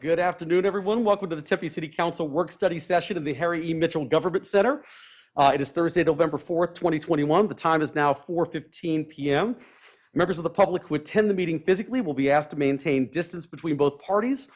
Good afternoon, everyone. Welcome to the Tempe City Council work study session in the Harry E. Mitchell Government Center. It is Thursday, November 4th, 2021. The time is now 4:15 p.m. Members of the public who attend the meeting physically will be asked to maintain distance between both parties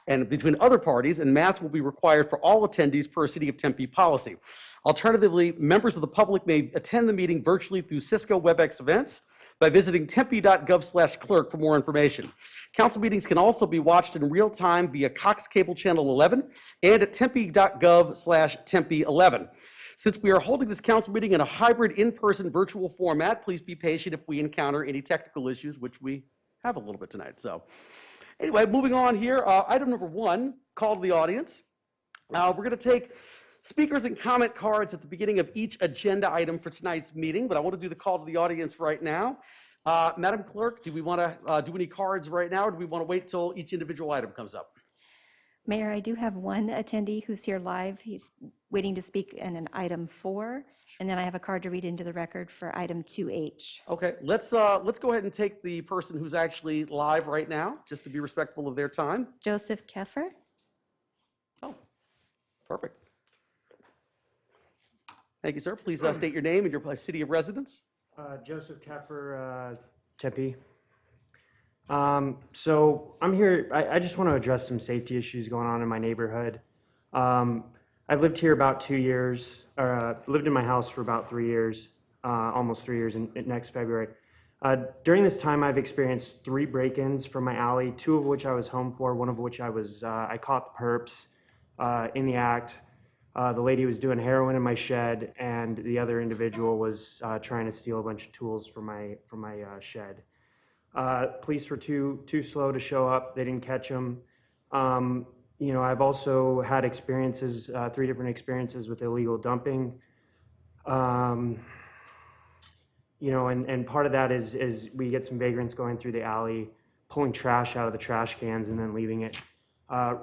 and between other parties, and masks will be required for all attendees per City of Tempe policy. Alternatively, members of the public may attend the meeting virtually through Cisco WebEx events by visiting tempe.gov/clerk for more information. Council meetings can also be watched in real time via Cox Cable Channel 11 and at tempe.gov/tempe11. Since we are holding this council meeting in a hybrid in-person virtual format, please be patient if we encounter any technical issues, which we have a little bit tonight. So anyway, moving on here, item number 1, call to the audience. We're going to take speakers and comment cards at the beginning of each agenda item for tonight's meeting, but I want to do the call to the audience right now. Madam Clerk, do we want to do any cards right now, or do we want to wait till each individual item comes up? Mayor, I do have one attendee who's here live. He's waiting to speak in an item 4, and then I have a card to read into the record for item 2H. Okay, let's go ahead and take the person who's actually live right now, just to be respectful of their time. Joseph Keffer. Oh, perfect. Thank you, sir. Please state your name and your city of residence. Joseph Keffer, Tempe. So I'm here, I just want to address some safety issues going on in my neighborhood. I've lived here about 2 years, lived in my house for about 3 years, almost 3 years in next February. During this time, I've experienced 3 break-ins from my alley, 2 of which I was home for, one of which I caught the perps in the act. The lady was doing heroin in my shed, and the other individual was trying to steal a bunch of tools from my shed. Police were too slow to show up. They didn't catch them. You know, I've also had experiences, 3 different experiences with illegal dumping. You know, and part of that is we get some vagrants going through the alley, pulling trash out of the trash cans and then leaving it.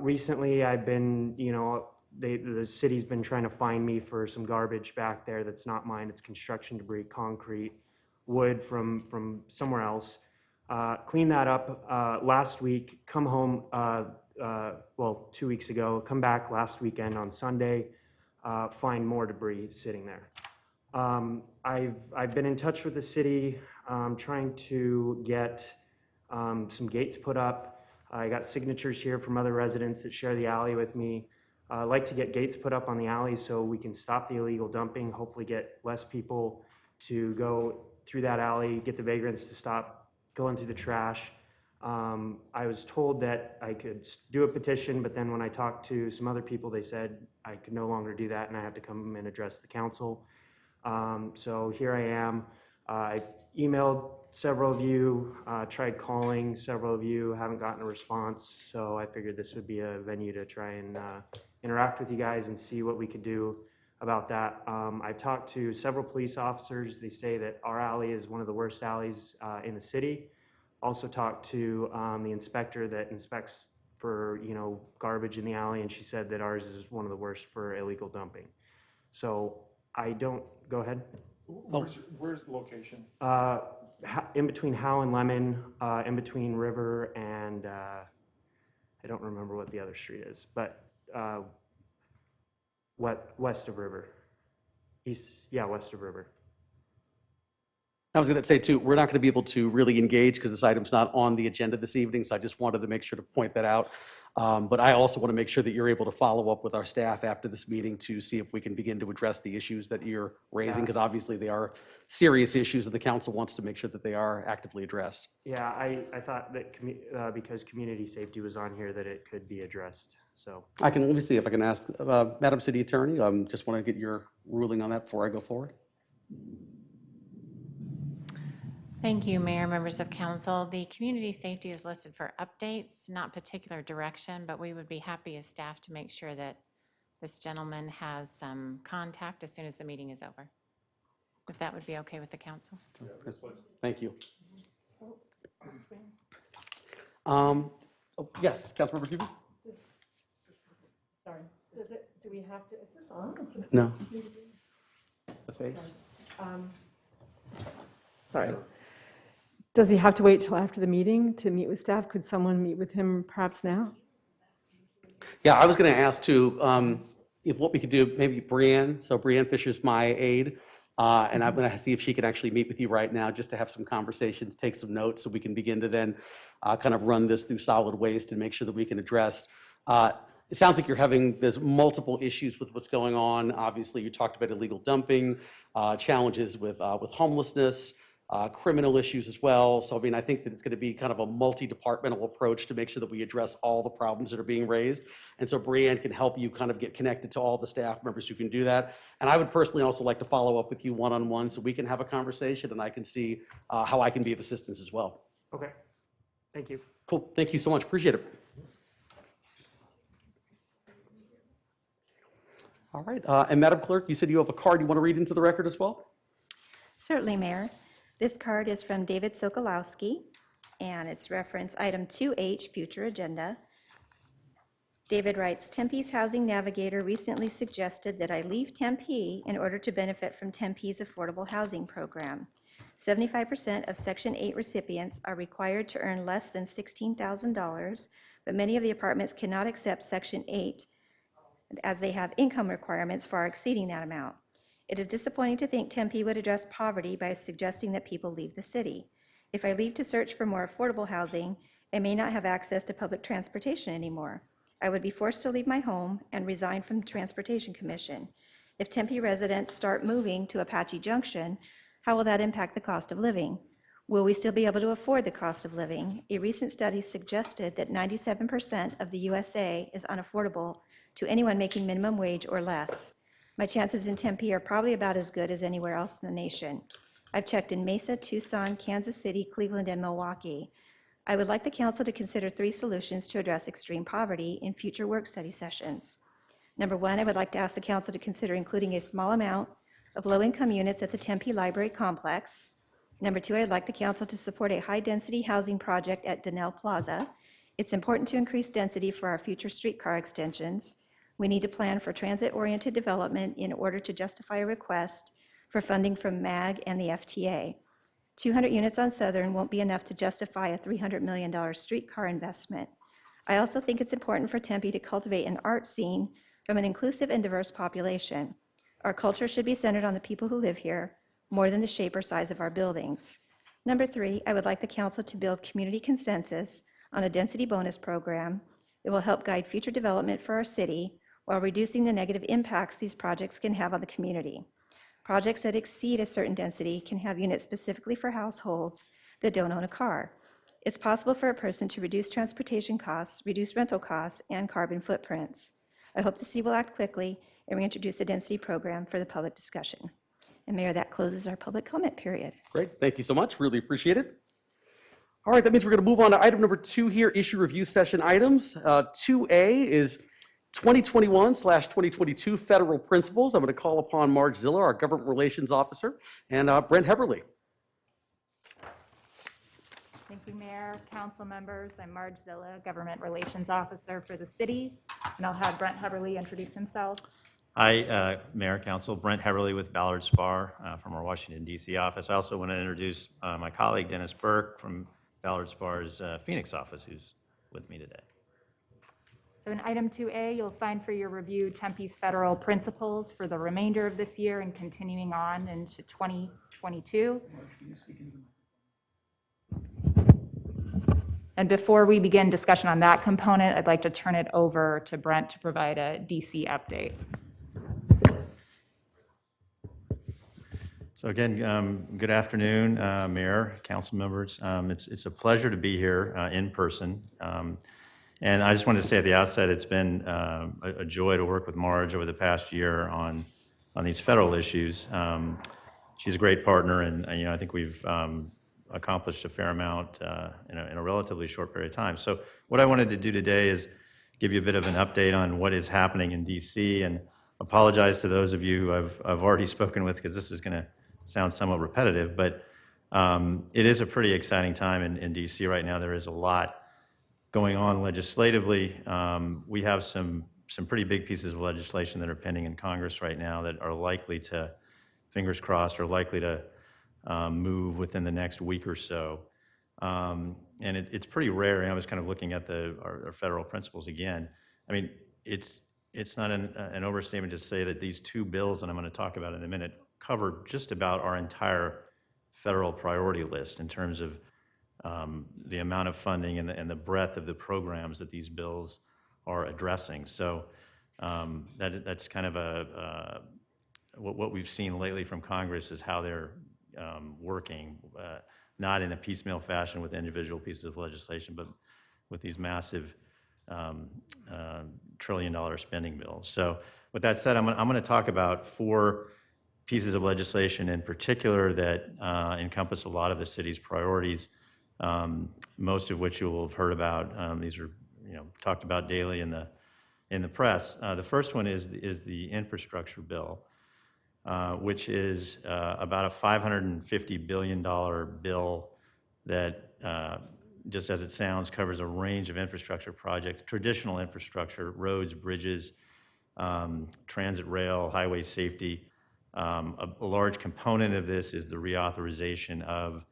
Recently, I've been, you know, the city's been trying to find me for some garbage back there that's not mine. It's construction debris, concrete, wood from somewhere else. Clean that up last week, come home, well, 2 weeks ago, come back last weekend on Sunday, find more debris sitting there. I've been in touch with the city, trying to get some gates put up. I got signatures here from other residents that share the alley with me. I'd like to get gates put up on the alley so we can stop the illegal dumping, hopefully get less people to go through that alley, get the vagrants to stop going through the trash. I was told that I could do a petition, but then when I talked to some other people, they said I could no longer do that and I have to come and address the council. So here I am. I emailed several of you, tried calling several of you, haven't gotten a response. So I figured this would be a venue to try and interact with you guys and see what we could do about that. I've talked to several police officers. They say that our alley is one of the worst alleys in the city. Also talked to the inspector that inspects for, you know, garbage in the alley, and she said that ours is one of the worst for illegal dumping. So I don't, go ahead. Where's the location? In between Howe and Lemon, in between River and I don't remember what the other street is, but west of River. West of River. I was going to say, too, we're not going to be able to really engage because this item's not on the agenda this evening, so I just wanted to make sure to point that out. But I also want to make sure that you're able to follow up with our staff after this meeting to see if we can begin to address the issues that you're raising, because obviously they are serious issues and the council wants to make sure that they are actively addressed. Yeah, I thought that because community safety was on here that it could be addressed. So let me see if I can ask Madam City Attorney. Just want to get your ruling on that before I go forward. Thank you, Mayor, members of council. The community safety is listed for updates, not particular direction, but we would be happy as staff to make sure that this gentleman has some contact as soon as the meeting is over, if that would be okay with the council. Thank you. Yes, Councilmember Cuban? Sorry, do we have to, is this on? No. The face? Sorry. Does he have to wait till after the meeting to meet with staff? Could someone meet with him perhaps now? Yeah, I was going to ask too, if what we could do, maybe Brianne, so Brianne Fisher's my aide, and I'm going to see if she can actually meet with you right now just to have some conversations, take some notes, so we can begin to then kind of run this through solid waste and make sure that we can address. It sounds like there's multiple issues with what's going on. Obviously, you talked about illegal dumping, challenges with homelessness, criminal issues as well. So, I mean, I think that it's going to be kind of a multi-departmental approach to make sure that we address all the problems that are being raised. And so Brianne can help you kind of get connected to all the staff members who can do that. And I would personally also like to follow up with you one-on-one so we can have a conversation and I can see how I can be of assistance as well. Okay, thank you. Cool. Thank you so much. Appreciate it. All right. And Madam Clerk, you said you have a card you want to read into the record as well? Certainly, Mayor. This card is from David Sokolowski, and it's reference item 2H, future agenda. David writes, Tempe's Housing Navigator recently suggested that I leave Tempe in order to benefit from Tempe's affordable housing program. 75% of Section 8 recipients are required to earn less than $16,000, but many of the apartments cannot accept Section 8 as they have income requirements far exceeding that amount. It is disappointing to think Tempe would address poverty by suggesting that people leave the city. If I leave to search for more affordable housing, I may not have access to public transportation anymore. I would be forced to leave my home and resign from the Transportation Commission. If Tempe residents start moving to Apache Junction, how will that impact the cost of living? Will we still be able to afford the cost of living? A recent study suggested that 97% of the USA is unaffordable to anyone making minimum wage or less. My chances in Tempe are probably about as good as anywhere else in the nation. I've checked in Mesa, Tucson, Kansas City, Cleveland, and Milwaukee. I would like the council to consider 3 solutions to address extreme poverty in future work study sessions. Number 1, I would like to ask the council to consider including a small amount of low-income units at the Tempe Library Complex. Number 2, I'd like the council to support a high-density housing project at Donnell Plaza. It's important to increase density for our future streetcar extensions. We need to plan for transit-oriented development in order to justify a request for funding from MAG and the FTA. 200 units on Southern won't be enough to justify a $300 million streetcar investment. I also think it's important for Tempe to cultivate an art scene from an inclusive and diverse population. Our culture should be centered on the people who live here, more than the shape or size of our buildings. Number 3, I would like the council to build community consensus on a density bonus program that will help guide future development for our city while reducing the negative impacts these projects can have on the community. Projects that exceed a certain density can have units specifically for households that don't own a car. It's possible for a person to reduce transportation costs, reduce rental costs, and carbon footprints. I hope the city will act quickly and reintroduce a density program for the public discussion. And Mayor, that closes our public comment period. Great. Thank you so much. Really appreciate it. All right, that means we're going to move on to item number 2 here, issue review session items. 2A is 2021/2022 federal principles. I'm going to call upon Marge Ziller, our government relations officer, and Brent Heberly. Thank you, Mayor, council members. I'm Marge Zilla, Government Relations Officer for the city, and I'll have Brent Heberly introduce himself. Hi, Mayor, Council. Brent Heberly with Ballard Spahr from our Washington, D.C. office. I also want to introduce my colleague, Dennis Burke, from Ballard Spahr's Phoenix office, who's with me today. So in item 2A, you'll find for your review Tempe's federal principles for the remainder of this year and continuing on into 2022. And before we begin discussion on that component, I'd like to turn it over to Brent to provide a DC update. So again, good afternoon, Mayor, council members. It's a pleasure to be here in person. And I just wanted to say at the outset, it's been a joy to work with Marge over the past year on these federal issues. She's a great partner, and I think we've accomplished a fair amount in a relatively short period of time. So what I wanted to do today is give you a bit of an update on what is happening in DC, and apologize to those of you I've already spoken with, because this is going to sound somewhat repetitive, but it is a pretty exciting time in DC right now. There is a lot going on legislatively. We have some pretty big pieces of legislation that are pending in Congress right now that are likely to, fingers crossed, are likely to move within the next week or so. And it's pretty rare. I was kind of looking at our federal principles again. I mean, it's not an overstatement to say that these two bills that I'm going to talk about in a minute cover just about our entire federal priority list in terms of the amount of funding and the breadth of the programs that these bills are addressing. So that's kind of what we've seen lately from Congress is how they're working, not in a piecemeal fashion with individual pieces of legislation, but with these massive trillion-dollar spending bills. So with that said, I'm going to talk about 4 pieces of legislation in particular that encompass a lot of the city's priorities, most of which you will have heard about. These are talked about daily in the press. The first one is the infrastructure bill, which is about a $550 billion bill that, just as it sounds, covers a range of infrastructure projects, traditional infrastructure, roads, bridges, transit rail, highway safety. A large component of this is the reauthorization of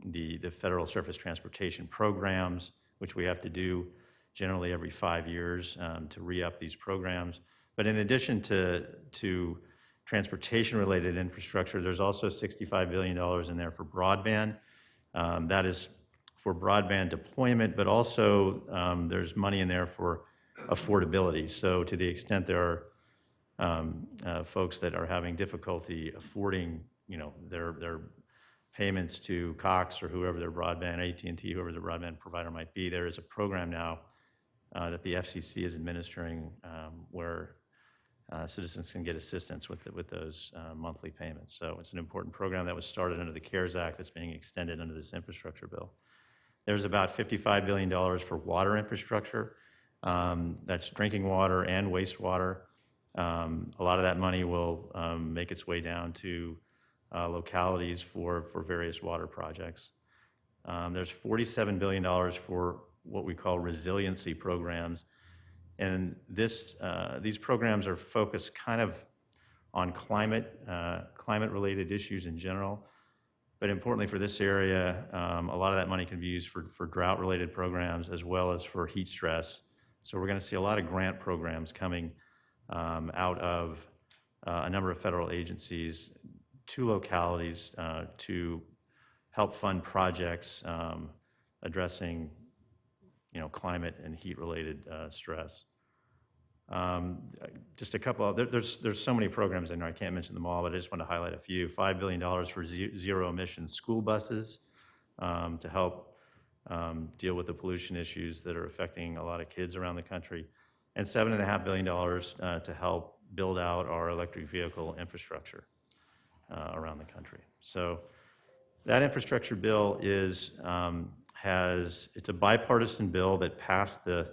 the federal surface transportation programs, which we have to do generally every 5 years to re-up these programs. But in addition to transportation-related infrastructure, there's also $65 billion in there for broadband. That is for broadband deployment, but also there's money in there for affordability. So to the extent there are folks that are having difficulty affording, their payments to Cox or whoever their broadband, AT&T, whoever their broadband provider might be, there is a program now that the FCC is administering where citizens can get assistance with those monthly payments. So it's an important program that was started under the CARES Act that's being extended under this infrastructure bill. There's about $55 billion for water infrastructure. That's drinking water and wastewater. A lot of that money will make its way down to localities for various water projects. There's $47 billion for what we call resiliency programs. And these programs are focused kind of on climate-related issues in general. But importantly for this area, a lot of that money can be used for drought-related programs as well as for heat stress. So we're going to see a lot of grant programs coming out of a number of federal agencies to localities to help fund projects addressing climate and heat-related stress. Just a couple of, there's so many programs in there, I can't mention them all, but I just want to highlight a few. $5 billion for zero-emission school buses to help deal with the pollution issues that are affecting a lot of kids around the country, and $7.5 billion to help build out our electric vehicle infrastructure around the country. So that infrastructure bill is, it's a bipartisan bill that passed the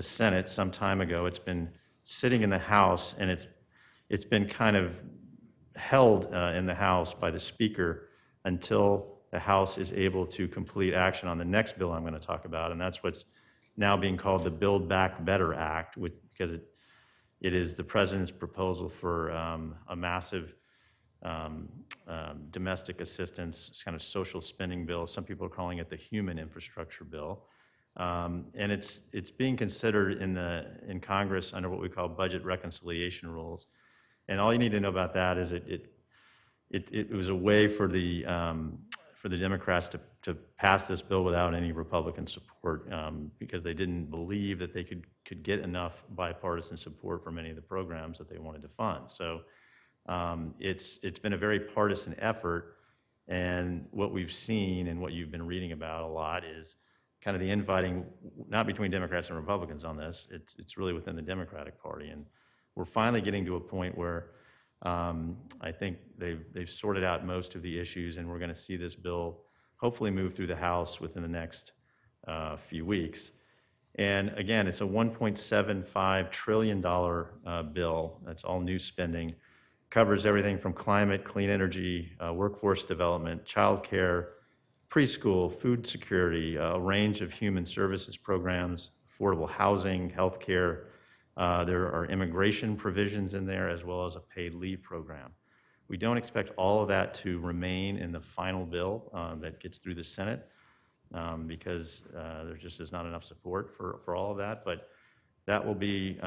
Senate some time ago. It's been sitting in the House, and it's been kind of held in the House by the Speaker until the House is able to complete action on the next bill I'm going to talk about, and that's what's now being called the Build Back Better Act, because it is the President's proposal for a massive domestic assistance, kind of social spending bill. Some people are calling it the human infrastructure bill. And it's being considered in Congress under what we call budget reconciliation rules. And all you need to know about that is it was a way for the Democrats to pass this bill without any Republican support because they didn't believe that they could get enough bipartisan support for many of the programs that they wanted to fund. So it's been a very partisan effort, and what we've seen and what you've been reading about a lot is kind of the infighting, not between Democrats and Republicans on this, it's really within the Democratic Party. And we're finally getting to a point where I think they've sorted out most of the issues, and we're going to see this bill hopefully move through the House within the next few weeks. And again, it's a $1.75 trillion bill. That's all new spending. Covers everything from climate, clean energy, workforce development, childcare, preschool, food security, a range of human services programs, affordable housing, healthcare. There are immigration provisions in there as well as a paid leave program. We don't expect all of that to remain in the final bill that gets through the Senate because there just is not enough support for all of that. But That will be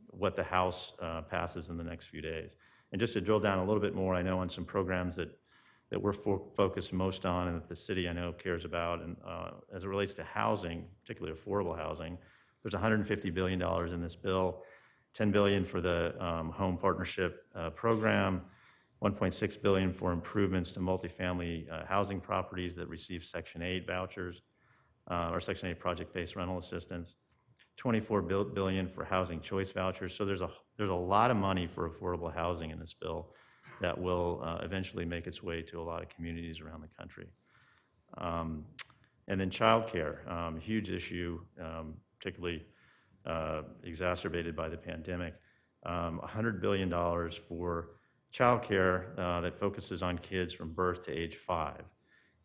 what the House passes in the next few days. And just to drill down a little bit more, I know on some programs that we're focused most on and that the city I know cares about, and as it relates to housing, particularly affordable housing, there's $150 billion in this bill, $10 billion for the Home Partnership Program, $1.6 billion for improvements to multifamily housing properties that receive Section 8 vouchers or Section 8 project-based rental assistance, $24 billion for housing choice vouchers. So there's a lot of money for affordable housing in this bill that will eventually make its way to a lot of communities around the country. And then childcare, huge issue, particularly exacerbated by the pandemic. $100 billion for childcare that focuses on kids from birth to age 5.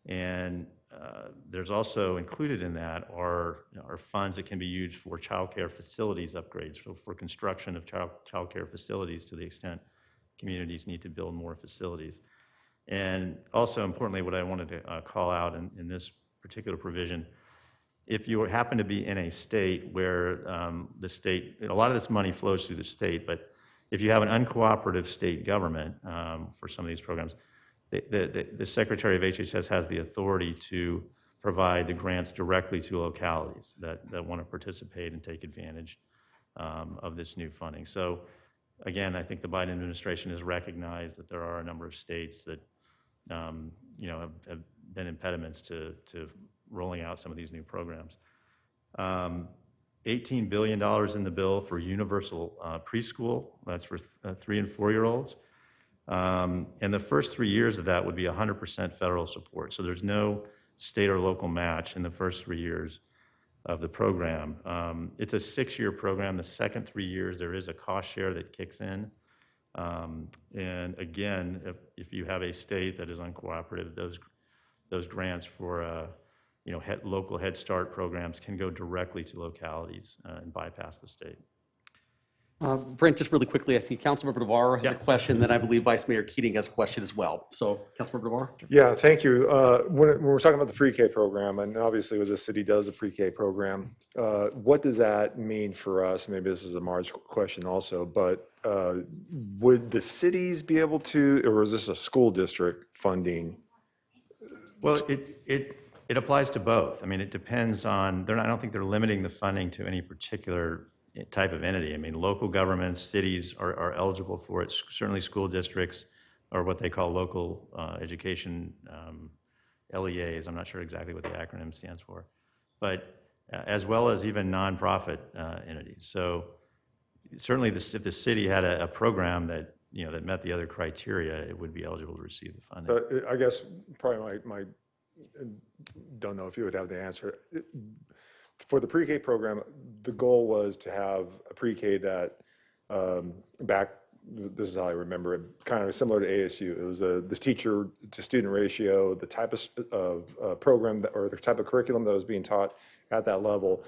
And there's also included in that are funds that can be used for childcare facilities upgrades, for construction of childcare facilities to the extent communities need to build more facilities. And also importantly, what I wanted to call out in this particular provision, if you happen to be in a state where the state, a lot of this money flows through the state, but if you have an uncooperative state government for some of these programs, the Secretary of HHS has the authority to provide the grants directly to localities that want to participate and take advantage of this new funding. So again, I think the Biden administration has recognized that there are a number of states that have been impediments to rolling out some of these new programs. $18 billion in the bill for universal preschool. That's for 3 and 4-year-olds. And the first 3 years of that would be 100% federal support. So there's no state or local match in the first 3 years of the program. It's a 6-year program. The second 3 years, there is a cost share that kicks in. And again, if you have a state that is uncooperative, those grants for local Head Start programs can go directly to localities and bypass the state. Brent, just really quickly, I see Councilmember DeVar has a question, then I believe Vice Mayor Keating has a question as well. So, Councilmember DeVar? Yeah, thank you. When we're talking about the pre-K program, and obviously what the city does a pre-K program, what does that mean for us? Maybe this is a Marge question also, but would the cities be able to, or is this a school district funding? Well, it applies to both. I mean, it depends on, I don't think they're limiting the funding to any particular type of entity. I mean, local governments, cities are eligible for it. Certainly school districts, or what they call local education LEAs. I'm not sure exactly what the acronym stands for, but as well as even nonprofit entities. So certainly if the city had a program that that met the other criteria, it would be eligible to receive the funding. So I guess probably my don't know if you would have the answer. For the pre-K program, the goal was to have a pre-K that this is how I remember it, kind of similar to ASU. It was the teacher to student ratio, the type of program or the type of curriculum that was being taught at that level.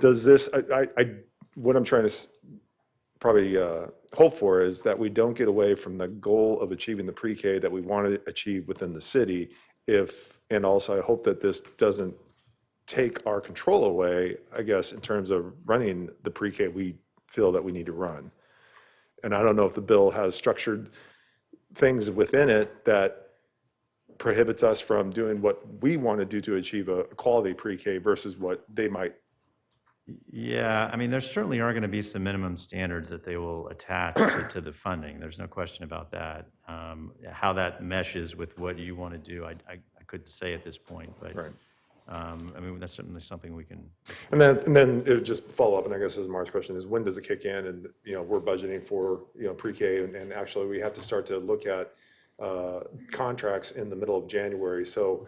Does this, what I'm trying to probably hope for is that we don't get away from the goal of achieving the pre-K that we want to achieve within the city. And also I hope that this doesn't take our control away, I guess, in terms of running the pre-K we feel that we need to run. And I don't know if the bill has structured things within it that prohibits us from doing what we want to do to achieve a quality pre-K versus what they might. Yeah, I mean, there certainly are going to be some minimum standards that they will attach to the funding. There's no question about that. How that meshes with what you want to do, I couldn't say at this point, but Right. I mean, that's certainly something we can. And then it would just follow up, and I guess this is Mark's question, is when does it kick in? And, we're budgeting for, pre-K, and actually we have to start to look at contracts in the middle of January. So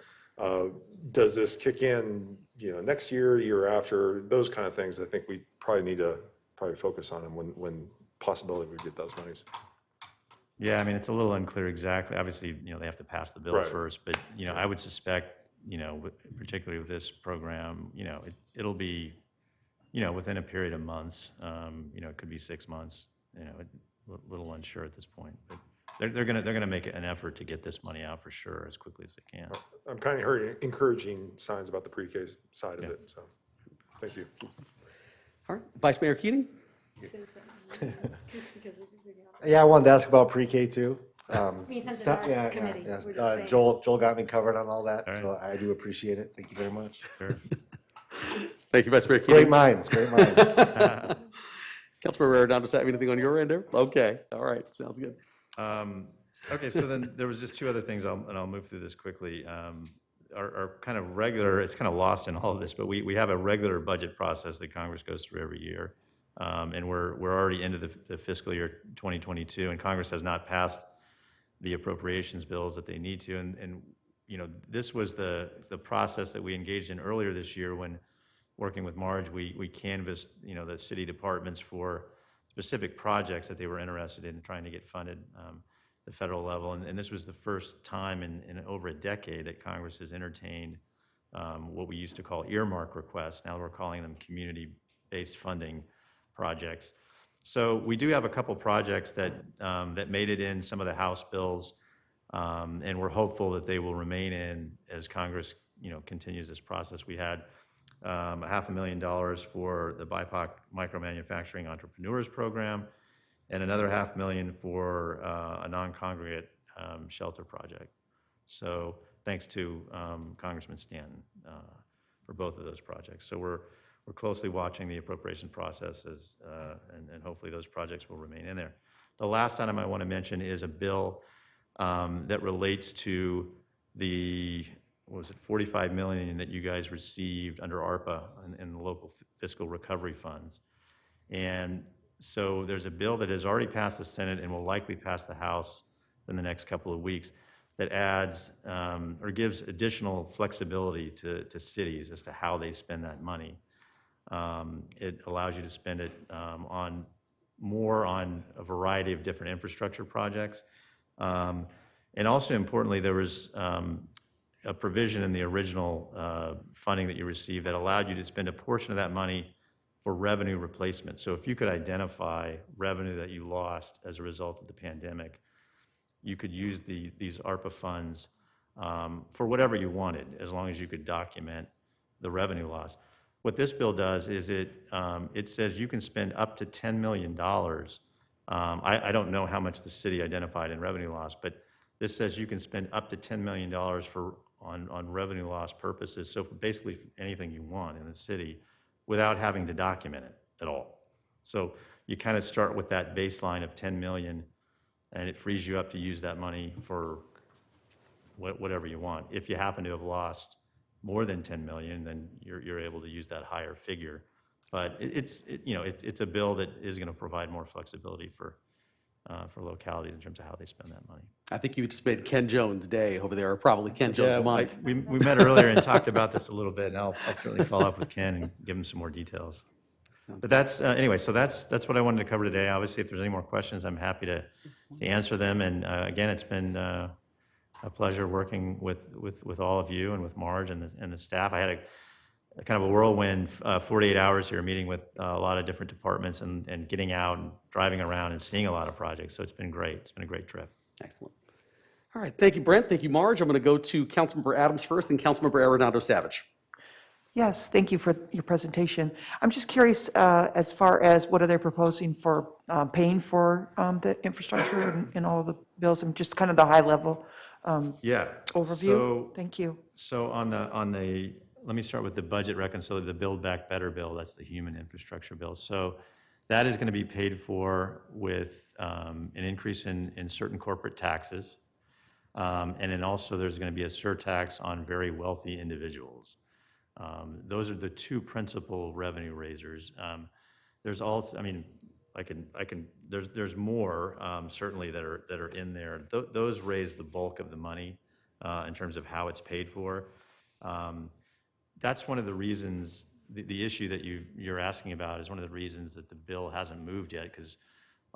does this kick in, next year, year after, those kind of things? I think we probably need to focus on them when possibility we get those monies. Yeah, I mean, it's a little unclear exactly. Obviously, they have to pass the bill Right. first, but, I would suspect, particularly with this program, it'll be, within a period of months. It could be 6 months. A little unsure at this point, but they're gonna make an effort to get this money out for sure as quickly as they can. I'm kind of hearing encouraging signs about the pre-K side of Yeah. it, so thank you. All right, Vice Mayor Keating? Say something, just because of the video. Yeah, I wanted to ask about pre-K too. mean, since it's so- our yeah, committee, yeah, we're just saying Joel, this. Joel got me covered on all that, All right. so I do appreciate it. Thank you very much. Sure. Thank you, Vice Mayor Keating. Great minds, great minds. Councilmember Arredondo, have anything on your end there? Okay, all right, sounds good. Okay, so then there was just two other things, and I'll move through this quickly. Our kind of regular, it's kind of lost in all of this, but we have a regular budget process that Congress goes through every year. And we're already into the fiscal year 2022, and Congress has not passed the appropriations bills that they need to. And you know, this was the process that we engaged in earlier this year when, working with Marge, we canvassed, you know, the city departments for specific projects that they were interested in trying to get funded the federal level. And this was the first time in over a decade that Congress has entertained what we used to call earmark requests. Now we're calling them community-based funding projects. So we do have a couple projects that that made it in some of the House bills, and we're hopeful that they will remain in as Congress, you know, continues this process. We had $500,000 for the BIPOC Micromanufacturing Entrepreneurs Program, and another $500,000 for a non-congregate shelter project. So thanks to Congressman Stanton for both of those projects. So we're closely watching the appropriation processes, and hopefully those projects will remain in there. The last item I want to mention is a bill that relates to the, what was it, $45 million that you guys received under ARPA and the local fiscal recovery funds. And so there's a bill that has already passed the Senate and will likely pass the House in the next couple of weeks that adds or gives additional flexibility to cities as to how they spend that money. It allows you to spend it on a variety of different infrastructure projects. And also importantly, there was a provision in the original funding that you received that allowed you to spend a portion of that money for revenue replacement. So if you could identify revenue that you lost as a result of the pandemic, you could use these ARPA funds for whatever you wanted, as long as you could document the revenue loss. What this bill does is it says you can spend up to $10 million. I don't know how much the city identified in revenue loss, but this says you can spend up to $10 million on revenue loss purposes. So basically anything you want in the city without having to document it at all. So you kind of start with that baseline of 10 million, and it frees you up to use that money for whatever you want. If you happen to have lost more than 10 million, then you're able to use that higher figure. But it's a bill that is going to provide more flexibility for localities in terms of how they spend that money. I think you just made Ken Jones Day over there, or probably Ken Jones month. We met earlier and talked about this a little bit, and I'll certainly follow up with Ken and give him some more details. But that's, anyway, so that's what I wanted to cover today. Obviously, if there's any more questions, I'm happy to answer them. And again, it's been a pleasure working with all of you and with Marge and the staff. I had a kind of a whirlwind 48 hours here, meeting with a lot of different departments and getting out and driving around and seeing a lot of projects. So it's been great. It's been a great trip. Excellent. All right, thank you, Brent. Thank you, Marge. I'm going to go to Councilmember Adams first, and Councilmember Arredondo Savage. Yes, thank you for your presentation. I'm just curious as far as what are they proposing for paying for the infrastructure and all of the bills, and just kind of the high level Yeah. overview? Thank you. So on the let me start with the budget reconciliation, the Build Back Better bill. That's the human infrastructure bill. So that is going to be paid for with an increase in certain corporate taxes. And then also there's going to be a surtax on very wealthy individuals. Those are the two principal revenue raisers. There's also, I mean, there's more certainly that are in there. Those raise the bulk of the money in terms of how it's paid for. That's one of the reasons, the issue that you're asking about is one of the reasons that the bill hasn't moved yet, because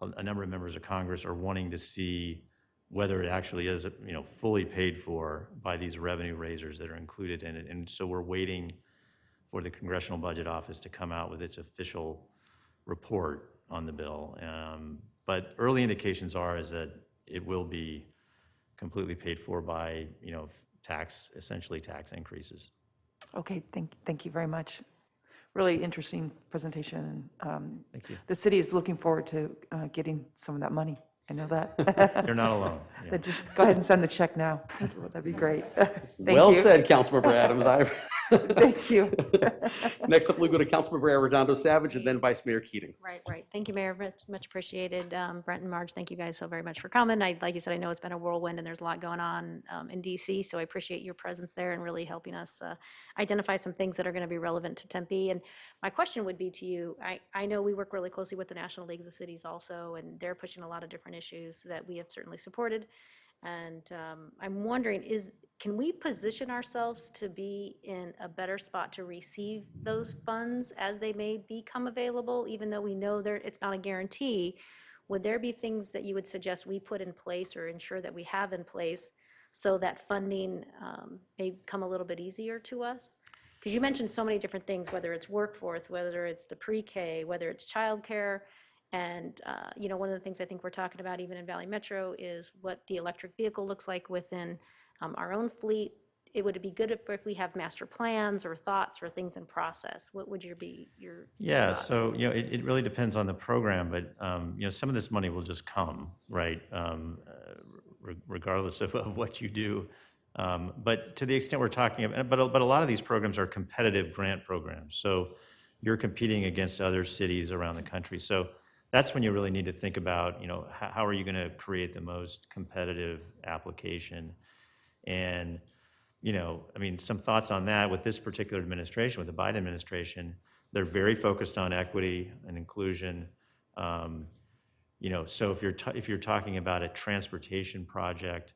a number of members of Congress are wanting to see whether it actually is, fully paid for by these revenue raisers that are included in it. And so we're waiting for the Congressional Budget Office to come out with its official report on the bill. But early indications is that it will be completely paid for by, essentially tax increases. Okay, thank you very much. really interesting presentation. Thank you. The city is looking forward to getting some of that money. I know that. You're not alone. Yeah. Then just go ahead and send the check now. That'd be great. Thank Well you. said, Councilmember Adams. Thank you. Next up, we'll go to Councilmember Arredondo Savage and then Vice Mayor Keating. Right, right. Thank you, Mayor. Much appreciated. Brent and Marge, thank you guys so very much for coming. Like you said, I know it's been a whirlwind and there's a lot going on in DC, so I appreciate your presence there and really helping us identify some things that are going to be relevant to Tempe. And my question would be to you, I know we work really closely with the National Leagues of Cities also, and they're pushing a lot of different issues that we have certainly supported. And I'm wondering, can we position ourselves to be in a better spot to receive those funds as they may become available, even though we know it's not a guarantee? Would there be things that you would suggest we put in place or ensure that we have in place so that funding may come a little bit easier to us? Because you mentioned so many different things, whether it's workforce, whether it's the pre-K, whether it's childcare. And, one of the things I think we're talking about even in Valley Metro is what the electric vehicle looks like within our own fleet. It would be good if we have master plans or thoughts or things in process. What would your Yeah, thought? so, it really depends on the program, but, some of this money will just come, right? Regardless of what you do. But to the extent we're talking about, but a lot of these programs are competitive grant programs. So you're competing against other cities around the country. So that's when you really need to think about, how are you going to create the most competitive application? And, some thoughts on that with this particular administration, with the Biden administration, they're very focused on equity and inclusion. So if you're talking about a transportation project,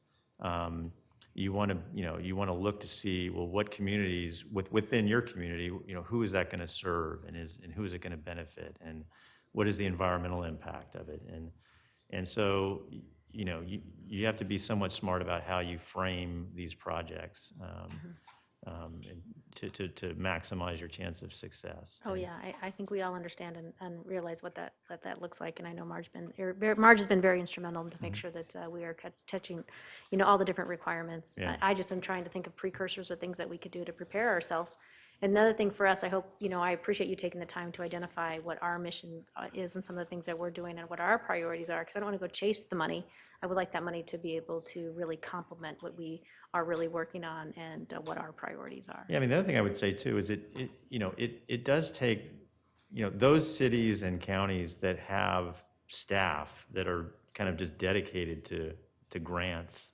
you want to look to see, well, what communities within your community, who is that going to serve, and who is it going to benefit, and what is the environmental impact of it, and so you have to be somewhat smart about how you frame these projects to maximize your chance of success. Oh, yeah, I think we all understand and realize what that looks like. And I know Marge has been very instrumental to make sure that we are touching, all the different requirements. Yeah. I just am trying to think of precursors or things that we could do to prepare ourselves. Another thing for us, I hope, I appreciate you taking the time to identify what our mission is and some of the things that we're doing and what our priorities are, because I don't want to go chase the money. I would like that money to be able to really complement what we are really working on and what our priorities are. Yeah, the other thing I would say too is it does take, those cities and counties that have staff that are kind of just dedicated to grants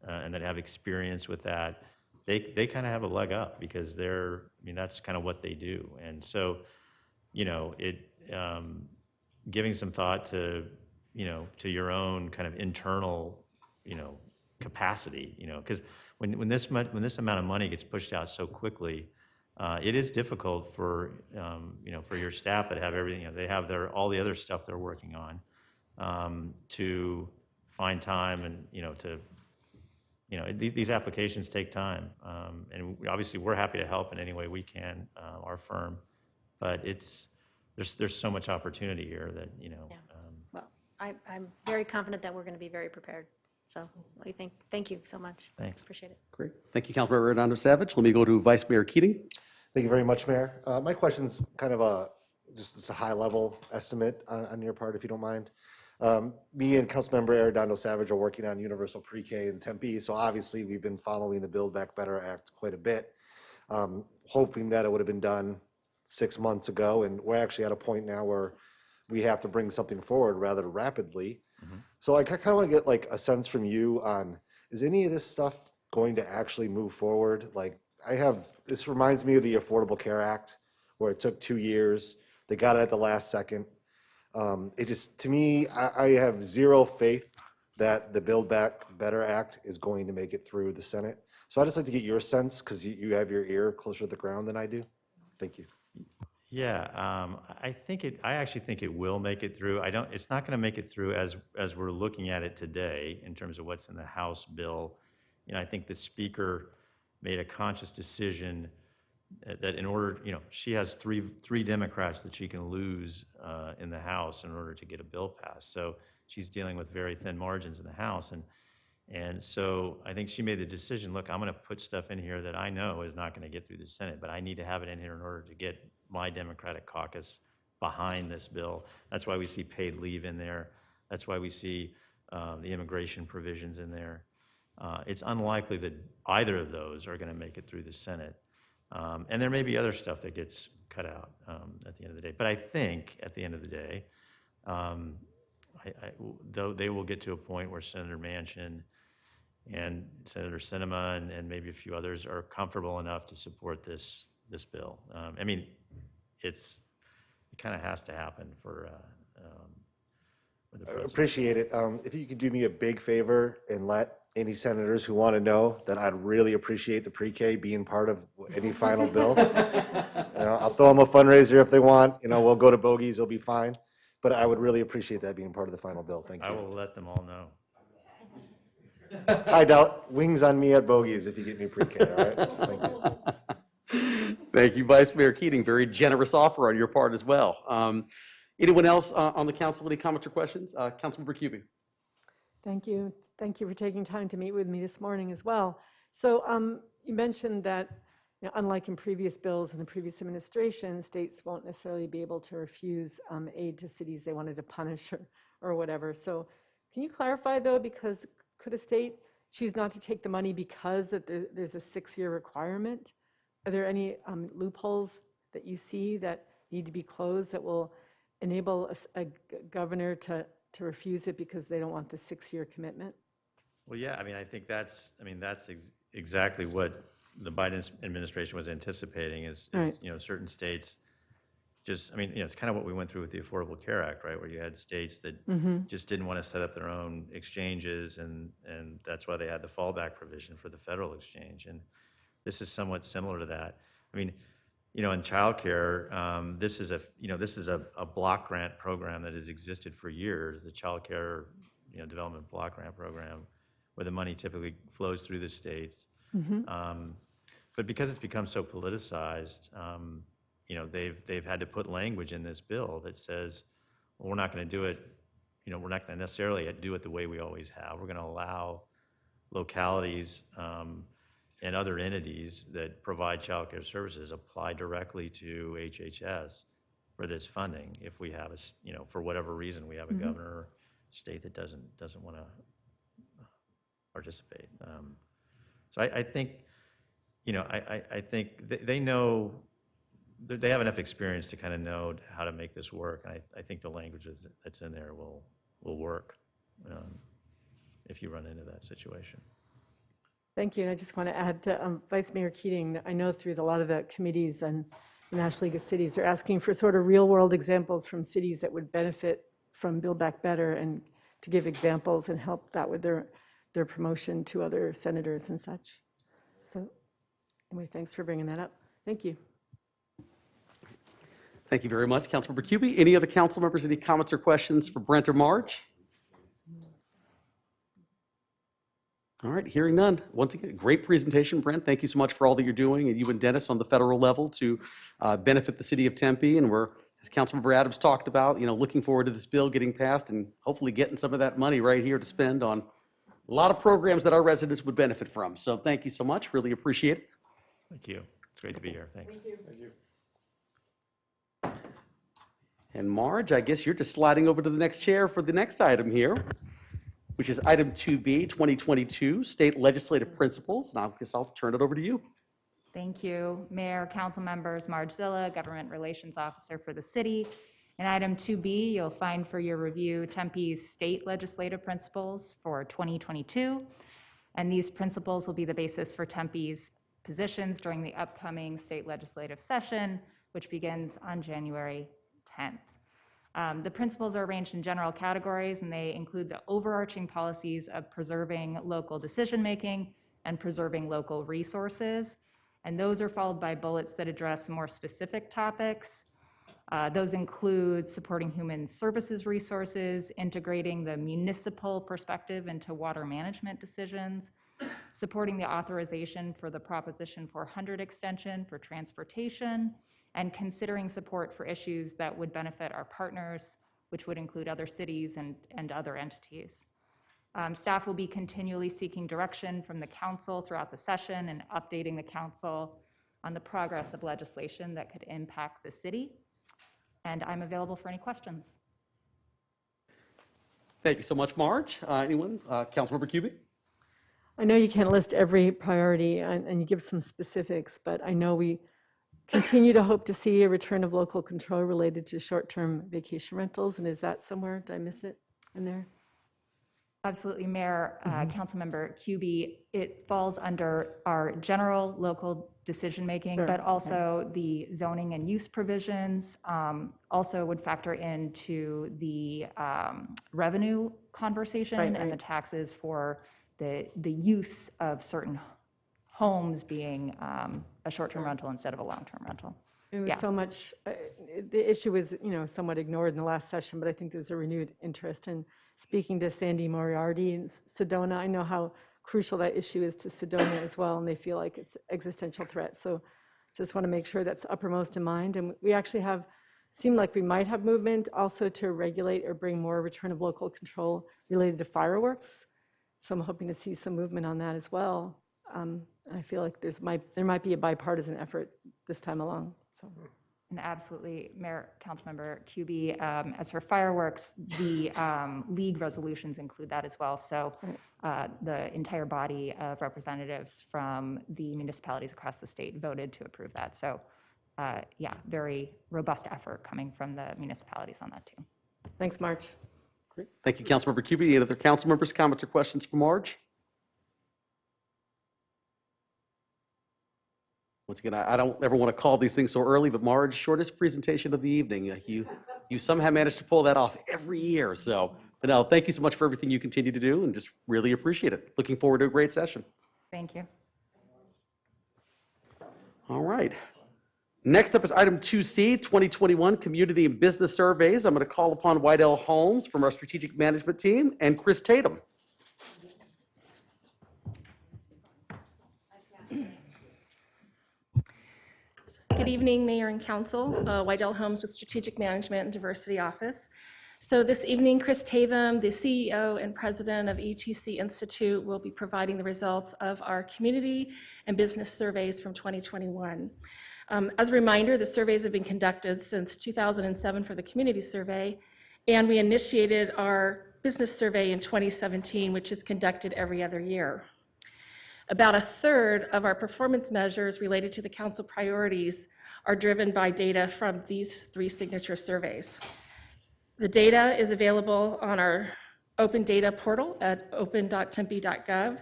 and that have experience with that, they kind of have a leg up because that's kind of what they do. And so, giving some thought to your own kind of internal, capacity, because when this amount of money gets pushed out so quickly, it is difficult for your staff that have everything. They have all the other stuff they're working on to find time and these applications take time, and obviously we're happy to help in any way we can, our firm, but there's so much opportunity here that Well, I'm very confident that we're going to be very prepared. So thank you so much. Thanks. Appreciate it. Great. Thank you, Councilmember Arredondo Savage. Let me go to Vice Mayor Keating. Thank you very much, Mayor. My question's kind of just a high-level estimate on your part, if you don't mind. Me and Councilmember Arredondo Savage are working on universal pre-K in Tempe, so obviously we've been following the Build Back Better Act quite a bit, hoping that it would have been done 6 months ago, and we're actually at a point now where we have to bring something forward rather rapidly. So I kind of want to get like a sense from you on, is any of this stuff going to actually move forward? This reminds me of the Affordable Care Act, where it took 2 years. They got it at the last second. To me, I have zero faith that the Build Back Better Act is going to make it through the Senate. So I'd just like to get your sense, because you have your ear closer to the ground than I do. Thank you. Yeah, I actually think it will make it through. It's not going to make it through as we're looking at it today in terms of what's in the House bill. I think the Speaker made a conscious decision that in order, she has three Democrats that she can lose in the House in order to get a bill passed. So she's dealing with very thin margins in the House, And so I think she made the decision, look, I'm going to put stuff in here that I know is not going to get through the Senate, but I need to have it in here in order to get my Democratic caucus behind this bill. That's why we see paid leave in there. That's why we see the immigration provisions in there. It's unlikely that either of those are going to make it through the Senate. And there may be other stuff that gets cut out at the end of the day. But I think at the end of the day, though they will get to a point where Senator Manchin and Senator Sinema and maybe a few others are comfortable enough to support this bill. I mean, it kind of has to happen for the I president. appreciate it. If you could do me a big favor and let any senators who want to know that I'd really appreciate the pre-K being part of any final bill. I'll throw them a fundraiser if they want. We'll go to Bogies, it'll be fine. But I would really appreciate that being part of the final bill. Thank I you. will let them all know. I doubt wings on me at Bogies if you get me pre-K, all right? Thank you. Thank you, Vice Mayor Keating. Very generous offer on your part as well. Anyone else on the council, any comments or questions? Councilmember Cubie. Thank you. Thank you for taking time to meet with me this morning as well. So you mentioned that, unlike in previous bills in the previous administration, states won't necessarily be able to refuse aid to cities they wanted to punish or whatever. So can you clarify, though, because could a state choose not to take the money because there's a 6-year requirement? Are there any loopholes that you see that need to be closed that will enable a governor to refuse it because they don't want the 6-year commitment? Well, yeah, I mean, I think that's exactly what the Biden administration was anticipating is Right. Certain states just, I mean, it's kind of what we went through with the Affordable Care Act, right? Where you had states that just didn't want to set up their own exchanges, and that's why they had the fallback provision for the federal exchange. And this is somewhat similar to that. I mean, in childcare, this is a block grant program that has existed for years, the Child Care Development Block Grant Program, where the money typically flows through the states. But because it's become so politicized, they've had to put language in this bill that says, well, we're not going to do it, we're not going to necessarily do it the way we always have. We're going to allow localities and other entities that provide child care services apply directly to HHS for this funding if we have for whatever reason, we have a governor or state that doesn't want to participate. So I think, I think they know, they have enough experience to kind of know how to make this work. And I think the language that's in there will work if you run into that situation. Thank you. And I just want to add to Vice Mayor Keating, I know through a lot of the committees and the National League of Cities, they're asking for sort of real-world examples from cities that would benefit from Build Back Better, and to give examples and help that with their promotion to other senators and such. So anyway, thanks for bringing that up. Thank you. Thank you very much, Councilmember Cubie. Any other council members, any comments or questions for Brent or Marge? All right, hearing none. Once again, great presentation, Brent. Thank you so much for all that you're doing, and you and Dennis on the federal level to benefit the city of Tempe. And we're, as Councilmember Adams talked about, looking forward to this bill getting passed and hopefully getting some of that money right here to spend on a lot of programs that our residents would benefit from. So thank you so much. Really appreciate it. Thank you. It's great to be here. Thanks. And Marge, I guess you're just sliding over to the next chair for the next item here, which is item 2B, 2022, State Legislative Principles. And I guess I'll turn it over to you. Thank you, Mayor, council members, Marge Zilla, Government Relations Officer for the city. In item 2B, you'll find for your review Tempe's state legislative principles for 2022. And these principles will be the basis for Tempe's positions during the upcoming state legislative session, which begins on January 10th. The principles are arranged in general categories, and they include the overarching policies of preserving local decision-making and preserving local resources. And those are followed by bullets that address more specific topics. Those include supporting human services resources, integrating the municipal perspective into water management decisions, supporting the authorization for the Proposition 400 extension for transportation, and considering support for issues that would benefit our partners, which would include other cities and other entities. Staff will be continually seeking direction from the council throughout the session and updating the council on the progress of legislation that could impact the city. And I'm available for any questions. Thank you so much, Marge. Anyone? Councilmember Cubie? I know you can't list every priority and you give some specifics, but I know we continue to hope to see a return of local control related to short-term vacation rentals. And is that somewhere? Did I miss it in there? Absolutely, Mayor, Councilmember Cubie. It falls under our general local decision-making, Sure, but okay. also the zoning and use provisions also would factor into the revenue conversation Right, and the right. taxes for the use of certain homes being a short-term rental instead of a long-term rental. It was Yeah. so much, the issue was, somewhat ignored in the last session, but I think there's a renewed interest in speaking to Sandy Moriarty in Sedona. I know how crucial that issue is to Sedona as well, and they feel like it's existential threat. So just want to make sure that's uppermost in mind. And we actually seem like we might have movement also to regulate or bring more return of local control related to fireworks. So I'm hoping to see some movement on that as well. I feel like there might be a bipartisan effort this time along. So. And absolutely, Mayor, Councilmember Cubie, as for fireworks, the league resolutions include that as well. So the entire body of representatives from the municipalities across the state voted to approve that. So yeah, very robust effort coming from the municipalities on that too. Thanks, March. Great. Thank you, Councilmember Cubie. Any other council members, comments or questions for Marge? Once again, I don't ever want to call these things so early, but Marge, shortest presentation of the evening. You somehow managed to pull that off every year. So, but no, thank you so much for everything you continue to do and just really appreciate it. Looking forward to a great session. Thank you. All right. Next up is item 2C, 2021 Community and Business Surveys. I'm going to call upon Wydell Holmes from our strategic management team and Chris Tatum. Good evening, Mayor and Council. Wydell Holmes with Strategic Management and Diversity Office. So this evening, Chris Tatham, the CEO and President of ETC Institute, will be providing the results of our community and business surveys from 2021. As a reminder, the surveys have been conducted since 2007 for the community survey, and we initiated our business survey in 2017, which is conducted every other year. About a third of our performance measures related to the council priorities are driven by data from these 3 signature surveys. The data is available on our open data portal at open.tempe.gov,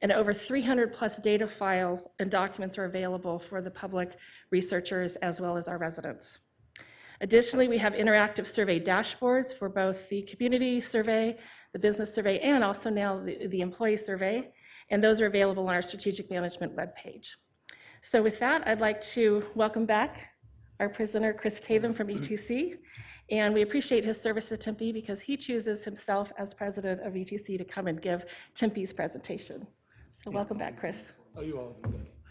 and over 300 plus data files and documents are available for the public researchers as well as our residents. Additionally, we have interactive survey dashboards for both the community survey, the business survey, and also now the employee survey. And those are available on our strategic management webpage. So with that, I'd like to welcome back our presenter, Chris Tatham from ETC. And we appreciate his service to Tempe because he chooses himself as president of ETC to come and give Tempe's presentation. So welcome back, Chris. Oh, you all.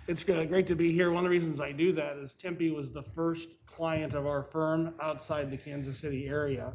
It's great to be here. One of the reasons I do that is Tempe was the first client of our firm outside the Kansas City area.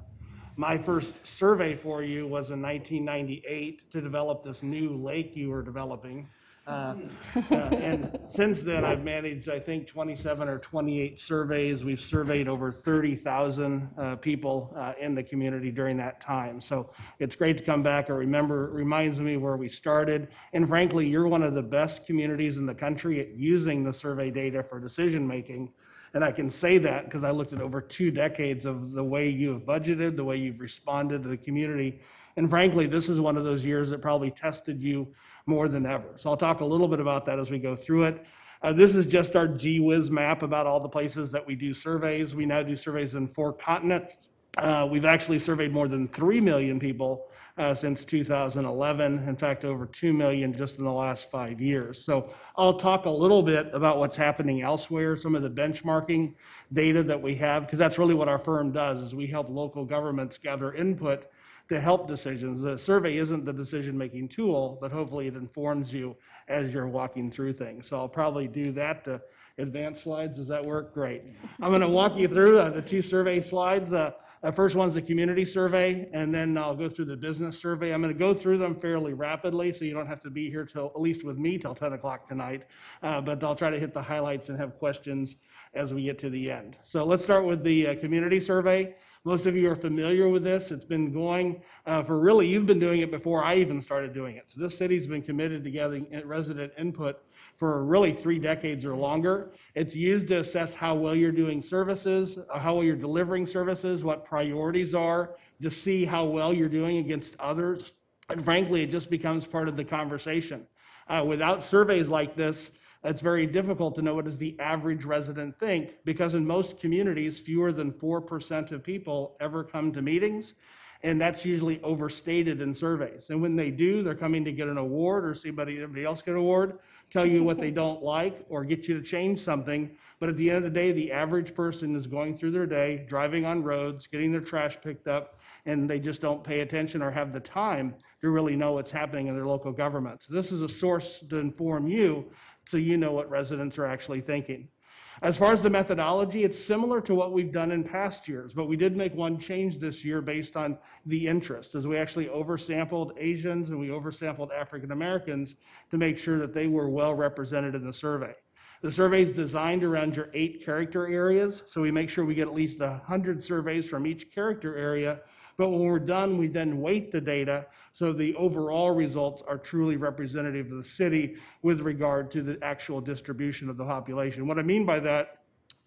My first survey for you was in 1998 to develop this new lake you were developing. And since then, I've managed, I think, 27 or 28 surveys. We've surveyed over 30,000 people in the community during that time. So it's great to come back. It reminds me where we started. And frankly, you're one of the best communities in the country at using the survey data for decision making. And I can say that because I looked at over 2 decades of the way you have budgeted, the way you've responded to the community. And frankly, this is one of those years that probably tested you more than ever. So I'll talk a little bit about that as we go through it. This is just our GWIZ map about all the places that we do surveys. We now do surveys in 4 continents. We've actually surveyed more than 3 million people since 2011. In fact, over 2 million just in the last 5 years. So I'll talk a little bit about what's happening elsewhere, some of the benchmarking data that we have, because that's really what our firm does, is we help local governments gather input to help decisions. The survey isn't the decision-making tool, but hopefully it informs you as you're walking through things. So I'll probably do that. The advanced slides, does that work? Great. I'm going to walk you through the 2 survey slides. First one's the community survey, and then I'll go through the business survey. I'm going to go through them fairly rapidly, so you don't have to be here till, at least with me, till 10 o'clock tonight. But I'll try to hit the highlights and have questions as we get to the end. So let's start with the community survey. Most of you are familiar with this. It's been going for really, you've been doing it before I even started doing it. So this city's been committed to gathering resident input for really 3 decades or longer. It's used to assess how well you're doing services, how well you're delivering services, what priorities are, to see how well you're doing against others. And frankly, it just becomes part of the conversation. Without surveys like this, it's very difficult to know what does the average resident think, because in most communities, fewer than 4% of people ever come to meetings, and that's usually overstated in surveys. And when they do, they're coming to get an award or see anybody else get an award, tell you what they don't like, or get you to change something. But at the end of the day, the average person is going through their day, driving on roads, getting their trash picked up, and they just don't pay attention or have the time to really know what's happening in their local government. So this is a source to inform you, so you know what residents are actually thinking. As far as the methodology, it's similar to what we've done in past years, but we did make one change this year based on the interest, as we actually oversampled Asians and we oversampled African Americans to make sure that they were well represented in the survey. The survey is designed around your 8 character areas, so we make sure we get at least 100 surveys from each character area. But when we're done, we then weight the data so the overall results are truly representative of the city with regard to the actual distribution of the population. What I mean by that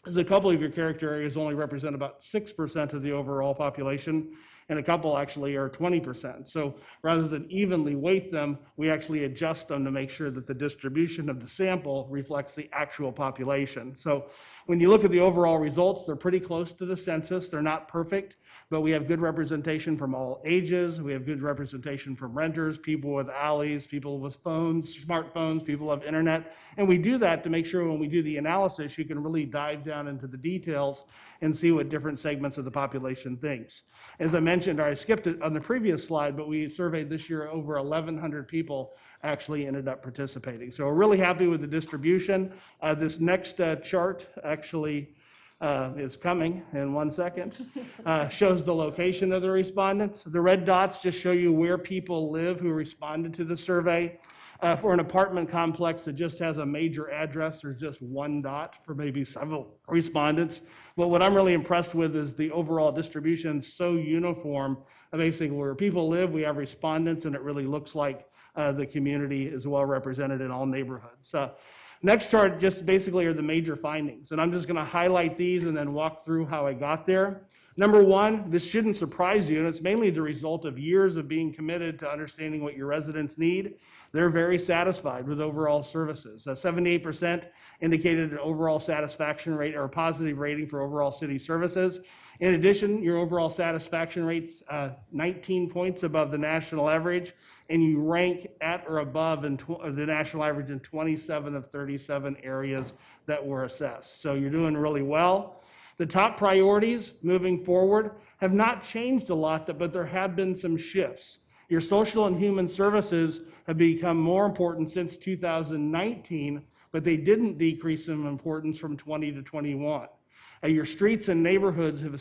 is a couple of your character areas only represent about 6% of the overall population, and a couple actually are 20%. So rather than evenly weight them, we actually adjust them to make sure that the distribution of the sample reflects the actual population. So when you look at the overall results, they're pretty close to the census. They're not perfect, but we have good representation from all ages. We have good representation from renters, people with alleys, people with phones, smartphones, people who have internet. And we do that to make sure when we do the analysis, you can really dive down into the details and see what different segments of the population thinks. As I mentioned, or I skipped it on the previous slide, but we surveyed this year over 1,100 people actually ended up participating. So we're really happy with the distribution. This next chart actually is coming in 1 second, shows the location of the respondents. The red dots just show you where people live who responded to the survey. For an apartment complex that just has a major address, there's just 1 dot for maybe several respondents. But what I'm really impressed with is the overall distribution so uniform. Basically, where people live, we have respondents, and it really looks like the community is well represented in all neighborhoods. Next chart just basically are the major findings, and I'm just going to highlight these and then walk through how I got there. Number one, this shouldn't surprise you, and it's mainly the result of years of being committed to understanding what your residents need. They're very satisfied with overall services. 78% indicated an overall satisfaction rate or a positive rating for overall city services. In addition, your overall satisfaction rate's 19 points above the national average, and you rank at or above the national average in 27 of 37 areas that were assessed. So you're doing really well. The top priorities moving forward have not changed a lot, but there have been some shifts. Your social and human services have become more important since 2019, but they didn't decrease in importance from 20 to 21. Your streets and neighborhoods have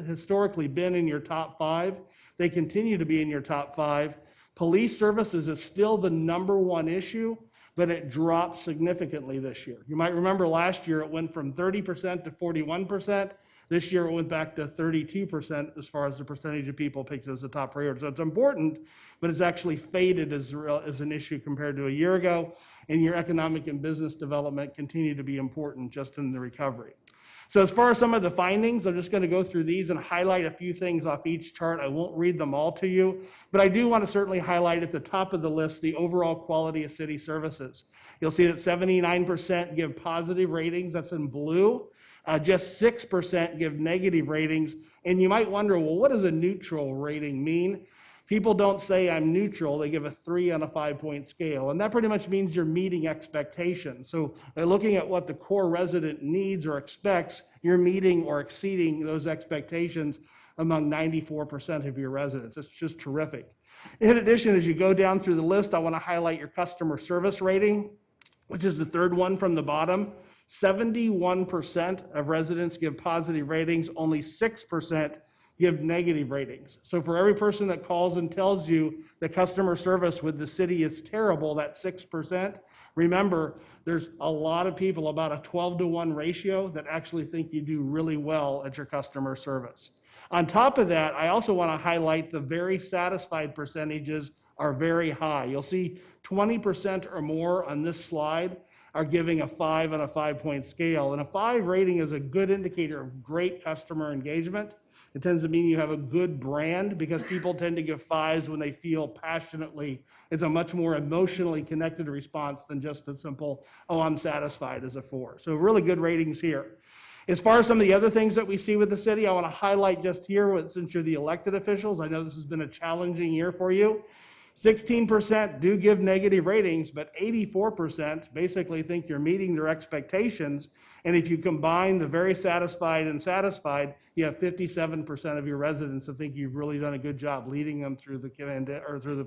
historically been in your top 5. They continue to be in your top 5. Police services is still the #1 issue, but it dropped significantly this year. You might remember last year it went from 30% to 41%. This year it went back to 32% as far as the percentage of people picked as a top priority. So it's important, but it's actually faded as an issue compared to a year ago. And your economic and business development continue to be important just in the recovery. So as far as some of the findings, I'm just going to go through these and highlight a few things off each chart. I won't read them all to you, but I do want to certainly highlight at the top of the list the overall quality of city services. You'll see that 79% give positive ratings, that's in blue. Just 6% give negative ratings. And you might wonder, well, what does a neutral rating mean? People don't say I'm neutral, they give a 3 on a 5-point scale. And that pretty much means you're meeting expectations. So looking at what the core resident needs or expects, you're meeting or exceeding those expectations among 94% of your residents. It's just terrific. In addition, as you go down through the list, I want to highlight your customer service rating, which is the third one from the bottom. 71% of residents give positive ratings, only 6% give negative ratings. So for every person that calls and tells you the customer service with the city is terrible, that 6%, remember, there's a lot of people, about a 12-to-1 ratio, that actually think you do really well at your customer service. On top of that, I also want to highlight the very satisfied percentages are very high. You'll see 20% or more on this slide are giving a 5 on a 5-point scale. And a 5 rating is a good indicator of great customer engagement. It tends to mean you have a good brand, because people tend to give 5s when they feel passionately. It's a much more emotionally connected response than just a simple, oh, I'm satisfied, as a 4. So really good ratings here. As far as some of the other things that we see with the city, I want to highlight just here, since you're the elected officials, I know this has been a challenging year for you. 16% do give negative ratings, but 84% basically think you're meeting their expectations. And if you combine the very satisfied and satisfied, you have 57% of your residents that think you've really done a good job leading them through the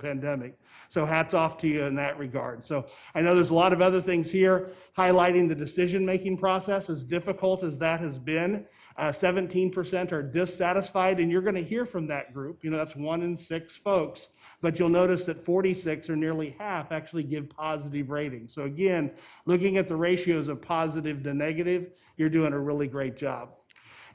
pandemic. So hats off to you in that regard. So I know there's a lot of other things here highlighting the decision-making process, as difficult as that has been. 17% are dissatisfied, and you're going to hear from that group. You know, that's 1 in 6 folks. But you'll notice that 46, or nearly half, actually give positive ratings. So again, looking at the ratios of positive to negative, you're doing a really great job.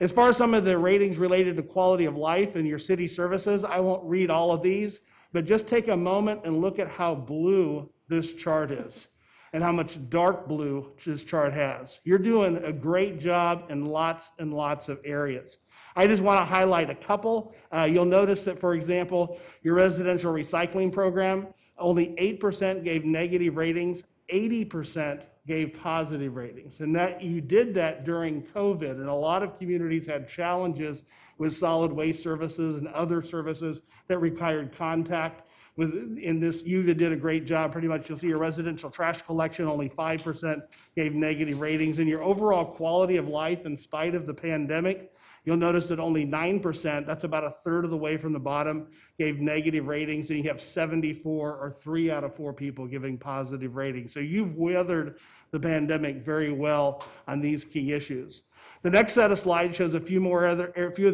As far as some of the ratings related to quality of life and your city services, I won't read all of these, but just take a moment and look at how blue this chart is and how much dark blue this chart has. You're doing a great job in lots and lots of areas. I just want to highlight a couple. You'll notice that, for example, your residential recycling program, only 8% gave negative ratings, 80% gave positive ratings. And that you did that during COVID, and a lot of communities had challenges with solid waste services and other services that required contact. In this, you did a great job. Pretty much you'll see your residential trash collection, only 5% gave negative ratings. And your overall quality of life, in spite of the pandemic, you'll notice that only 9%, that's about a third of the way from the bottom, gave negative ratings, and you have 74, or 3 out of 4 people, giving positive ratings. So you've weathered the pandemic very well on these key issues. The next set of slides shows a few of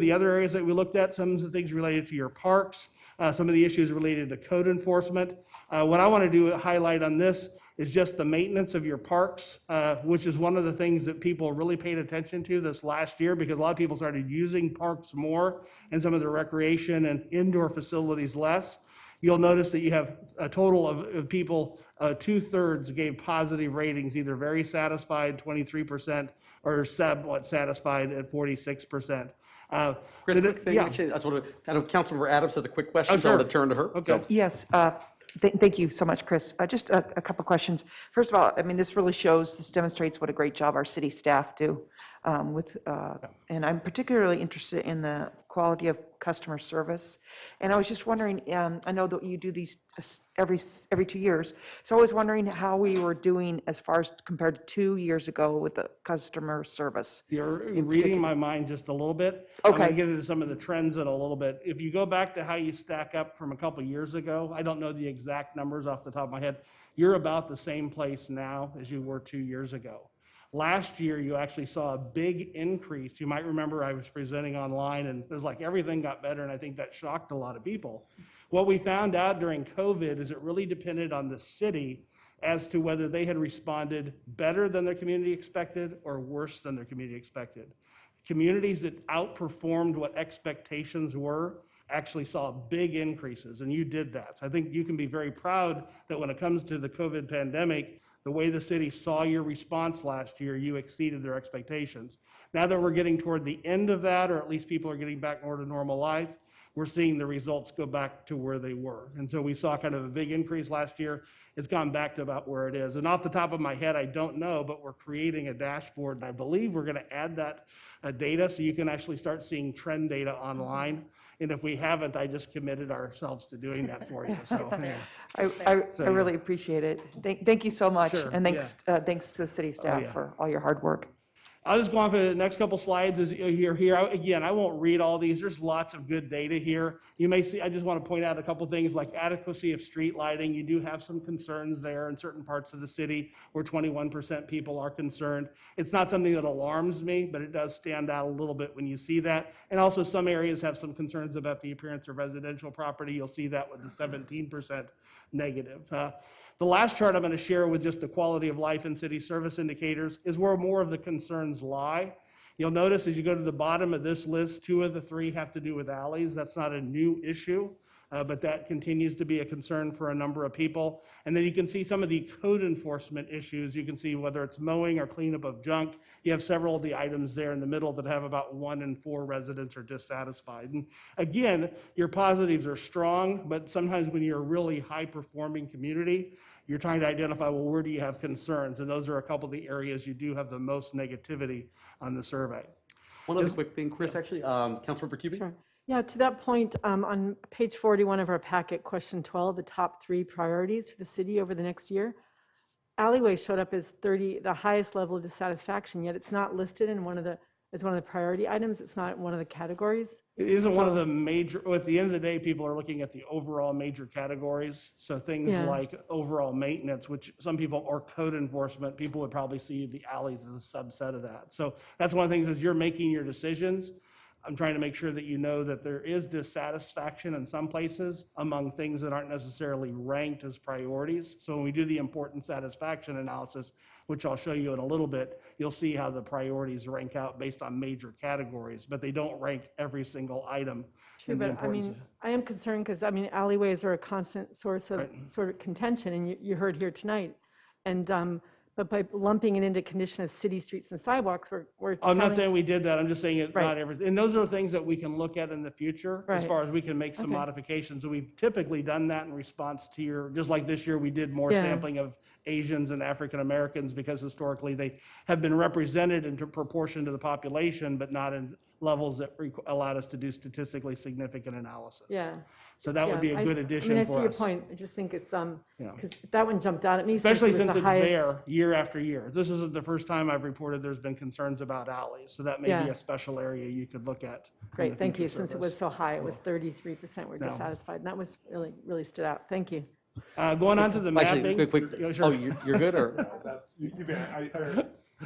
the other areas that we looked at, some of the things related to your parks, some of the issues related to code enforcement. What I want to do highlight on this is just the maintenance of your parks, which is one of the things that people really paid attention to this last year, because a lot of people started using parks more and some of the recreation and indoor facilities less. You'll notice that you have a total of people, 2/3 gave positive ratings, either very satisfied, 23%, or somewhat satisfied at 46%. Chris, quick thing, yeah. actually, I know Councilmember Adams has a quick question, Oh, so I want sure. to turn to her. Okay. So- Yes, thank you so much, Chris. Just a couple questions. First of all, I mean, this demonstrates what a great job our city staff do and I'm particularly interested in the quality of customer service. And I was just wondering, I know that you do these every 2 years, so I was wondering how we were doing as far as compared to 2 years ago with the customer service. You're in reading particular. my mind just a little bit. I'm Okay. going to get into some of the trends in a little bit. If you go back to how you stack up from a couple years ago, I don't know the exact numbers off the top of my head, you're about the same place now as you were 2 years ago. Last year, you actually saw a big increase. You might remember I was presenting online, and it was like everything got better, and I think that shocked a lot of people. What we found out during COVID is it really depended on the city as to whether they had responded better than their community expected or worse than their community expected. Communities that outperformed what expectations were actually saw big increases, and you did that. So I think you can be very proud that when it comes to the COVID pandemic, the way the city saw your response last year, you exceeded their expectations. Now that we're getting toward the end of that, or at least people are getting back more to normal life, we're seeing the results go back to where they were. And so we saw kind of a big increase last year. It's gone back to about where it is. And off the top of my head, I don't know, but we're creating a dashboard, and I believe we're going to add that data so you can actually start seeing trend data online. And if we haven't, I just committed ourselves to doing that for you. So, yeah. I really appreciate it. Thank you so much. Sure, And thanks to the city staff yeah. for all your hard work. I'll just go on for the next couple slides as you're here. Again, I won't read all these. There's lots of good data here. You may see, I just want to point out a couple things like adequacy of street lighting. You do have some concerns there in certain parts of the city where 21% people are concerned. It's not something that alarms me, but it does stand out a little bit when you see that. And also some areas have some concerns about the appearance of residential property. You'll see that with the 17% negative. The last chart I'm going to share with just the quality of life and city service indicators is where more of the concerns lie. You'll notice as you go to the bottom of this list, 2 of the 3 have to do with alleys. That's not a new issue, but that continues to be a concern for a number of people. And then you can see some of the code enforcement issues. You can see whether it's mowing or cleanup of junk. You have several of the items there in the middle that have about 1 in 4 residents are dissatisfied. And again, your positives are strong, but sometimes when you're a really high-performing community, you're trying to identify, well, where do you have concerns? And those are a couple of the areas you do have the most negativity on the survey. One other quick thing, Chris, actually, Councilmember Cubie? Sure. Yeah, to that point, on page 41 of our packet, question 12, the top 3 priorities for the city over the next year, alleyway showed up as the highest level of dissatisfaction, yet it's not listed in as one of the priority items. It's not one of the categories. It isn't one of the major, at the end of the day, people are looking at the overall major categories. So things Yeah. like overall maintenance, which some people, or code enforcement, people would probably see the alleys as a subset of that. So that's one of the things as you're making your decisions, I'm trying to make sure that you know that there is dissatisfaction in some places among things that aren't necessarily ranked as priorities. So when we do the important satisfaction analysis, which I'll show you in a little bit, you'll see how the priorities rank out based on major categories, but they don't rank every single item. True, in the but I importance mean, I am concerned because, I mean, alleyways are a constant source of Right. sort of contention, and you heard here tonight. And, but by lumping it into condition of city streets and sidewalks, we're I'm not telling- saying we did that, I'm just saying it's Right. not everything. And those are things that we can look at in the future as Right. far as we can make some Okay. modifications. And we've typically done that in response to your, just like this year, we did more Yeah. sampling of Asians and African Americans because historically they have been represented in proportion to the population, but not in levels that allowed us to do statistically significant analysis. Yeah. So that would Yeah, be a good I addition mean, I for see your us. point. I just think it's, Yeah. because that one jumped out at me. Especially it was since the it's highest- there year after year. This isn't the first time I've reported there's been concerns about alleys, so that may be Yeah. a special area you could look at. in the Great, thank you. future Since it was service. so high, it was 33% were No. dissatisfied. And that was really stood out. Thank you. Going on to the Actually, mapping. quick, Yeah, sure. oh, you're good, or?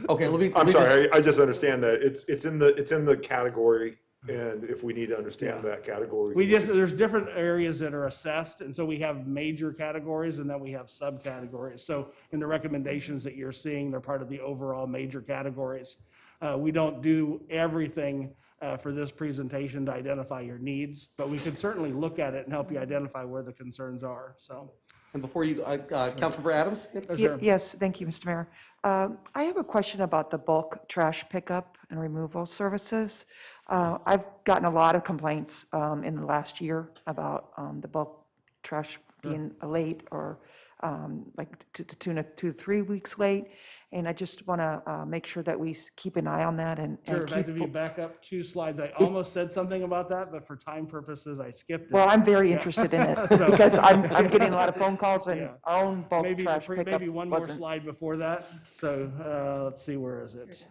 Okay, let me. I'm let me just- sorry, I just understand that it's in the category, and if we need to understand that category. There's different areas that are assessed, and so we have major categories and then we have subcategories. So in the recommendations that you're seeing, they're part of the overall major categories. We don't do everything for this presentation to identify your needs, but we can certainly look at it and help you identify where the concerns are, so. And before you, Councilmember Adams? Sure. Yes, thank you, Mr. Mayor. I have a question about the bulk trash pickup and removal services. I've gotten a lot of complaints in the last year about the bulk trash being late or like to the tune of 2 to 3 weeks late. And I just want to make sure that we keep an eye on that and Sure, in fact, keep. if you back up 2 slides, I almost said something about that, but for time purposes, I skipped it. Well, I'm very Yeah. interested in it So- because I'm getting a lot of phone calls and Yeah. our own bulk Maybe, trash pickup maybe one more wasn't. slide before that. So let's see, where is it?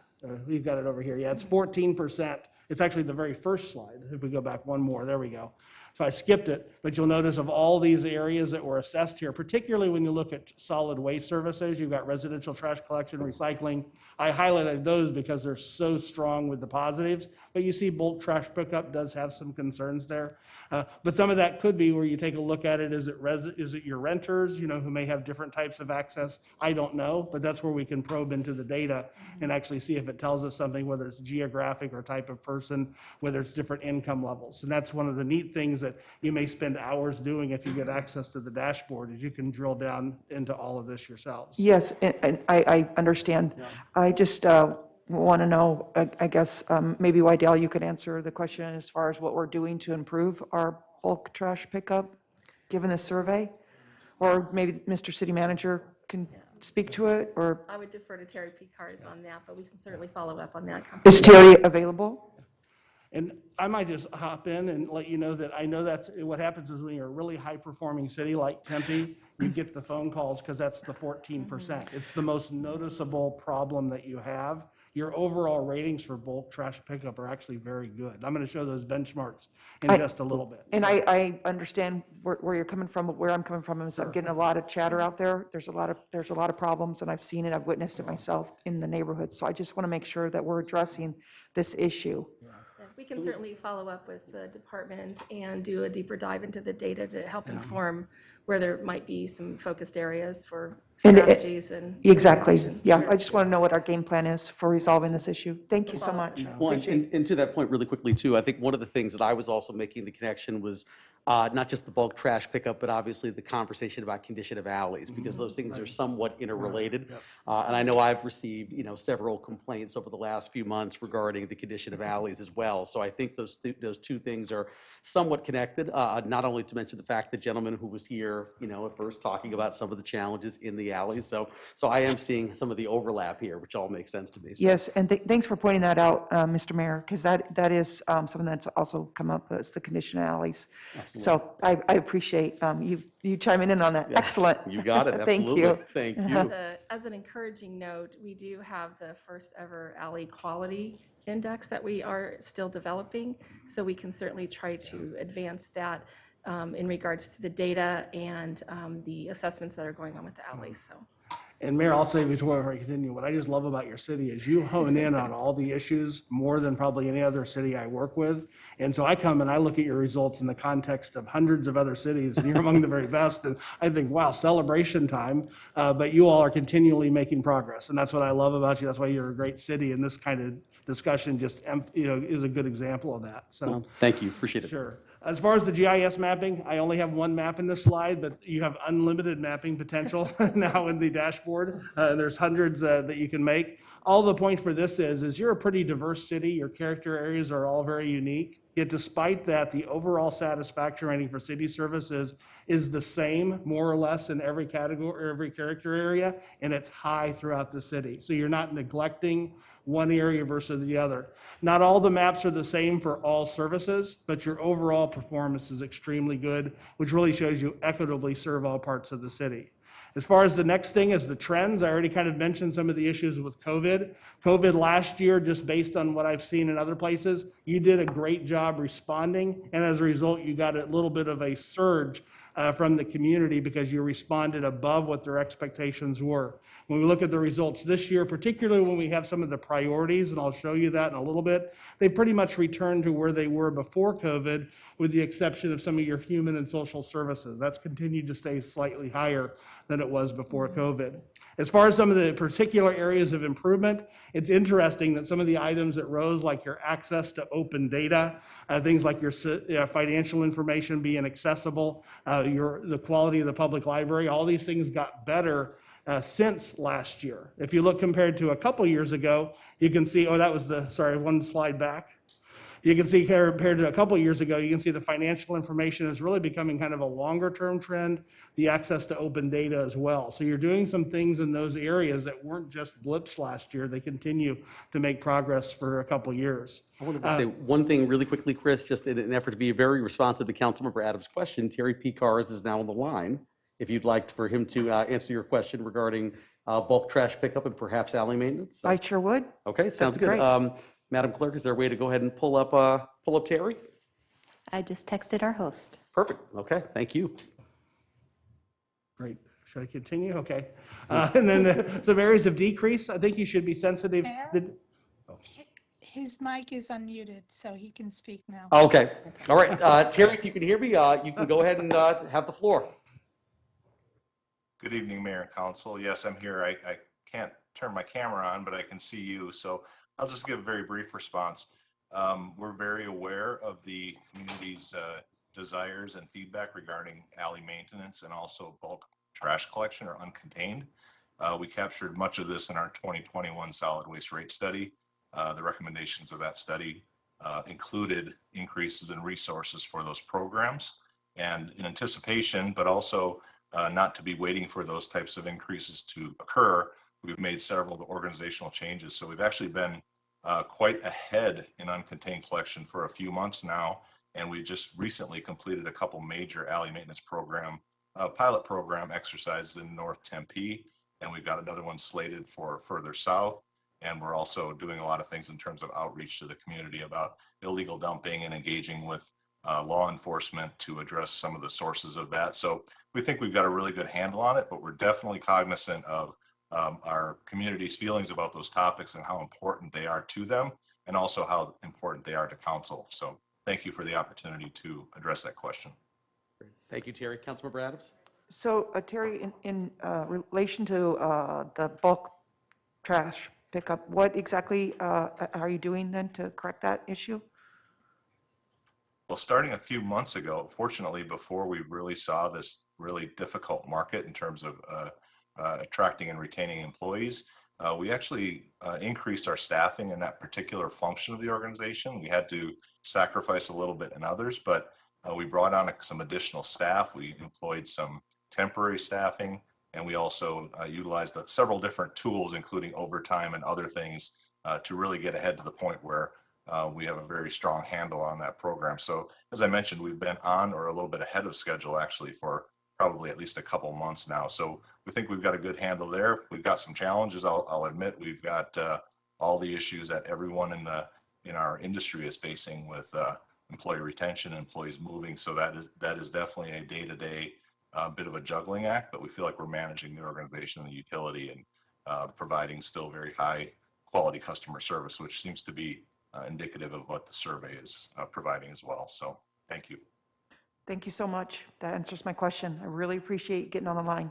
We've got it over here. Yeah, it's 14%. It's actually the very first slide. If we go back one more, there we go. So I skipped it, but you'll notice of all these areas that were assessed here, particularly when you look at solid waste services, you've got residential trash collection, recycling. I highlighted those because they're so strong with the positives, but you see bulk trash pickup does have some concerns there. But some of that could be where you take a look at it, is it your renters, who may have different types of access? I don't know, but that's where we can probe into the data and actually see if it tells us something, whether it's geographic or type of person, whether it's different income levels. And that's one of the neat things that you may spend hours doing if you get access to the dashboard, is you can drill down into all of this yourselves. Yes, and I understand. I just want to know, I guess, maybe Wydell, you could answer the question as far as what we're doing to improve our bulk trash pickup, given the survey? Or maybe Mr. City Manager can speak to it, or I would defer to Terry Picards on that, but we can certainly follow up on that. is Terry available? And I might just hop in and let you know that I know that's what happens is when you're a really high-performing city like Tempe, you get the phone calls because that's the 14%. It's the most noticeable problem that you have. your overall ratings for bulk trash pickup are actually very good. I'm going to show those benchmarks in I- just a little bit. And So- I understand where you're coming from, but where I'm coming from is I'm getting a lot of chatter out there. There's a lot of problems, and I've seen it, I've witnessed it myself in the neighborhood. So I just want to make sure that we're addressing this issue. Yeah, we can certainly follow up with the department and do a deeper dive into the data to help inform where there might be some focused areas for And strategies and. Exactly, implementation. yeah. Sure. I just want to know what our game plan is for resolving this issue. Thank you so much. Well, Appreciate and to that point really quickly too, I think one of the things that I was also making the connection was not just the bulk trash pickup, but obviously the conversation about condition of alleys, because those things are somewhat interrelated. And I know I've received, several complaints over the last few months regarding the condition of alleys as well. So I think those two things are somewhat connected, not only to mention the fact the gentleman who was here, at first talking about some of the challenges in the alleys. So I am seeing some of the overlap here, which all makes sense to me. So- Yes, and thanks for pointing that out, Mr. Mayor, because that is something that's also come up, is the condition of alleys. So I appreciate you chiming in on that. Yes, Excellent. you got it, Thank absolutely. you. Thank you. As an encouraging note, we do have the first ever alley quality index that we are still developing. So we can certainly try to advance that in regards to the data and the assessments that are going on with the alleys, so. And Mayor, I'll say before I continue, what I just love about your city is you hone in on all the issues more than probably any other city I work with. And so I come and I look at your results in the context of hundreds of other cities, and you're among the very best. And I think, wow, celebration time. But you all are continually making progress, and that's what I love about you. That's why you're a great city, and this kind of discussion just is a good example of that. So. Well, thank you, appreciate it. Sure. As far as the GIS mapping, I only have one map in this slide, but you have unlimited mapping potential now in the dashboard. And there's hundreds that you can make. All the point for this is you're a pretty diverse city. Your character areas are all very unique. Yet despite that, the overall satisfaction rating for city services is the same, more or less, in every category, every character area, and it's high throughout the city. So you're not neglecting one area versus the other. Not all the maps are the same for all services, but your overall performance is extremely good, which really shows you equitably serve all parts of the city. As far as the next thing is the trends, I already kind of mentioned some of the issues with COVID. COVID last year, just based on what I've seen in other places, you did a great job responding, and as a result, you got a little bit of a surge from the community because you responded above what their expectations were. When we look at the results this year, particularly when we have some of the priorities, and I'll show you that in a little bit, they pretty much returned to where they were before COVID, with the exception of some of your human and social services. That's continued to stay slightly higher than it was before COVID. As far as some of the particular areas of improvement, it's interesting that some of the items that rose, like your access to open data, things like your financial information being accessible, the quality of the public library, all these things got better since last year. If you look compared to a couple years ago, you can see, one slide back. You can see compared to a couple years ago, you can see the financial information is really becoming kind of a longer term trend, the access to open data as well. So you're doing some things in those areas that weren't just blips last year. They continue to make progress for a couple years. I wanted to say one thing really quickly, Chris, just in an effort to be very responsive to Councilmember Adams' question. Terry P. Cars is now on the line. If you'd like for him to answer your question regarding bulk trash pickup and perhaps alley maintenance. So- I sure would. Okay, sounds be good. great. Madam Clerk, is there a way to go ahead and pull up Terry? I just texted our host. Perfect. Okay, thank you. Great. Should I continue? Okay. And then some areas of decrease, I think you should be sensitive. Mayor? His mic is unmuted, so he can speak now. Okay. All right. Terry, if you can hear me, you can go ahead and have the floor. Good evening, Mayor and Council. Yes, I'm here. I can't turn my camera on, but I can see you. So I'll just give a very brief response. We're very aware of the community's desires and feedback regarding alley maintenance and also bulk trash collection or uncontained. We captured much of this in our 2021 solid waste rate study. The recommendations of that study included increases in resources for those programs. And in anticipation, but also not to be waiting for those types of increases to occur, we've made several organizational changes. So we've actually been quite ahead in uncontained collection for a few months now. And we just recently completed a couple major alley maintenance program, pilot program exercises in North Tempe. And we've got another one slated for further south. And we're also doing a lot of things in terms of outreach to the community about illegal dumping and engaging with law enforcement to address some of the sources of that. So we think we've got a really good handle on it, but we're definitely cognizant of our community's feelings about those topics and how important they are to them, and also how important they are to council. So thank you for the opportunity to address that question. Thank you, Terry. Councilmember Adams? So Terry, in relation to the bulk trash pickup, what exactly are you doing then to correct that issue? Well, starting a few months ago, fortunately, before we really saw this really difficult market in terms of attracting and retaining employees, we actually increased our staffing in that particular function of the organization. We had to sacrifice a little bit in others, but we brought on some additional staff. We employed some temporary staffing, and we also utilized several different tools, including overtime and other things, to really get ahead to the point where we have a very strong handle on that program. So as I mentioned, we've been on or a little bit ahead of schedule actually for probably at least a couple months now. So we think we've got a good handle there. We've got some challenges, I'll admit. We've got all the issues that everyone in our industry is facing with employee retention, employees moving. So that is definitely a day-to-day bit of a juggling act, but we feel like we're managing the organization and the utility and providing still very high quality customer service, which seems to be indicative of what the survey is providing as well. So thank you. Thank you so much. That answers my question. I really appreciate you getting on the line.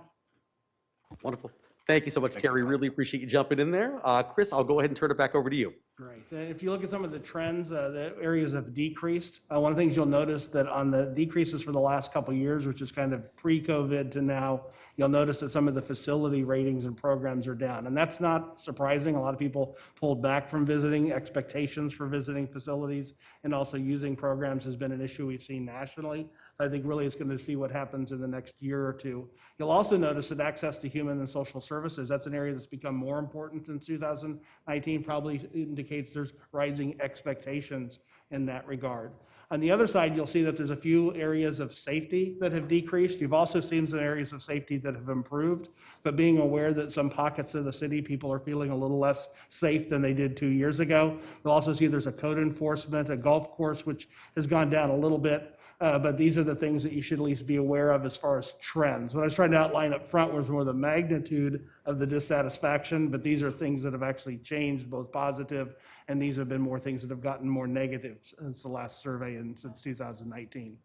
Wonderful. Thank you so much, Terry. Really appreciate you jumping in there. Chris, I'll go ahead and turn it back over to you. Great. If you look at some of the trends, the areas have decreased. One of the things you'll notice that on the decreases for the last couple of years, which is kind of pre-COVID to now, you'll notice that some of the facility ratings and programs are down. And that's not surprising. A lot of people pulled back from visiting. Expectations for visiting facilities and also using programs has been an issue we've seen nationally. I think really it's going to see what happens in the next year or two. You'll also notice that access to human and social services, that's an area that's become more important in 2019, probably indicates there's rising expectations in that regard. On the other side, you'll see that there's a few areas of safety that have decreased. You've also seen some areas of safety that have improved, but being aware that some pockets of the city, people are feeling a little less safe than they did 2 years ago. You'll also see there's a code enforcement, a golf course, which has gone down a little bit. But these are the things that you should at least be aware of as far as trends. What I was trying to outline up front was more the magnitude of the dissatisfaction, but these are things that have actually changed, both positive, and these have been more things that have gotten more negative since the last survey and since 2019.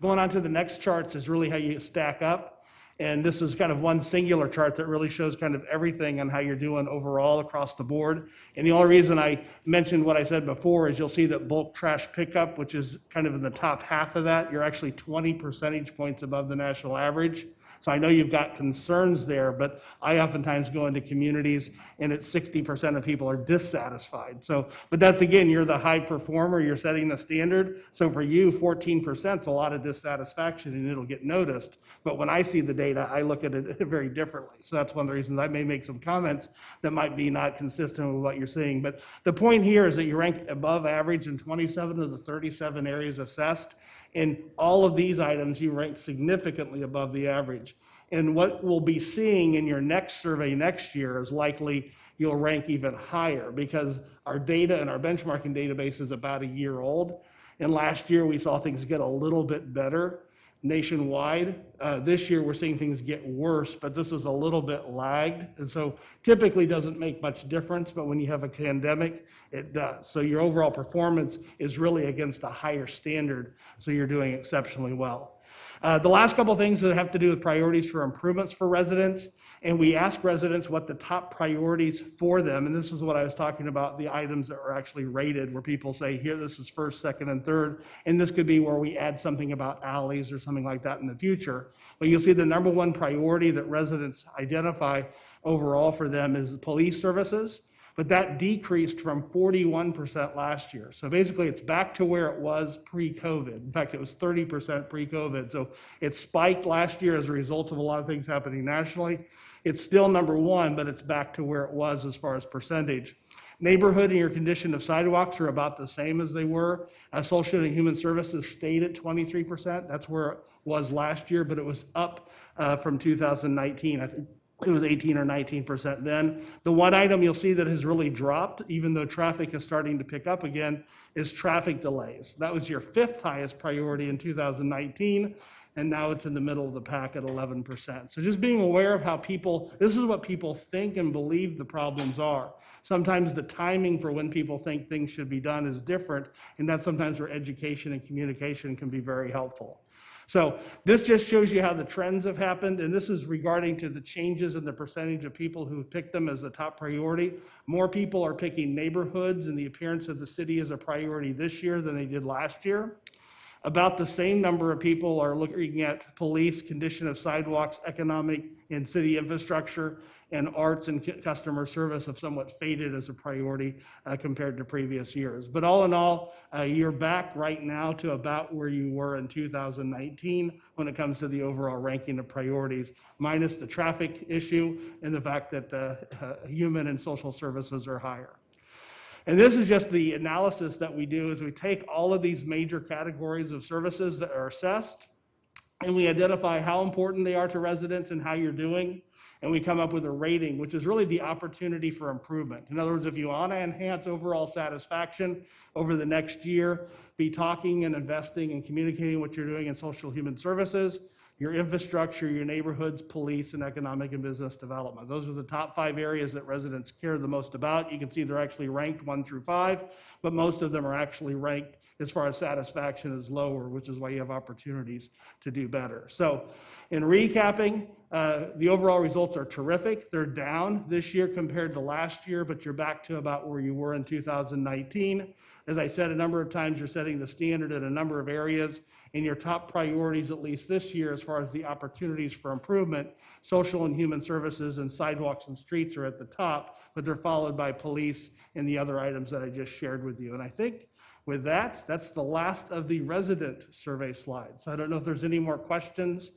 Going on to the next charts is really how you stack up. And this is kind of one singular chart that really shows kind of everything on how you're doing overall across the board. And the only reason I mentioned what I said before is you'll see that bulk trash pickup, which is kind of in the top half of that, you're actually 20 percentage points above the national average. So I know you've got concerns there, but I oftentimes go into communities and it's 60% of people are dissatisfied. So, but that's again, you're the high performer, you're setting the standard. So for you, 14% is a lot of dissatisfaction and it'll get noticed. But when I see the data, I look at it very differently. So that's one of the reasons I may make some comments that might be not consistent with what you're seeing. But the point here is that you rank above average in 27 of the 37 areas assessed. In all of these items, you rank significantly above the average. And what we'll be seeing in your next survey next year is likely you'll rank even higher because our data and our benchmarking database is about a year old. And last year we saw things get a little bit better nationwide. This year we're seeing things get worse, but this is a little bit lagged. And so typically doesn't make much difference, but when you have a pandemic, it does. So your overall performance is really against a higher standard. So you're doing exceptionally well. The last couple of things that have to do with priorities for improvements for residents. And we ask residents what the top priorities for them, and this is what I was talking about, the items that are actually rated, where people say, here, this is first, second, and third. And this could be where we add something about alleys or something like that in the future. But you'll see the number one priority that residents identify overall for them is police services. But that decreased from 41% last year. So basically it's back to where it was pre-COVID. In fact, it was 30% pre-COVID. So it spiked last year as a result of a lot of things happening nationally. It's still number one, but it's back to where it was as far as percentage. Neighborhood and your condition of sidewalks are about the same as they were. Social and human services stayed at 23%. That's where it was last year, but it was up from 2019. I think It was 18 or 19% then. The one item you'll see that has really dropped, even though traffic is starting to pick up again, is traffic delays. That was your 5th highest priority in 2019, and now it's in the middle of the pack at 11%. So just being aware of how people, this is what people think and believe the problems are. Sometimes the timing for when people think things should be done is different, and that's sometimes where education and communication can be very helpful. So this just shows you how the trends have happened, and this is regarding to the changes in the percentage of people who picked them as a top priority. More people are picking neighborhoods and the appearance of the city as a priority this year than they did last year. About the same number of people are looking at police, condition of sidewalks, economic and city infrastructure, and arts and customer service have somewhat faded as a priority compared to previous years. But all in all, you're back right now to about where you were in 2019 when it comes to the overall ranking of priorities, minus the traffic issue and the fact that human and social services are higher. And this is just the analysis that we do is we take all of these major categories of services that are assessed, and we identify how important they are to residents and how you're doing. And we come up with a rating, which is really the opportunity for improvement. In other words, if you want to enhance overall satisfaction over the next year, be talking and investing and communicating what you're doing in social human services, your infrastructure, your neighborhoods, police, and economic and business development. Those are the top 5 areas that residents care the most about. You can see they're actually ranked 1 through 5, but most of them are actually ranked as far as satisfaction is lower, which is why you have opportunities to do better. So in recapping, the overall results are terrific. They're down this year compared to last year, but you're back to about where you were in 2019. As I said a number of times, you're setting the standard in a number of areas, and your top priorities, at least this year, as far as the opportunities for improvement, social and human services and sidewalks and streets are at the top, but they're followed by police and the other items that I just shared with you. And I think with that, that's the last of the resident survey slides. I don't know if there's any more questions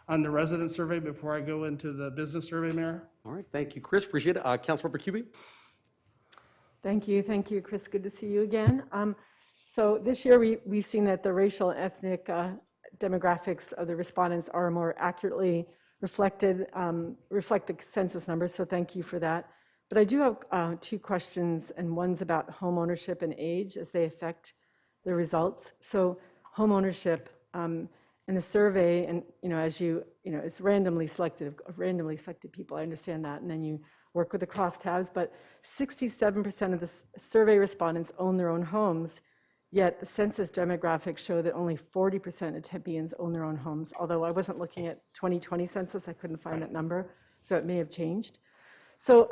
on the resident survey before I go into the business survey, Mayor. All right, thank you, Chris. Appreciate it. Councilmember Cubie? Thank you, Chris. Good to see you again. So this year we've seen that the racial and ethnic demographics of the respondents are more accurately reflected, reflect the census numbers, so thank you for that. But I do have 2 questions, and one's about home ownership and age as they affect the results. So home ownership in the survey, and as it's randomly selected people, I understand that, and then you work with the crosstabs, but 67% of the survey respondents own their own homes, yet the census demographics show that only 40% of Tempeans own their own homes. Although I wasn't looking at 2020 census, I couldn't find that number, so it may have changed. So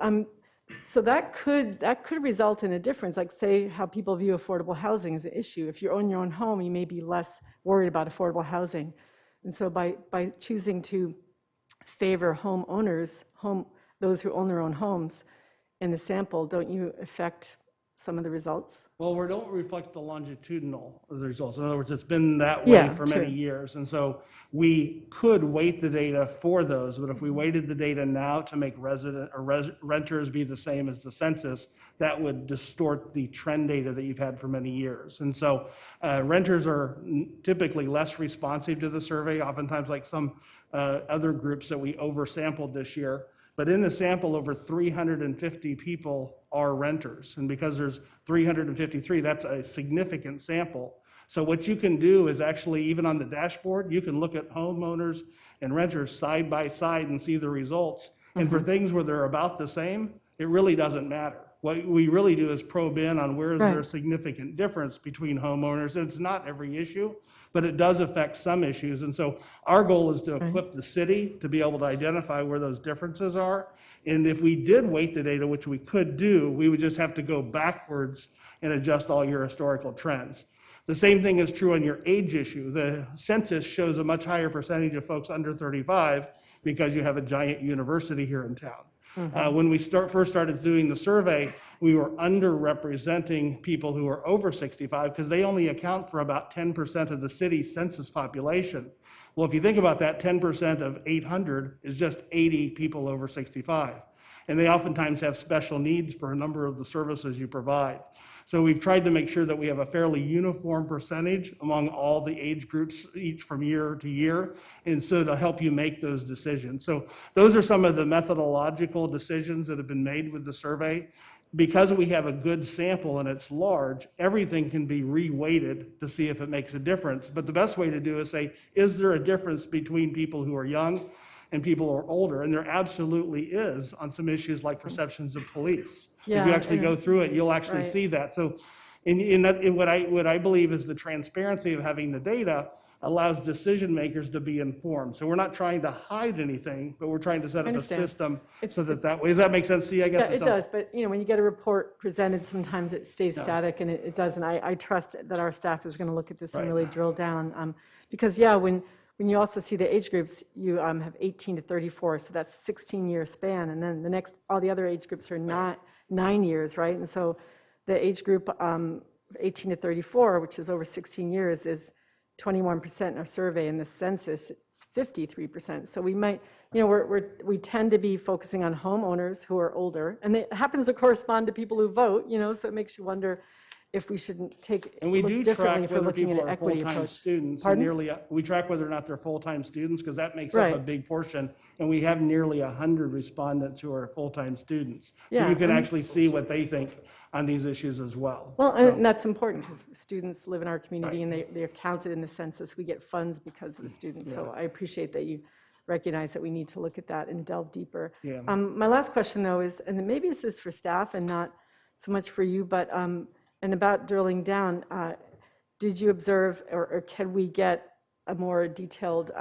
that could result in a difference, like say how people view affordable housing as an issue. If you own your own home, you may be less worried about affordable housing. And so by choosing to favor homeowners, those who own their own homes in the sample, don't you affect some of the results? Well, we don't reflect the longitudinal results. In other words, it's been that way for many years. And so we could weight the data for those, but if we weighted the data now to make renters be the same as the census, that would distort the trend data that you've had for many years. And so renters are typically less responsive to the survey, oftentimes like some other groups that we oversampled this year. But in the sample, over 350 people are renters. And because there's 353, that's a significant sample. So what you can do is actually, even on the dashboard, you can look at homeowners and renters side by side and see the results. And for things where they're about the same, it really doesn't matter. What we really do is probe in on where is there a significant difference between homeowners. And it's not every issue, but it does affect some issues. And so our goal is to equip the city to be able to identify where those differences are. And if we did weight the data, which we could do, we would just have to go backwards and adjust all your historical trends. The same thing is true on your age issue. The census shows a much higher percentage of folks under 35 because you have a giant university here in town. When we first started doing the survey, we were underrepresenting people who are over 65 because they only account for about 10% of the city's census population. Well, if you think about that, 10% of 800 is just 80 people over 65. And they oftentimes have special needs for a number of the services you provide. So we've tried to make sure that we have a fairly uniform percentage among all the age groups, each from year to year, and so to help you make those decisions. So those are some of the methodological decisions that have been made with the survey. Because we have a good sample and it's large, everything can be re-weighted to see if it makes a difference. But the best way to do is say, is there a difference between people who are young and people who are older? And there absolutely is on some issues like perceptions of police. If Yeah, you actually and- go through it, you'll actually right. see that. So what I believe is the transparency of having the data allows decision makers to be informed. So we're not trying to hide anything, but we're trying to set up a understand. system It's- so that way. Does that make sense to you? I guess Yeah, it sounds- does, but when you get a report presented, sometimes it stays Yeah. static and it doesn't. I trust that our staff is going to look at this and Right. really drill down. Because when you also see the age groups, you have 18 to 34, so that's 16-year span. And then all the other age groups are not 9 years, right? And so the age group 18 to 34, which is over 16 years, is 21% in our survey. In the census, it's 53%. So we might, we tend to be focusing on homeowners who are older, and it happens to correspond to people who vote, so it makes you wonder if we shouldn't And we look do differently track if we're whether looking at people an are equity full-time approach. students. Pardon? We track whether or not they're full-time students, because that makes up a Right. big portion. And we have nearly 100 respondents who are full-time students. So Yeah, you can and- actually see what they think on these issues as well. Well, So- and that's important because students live in our community and they're counted in the census. We get funds because of the students. So I appreciate that you recognize that we need to look at that and delve deeper. Yeah. My last question though is, and maybe this is for staff and not so much for you, but, and about drilling down, did you observe or can we get a more detailed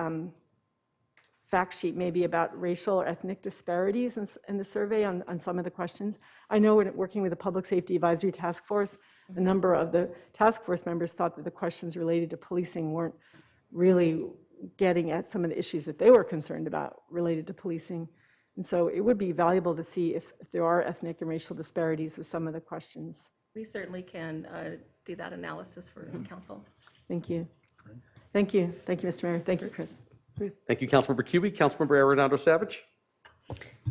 fact sheet maybe about racial or ethnic disparities in the survey on some of the questions? I know when working with the Public Safety Advisory Task Force, a number of the task force members thought that the questions related to policing weren't really getting at some of the issues that they were concerned about related to policing. And so it would be valuable to see if there are ethnic and racial disparities with some of the questions. We certainly can do that analysis for council. Thank you. Thank you. Thank you, Mr. Mayor. Thank you, Chris. Thank you, Councilmember Cubie. Councilmember Arredondo Savage.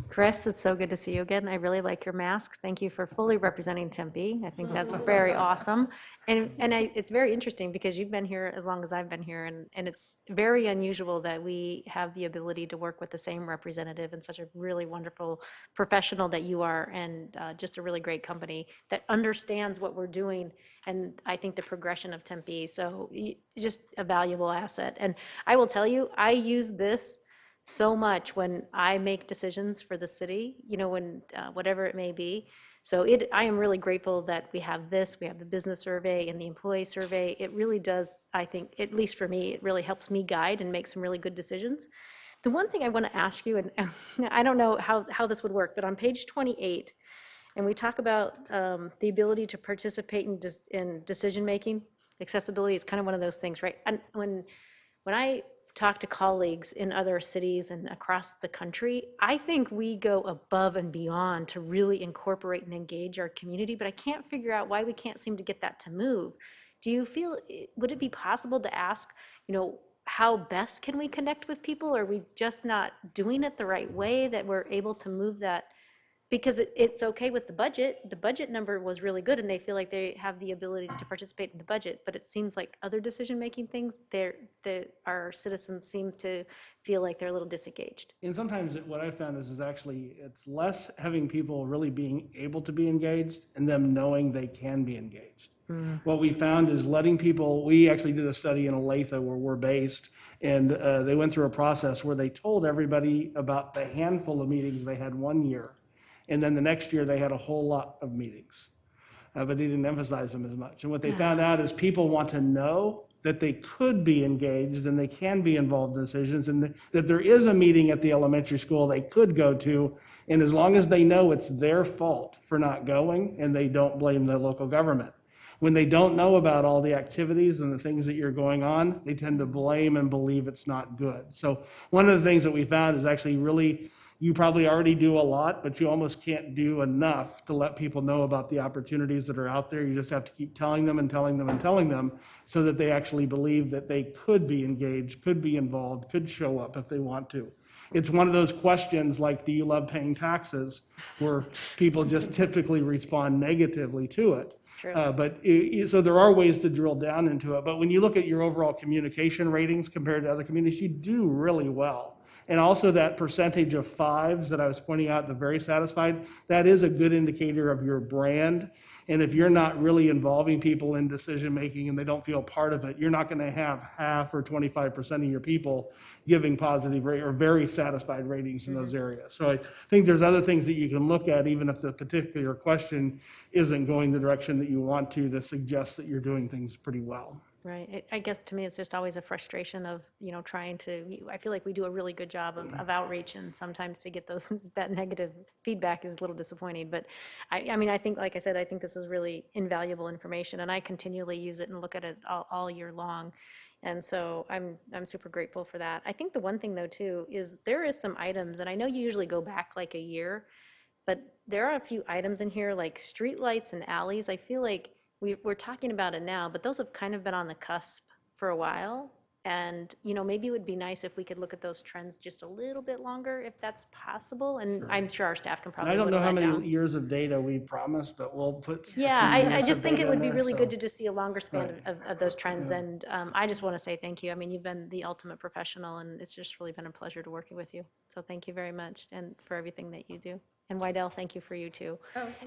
Chris, it's so good to see you again. I really like your mask. Thank you for fully representing Tempe. I think that's very awesome. And it's very interesting because you've been here as long as I've been here, and it's very unusual that we have the ability to work with the same representative and such a really wonderful professional that you are, and just a really great company that understands what we're doing, and I think the progression of Tempe. So just a valuable asset. And I will tell you, I use this so much when I make decisions for the city, when whatever it may be. So I am really grateful that we have this, we have the business survey and the employee survey. It really does, I think, at least for me, it really helps me guide and make some really good decisions. The one thing I want to ask you, and I don't know how this would work, but on page 28, and we talk about the ability to participate in decision-making, accessibility is kind of one of those things, right? And when I talk to colleagues in other cities and across the country, I think we go above and beyond to really incorporate and engage our community, but I can't figure out why we can't seem to get that to move. Do you feel, would it be possible to ask, how best can we connect with people? Are we just not doing it the right way that we're able to move that? Because it's okay with the budget number was really good and they feel like they have the ability to participate in the budget, but it seems like other decision-making things, our citizens seem to feel like they're a little disengaged. And sometimes what I found is actually, it's less having people really being able to be engaged and them knowing they can be engaged. What we found is letting people, we actually did a study in Olathe where we're based, and they went through a process where they told everybody about the handful of meetings they had one year. And then the next year, they had a whole lot of meetings, but they didn't emphasize them as much. And what they found out is people want to know that they could be engaged and they can be involved in decisions, and that there is a meeting at the elementary school they could go to. And as long as they know it's their fault for not going and they don't blame the local government. When they don't know about all the activities and the things that you're going on, they tend to blame and believe it's not good. So one of the things that we found is actually really, you probably already do a lot, but you almost can't do enough to let people know about the opportunities that are out there. You just have to keep telling them and telling them and telling them so that they actually believe that they could be engaged, could be involved, could show up if they want to. It's one of those questions like, do you love paying taxes, where people just typically respond negatively to it. True. So there are ways to drill down into it. But when you look at your overall communication ratings compared to other communities, you do really well. And also that percentage of fives that I was pointing out, the very satisfied, that is a good indicator of your brand. And if you're not really involving people in decision-making and they don't feel part of it, you're not going to have half or 25% of your people giving positive or very satisfied ratings in those areas. So I think there's other things that you can look at, even if the particular question isn't going the direction that you want to suggest that you're doing things pretty well. Right. I guess to me, it's just always a frustration of, trying to, I feel like we do a really good job of outreach, and sometimes to get that negative feedback is a little disappointing. But I mean, I think, like I said, I think this is really invaluable information, and I continually use it and look at it all year long. And so I'm super grateful for that. I think the one thing though too is there is some items, and I know you usually go back like a year, but there are a few items in here like streetlights and alleys. I feel like we're talking about it now, but those have kind of been on the cusp for a while. And, maybe it would be nice if we could look at those trends just a little bit longer, if that's possible. And I'm sure our staff can And probably I don't know whittle how that many down. years of data we promised, but we'll put. Yeah, I just think it would be really good to to. just see a longer span of those trends. And I just want to say thank you. I mean, you've been the ultimate professional, and it's just really been a pleasure to working with you. So thank you very much, and for everything that you do. And Wydell, thank you for you too.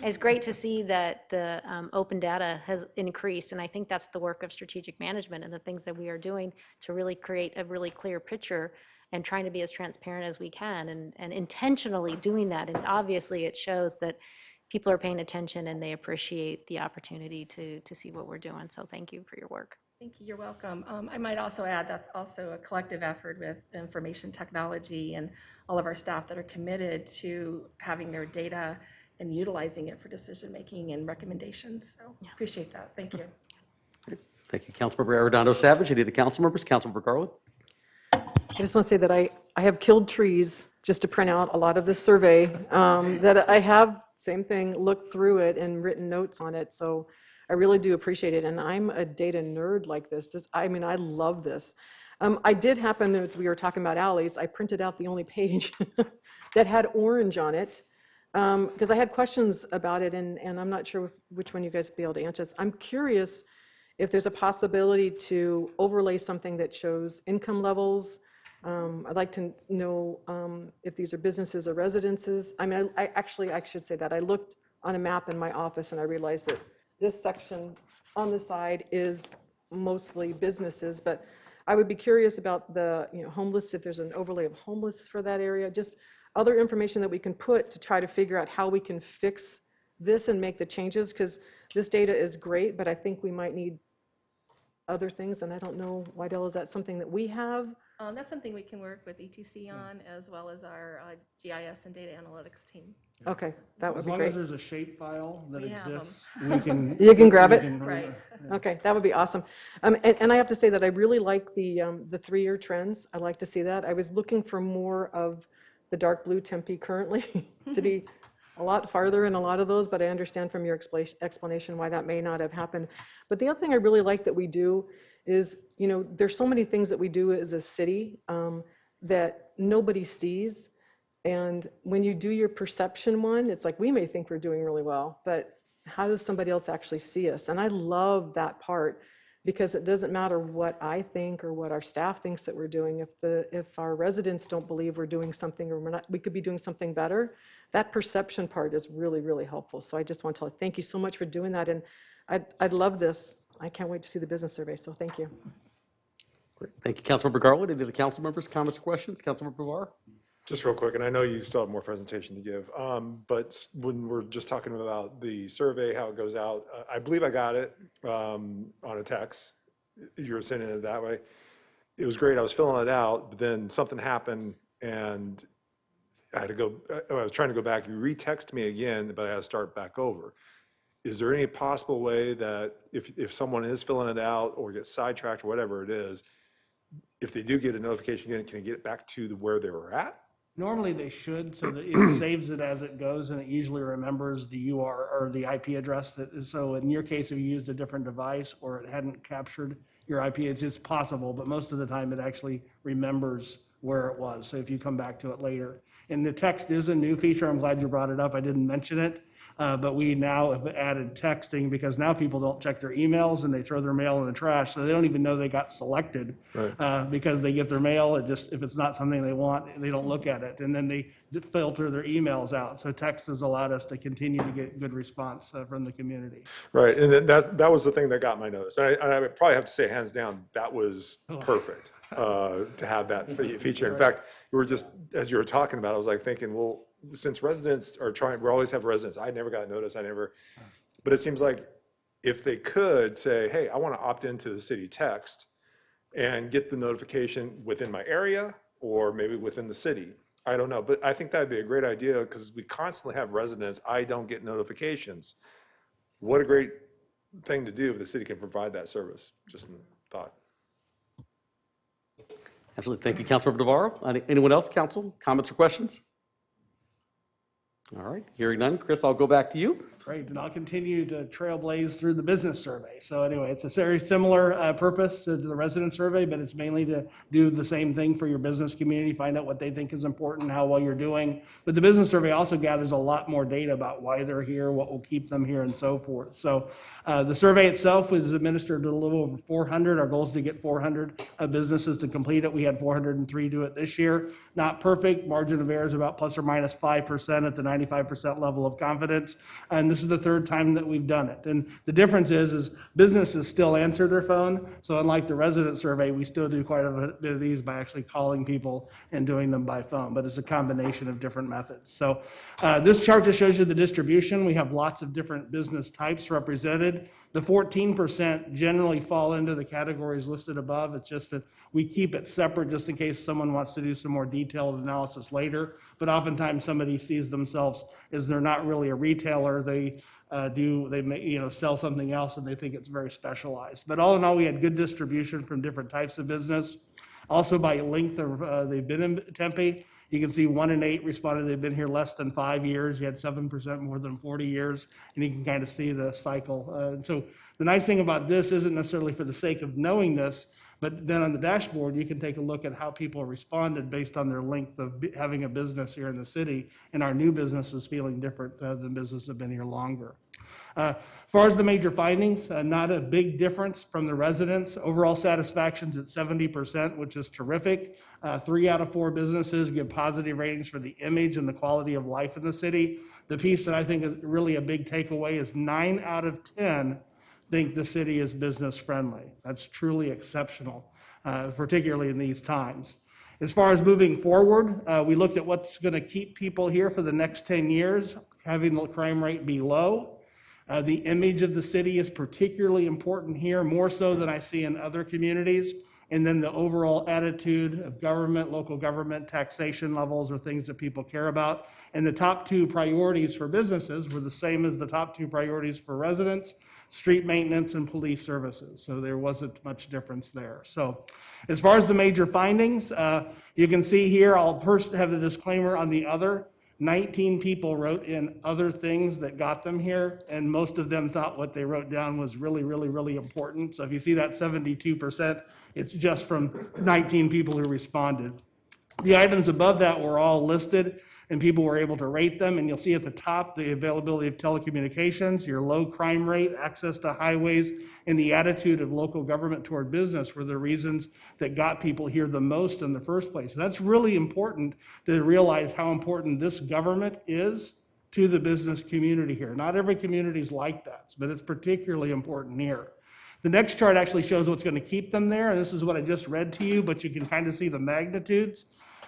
It's great to see that the open data has increased, and I think that's the work of strategic management and the things that we are doing to really create a really clear picture and trying to be as transparent as we can, and intentionally doing that. And obviously it shows that people are paying attention and they appreciate the opportunity to see what we're doing. So thank you for your work. Thank you, you're welcome. I might also add that's also a collective effort with information technology and all of our staff that are committed to having their data and utilizing it for decision-making and recommendations. So appreciate that. Thank you. Thank you, Councilmember Arredondo Savage. Any of the council members? Councilmember Garland? I just want to say that I have killed trees just to print out a lot of this survey, that I have, same thing, looked through it and written notes on it. So I really do appreciate it. And I'm a data nerd like this. I mean, I love this. I did happen, as we were talking about alleys, I printed out the only page that had orange on it, because I had questions about it, and I'm not sure which one you guys would be able to answer. I'm curious if there's a possibility to overlay something that shows income levels. I'd like to know if these are businesses or residences. I mean, I should say that. I looked on a map in my office and I realized that this section on the side is mostly businesses, but I would be curious about the homeless, if there's an overlay of homeless for that area, just other information that we can put to try to figure out how we can fix this and make the changes, because this data is great, but I think we might need other things, and I don't know, Wydell, is that something that we have? That's something we can work with ETC on, as well as our GIS and data analytics team. Okay, that would As be long great. as there's a shape file that We have 'em. exists, we can. You can grab we it? can- That's right. Okay, that would be awesome. And I have to say that I really like the 3-year trends. I like to see that. I was looking for more of the dark blue Tempe currently to be a lot farther in a lot of those, but I understand from your explanation why that may not have happened. But the other thing I really like that we do is, there's so many things that we do as a city that nobody sees. And when you do your perception one, it's like, we may think we're doing really well, but how does somebody else actually see us? And I love that part, because it doesn't matter what I think or what our staff thinks that we're doing. If our residents don't believe we're doing something, or we could be doing something better, that perception part is really, really helpful. So I just want to thank you so much for doing that. And I'd love this. I can't wait to see the business survey. So thank you. Great. Thank you, Councilmember Garland. Any of the council members, comments or questions? Councilmember Bovar? Just real quick, and I know you still have more presentation to give, but when we're just talking about the survey, how it goes out, I believe I got it on a text. You were sending it that way. It was great. I was filling it out, but then something happened and I had to go, I was trying to go back. You retext me again, but I had to start back over. Is there any possible way that if someone is filling it out or gets sidetracked or whatever it is, if they do get a notification again, can they get it back to where they were at? Normally they should, so that it saves it as it goes, and it usually remembers the UR or the IP address. So in your case, if you used a different device or it hadn't captured your IP, it's possible, but most of the time it actually remembers where it was. So if you come back to it later. And the text is a new feature. I'm glad you brought it up. I didn't mention it. But we now have added texting because now people don't check their emails and they throw their mail in the trash. So they don't even know they got selected because they get their mail. It just, if it's not something they want, they don't look at it. And then they filter their emails out. So text has allowed us to continue to get good response from the community. Right, and then that was the thing that got my notice. And I would probably have to say, hands down, that was perfect to have that feature. In fact, we were just, as you were talking about, I was like thinking, well, since residents are trying, we always have residents. I never got notice. But it seems like if they could say, hey, I want to opt into the city text and get the notification within my area or maybe within the city. I don't know, but I think that'd be a great idea because we constantly have residents, I don't get notifications. What a great thing to do if the city can provide that service, just in thought. Absolutely. Thank you, Councilmember Navarro. Anyone else, council, comments or questions? All right, hearing none. Chris, I'll go back to you. Great, and I'll continue to trailblaze through the business survey. So anyway, it's a very similar purpose to the resident survey, but it's mainly to do the same thing for your business community, find out what they think is important, how well you're doing. But the business survey also gathers a lot more data about why they're here, what will keep them here, and so forth. So the survey itself was administered to a little over 400. Our goal is to get 400 businesses to complete it. We had 403 do it this year. Not perfect. Margin of error is about plus or minus 5% at the 95% level of confidence. And this is the third time that we've done it. And the difference is businesses still answer their phone. So unlike the resident survey, we still do quite a bit of these by actually calling people and doing them by phone, but it's a combination of different methods. So this chart just shows you the distribution. We have lots of different business types represented. The 14% generally fall into the categories listed above. It's just that we keep it separate just in case someone wants to do some more detailed analysis later. But oftentimes somebody sees themselves as they're not really a retailer. They sell something else and they think it's very specialized. But all in all, we had good distribution from different types of business. Also by length of they've been in Tempe. You can see 1 in 8 responded they've been here less than 5 years. You had 7% more than 40 years, and you can kind of see the cycle. And so the nice thing about this isn't necessarily for the sake of knowing this, but then on the dashboard, you can take a look at how people responded based on their length of having a business here in the city, and our new businesses feeling different than businesses that have been here longer. As far as the major findings, not a big difference from the residents. Overall satisfaction's at 70%, which is terrific. 3 out of 4 businesses give positive ratings for the image and the quality of life in the city. The piece that I think is really a big takeaway is 9 out of 10 think the city is business friendly. That's truly exceptional, particularly in these times. As far as moving forward, we looked at what's going to keep people here for the next 10 years, having the crime rate be low. The image of the city is particularly important here, more so than I see in other communities. And then the overall attitude of government, local government, taxation levels are things that people care about. And the top 2 priorities for businesses were the same as the top 2 priorities for residents: street maintenance and police services. So there wasn't much difference there. So as far as the major findings, you can see here, I'll first have the disclaimer on the other. 19 people wrote in other things that got them here, and most of them thought what they wrote down was really, really, really important. So if you see that 72%, it's just from 19 people who responded. The items above that were all listed, and people were able to rate them, and you'll see at the top the availability of telecommunications, your low crime rate, access to highways, and the attitude of local government toward business were the reasons that got people here the most in the first place. That's really important to realize how important this government is to the business community here. Not every community is like that, but it's particularly important here. The next chart actually shows what's going to keep them there, and this is what I just read to you, but you can kind of see the magnitudes.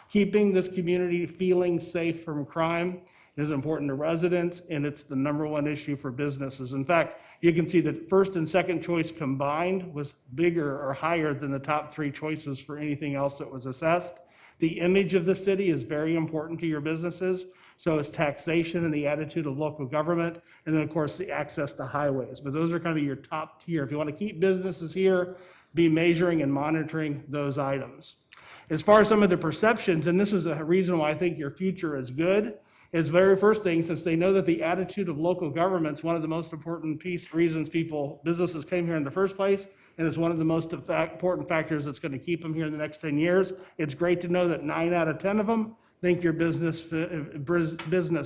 Keeping this community feeling safe from crime is important to residents, and it's the #1 issue for businesses. In fact, you can see that first and second choice combined was bigger or higher than the top 3 choices for anything else that was assessed. The image of the city is very important to your businesses. So is taxation and the attitude of local government, and then of course the access to highways. But those are kind of your top tier. If you want to keep businesses here, be measuring and monitoring those items. As far as some of the perceptions, and this is a reason why I think your future is good, is very first thing, since they know that the attitude of local government is one of the most important reasons businesses came here in the first place, and it's one of the most important factors that's going to keep them here in the next 10 years. It's great to know that 9 out of 10 of them think you're business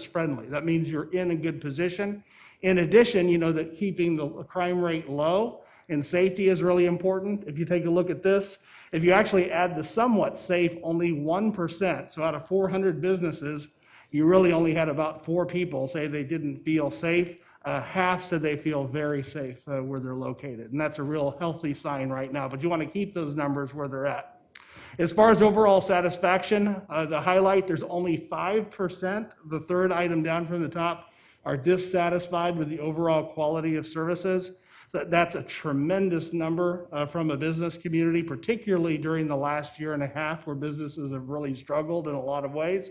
friendly. That means you're in a good position. In addition, you know that keeping the crime rate low and safety is really important. If you take a look at this, if you actually add the somewhat safe, only 1%, so out of 400 businesses, you really only had about 4 people say they didn't feel safe. Half said they feel very safe where they're located. And that's a real healthy sign right now, but you want to keep those numbers where they're at. As far as overall satisfaction, the highlight, there's only 5%, the third item down from the top, are dissatisfied with the overall quality of services. That's a tremendous number from a business community, particularly during the last year and a half where businesses have really struggled in a lot of ways.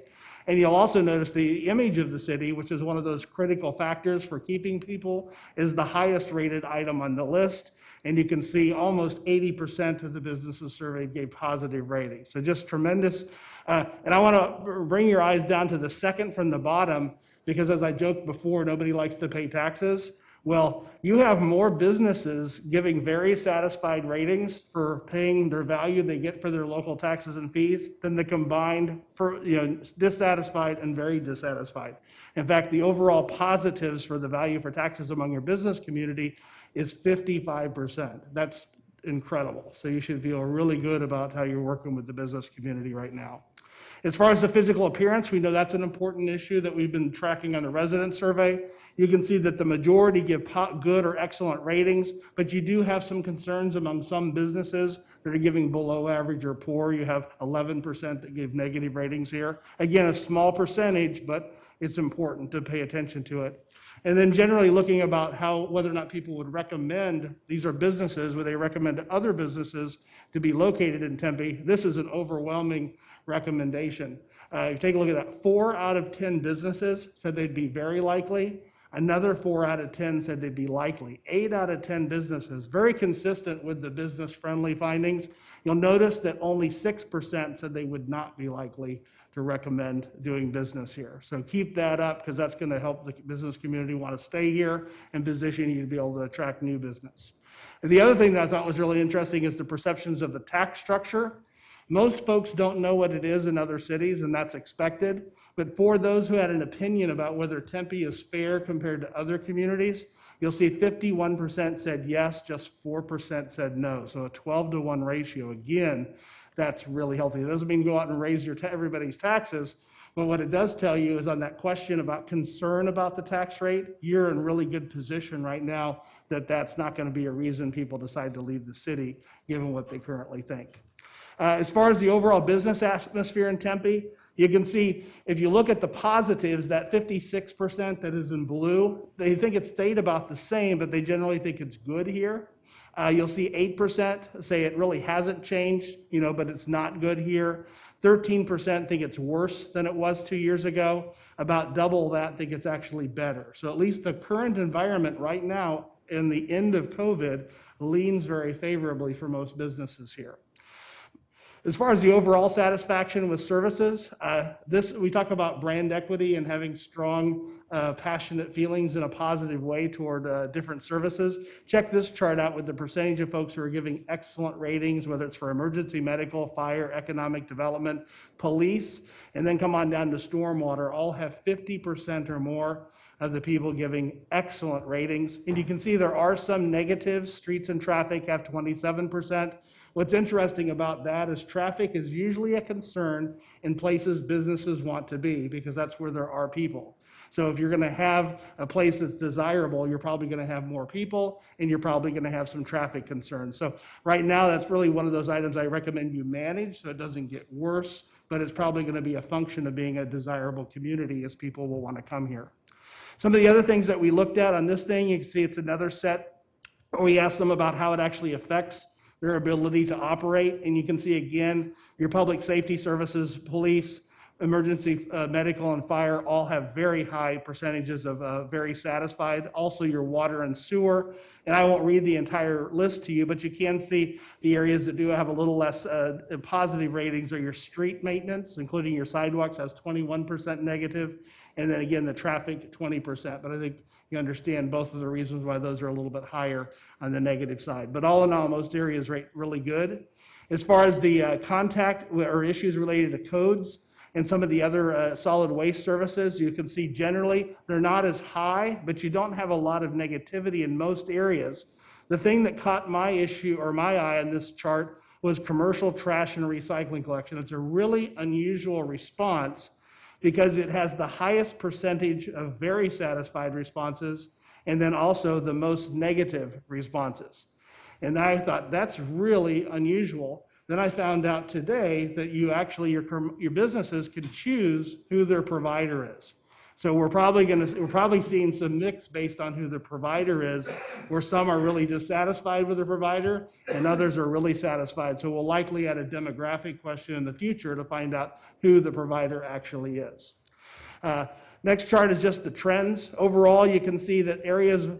And you'll also notice the image of the city, which is one of those critical factors for keeping people, is the highest rated item on the list. And you can see almost 80% of the businesses surveyed gave positive ratings. So just tremendous. And I want to bring your eyes down to the second from the bottom, because as I joked before, nobody likes to pay taxes. Well, you have more businesses giving very satisfied ratings for paying their value they get for their local taxes and fees than the combined for, dissatisfied and very dissatisfied. In fact, the overall positives for the value for taxes among your business community is 55%. That's incredible. So you should feel really good about how you're working with the business community right now. As far as the physical appearance, we know that's an important issue that we've been tracking on the resident survey. You can see that the majority give good or excellent ratings, but you do have some concerns among some businesses that are giving below average or poor. You have 11% that give negative ratings here. Again, a small percentage, but it's important to pay attention to it. And then generally looking about whether or not people would recommend, these are businesses, would they recommend to other businesses to be located in Tempe? This is an overwhelming recommendation. If you take a look at that, 4 out of 10 businesses said they'd be very likely. Another 4 out of 10 said they'd be likely. 8 out of 10 businesses, very consistent with the business-friendly findings. You'll notice that only 6% said they would not be likely to recommend doing business here. So keep that up, because that's going to help the business community want to stay here and position you to be able to attract new business. And the other thing that I thought was really interesting is the perceptions of the tax structure. Most folks don't know what it is in other cities, and that's expected. But for those who had an opinion about whether Tempe is fair compared to other communities, you'll see 51% said yes, just 4% said no. So a 12-to-1 ratio. Again, that's really healthy. It doesn't mean go out and raise everybody's taxes, but what it does tell you is on that question about concern about the tax rate, you're in really good position right now that that's not going to be a reason people decide to leave the city, given what they currently think. As far as the overall business atmosphere in Tempe, you can see, if you look at the positives, that 56% that is in blue, they think it stayed about the same, but they generally think it's good here. You'll see 8% say it really hasn't changed, but it's not good here. 13% think it's worse than it was 2 years ago. About double that think it's actually better. So at least the current environment right now, in the end of COVID, leans very favorably for most businesses here. As far as the overall satisfaction with services, we talk about brand equity and having strong, passionate feelings in a positive way toward different services. Check this chart out with the percentage of folks who are giving excellent ratings, whether it's for emergency medical, fire, economic development, police, and then come on down to stormwater. All have 50% or more of the people giving excellent ratings. And you can see there are some negatives. Streets and traffic have 27%. What's interesting about that is traffic is usually a concern in places businesses want to be, because that's where there are people. So if you're going to have a place that's desirable, you're probably going to have more people, and you're probably going to have some traffic concerns. So right now, that's really one of those items I recommend you manage so it doesn't get worse, but it's probably going to be a function of being a desirable community as people will want to come here. Some of the other things that we looked at on this thing, you can see it's another set where we asked them about how it actually affects their ability to operate. And you can see again, your public safety services, police, emergency medical and fire all have very high percentages of very satisfied. Also your water and sewer. And I won't read the entire list to you, but you can see the areas that do have a little less positive ratings are your street maintenance, including your sidewalks, has 21% negative. And then again, the traffic, 20%. But I think you understand both of the reasons why those are a little bit higher on the negative side. But all in all, most areas rate really good. As far as the contact or issues related to codes, and some of the other solid waste services. You can see generally they're not as high, but you don't have a lot of negativity in most areas. The thing that caught my eye on this chart was commercial trash and recycling collection. It's a really unusual response because it has the highest percentage of very satisfied responses and then also the most negative responses. And I thought, that's really unusual. Then I found out today that your businesses can choose who their provider is. So we're probably seeing some mix based on who the provider is, where some are really dissatisfied with the provider and others are really satisfied. So we'll likely add a demographic question in the future to find out who the provider actually is. Next chart is just the trends. Overall, you can see that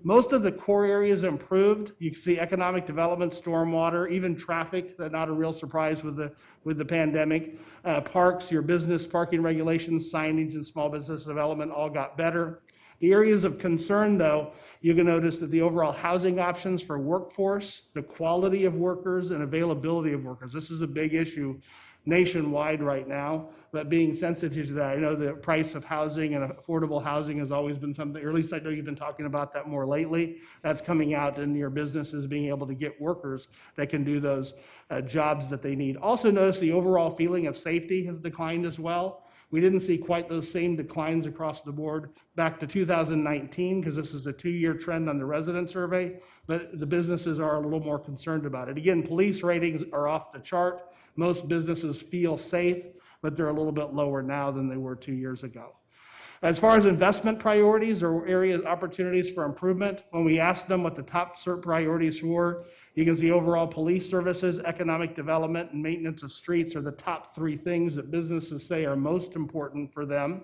most of the core areas improved. You can see economic development, stormwater, even traffic, not a real surprise with the pandemic. Parks, your business parking regulations, signage, and small business development all got better. The areas of concern, though, you can notice that the overall housing options for workforce, the quality of workers, and availability of workers. This is a big issue nationwide right now, but being sensitive to that. I know the price of housing and affordable housing has always been something, or at least I know you've been talking about that more lately. That's coming out in your businesses being able to get workers that can do those jobs that they need. Also notice the overall feeling of safety has declined as well. We didn't see quite those same declines across the board back to 2019, because this is a 2-year trend on the resident survey, but the businesses are a little more concerned about it. Again, police ratings are off the chart. Most businesses feel safe, but they're a little bit lower now than they were 2 years ago. As far as investment priorities or opportunities for improvement, when we asked them what the top priorities were, you can see overall police services, economic development, and maintenance of streets are the top 3 things that businesses say are most important for them.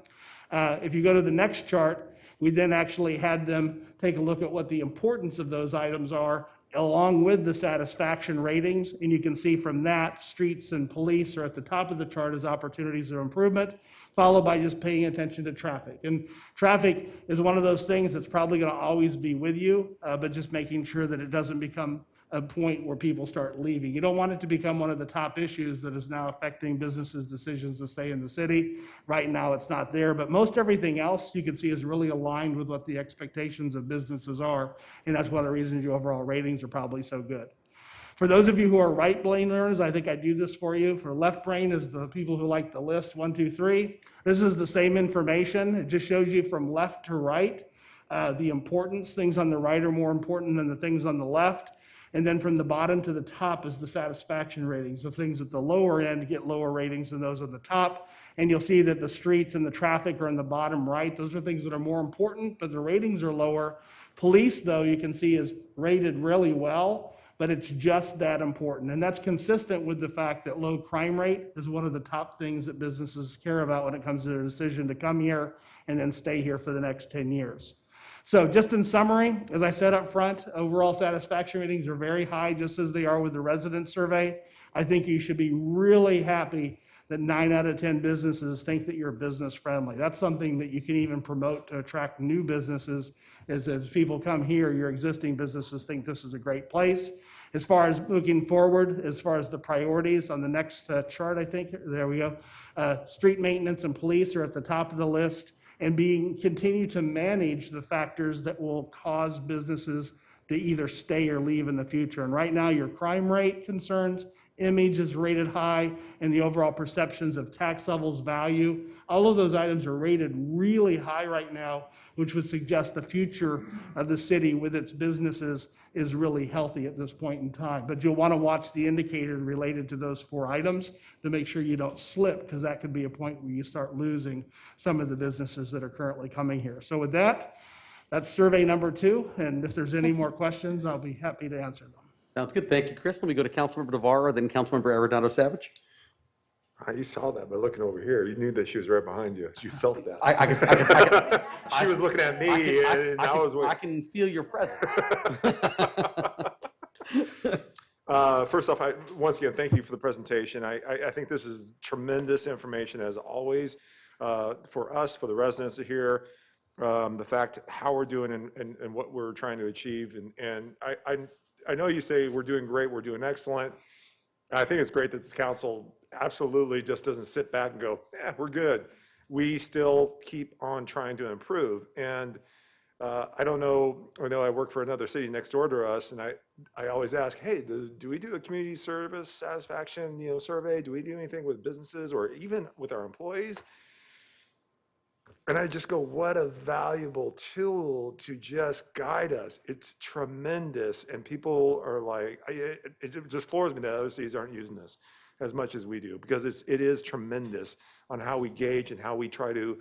If you go to the next chart, we then actually had them take a look at what the importance of those items are along with the satisfaction ratings, and you can see from that, streets and police are at the top of the chart as opportunities of improvement, followed by just paying attention to traffic. And traffic is one of those things that's probably going to always be with you, but just making sure that it doesn't become a point where people start leaving. You don't want it to become one of the top issues that is now affecting businesses' decisions to stay in the city. Right now, it's not there, but most everything else you can see is really aligned with what the expectations of businesses are, and that's one of the reasons your overall ratings are probably so good. For those of you who are right brain learners, I think I do this for you. For left brain is the people who like the list, 1, 2, 3. This is the same information. It just shows you from left to right the importance. Things on the right are more important than the things on the left. And then from the bottom to the top is the satisfaction ratings. So things at the lower end get lower ratings than those at the top. And you'll see that the streets and the traffic are in the bottom right. Those are things that are more important, but the ratings are lower. Police, though, you can see is rated really well, but it's just that important. And that's consistent with the fact that low crime rate is one of the top things that businesses care about when it comes to their decision to come here and then stay here for the next 10 years. So just in summary, as I said up front, overall satisfaction ratings are very high, just as they are with the resident survey. I think you should be really happy that 9 out of 10 businesses think that you're business friendly. That's something that you can even promote to attract new businesses, as people come here, your existing businesses think this is a great place. As far as looking forward, as far as the priorities on the next chart, I think, there we go. Street maintenance and police are at the top of the list, and continue to manage the factors that will cause businesses to either stay or leave in the future. And right now, your crime rate concerns, image is rated high, and the overall perceptions of tax levels, value, all of those items are rated really high right now, which would suggest the future of the city with its businesses is really healthy at this point in time. But you'll want to watch the indicator related to those 4 items to make sure you don't slip, because that could be a point where you start losing some of the businesses that are currently coming here. So with that, that's survey number 2, and if there's any more questions, I'll be happy to answer them. Sounds good. Thank you, Chris. Let me go to Councilmember Navarro, then Councilmember Arredondo Savage. You saw that by looking over here. You knew that she was right behind you. You felt that. She was looking at me, and I was waiting. I can feel your presence. First off, once again, thank you for the presentation. I think this is tremendous information, as always, for us, for the residents here, the fact how we're doing and what we're trying to achieve. And I know you say we're doing great, we're doing excellent. I think it's great that this council absolutely just doesn't sit back and go, yeah, we're good. We still keep on trying to improve. And I don't know, I know I work for another city next door to us, and I always ask, hey, do we do a community service satisfaction, survey? Do we do anything with businesses or even with our employees? And I just go, what a valuable tool to just guide us. It's tremendous. And people are like, it just floors me that other cities aren't using this as much as we do, because it is tremendous on how we gauge and how we try to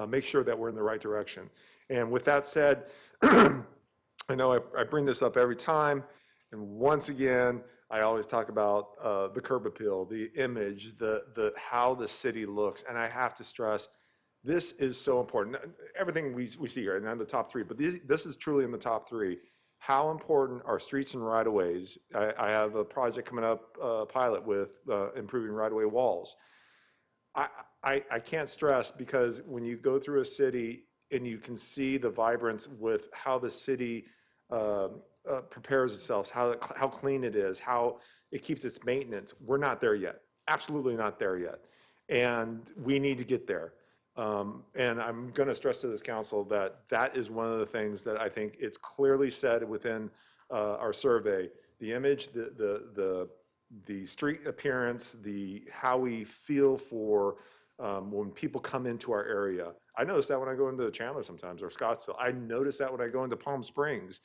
make sure that we're in the right direction. And with that said, I know I bring this up every time. And once again, I always talk about the curb appeal, the image, the how the city looks. And I have to stress, this is so important. Everything we see here, and I'm the top three, but this is truly in the top three. How important are streets and right-of-ways? I have a project coming up, pilot with improving right-of-way walls. I can't stress, because when you go through a city and you can see the vibrance with how the city prepares itself, how clean it is, how it keeps its maintenance, we're not there yet. Absolutely not there yet. And we need to get there. And I'm going to stress to this council that that is one of the things that I think it's clearly said within our survey. The image, the street appearance, how we feel for when people come into our area. I notice that when I go into Chandler sometimes, or Scottsdale. I notice that when I go into Palm Springs.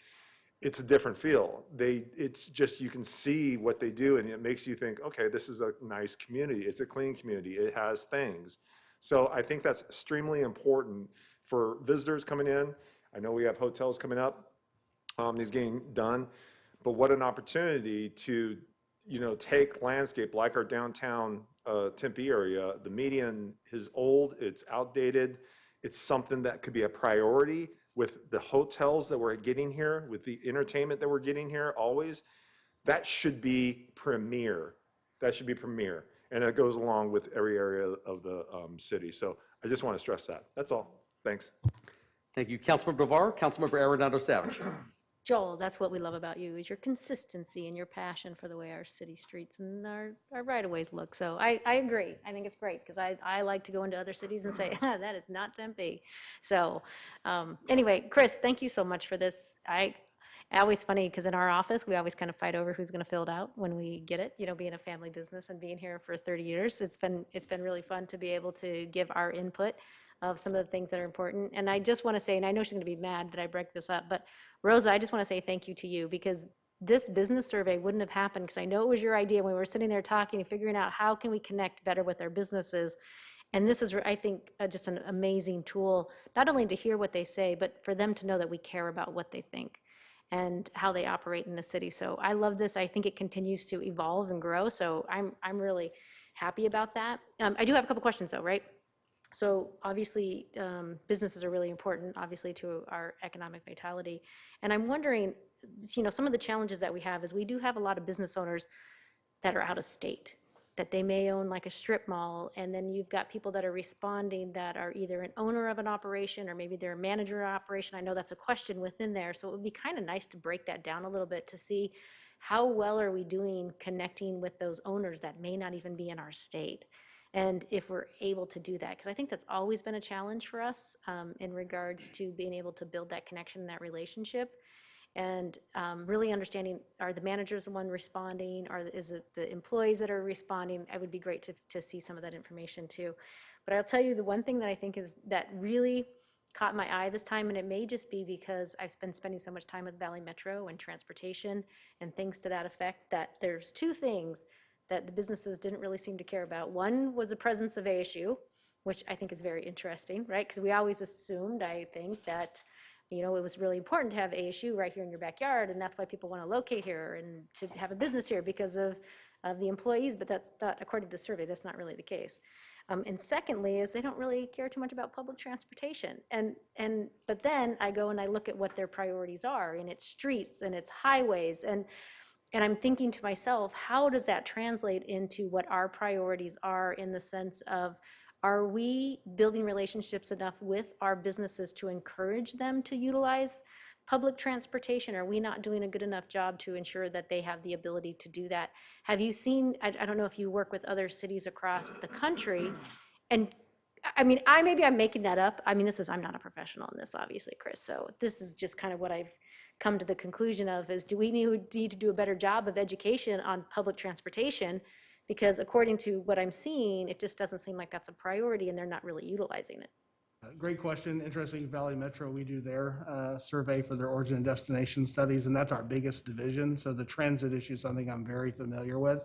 It's a different feel. It's just, you can see what they do, and it makes you think, okay, this is a nice community. It's a clean community. It has things. So I think that's extremely important for visitors coming in. I know we have hotels coming up, these getting done, but what an opportunity to, take landscape like our downtown Tempe area. The median is old, it's outdated. It's something that could be a priority with the hotels that we're getting here, with the entertainment that we're getting here always. That should be premier. That should be premier. And it goes along with every area of the city. So I just want to stress that. That's all. Thanks. Thank you. Councilmember Navarro, Councilmember Arredondo Savage. Joel, that's what we love about you, is your consistency and your passion for the way our city streets and our right-of-ways look. So I agree. I think it's great, because I like to go into other cities and say, that is not Tempe. So anyway, Chris, thank you so much for this. Always funny, because in our office, we always kind of fight over who's going to fill it out when we get it. Being a family business and being here for 30 years, it's been really fun to be able to give our input of some of the things that are important. And I just want to say, and I know she's going to be mad that I break this up, but Rosa, I just want to say thank you to you, because this business survey wouldn't have happened, because I know it was your idea when we were sitting there talking and figuring out how can we connect better with our businesses. And this is, I think, just an amazing tool, not only to hear what they say, but for them to know that we care about what they think and how they operate in the city. So I love this. I think it continues to evolve and grow. So I'm really happy about that. I do have a couple questions though, right? So obviously, businesses are really important, obviously, to our economic vitality. And I'm wondering, some of the challenges that we have is we do have a lot of business owners that are out of state, that they may own like a strip mall, and then you've got people that are responding that are either an owner of an operation or maybe they're a manager of an operation. I know that's a question within there, so it would be kind of nice to break that down a little bit to see how well are we doing connecting with those owners that may not even be in our state. And if we're able to do that, because I think that's always been a challenge for us in regards to being able to build that connection and that relationship. And really understanding, are the managers the one responding, or is it the employees that are responding? It would be great to see some of that information too. But I'll tell you, the one thing that I think is that really caught my eye this time, and it may just be because I've been spending so much time with Valley Metro and transportation and things to that effect, that there's two things that the businesses didn't really seem to care about. One was the presence of ASU, which I think is very interesting, right? Because we always assumed, I think, that it was really important to have ASU right here in your backyard, and that's why people want to locate here and to have a business here because of the employees, but that's not, according to the survey, that's not really the case. And secondly is they don't really care too much about public transportation. But then I go and I look at what their priorities are, and it's streets and it's highways, and I'm thinking to myself, how does that translate into what our priorities are, in the sense of, are we building relationships enough with our businesses to encourage them to utilize public transportation? Are we not doing a good enough job to ensure that they have the ability to do that? Have you seen, I don't know if you work with other cities across the country, and I mean, maybe I'm making that up. I mean, I'm not a professional in this, obviously, Chris, so this is just kind of what I've come to the conclusion of is, do we need to do a better job of education on public transportation? Because according to what I'm seeing, it just doesn't seem like that's a priority and they're not really utilizing it. Great question. Interesting. Valley Metro, we do their survey for their origin and destination studies, and that's our biggest division. So the transit issue is something I'm very familiar with.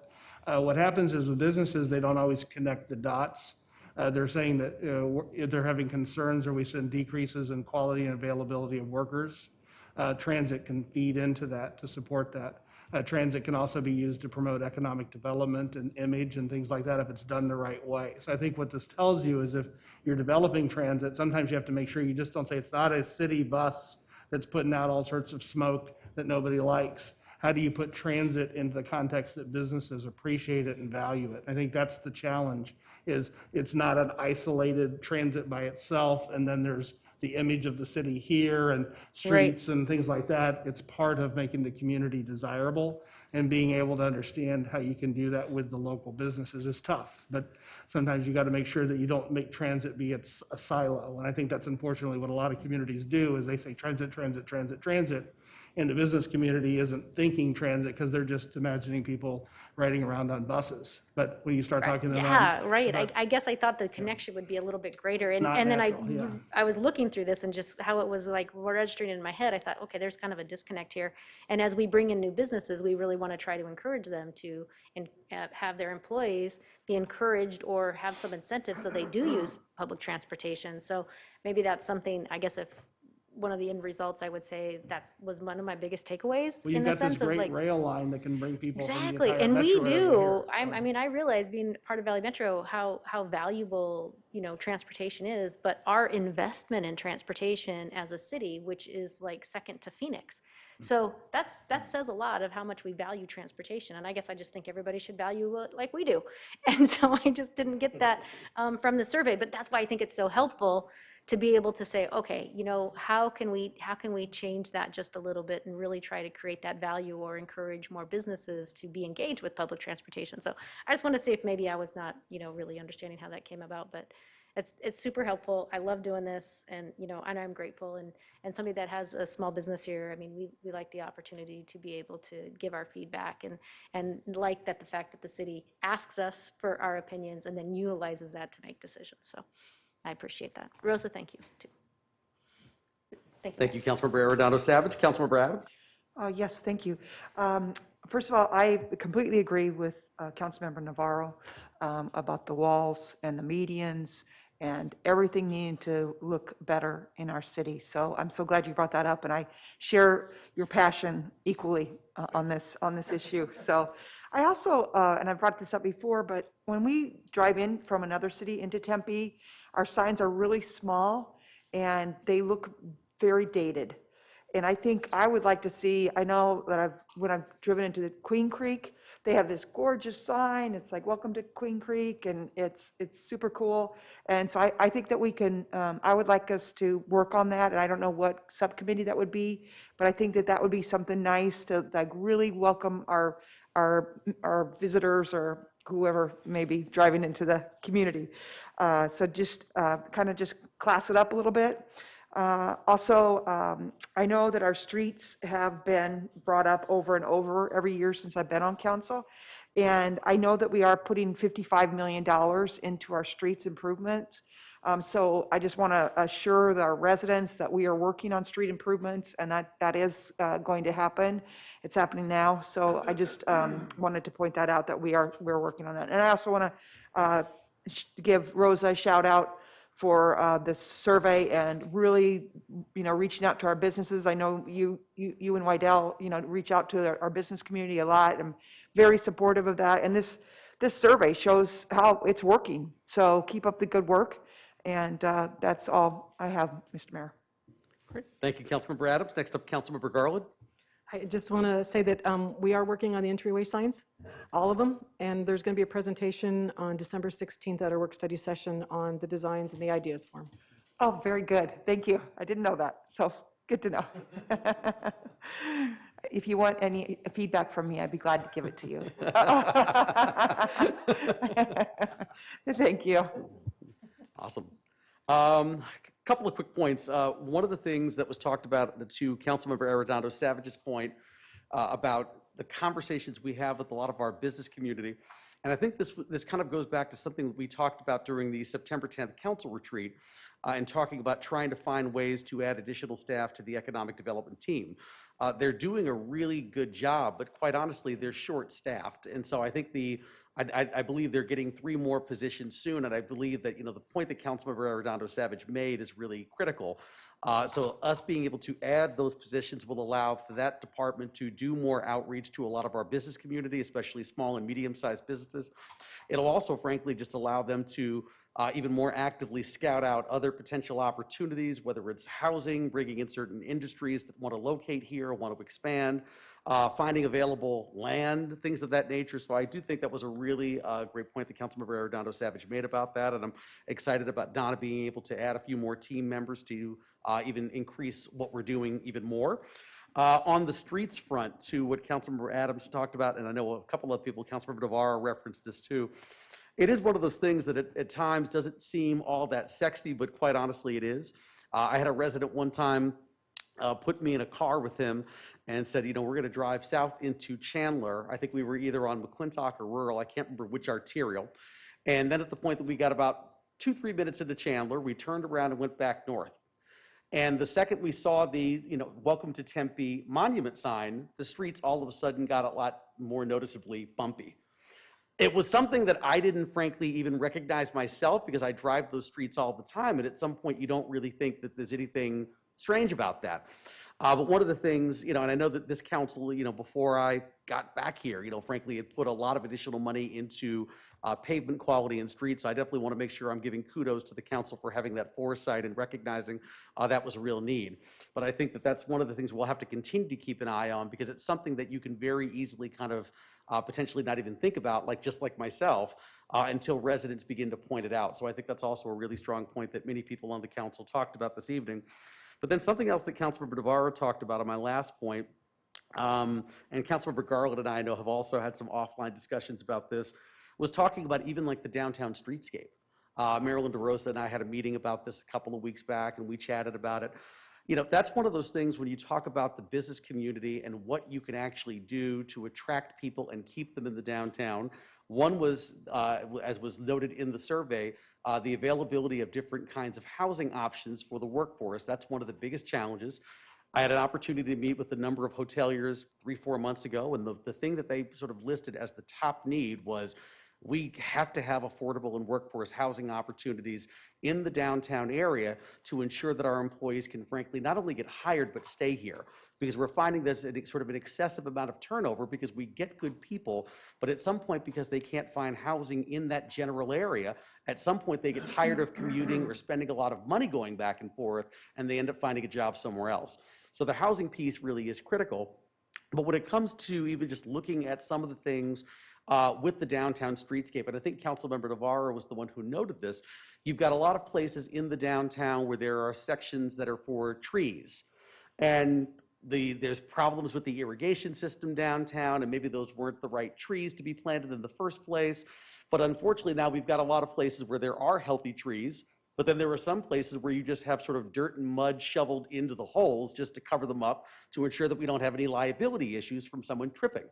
What happens is with businesses, they don't always connect the dots. They're saying that they're having concerns or we send decreases in quality and availability of workers. Transit can feed into that to support that. Transit can also be used to promote economic development and image and things like that if it's done the right way. So I think what this tells you is if you're developing transit, sometimes you have to make sure you just don't say it's not a city bus that's putting out all sorts of smoke that nobody likes. How do you put transit into the context that businesses appreciate it and value it? I think that's the challenge, is it's not an isolated transit by itself, and then there's the image of the city here and streets and things like that. It's part of making the community desirable, and being able to understand how you can do that with the local businesses is tough. But sometimes you got to make sure that you don't make transit be a silo. And I think that's unfortunately what a lot of communities do, is they say transit, transit, transit, transit. And the business community isn't thinking transit because they're just imagining people riding around on buses. But when you start talking to them. Yeah, right. about- I guess I thought the connection would be a little bit greater. And Not then natural, yeah. I was looking through this and just how it was like registering in my head. I thought, okay, there's kind of a disconnect here. And as we bring in new businesses, we really want to try to encourage them to have their employees be encouraged or have some incentive so they do use public transportation. So maybe that's something, I guess, if one of the end results, I would say that was one of my biggest takeaways Well, in you've the got sense this of great like. rail line that can bring people from the Exactly, entire and we metro area do. here, I mean, I realize being part of Valley Metro, how valuable, transportation is, but our investment in transportation as a city, which is like second to Phoenix. So that says a lot of how much we value transportation, and I guess I just think everybody should value it like we do. And so I just didn't get that from the survey, but that's why I think it's so helpful to be able to say, okay, how can we change that just a little bit and really try to create that value or encourage more businesses to be engaged with public transportation. So I just want to see if maybe I was not, really understanding how that came about, but it's super helpful. I love doing this, and and I'm grateful. And somebody that has a small business here, I mean, we like the opportunity to be able to give our feedback and like that the fact that the city asks us for our opinions and then utilizes that to make decisions. So I appreciate that. Rosa, thank you, too. Thank you, Councilmember Arredondo Savage. Councilmember Adams? Yes, thank you. First of all, I completely agree with Councilmember Navarro about the walls and the medians and everything needing to look better in our city. So I'm so glad you brought that up, and I share your passion equally on this issue. So I also, and I've brought this up before, but when we drive in from another city into Tempe, our signs are really small and they look very dated. And I think I would like to see, I know that when I've driven into Queen Creek, they have this gorgeous sign. It's like, welcome to Queen Creek, and it's super cool. And so I think that we can, I would like us to work on that. And I don't know what subcommittee that would be, but I think that would be something nice to like really welcome our visitors or whoever may be driving into the community. So just kind of just class it up a little bit. Also, I know that our streets have been brought up over and over every year since I've been on council. And I know that we are putting $55 million into our streets improvements. So I just want to assure our residents that we are working on street improvements, and that is going to happen. It's happening now. So I just wanted to point that out, that we're working on that. And I also want to give Rosa a shout out for this survey and really, reaching out to our businesses. I know you and Wydell, reach out to our business community a lot. I'm very supportive of that. And this survey shows how it's working. So keep up the good work. And that's all I have, Mr. Mayor. Great. Thank you, Councilmember Adams. Next up, Councilmember Garland. I just want to say that we are working on the entryway signs, all of them, and there's going to be a presentation on December 16th at our work study session on the designs and the ideas for them. Oh, very good. Thank you. I didn't know that. So Good to know. If you want any feedback from me, I'd be glad to give it to you. Thank you. Awesome. Couple of quick points. One of the things that was talked about to Councilmember Arredondo Savage's point about the conversations we have with a lot of our business community, and I think this kind of goes back to something that we talked about during the September 10th council retreat, and talking about trying to find ways to add additional staff to the economic development team. They're doing a really good job, but quite honestly, they're short-staffed, and so I think I believe they're getting 3 more positions soon, and I believe that, the point that Councilmember Arredondo Savage made is really critical. So us being able to add those positions will allow for that department to do more outreach to a lot of our business community, especially small and medium-sized businesses. It'll also, frankly, just allow them to even more actively scout out other potential opportunities, whether it's housing, bringing in certain industries that want to locate here, want to expand, finding available land, things of that nature. So I do think that was a really great point that Councilmember Arredondo Savage made about that, and I'm excited about Donna being able to add a few more team members to even increase what we're doing even more. On the streets front, to what Councilmember Adams talked about, and I know a couple of people, Councilmember Navarro referenced this too, it is one of those things that at times doesn't seem all that sexy, but quite honestly it is. I had a resident one time put me in a car with him and said, we're going to drive south into Chandler. I think we were either on McClintock or Rural. I can't remember which arterial. And then at the point that we got about 2-3 minutes into Chandler, we turned around and went back north. And the second we saw the, Welcome to Tempe monument sign, the streets all of a sudden got a lot more noticeably bumpy. It was something that I didn't, frankly, even recognize myself because I drive those streets all the time. And at some point, you don't really think that there's anything strange about that. But one of the things, and I know that this council, before I got back here, frankly, it put a lot of additional money into pavement quality and streets. So I definitely want to make sure I'm giving kudos to the council for having that foresight and recognizing that was a real need. But I think that that's one of the things we'll have to continue to keep an eye on because it's something that you can very easily kind of potentially not even think about, just like myself, until residents begin to point it out. So I think that's also a really strong point that many people on the council talked about this evening. But then something else that Councilmember Navarro talked about on my last point, and Councilmember Garland and I know have also had some offline discussions about this, was talking about even the downtown streetscape. Marilyn DeRosa and I had a meeting about this a couple of weeks back, and we chatted about it. That's one of those things when you talk about the business community and what you can actually do to attract people and keep them in the downtown. One was, as was noted in the survey, the availability of different kinds of housing options for the workforce. That's one of the biggest challenges. I had an opportunity to meet with a number of hoteliers 3-4 months ago, and the thing that they sort of listed as the top need was we have to have affordable and workforce housing opportunities in the downtown area to ensure that our employees can, frankly, not only get hired, but stay here. Because we're finding there's sort of an excessive amount of turnover because we get good people, but at some point, because they can't find housing in that general area, at some point they get tired of commuting or spending a lot of money going back and forth, and they end up finding a job somewhere else. So the housing piece really is critical. But when it comes to even just looking at some of the things with the downtown streetscape, and I think Councilmember Navarro was the one who noted this, you've got a lot of places in the downtown where there are sections that are for trees. And there's problems with the irrigation system downtown, and maybe those weren't the right trees to be planted in the first place. But unfortunately, now we've got a lot of places where there are healthy trees, but then there are some places where you just have sort of dirt and mud shoveled into the holes just to cover them up to ensure that we don't have any liability issues from someone tripping.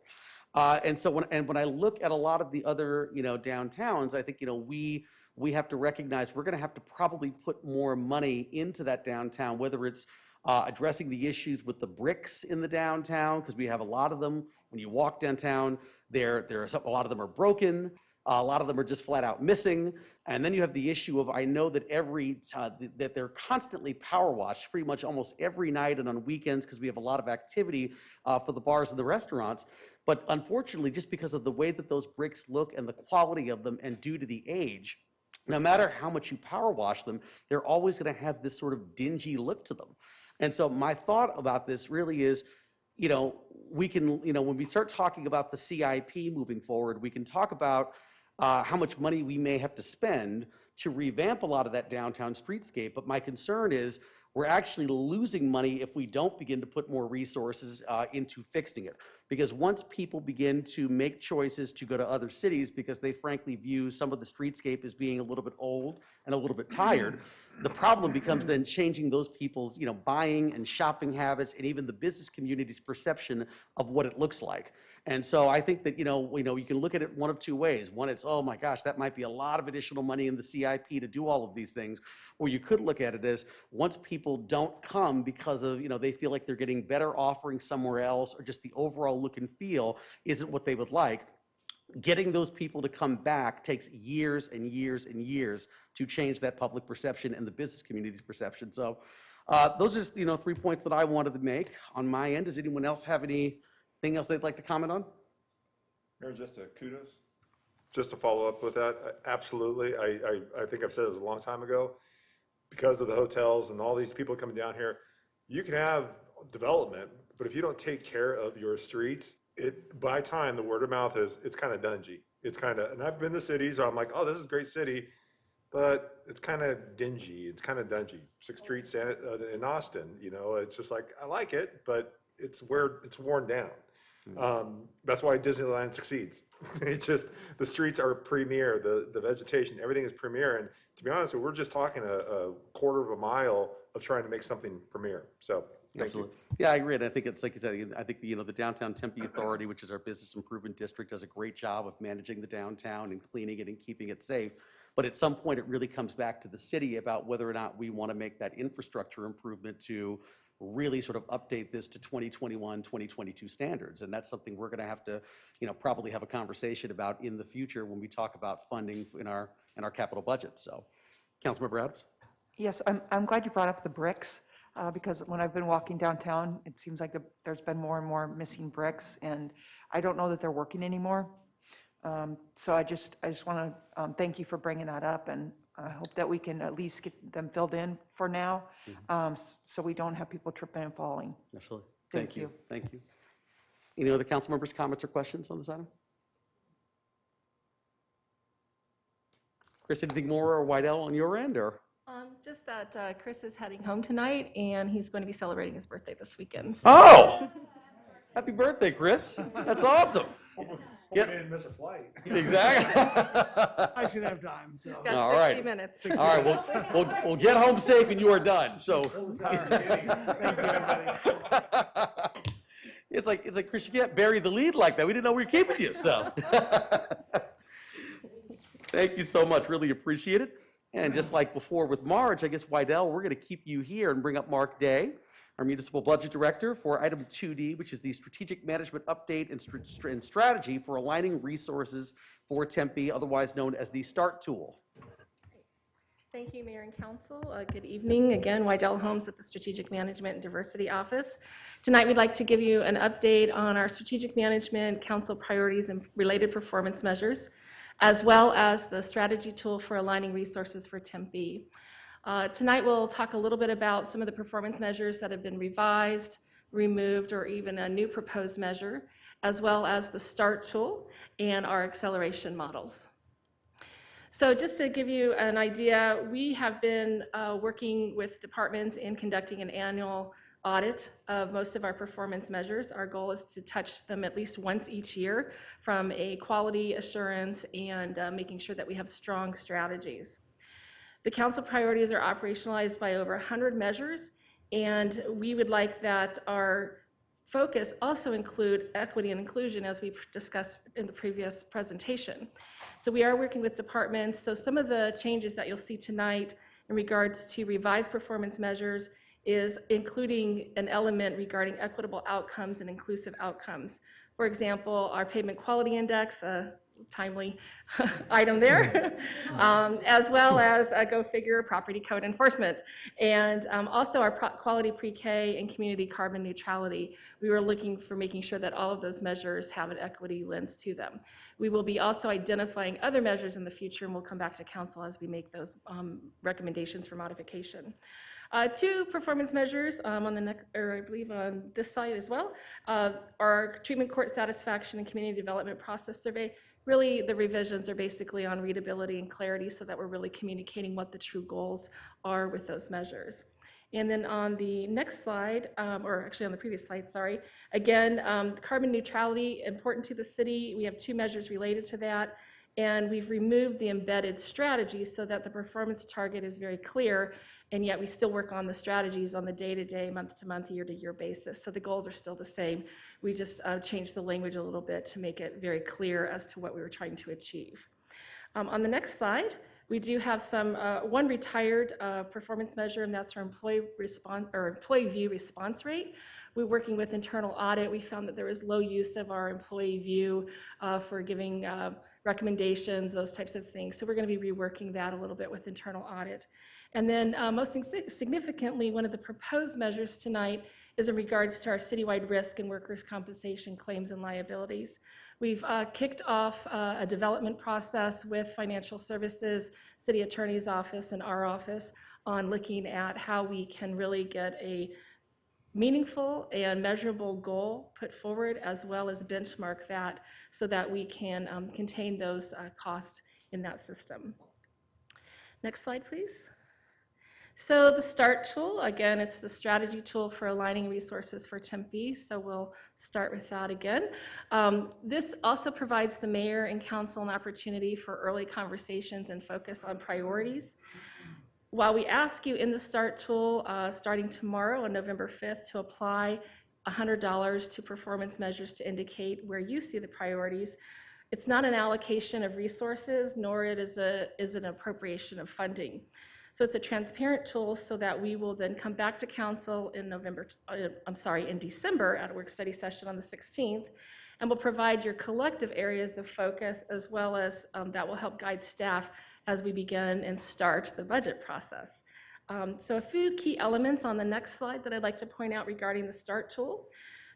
And so when I look at a lot of the other downtowns, I think we have to recognize we're going to have to probably put more money into that downtown, whether it's addressing the issues with the bricks in the downtown, because we have a lot of them. When you walk downtown, a lot of them are broken. A lot of them are just flat out missing. And then you have the issue of, I know that that they're constantly power washed pretty much almost every night and on weekends because we have a lot of activity for the bars and the restaurants. But unfortunately, just because of the way that those bricks look and the quality of them and due to the age, no matter how much you power wash them, they're always going to have this sort of dingy look to them. And so my thought about this really is, we can, when we start talking about the CIP moving forward, we can talk about how much money we may have to spend to revamp a lot of that downtown streetscape. But my concern is we're actually losing money if we don't begin to put more resources into fixing it. Because once people begin to make choices to go to other cities because they frankly view some of the streetscape as being a little bit old and a little bit tired, the problem becomes then changing those people's, buying and shopping habits and even the business community's perception of what it looks like. And so I think that, you can look at it one of two ways. One, it's, oh my gosh, that might be a lot of additional money in the CIP to do all of these things. Or you could look at it as, once people don't come because of, they feel like they're getting better offerings somewhere else, or just the overall look and feel isn't what they would like, getting those people to come back takes years and years and years to change that public perception and the business community's perception. So those are just, 3 points that I wanted to make on my end. Does anyone else have anything else they'd like to comment on? Mayor, just a kudos. Just to follow up with that, absolutely. I think I've said this a long time ago. Because of the hotels and all these people coming down here, you can have development, but if you don't take care of your streets, by time the word of mouth it's kind of dungy. It's kind of, and I've been to cities where I'm like, oh, this is a great city, but it's kind of dingy. It's kind of dungy. 6th Street in Austin, it's just like, I like it, but it's worn down. That's why Disneyland succeeds. It's just, the streets are premier, the vegetation, everything is premier. And to be honest, we're just talking a quarter of a mile of trying to make something premier. So thank you. Yeah, I agree. And I think it's like you said, I think the Downtown Tempe Authority, which is our business improvement district, does a great job of managing the downtown and cleaning it and keeping it safe. But at some point, it really comes back to the city about whether or not we want to make that infrastructure improvement to really sort of update this to 2021, 2022 standards. And that's something we're going to have to, probably have a conversation about in the future when we talk about funding in our capital budget. So, Councilmember Adams? Yes, I'm glad you brought up the bricks, because when I've been walking downtown, it seems like there's been more and more missing bricks, and I don't know that they're working anymore. So I just want to thank you for bringing that up, and I hope that we can at least get them filled in for now, so we don't have people tripping and falling. Absolutely. Thank you. Thank you. Any other council members' comments or questions on this item? Chris, anything more, or Wydell on your end, or? Just that Chris is heading home tonight, and he's going to be celebrating his birthday this weekend. So. Oh! Happy birthday, Chris. That's awesome. We didn't miss a flight. Exactly. I should have time, so. Got All 60 right. minutes. All right, we'll get home safe and you are done, so. Thank you, everybody. It's like, Chris, you can't bury the lead like that. We didn't know we were keeping you, so. Thank you so much, really appreciate it. And just like before with Marge, I guess, Wydell, we're gonna keep you here and bring up Mark Day, our Municipal Budget Director, for item 2D, which is the Strategic Management Update and Strategy for Aligning Resources for Tempe, otherwise known as the START tool. Thank you, Mayor and Council. Good evening. Again, Wydell Holmes with the Strategic Management and Diversity Office. Tonight, we'd like to give you an update on our strategic management, council priorities, and related performance measures, as well as the strategy tool for aligning resources for Tempe. Tonight, we'll talk a little bit about some of the performance measures that have been revised, removed, or even a new proposed measure, as well as the START tool and our acceleration models. So just to give you an idea, we have been working with departments in conducting an annual audit of most of our performance measures. Our goal is to touch them at least once each year from a quality assurance and making sure that we have strong strategies. The council priorities are operationalized by over 100 measures, and we would like that our focus also include equity and inclusion, as we discussed in the previous presentation. So we are working with departments. So some of the changes that you'll see tonight in regards to revised performance measures is including an element regarding equitable outcomes and inclusive outcomes. For example, our pavement quality index, a timely item there, as well as go figure property code enforcement. And also our quality pre-K and community carbon neutrality. We were looking for making sure that all of those measures have an equity lens to them. We will be also identifying other measures in the future, and we'll come back to council as we make those recommendations for modification. Two performance measures on the next, or I believe on this side as well, our treatment court satisfaction and community development process survey. Really, the revisions are basically on readability and clarity so that we're really communicating what the true goals are with those measures. And then on the next slide, or actually on the previous slide, sorry, again, carbon neutrality, important to the city. We have 2 measures related to that. And we've removed the embedded strategies so that the performance target is very clear, and yet we still work on the strategies on the day-to-day, month-to-month, year-to-year basis. So the goals are still the same. We just changed the language a little bit to make it very clear as to what we were trying to achieve. On the next slide, we do have one retired performance measure, and that's our employee view response rate. We're working with internal audit. We found that there was low use of our employee view for giving recommendations, those types of things. So we're going to be reworking that a little bit with internal audit. And then most significantly, one of the proposed measures tonight is in regards to our citywide risk and workers' compensation claims and liabilities. We've kicked off a development process with financial services, city attorney's office, and our office on looking at how we can really get a meaningful and measurable goal put forward, as well as benchmark that so that we can contain those costs in that system. Next slide, please. So the START tool, again, it's the strategy tool for aligning resources for Tempe. So we'll start with that again. This also provides the mayor and council an opportunity for early conversations and focus on priorities. While we ask you in the START tool, starting tomorrow on November 5th, to apply $100 to performance measures to indicate where you see the priorities, it's not an allocation of resources, nor is it an appropriation of funding. So it's a transparent tool so that we will then come back to council in in December at a work study session on the 16th, and we'll provide your collective areas of focus, as well as that will help guide staff as we begin and start the budget process. So a few key elements on the next slide that I'd like to point out regarding the START tool.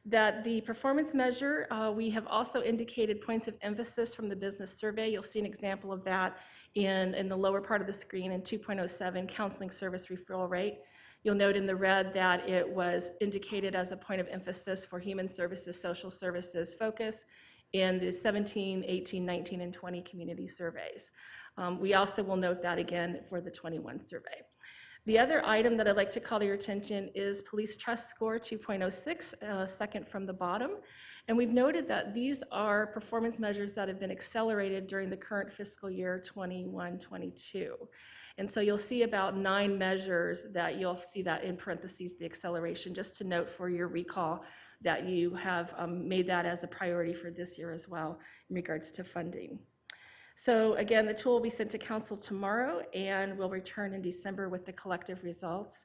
That the performance measure, we have also indicated points of emphasis from the business survey. You'll see an example of that in the lower part of the screen in 2.07, counseling service referral rate. You'll note in the red that it was indicated as a point of emphasis for human services, social services focus in the 17, 18, 19, and 20 community surveys. We also will note that again for the 21 survey. The other item that I'd like to call to your attention is police trust score 2.06, second from the bottom. And we've noted that these are performance measures that have been accelerated during the current fiscal year 21-22. And so you'll see about 9 measures that you'll see that in parentheses, the acceleration, just to note for your recall that you have made that as a priority for this year as well in regards to funding. So again, the tool will be sent to council tomorrow, and we'll return in December with the collective results.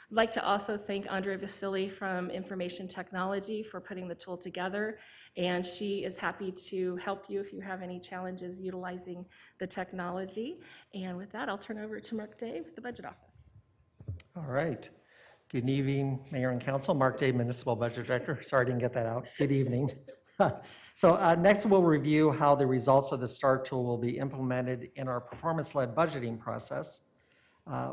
I'd like to also thank Andre Vasily from Information Technology for putting the tool together, and she is happy to help you if you have any challenges utilizing the technology. And with that, I'll turn over to Mark Day with the Budget Office. All right. Good evening, Mayor and Council. Mark Day, Municipal Budget Director. Sorry I didn't get that out. Good evening. So next we'll review how the results of the START tool will be implemented in our performance-led budgeting process.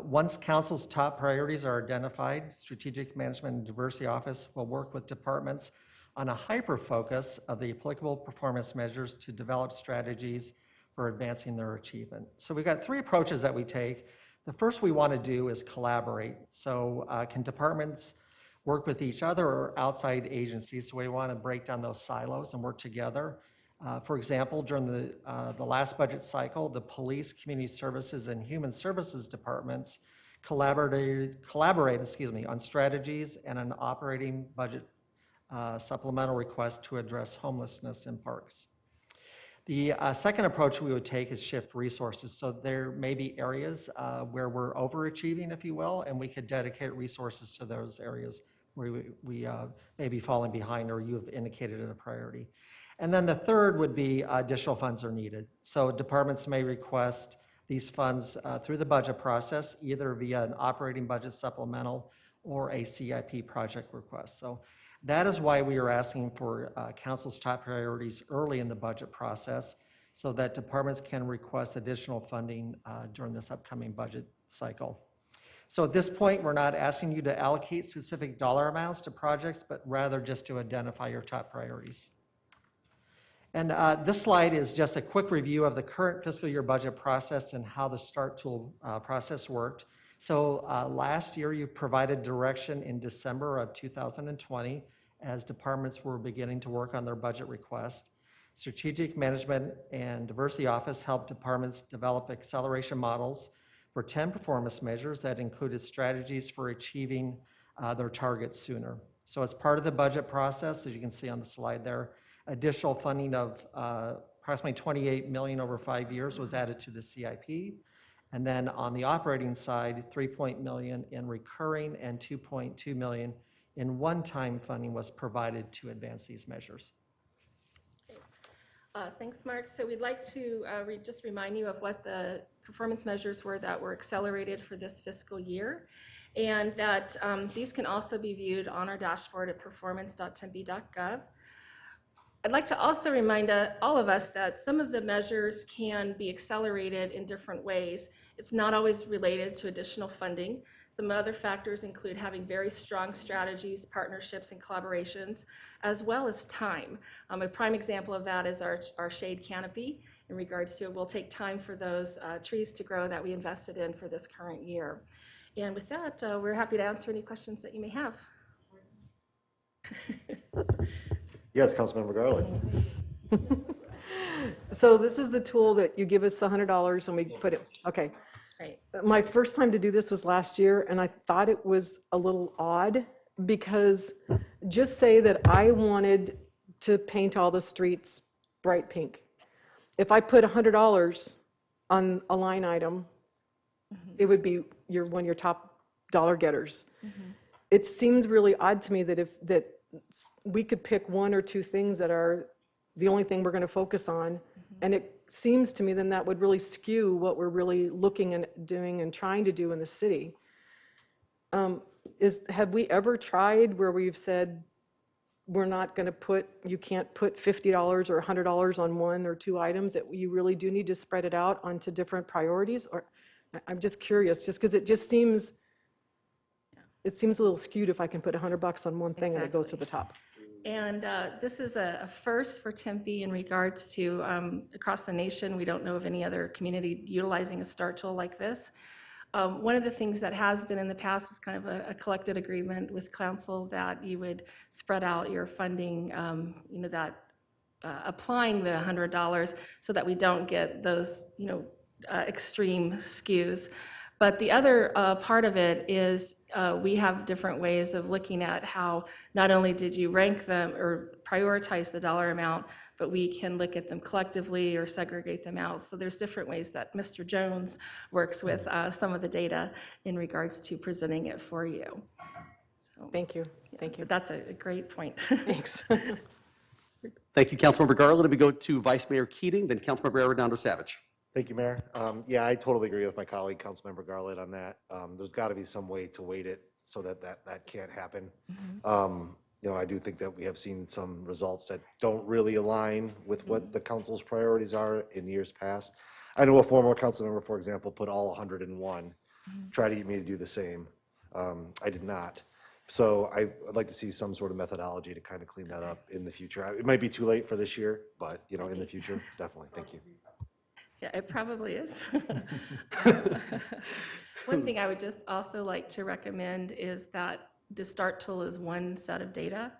Once council's top priorities are identified, Strategic Management and Diversity Office will work with departments on a hyper-focus of the applicable performance measures to develop strategies for advancing their achievement. So we've got 3 approaches that we take. The first we want to do is collaborate. So can departments work with each other or outside agencies? So we want to break down those silos and work together. For example, during the last budget cycle, the police, community services, and human services departments collaborated on strategies and an operating budget supplemental request to address homelessness in parks. The second approach we would take is shift resources. So there may be areas where we're overachieving, if you will, and we could dedicate resources to those areas where we may be falling behind or you have indicated it a priority. And then the third would be additional funds are needed. So departments may request these funds through the budget process, either via an operating budget supplemental or a CIP project request. So that is why we are asking for council's top priorities early in the budget process so that departments can request additional funding during this upcoming budget cycle. So at this point, we're not asking you to allocate specific dollar amounts to projects, but rather just to identify your top priorities. And this slide is just a quick review of the current fiscal year budget process and how the START tool process worked. So last year, you provided direction in December of 2020 as departments were beginning to work on their budget request. Strategic Management and Diversity Office helped departments develop acceleration models for 10 performance measures that included strategies for achieving their targets sooner. So as part of the budget process, as you can see on the slide there, additional funding of approximately $28 million over 5 years was added to the CIP. And then on the operating side, $3 million in recurring and $2.2 million in one-time funding was provided to advance these measures. Thanks, Mark. So we'd like to just remind you of what the performance measures were that were accelerated for this fiscal year, and that these can also be viewed on our dashboard at performance.tempe.gov. I'd like to also remind all of us that some of the measures can be accelerated in different ways. It's not always related to additional funding. Some other factors include having very strong strategies, partnerships, and collaborations, as well as time. A prime example of that is our shade canopy in regards to it will take time for those trees to grow that we invested in for this current year. And with that, we're happy to answer any questions that you may have. Yes, Councilmember Garland. So this is the tool that you give us $100 and we put it, okay. Right. My first time to do this was last year, and I thought it was a little odd because just say that I wanted to paint all the streets bright pink. If I put $100 on a line item, it would be one of your top dollar getters. It seems really odd to me that that we could pick one or two things that are the only thing we're going to focus on, and it seems to me then that would really skew what we're really looking and doing and trying to do in the city. Have we ever tried where we've said we're not going to put, you can't put $50 or $100 on one or two items, that you really do need to spread it out onto different priorities? Or I'm just curious, just because it just seems, it seems a little skewed if I can put $100 on one thing and it goes to the top. And this is a first for Tempe in regards to across the nation. We don't know of any other community utilizing a START tool like this. One of the things that has been in the past is kind of a collected agreement with council that you would spread out your funding, applying the $100 so that we don't get those, extreme skews. But the other part of it is we have different ways of looking at how not only did you rank them or prioritize the dollar amount, but we can look at them collectively or segregate them out. So there's different ways that Mr. Jones works with some of the data in regards to presenting it for you. So, thank you. Thank you. That's a great point. Thanks. Thank you, Councilmember Garland. We go to Vice Mayor Keating, then Councilmember Arredondo Savage. Thank you, Mayor. Yeah, I totally agree with my colleague, Councilmember Garland, on that. There's got to be some way to weight it so that can't happen. I do think that we have seen some results that don't really align with what the council's priorities are in years past. I know a former council member, for example, put all 101, tried to get me to do the same. I did not. So I'd like to see some sort of methodology to kind of clean that up in the future. It might be too late for this year, but in the future, definitely. Thank you. Yeah, it probably is. One thing I would just also like to recommend is that the START tool is one set of data,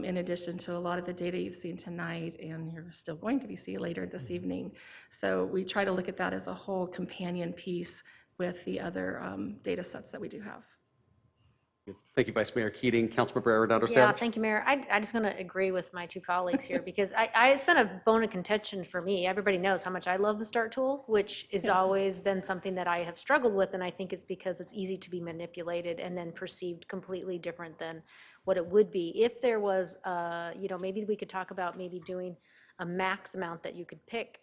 in addition to a lot of the data you've seen tonight and you're still going to be seeing later this evening. So we try to look at that as a whole companion piece with the other data sets that we do have. Thank you, Vice Mayor Keating. Councilmember Arredondo Savage. Yeah, thank you, Mayor. I just going to agree with my two colleagues here because it's been a bone of contention for me. Everybody knows how much I love the START tool, which has always been something that I have struggled with, and I think it's because it's easy to be manipulated and then perceived completely different than what it would be. If there was, maybe we could talk about maybe doing a max amount that you could pick,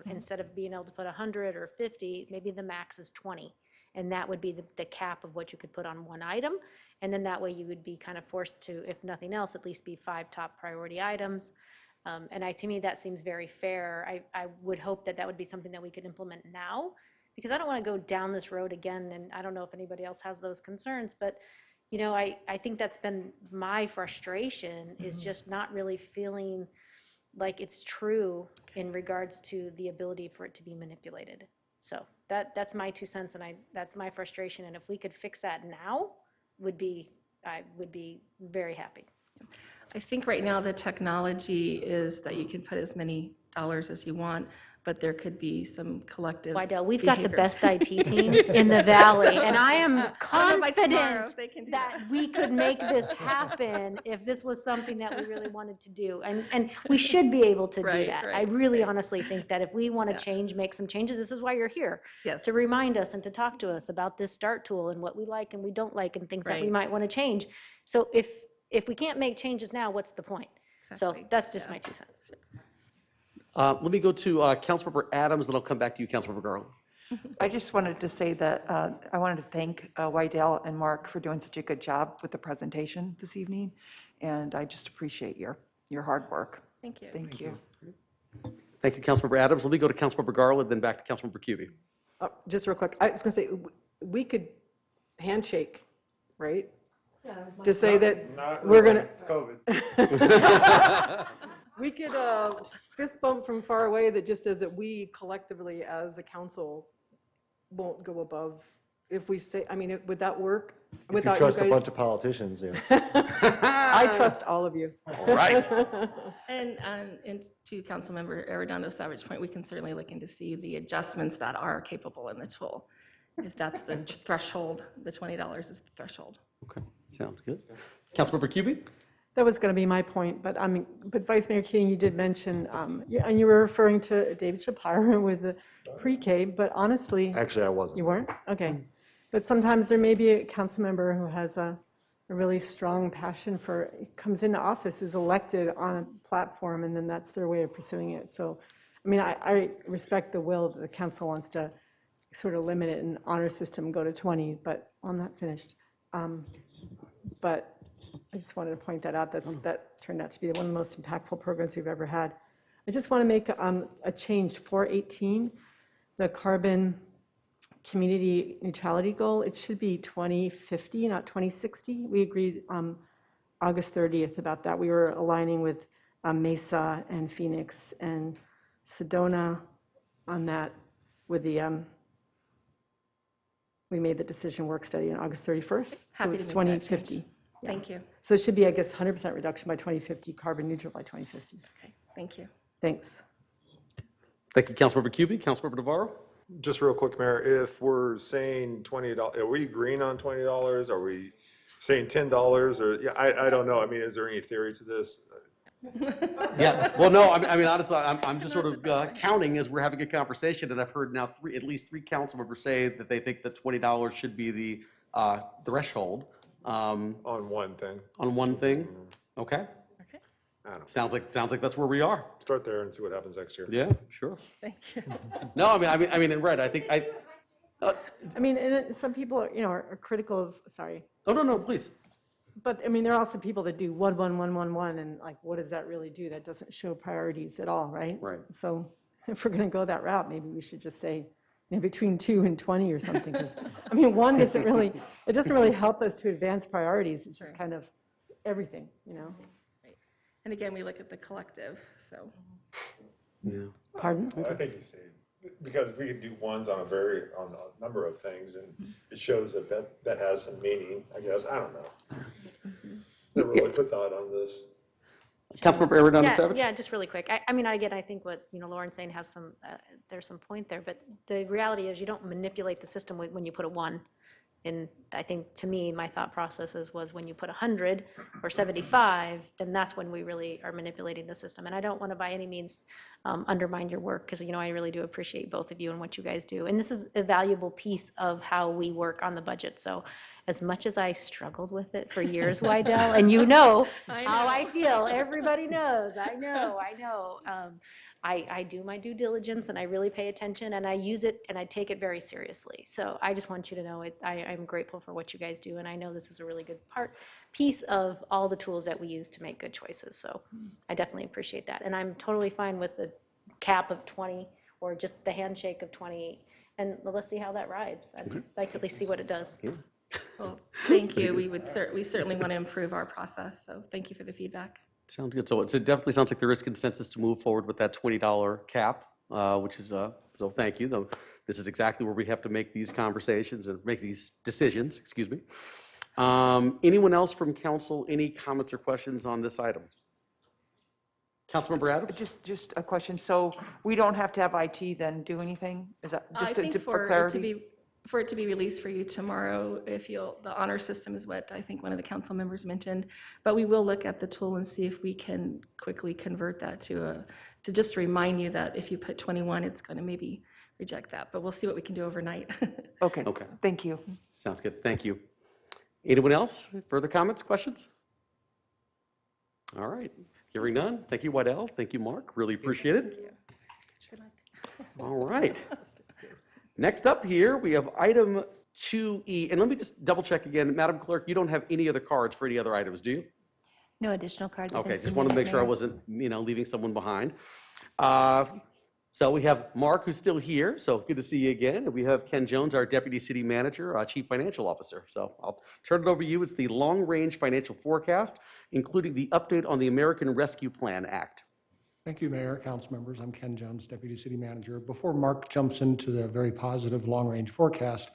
instead of being able to put 100 or 50, maybe the max is 20. And that would be the cap of what you could put on one item. And then that way you would be kind of forced to, if nothing else, at least be 5 top priority items. To me, that seems very fair. I would hope that would be something that we could implement now, because I don't want to go down this road again. And I don't know if anybody else has those concerns, but I think that's been my frustration, is just not really feeling like it's true in regards to the ability for it to be manipulated. So that's my 2 cents, and that's my frustration. And if we could fix that now, I would be very happy. I think right now the technology is that you can put as many dollars as you want, but there could be some collective Wydell, we've got the behavior. best IT team in the valley, and I am I don't know by tomorrow confident if they can do that we could make this happen if this was something that we really wanted to do. And we should be able to do Right, that. I right, really right. honestly think that if we want to Yeah. change, make some changes, this is why you're here. Yes. To remind us and to talk to us about this START tool and what we like and we don't like and things that we Right. might want to change. So if we can't make changes now, what's the point? So Exactly, that's just yeah. my 2 cents. Let me go to Councilmember Adams, then I'll come back to you, Councilmember Garland. I just wanted to say that I wanted to thank Wydell and Mark for doing such a good job with the presentation this evening, and I just appreciate your hard work. Thank you. Thank you. Thank you, Councilmember Adams. Let me go to Councilmember Garland, then back to Councilmember Cubey. Just real quick, I was going to say, we could handshake, right? To say that we're going to. It's COVID. We could fist bump from far away that just says that we collectively as a council won't go above, if we say, I mean, would that work? If you Without trust a guys? bunch of politicians, yeah. I trust all of you. All right. And to Councilmember Arredondo Savage point, we can certainly look into see the adjustments that are capable in the tool. If that's the threshold, the $20 is the threshold. Okay, sounds good. Councilmember Cubey? That was going to be my point, but but Vice Mayor Keating, you did mention, and you were referring to David Shapiro with the pre-K, but honestly. Actually, I wasn't. You weren't? Okay. But sometimes there may be a council member who has a really strong passion for, comes into office, is elected on a platform, and then that's their way of pursuing it. So, I mean, I respect the will that the council wants to sort of limit it and honor system go to 20, but I'm not finished. But I just wanted to point that out. That turned out to be one of the most impactful programs we've ever had. I just want to make a change. 418, the carbon community neutrality goal, it should be 2050, not 2060. We agreed August 30th about that. We were aligning with Mesa and Phoenix and Sedona on that with the, we made the decision work study on August 31st. So Happy it's to make that change. 2050. Yeah. Thank you. So it should be, I guess, 100% reduction by 2050, carbon neutral by 2050. Okay, thank you. Thanks. Thank you, Councilmember Cubey. Councilmember Navarro? Just real quick, Mayor, if we're saying $20, are we agreeing on $20? Are we saying $10? Or, yeah, I don't know. I mean, is there any theory to this? Yeah, well, no, I mean, honestly, I'm just sort of counting as we're having a conversation, and I've heard now at least three council members say that they think that $20 should be the threshold. On one thing. On one thing? Okay. I don't know. Sounds like that's where we are. Start there and see what happens next year. Yeah, sure. Thank you. No, I mean, and right, I think, I mean, and some people are, are critical of, sorry. oh, no, please. But I mean, there are also people that do 1, 1, 1, 1, 1, and like, what does that really do? That doesn't show priorities at all, right? Right. So if we're going to go that route, maybe we should just say between 2 and 20 or something. 'Cause, I mean, one doesn't really, it doesn't really help us to advance priorities. It's just kind of everything, And again, we look at the collective, so. Yeah. Pardon? I think you say, because we could do ones on a number of things, and it shows that has some meaning, I guess. I don't know. Never really put thought on this. Councilmember Arredondo Savage? Yeah, just really quick. I mean, again, I think what, Lauren's saying has some, there's some point there, but the reality is you don't manipulate the system when you put a 1. And I think, to me, my thought processes was when you put 100 or 75, then that's when we really are manipulating the system. And I don't want to by any means undermine your work, because, I really do appreciate both of you and what you guys do. And this is a valuable piece of how we work on the budget. So as much as I struggled with it for years, Wydell, and how I feel, everybody knows, I know. I do my due diligence, and I really pay attention, and I use it, and I take it very seriously. So I just want you to know I'm grateful for what you guys do, and I know this is a really good piece of all the tools that we use to make good choices. So I definitely appreciate that. And I'm totally fine with the cap of 20 or just the handshake of 20, and let's see how that rides. I'd like to at least see what it does. Well, thank you. We certainly want to improve our process, so thank you for the feedback. Sounds good. So it definitely sounds like there is consensus to move forward with that $20 cap, which is, so thank you. This is exactly where we have to make these conversations and make these decisions, excuse me. Anyone else from council, any comments or questions on this item? Councilmember Adams? Just a question. So we don't have to have IT then do anything? Is that I just think for for it to clarity? be, for it to be released for you tomorrow, if you'll, the honor system is what I think one of the council members mentioned, but we will look at the tool and see if we can quickly convert that to just remind you that if you put 21, it's going to maybe reject that, but we'll see what we can do overnight. Okay, Okay, thank you. sounds good. Thank you. Anyone else? Further comments, questions? All right, hearing none. Thank you, Waddell. Thank you, Mark. Really appreciate it. All right. Next up here, we have item 2E. And let me just double check again. Madam Clerk, you don't have any other cards for any other items, do you? No additional cards have been Okay, just want to make submitted, sure I Mayor. wasn't, leaving someone behind. So we have Mark, who's still here, so good to see you again. And we have Ken Jones, our Deputy City Manager, Chief Financial Officer. So I'll turn it over to you. It's the long-range financial forecast, including the update on the American Rescue Plan Act. Thank you, Mayor, council members. I'm Ken Jones, Deputy City Manager. Before Mark jumps into the very positive long-range forecast,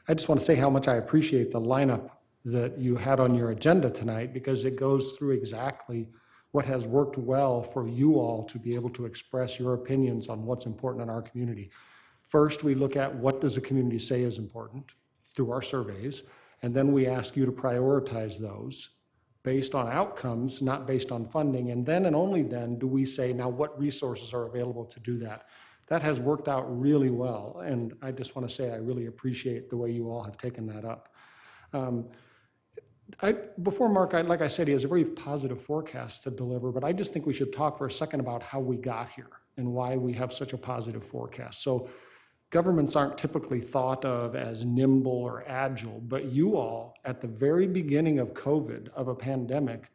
I just want to say how much I appreciate the lineup that you had on your agenda tonight, because it goes through exactly what has worked well for you all to be able to express your opinions on what's important in our community. First, we look at what does the community say is important through our surveys, and then we ask you to prioritize those based on outcomes, not based on funding. And then and only then do we say, now what resources are available to do that? That has worked out really well. And I just want to say I really appreciate the way you all have taken that up. Before Mark, like I said, he has a very positive forecast to deliver, but I just think we should talk for a second about how we got here and why we have such a positive forecast. So governments aren't typically thought of as nimble or agile, but you all, at the very beginning of COVID, of a pandemic,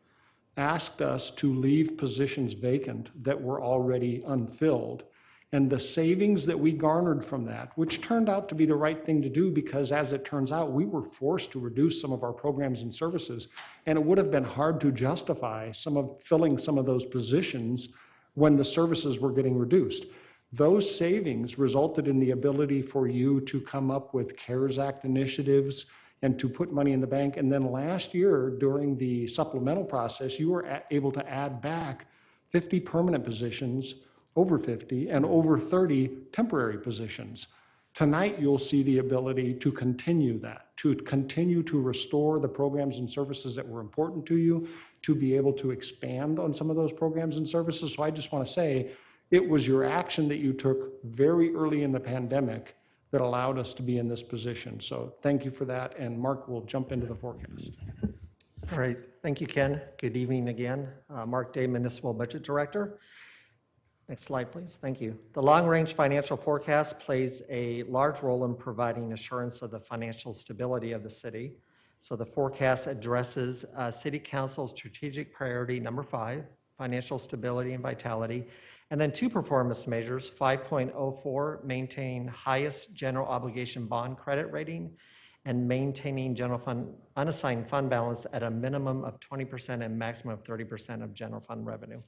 asked us to leave positions vacant that were already unfilled. And the savings that we garnered from that, which turned out to be the right thing to do, because as it turns out, we were forced to reduce some of our programs and services, and it would have been hard to justify filling some of those positions when the services were getting reduced. Those savings resulted in the ability for you to come up with CARES Act initiatives and to put money in the bank. And then last year, during the supplemental process, you were able to add back 50 permanent positions, over 50, and over 30 temporary positions. Tonight, you'll see the ability to continue that, to continue to restore the programs and services that were important to you, to be able to expand on some of those programs and services. So I just want to say, it was your action that you took very early in the pandemic that allowed us to be in this position. So thank you for that, and Mark will jump into the forecast. All right, thank you, Ken. Good evening again. Mark Day, Municipal Budget Director. Next slide, please. Thank you. The long-range financial forecast plays a large role in providing assurance of the financial stability of the city. So the forecast addresses City Council's strategic priority number 5, financial stability and vitality, and then 2 performance measures, 5.04, maintain highest general obligation bond credit rating, and maintaining general fund unassigned fund balance at a minimum of 20% and maximum of 30% of general fund revenue.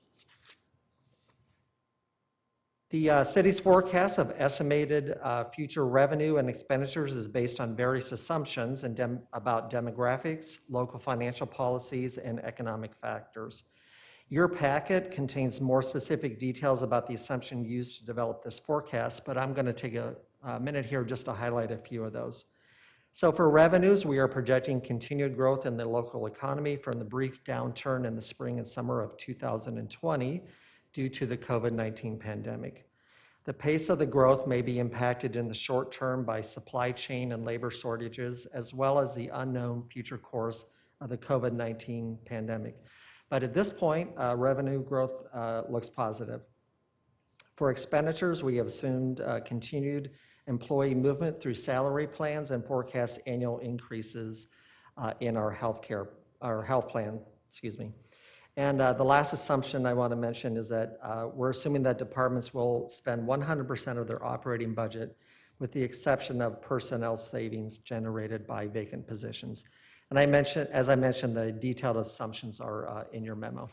The city's forecast of estimated future revenue and expenditures is based on various assumptions about demographics, local financial policies, and economic factors. Your packet contains more specific details about the assumption used to develop this forecast, but I'm going to take a minute here just to highlight a few of those. So for revenues, we are projecting continued growth in the local economy from the brief downturn in the spring and summer of 2020 due to the COVID-19 pandemic. The pace of the growth may be impacted in the short term by supply chain and labor shortages, as well as the unknown future course of the COVID-19 pandemic. But at this point, revenue growth looks positive. For expenditures, we have assumed continued employee movement through salary plans and forecast annual increases in our health plan, excuse me. And the last assumption I want to mention is that we're assuming that departments will spend 100% of their operating budget, with the exception of personnel savings generated by vacant positions. And as I mentioned, the detailed assumptions are in your memo.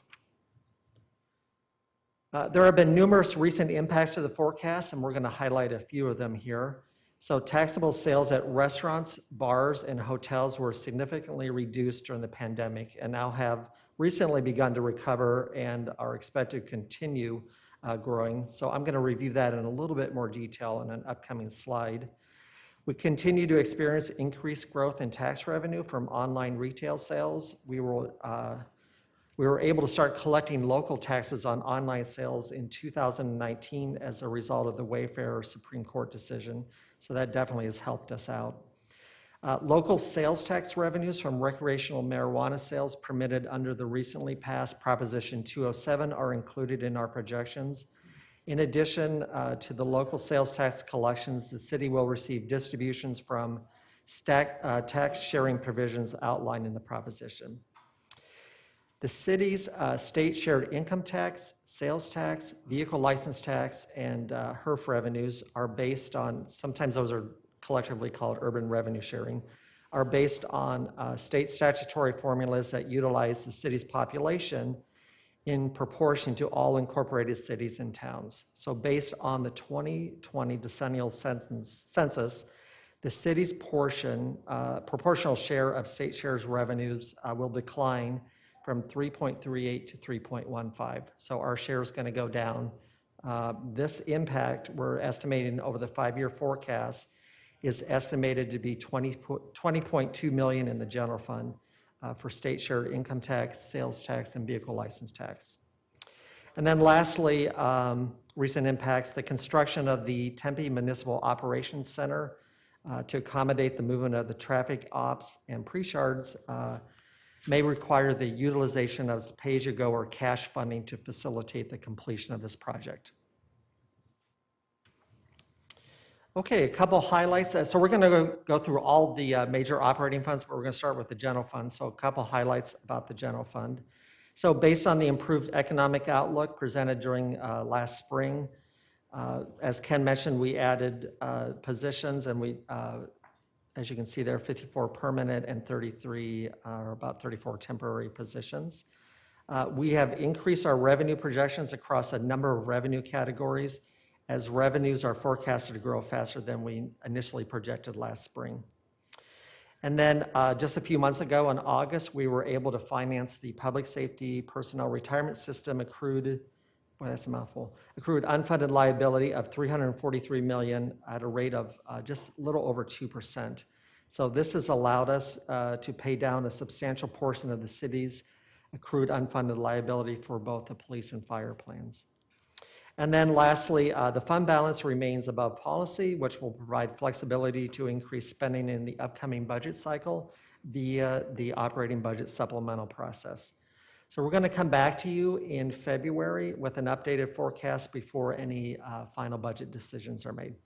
There have been numerous recent impacts to the forecast, and we're going to highlight a few of them here. So taxable sales at restaurants, bars, and hotels were significantly reduced during the pandemic and now have recently begun to recover and are expected to continue growing. So I'm going to review that in a little bit more detail in an upcoming slide. We continue to experience increased growth in tax revenue from online retail sales. We were able to start collecting local taxes on online sales in 2019 as a result of the Wayfair Supreme Court decision. So that definitely has helped us out. Local sales tax revenues from recreational marijuana sales permitted under the recently passed Proposition 207 are included in our projections. In addition to the local sales tax collections, the city will receive distributions from tax sharing provisions outlined in the proposition. The city's state shared income tax, sales tax, vehicle license tax, and HERF revenues are based on, sometimes those are collectively called urban revenue sharing, are based on state statutory formulas that utilize the city's population in proportion to all incorporated cities and towns. So based on the 2020 decennial census, the city's proportional share of state shares revenues will decline from 3.38 to 3.15. So our share is going to go down. This impact, we're estimating over the 5-year forecast, is estimated to be 20.2 million in the general fund for state shared income tax, sales tax, and vehicle license tax. And then lastly, recent impacts, the construction of the Tempe Municipal Operations Center to accommodate the movement of the traffic ops and pre-shards may require the utilization of pay-as-you-go or cash funding to facilitate the completion of this project. Okay, a couple highlights. So we're going to go through all the major operating funds, but we're going to start with the general fund. So a couple highlights about the general fund. So based on the improved economic outlook presented during last spring, as Ken mentioned, we added positions, and we, as you can see there, 54 permanent and 33, or about 34 temporary positions. We have increased our revenue projections across a number of revenue categories, as revenues are forecasted to grow faster than we initially projected last spring. And then just a few months ago in August, we were able to finance the public safety personnel retirement system accrued, well, that's a mouthful, accrued unfunded liability of $343 million at a rate of just a little over 2%. So this has allowed us to pay down a substantial portion of the city's accrued unfunded liability for both the police and fire plans. And then lastly, the fund balance remains above policy, which will provide flexibility to increase spending in the upcoming budget cycle via the operating budget supplemental process. So we're going to come back to you in February with an updated forecast before any final budget decisions are made.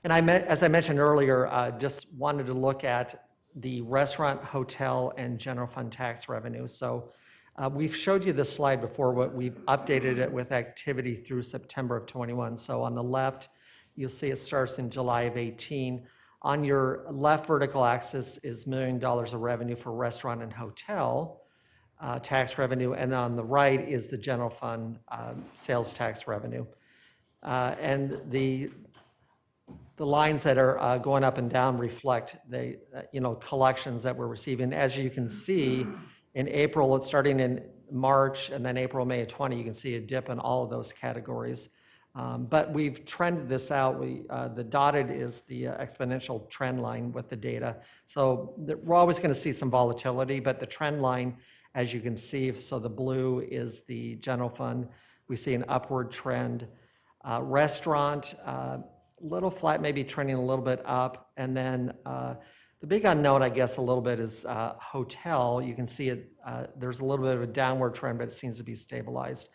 And as I mentioned earlier, just wanted to look at the restaurant, hotel, and general fund tax revenue. So we've showed you this slide before, but we've updated it with activity through September of 21. So on the left, you'll see it starts in July of 18. On your left vertical axis is $1 million of revenue for restaurant and hotel tax revenue, and on the right is the general fund sales tax revenue. And the lines that are going up and down reflect the collections that we're receiving. As you can see, in April, it's starting in March, and then April, May of 20, you can see a dip in all of those categories. But we've trended this out. The dotted is the exponential trend line with the data. So we're always going to see some volatility, but the trend line, as you can see, so the blue is the general fund. We see an upward trend. Restaurant, little flat, maybe trending a little bit up, and then the big unknown, I guess, a little bit is hotel. You can see it. There's a little bit of a downward trend, but it seems to be stabilized.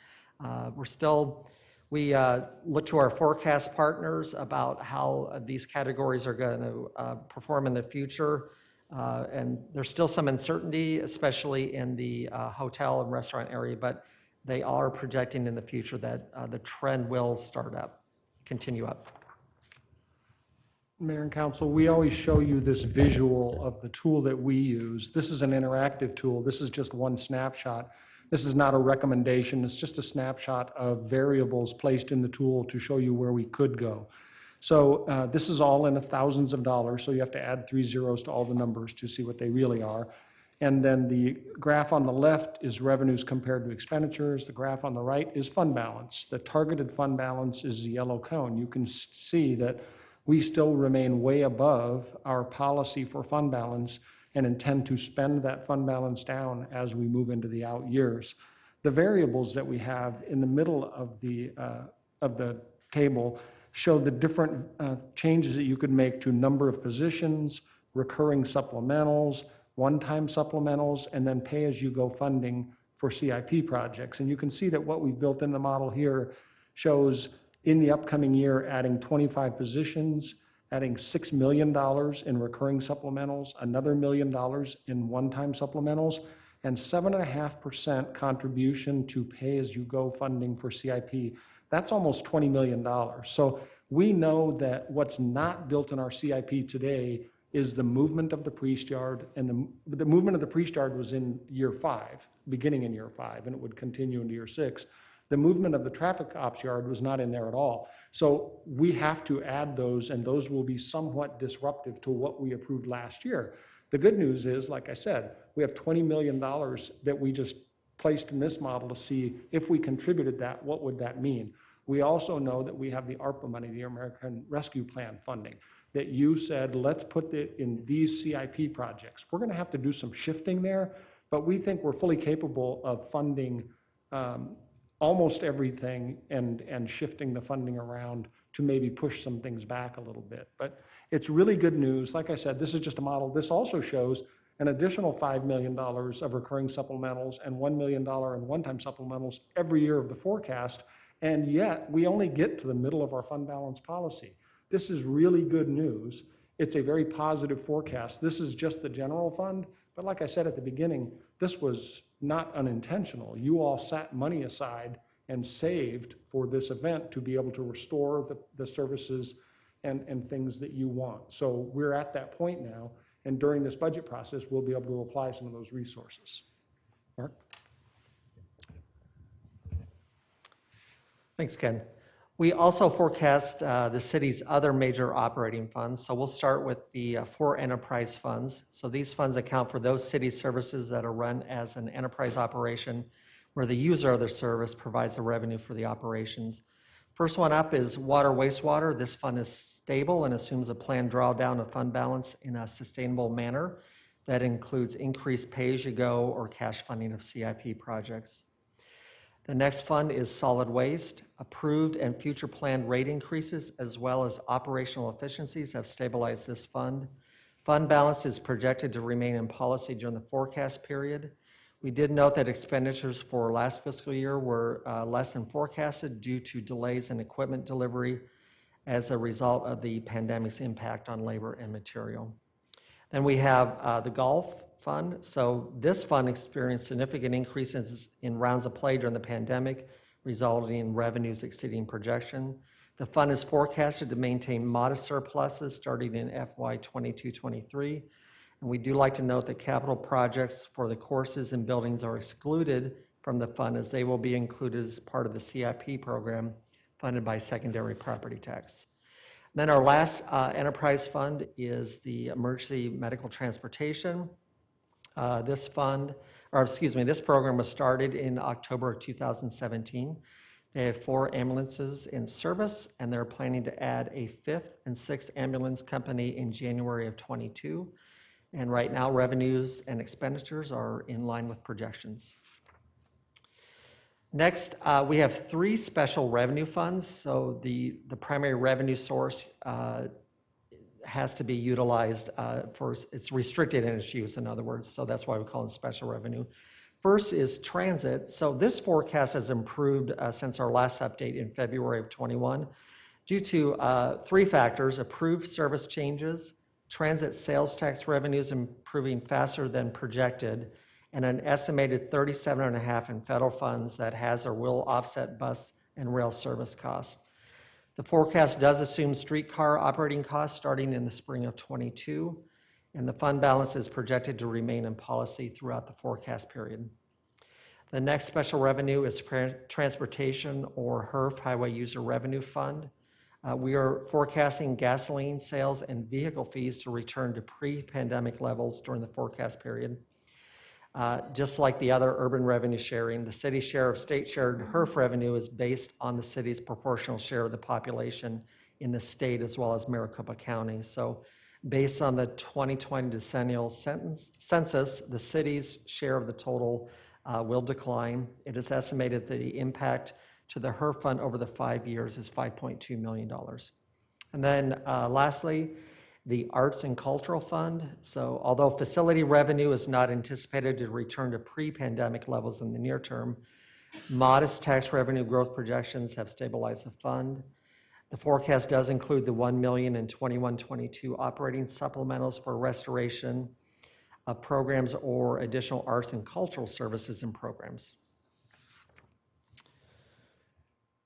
We look to our forecast partners about how these categories are going to perform in the future, and there's still some uncertainty, especially in the hotel and restaurant area, but they are projecting in the future that the trend will continue up. Mayor and Council, we always show you this visual of the tool that we use. This is an interactive tool. This is just one snapshot. This is not a recommendation. It's just a snapshot of variables placed in the tool to show you where we could go. So this is all in the thousands of dollars, so you have to add 3 zeros to all the numbers to see what they really are. And then the graph on the left is revenues compared to expenditures. The graph on the right is fund balance. The targeted fund balance is the yellow cone. You can see that we still remain way above our policy for fund balance and intend to spend that fund balance down as we move into the out years. The variables that we have in the middle of the table show the different changes that you could make to number of positions, recurring supplementals, one-time supplementals, and then pay-as-you-go funding for CIP projects. And you can see that what we've built in the model here shows in the upcoming year adding 25 positions, adding $6 million in recurring supplementals, another $1 million in one-time supplementals, and 7.5% contribution to pay-as-you-go funding for CIP. That's almost $20 million. So we know that what's not built in our CIP today is the movement of the priest yard, and the movement of the priest yard was in year 5, beginning in year 5, and it would continue into year 6. The movement of the traffic ops yard was not in there at all. So we have to add those, and those will be somewhat disruptive to what we approved last year. The good news is, like I said, we have $20 million that we just placed in this model to see if we contributed that, what would that mean? We also know that we have the ARPA money, the American Rescue Plan funding, that you said, let's put it in these CIP projects. We're going to have to do some shifting there, but we think we're fully capable of funding almost everything and shifting the funding around to maybe push some things back a little bit. But it's really good news. Like I said, this is just a model. This also shows an additional $5 million of recurring supplementals and $1 million in one-time supplementals every year of the forecast, and yet we only get to the middle of our fund balance policy. This is really good news. It's a very positive forecast. This is just the general fund, but like I said at the beginning, this was not unintentional. You all set money aside and saved for this event to be able to restore the services and things that you want. So we're at that point now, and during this budget process, we'll be able to apply some of those resources. Mark? Thanks, Ken. We also forecast the city's other major operating funds. So we'll start with the 4 enterprise funds. So these funds account for those city services that are run as an enterprise operation where the user of the service provides the revenue for the operations. First one up is water wastewater. This fund is stable and assumes a planned drawdown of fund balance in a sustainable manner that includes increased pay-as-you-go or cash funding of CIP projects. The next fund is solid waste. Approved and future planned rate increases as well as operational efficiencies have stabilized this fund. Fund balance is projected to remain in policy during the forecast period. We did note that expenditures for last fiscal year were less than forecasted due to delays in equipment delivery as a result of the pandemic's impact on labor and material. Then we have the golf fund. So this fund experienced significant increases in rounds of play during the pandemic, resulting in revenues exceeding projection. The fund is forecasted to maintain modest surpluses starting in FY 22-23. And we do like to note that capital projects for the courses and buildings are excluded from the fund as they will be included as part of the CIP program funded by secondary property tax. And then our last enterprise fund is the emergency medical transportation. This program was started in October of 2017. They have 4 ambulances in service, and they're planning to add a 5th and 6th ambulance company in January of 22. And right now, revenues and expenditures are in line with projections. Next, we have 3 special revenue funds. So the primary revenue source has to be utilized it's restricted in its use, in other words, so that's why we call it special revenue. First is transit. So this forecast has improved since our last update in February of 21 due to 3 factors: approved service changes, transit sales tax revenues improving faster than projected, and an estimated $37.5 in federal funds that has or will offset bus and rail service costs. The forecast does assume streetcar operating costs starting in the spring of 22, and the fund balance is projected to remain in policy throughout the forecast period. The next special revenue is transportation or HERF, Highway User Revenue Fund. We are forecasting gasoline sales and vehicle fees to return to pre-pandemic levels during the forecast period. Just like the other urban revenue sharing, the city share of state shared HERF revenue is based on the city's proportional share of the population in the state as well as Maricopa County. So based on the 2020 decennial census, the city's share of the total will decline. It is estimated that the impact to the HERF fund over the 5 years is $5.2 million. And then lastly, the Arts and Cultural Fund. So although facility revenue is not anticipated to return to pre-pandemic levels in the near term, modest tax revenue growth projections have stabilized the fund. The forecast does include the $1 million in 21-22 operating supplementals for restoration of programs or additional arts and cultural services and programs.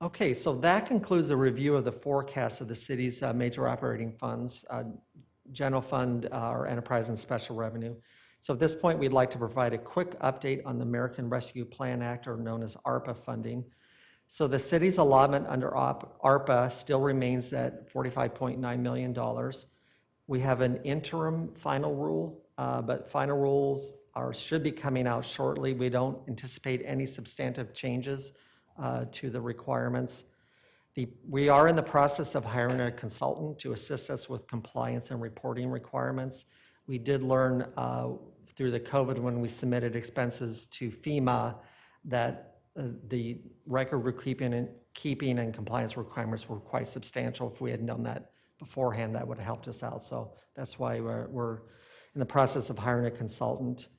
Okay, so that concludes the review of the forecast of the city's major operating funds, general fund, or enterprise and special revenue. So at this point, we'd like to provide a quick update on the American Rescue Plan Act, or known as ARPA funding. So the city's allotment under ARPA still remains at $45.9 million. We have an interim final rule, but final rules should be coming out shortly. We don't anticipate any substantive changes to the requirements. We are in the process of hiring a consultant to assist us with compliance and reporting requirements. We did learn through the COVID when we submitted expenses to FEMA that the record keeping and compliance requirements were quite substantial. If we had known that beforehand, that would have helped us out. So that's why we're in the process of hiring a consultant.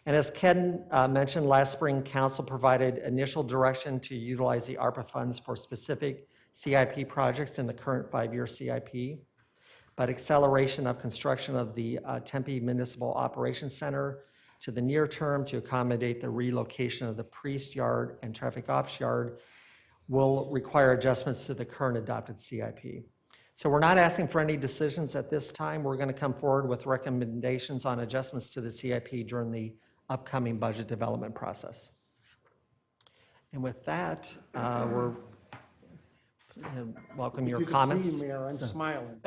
And as Ken mentioned, last spring, Council provided initial direction to utilize the ARPA funds for specific CIP projects in the current 5-year CIP. But acceleration of construction of the Tempe Municipal Operations Center to the near term to accommodate the relocation of the Priest Yard and Traffic Ops Yard will require adjustments to the current adopted CIP. So we're not asking for any decisions at this time. We're going to come forward with recommendations on adjustments to the CIP during the upcoming budget development process. And with that, we're welcome your comments. If you can see, Mayor, I'm smiling.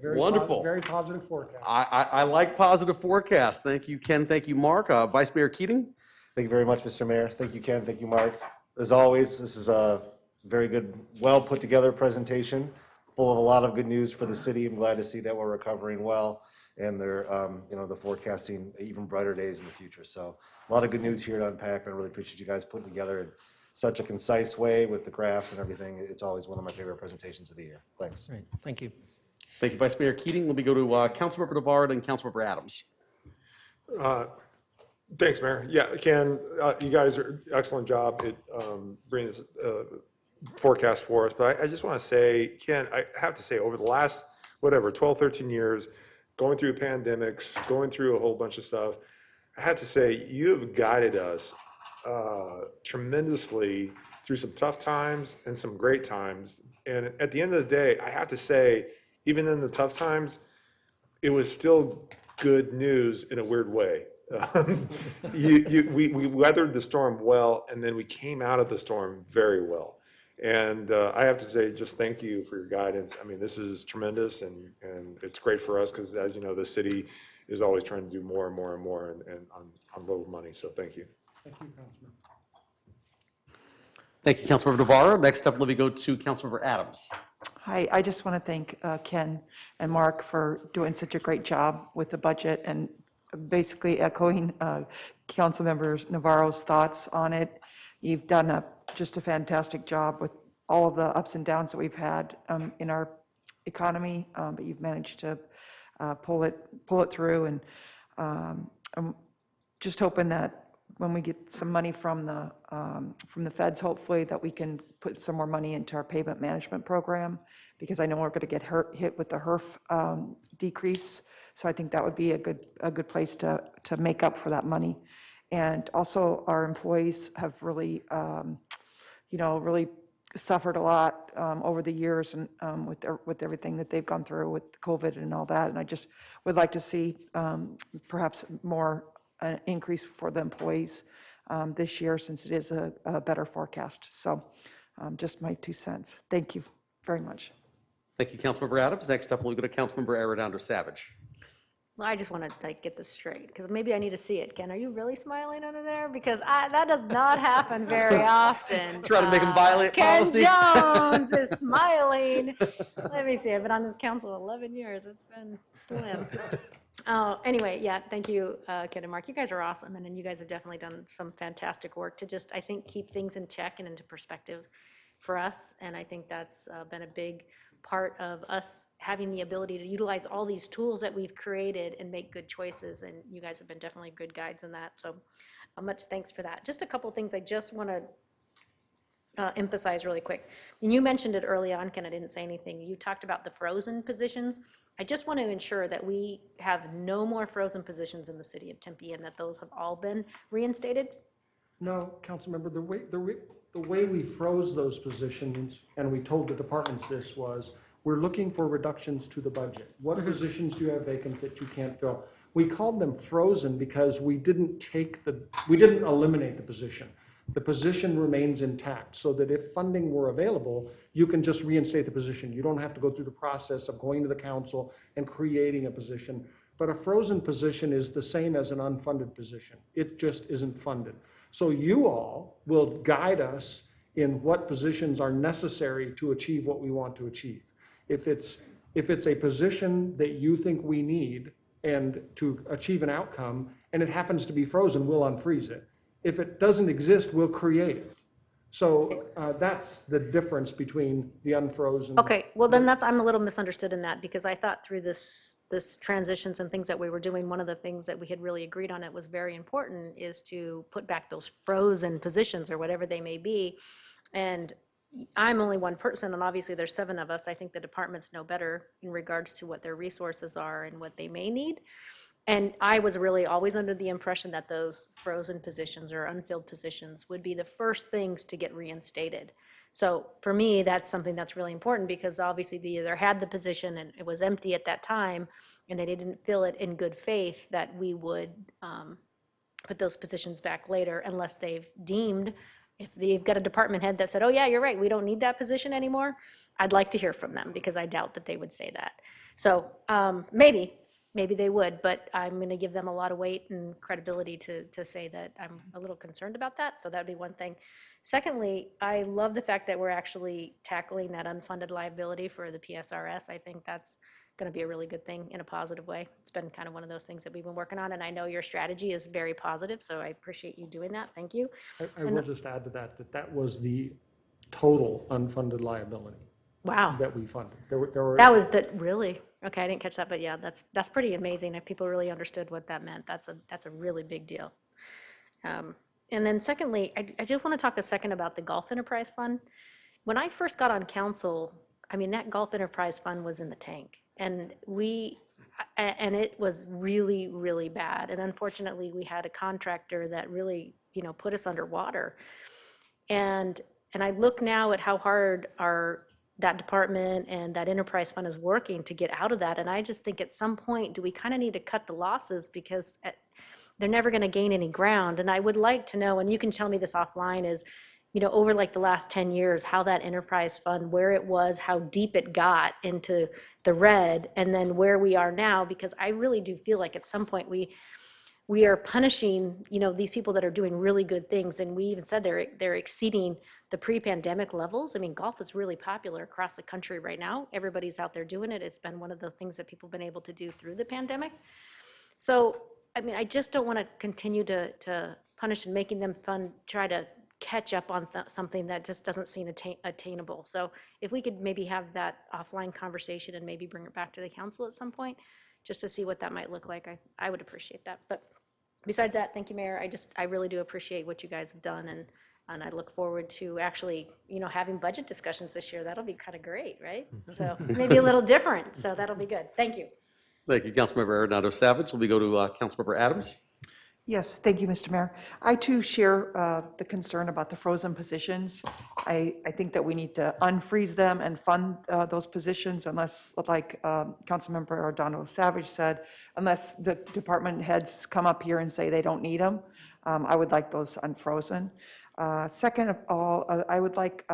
Wonderful. Very positive forecast. I like positive forecasts. Thank you, Ken. Thank you, Mark. Vice Mayor Keating? Thank you very much, Mr. Mayor. Thank you, Ken. Thank you, Mark. As always, this is a very good, well put together presentation, full of a lot of good news for the city. I'm glad to see that we're recovering well, and they're, the forecasting even brighter days in the future. So a lot of good news here to unpack. I really appreciate you guys putting together in such a concise way with the graphs and everything. It's always one of my favorite presentations of the year. Thanks. Great. Thank you. Thank you, Vice Mayor Keating. Let me go to Councilmember Navarro and Councilmember Adams. Thanks, Mayor. Yeah, Ken, you guys are excellent job at bringing this forecast for us. But I just want to say, Ken, I have to say, over the last, 12, 13 years, going through pandemics, going through a whole bunch of stuff, I have to say, you have guided us tremendously through some tough times and some great times. And at the end of the day, I have to say, even in the tough times, it was still good news in a weird way. We weathered the storm well, and then we came out of the storm very well. And I have to say, just thank you for your guidance. I mean, this is tremendous, and it's great for us because, as you know, the city is always trying to do more and more and more and on little money. So thank you. Thank you, Councilman. Thank you, Councilmember Navarro. Next up, let me go to Councilmember Adams. Hi, I just want to thank Ken and Mark for doing such a great job with the budget and basically echoing Councilmember Navarro's thoughts on it. You've done just a fantastic job with all of the ups and downs that we've had in our economy, but you've managed to pull it through. And I'm just hoping that when we get some money from the feds, hopefully that we can put some more money into our pavement management program, because I know we're going to get hit with the HERF decrease. So I think that would be a good place to make up for that money. And also, our employees have really, really suffered a lot over the years, and with everything that they've gone through with COVID and all that. And I just would like to see perhaps more increase for the employees this year, since it is a better forecast. So Just my 2 cents. Thank you very much. Thank you, Councilmember Adams. Next up, we'll go to Councilmember Arredondo Savage. Well, I just want to like get this straight, because maybe I need to see it. Ken, are you really smiling under there? Because that does not happen very often. Try to make him violate policy. Ken Jones is smiling. Let me see, I've been on this council 11 years. It's been slim. Anyway, yeah, thank you, Ken and Mark. You guys are awesome, and then you guys have definitely done some fantastic work to just, I think, keep things in check and into perspective for us. And I think that's been a big part of us having the ability to utilize all these tools that we've created and make good choices. And you guys have been definitely good guides in that. So much thanks for that. Just a couple things I just want to emphasize really quick. And you mentioned it early on, Ken, I didn't say anything. You talked about the frozen positions. I just want to ensure that we have no more frozen positions in the city of Tempe and that those have all been reinstated. No, Councilmember, the way we froze those positions, and we told the departments this, was we're looking for reductions to the budget. What positions do you have vacant that you can't fill? We called them frozen because we didn't eliminate the position. The position remains intact, so that if funding were available, you can just reinstate the position. You don't have to go through the process of going to the council and creating a position. But a frozen position is the same as an unfunded position. It just isn't funded. So you all will guide us in what positions are necessary to achieve what we want to achieve. If it's a position that you think we need and to achieve an outcome, and it happens to be frozen, we'll unfreeze it. If it doesn't exist, we'll create it. So that's the difference between the unfrozen. Okay, well then I'm a little misunderstood in that, because I thought through this transitions and things that we were doing, one of the things that we had really agreed on it was very important is to put back those frozen positions or whatever they may be. And I'm only one person, and obviously there's 7 of us. I think the departments know better in regards to what their resources are and what they may need. And I was really always under the impression that those frozen positions or unfilled positions would be the first things to get reinstated. So for me, that's something that's really important, because obviously they either had the position and it was empty at that time and they didn't fill it in good faith, that we would put those positions back later unless they've deemed, if they've got a department head that said, oh yeah, you're right, we don't need that position anymore, I'd like to hear from them, because I doubt that they would say that. So maybe they would, but I'm going to give them a lot of weight and credibility to say that I'm a little concerned about that. So that'd be one thing. Secondly, I love the fact that we're actually tackling that unfunded liability for the PSRS. I think that's going to be a really good thing in a positive way. It's been kind of one of those things that we've been working on, and I know your strategy is very positive, so I appreciate you doing that. Thank you. I will just add to that was the total unfunded liability. Wow. That we funded. There were That was really? Okay, I didn't catch that, but yeah, that's pretty amazing. If people really understood what that meant, that's a really big deal. And then secondly, I just want to talk a second about the Golf Enterprise Fund. When I first got on council, I mean, that Golf Enterprise Fund was in the tank, and it was really, really bad. And unfortunately, we had a contractor that really, put us underwater. And I look now at how hard that department and that enterprise fund is working to get out of that. And I just think at some point, do we kind of need to cut the losses, because they're never going to gain any ground. And I would like to know, and you can tell me this offline, is, over like the last 10 years, how that enterprise fund, where it was, how deep it got into the red, and then where we are now, because I really do feel like at some point we are punishing, these people that are doing really good things. And we even said they're exceeding the pre-pandemic levels. I mean, golf is really popular across the country right now. Everybody's out there doing it. It's been one of the things that people have been able to do through the pandemic. So, I mean, I just don't want to continue to punish and making them try to catch up on something that just doesn't seem attainable. So if we could maybe have that offline conversation and maybe bring it back to the council at some point, just to see what that might look like, I would appreciate that. But besides that, thank you, Mayor. I really do appreciate what you guys have done, and I look forward to actually, having budget discussions this year. That'll be kind of great, right? So maybe a little different, so that'll be good. Thank you. Thank you, Councilmember Arredondo Savage. We'll go to Councilmember Adams. Yes, thank you, Mr. Mayor. I too share the concern about the frozen positions. I think that we need to unfreeze them and fund those positions unless, like Councilmember Arredondo Savage said, unless the department heads come up here and say they don't need them. I would like those unfrozen. Second of all, I would like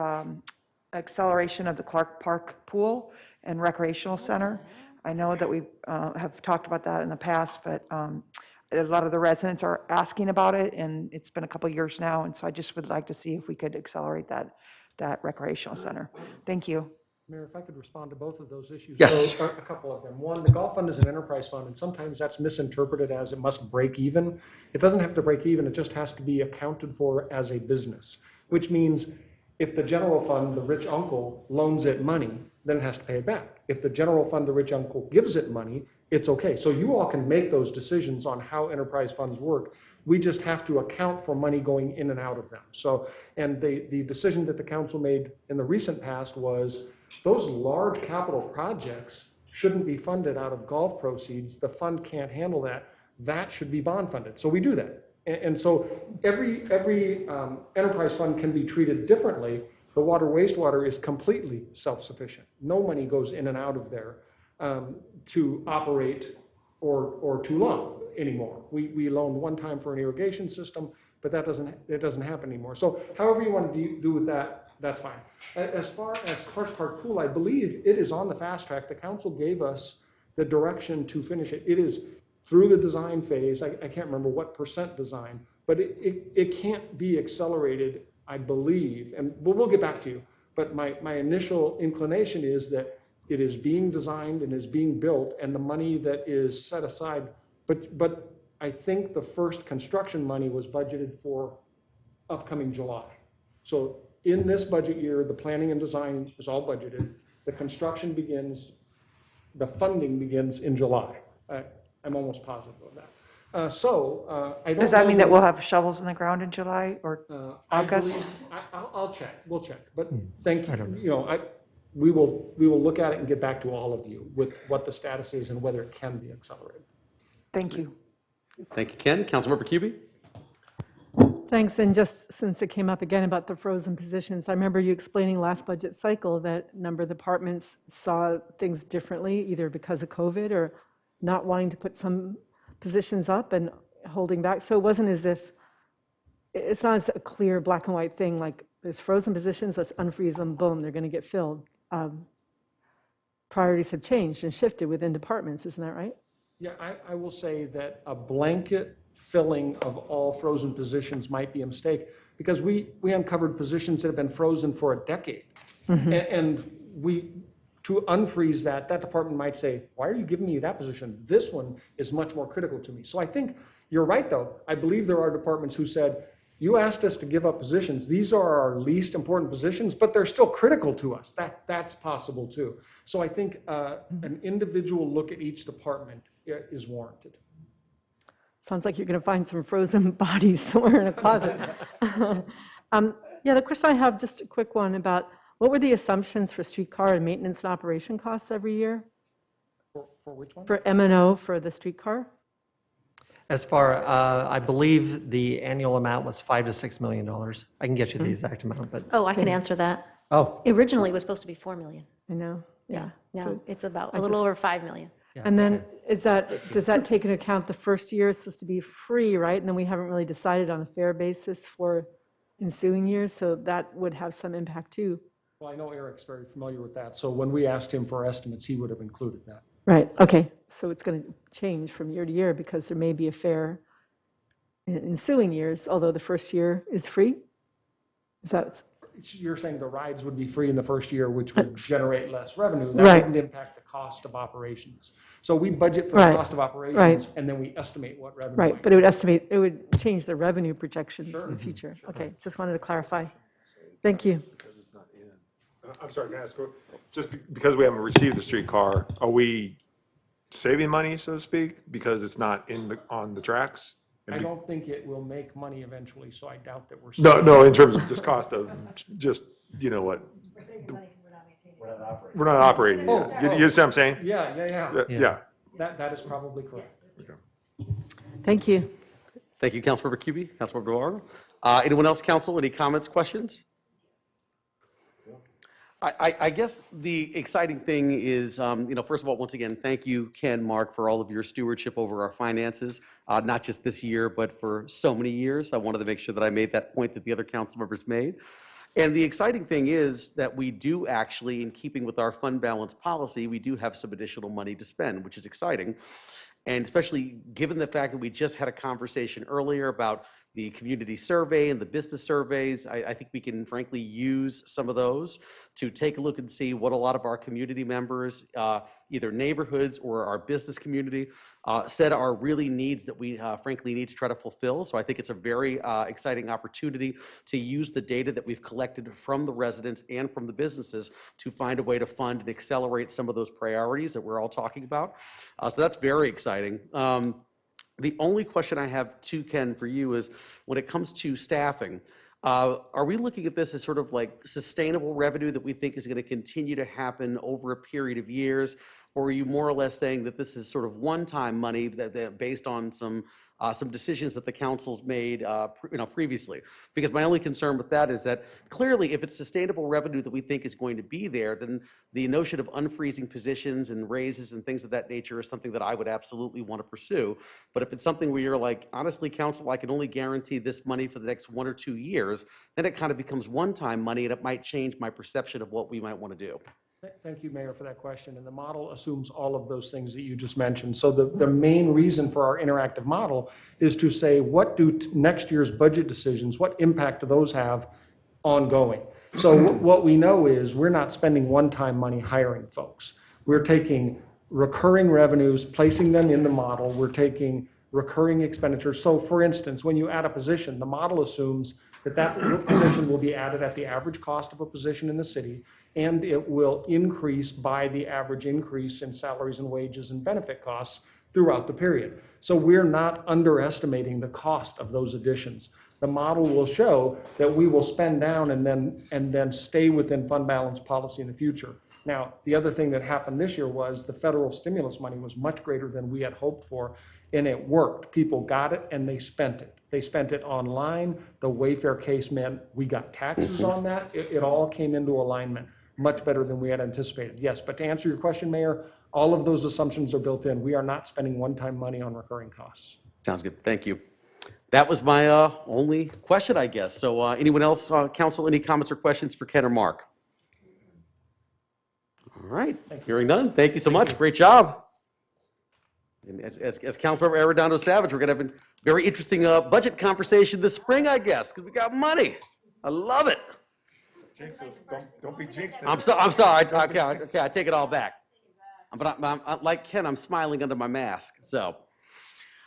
acceleration of the Clark Park Pool and Recreational Center. I know that we have talked about that in the past, but a lot of the residents are asking about it, and it's been a couple of years now, and so I just would like to see if we could accelerate that recreational center. Thank you. Mayor, if I could respond to both of those issues. Yes. So, a couple of them. One, the golf fund is an enterprise fund, and sometimes that's misinterpreted as it must break even. It doesn't have to break even, it just has to be accounted for as a business, which means if the general fund, the rich uncle, loans it money, then it has to pay it back. If the general fund, the rich uncle, gives it money, it's okay. So you all can make those decisions on how enterprise funds work. We just have to account for money going in and out of them. So, and the decision that the council made in the recent past was those large capital projects shouldn't be funded out of golf proceeds. The fund can't handle that. That should be bond funded. So we do that. And so every enterprise fund can be treated differently. The water wastewater is completely self-sufficient. No money goes in and out of there to operate or to loan anymore. We loaned one time for an irrigation system, but it doesn't happen anymore. So however you want to do with that, that's fine. As far as Clark Park Pool, I believe it is on the fast track. The council gave us the direction to finish it. It is through the design phase. I can't remember what % design, but it can't be accelerated, I believe, and we'll get back to you. But my initial inclination is that it is being designed and is being built, and the money that is set aside, but I think the first construction money was budgeted for upcoming July. So in this budget year, the planning and design is all budgeted. The construction begins, the funding begins in July. I'm almost positive of that. I don't Does that know mean that we'll have shovels in the ground in July or I August? believe- I'll check, we'll check, but thank you. We will look at it and get back to all of you with what the status is and whether it can be accelerated. Thank you. Thank you, Ken. Councilmember Cubie? Thanks, and just since it came up again about the frozen positions, I remember you explaining last budget cycle that a number of departments saw things differently, either because of COVID or not wanting to put some positions up and holding back. So it wasn't as if, it's not as a clear black and white thing, like there's frozen positions, let's unfreeze them, boom, they're going to get filled. Priorities have changed and shifted within departments, isn't that right? Yeah, I will say that a blanket filling of all frozen positions might be a mistake, because we uncovered positions that have been frozen for a decade. And to unfreeze that department might say, why are you giving me that position? This one is much more critical to me. So I think you're right, though. I believe there are departments who said, you asked us to give up positions. These are our least important positions, but they're still critical to us. That's possible, too. So I think an individual look at each department is warranted. Sounds like you're going to find some frozen bodies somewhere in a closet. Yeah, the question I have, just a quick one about, what were the assumptions for streetcar and maintenance and operation costs every year? For which one? For M&O for the streetcar? As far, I believe the annual amount was $5 to $6 million. I can get you the exact amount, but. Oh, I can answer that. Oh. Originally, it was supposed to be 4 million. I know, yeah. Now So it's about I a little just- over 5 million. And then does that take into account the first year is supposed to be free, right? And then we haven't really decided on a fair basis for ensuing years, so that would have some impact too. Well, I know Eric's very familiar with that. So when we asked him for estimates, he would have included that. Right, okay. So it's going to change from year to year because there may be a fair in ensuing years, although the first year is free? Is that? You're saying the rides would be free in the first year, which would generate less revenue. Right. That wouldn't impact the cost of operations. So we budget for the Right. cost of operations, Right. and then we estimate what revenue. Right, might but it would change the revenue projections Sure. in the future. Okay, just wanted to clarify. Thank you. I'm sorry, can I ask, just because we haven't received the streetcar, are we saving money, so to speak, because it's not on the tracks? I don't think it will make money eventually, so I doubt that we're. No, in terms of just cost of, just, you know what? We're not operating it. You see what I'm saying? Yeah. Yeah. That is probably correct. Thank you. Thank you, Councilmember Cubie. Councilmember Navarro. Anyone else, council? Any comments, questions? I guess the exciting thing is, first of all, once again, thank you, Ken, Mark, for all of your stewardship over our finances, not just this year, but for so many years. I wanted to make sure that I made that point that the other council members made. And the exciting thing is that we do actually, in keeping with our fund balance policy, we do have some additional money to spend, which is exciting. And especially given the fact that we just had a conversation earlier about the community survey and the business surveys, I think we can frankly use some of those to take a look and see what a lot of our community members, either neighborhoods or our business community, said are really needs that we frankly need to try to fulfill. So I think it's a very exciting opportunity to use the data that we've collected from the residents and from the businesses to find a way to fund and accelerate some of those priorities that we're all talking about. So that's very exciting. The only question I have to Ken for you is when it comes to staffing, are we looking at this as sort of like sustainable revenue that we think is going to continue to happen over a period of years? Or are you more or less saying that this is sort of one-time money that based on some decisions that the council's made previously? Because my only concern with that is that clearly if it's sustainable revenue that we think is going to be there, then the notion of unfreezing positions and raises and things of that nature is something that I would absolutely want to pursue. But if it's something where you're like, honestly, council, I can only guarantee this money for the next 1 or 2 years, then it kind of becomes one-time money and it might change my perception of what we might want to do. Thank you, Mayor, for that question. And the model assumes all of those things that you just mentioned. So the main reason for our interactive model is to say, what do next year's budget decisions, what impact do those have ongoing? So what we know is we're not spending one-time money hiring folks. We're taking recurring revenues, placing them in the model. We're taking recurring expenditures. So for instance, when you add a position, the model assumes that position will be added at the average cost of a position in the city, and it will increase by the average increase in salaries and wages and benefit costs throughout the period. So we're not underestimating the cost of those additions. The model will show that we will spend down and then stay within fund balance policy in the future. Now, the other thing that happened this year was the federal stimulus money was much greater than we had hoped for, and it worked. People got it and they spent it. They spent it online. The Wayfair case meant we got taxes on that. It all came into alignment much better than we had anticipated. Yes, but to answer your question, Mayor, all of those assumptions are built in. We are not spending one-time money on recurring costs. Sounds good. Thank you. That was my only question, I guess. So anyone else, council, any comments or questions for Ken or Mark? All right. Hearing none. Thank you so much. Great job. And as Councilmember Arredondo Savage, we're going to have a very interesting budget conversation this spring, I guess, because we got money. I love it. Don't be jinxing. I'm sorry. Okay, I take it all back. But I'm like Ken, I'm smiling under my mask. So,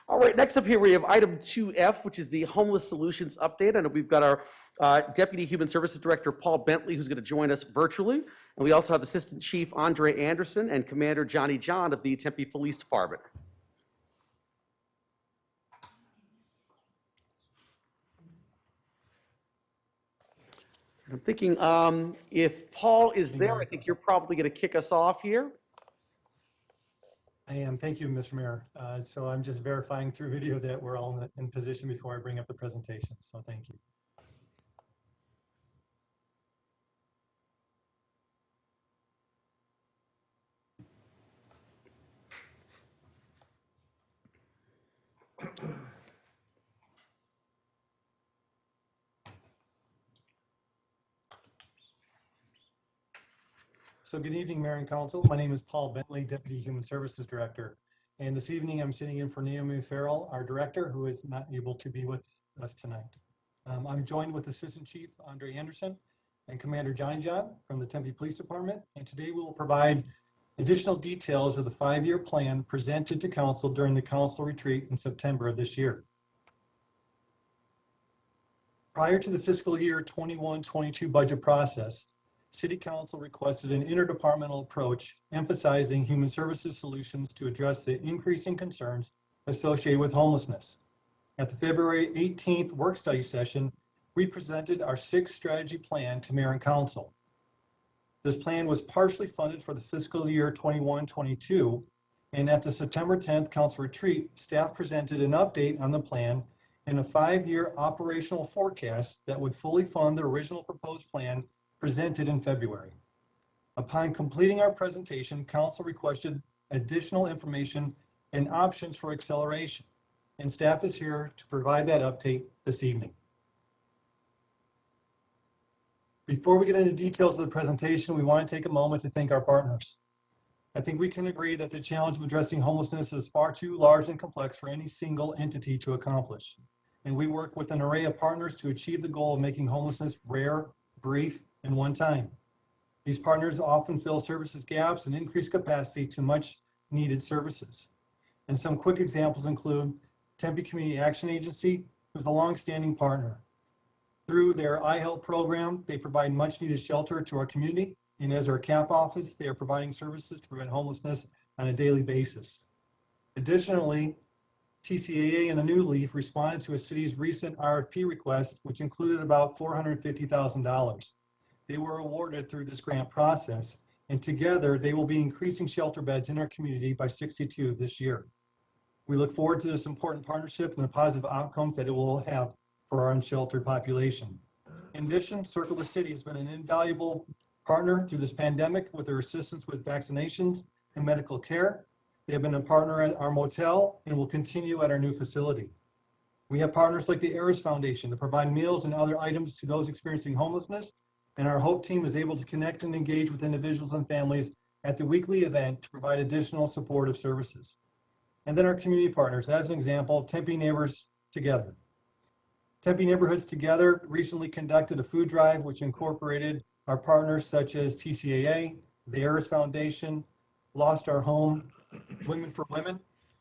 all right, next up here we have item 2F, which is the Homeless Solutions Update. I know we've got our Deputy Human Services Director, Paul Bentley, who's going to join us virtually. And we also have Assistant Chief Andre Anderson and Commander Johnny John of the Tempe Police Department. I'm thinking if Paul is there, I think you're probably going to kick us off here. I am. Thank you, Mr. Mayor. So I'm just verifying through video that we're all in position before I bring up the presentation. So thank you. So good evening, Mayor and Council. My name is Paul Bentley, Deputy Human Services Director. And this evening I'm sitting in for Naomi Farrell, our Director, who is not able to be with us tonight. I'm joined with Assistant Chief Andre Anderson and Commander Johnny John from the Tempe Police Department. And today we will provide additional details of the 5-year plan presented to Council during the Council retreat in September of this year. Prior to the fiscal year 21-22 budget process, City Council requested an interdepartmental approach emphasizing human services solutions to address the increasing concerns associated with homelessness. At the February 18th work study session, we presented our 6th strategy plan to Mayor and Council. This plan was partially funded for the fiscal year 21-22, and at the September 10th Council retreat, staff presented an update on the plan and a 5-year operational forecast that would fully fund the original proposed plan presented in February. Upon completing our presentation, council requested additional information and options for acceleration, and staff is here to provide that update this evening. Before we get into details of the presentation, we want to take a moment to thank our partners. I think we can agree that the challenge of addressing homelessness is far too large and complex for any single entity to accomplish. And we work with an array of partners to achieve the goal of making homelessness rare, brief, and one time. These partners often fill services gaps and increase capacity to much needed services. And some quick examples include Tempe Community Action Agency, who's a longstanding partner. Through their iHelp program, they provide much needed shelter to our community. And as our CAP office, they are providing services to prevent homelessness on a daily basis. Additionally, TCAA and A New Leaf responded to a city's recent RFP request, which included about $450,000. They were awarded through this grant process, and together they will be increasing shelter beds in our community by 62 this year. We look forward to this important partnership and the positive outcomes that it will have for our unsheltered population. In addition, Circle the City has been an invaluable partner through this pandemic with their assistance with vaccinations and medical care. They have been a partner at our motel and will continue at our new facility. We have partners like the Eris Foundation to provide meals and other items to those experiencing homelessness, and our HOPE team is able to connect and engage with individuals and families at the weekly event to provide additional supportive services. And then our community partners, as an example, Tempe Neighbors Together. Tempe Neighborhoods Together recently conducted a food drive which incorporated our partners such as TCAA, the Eris Foundation, Lost Our Home, Women for Women,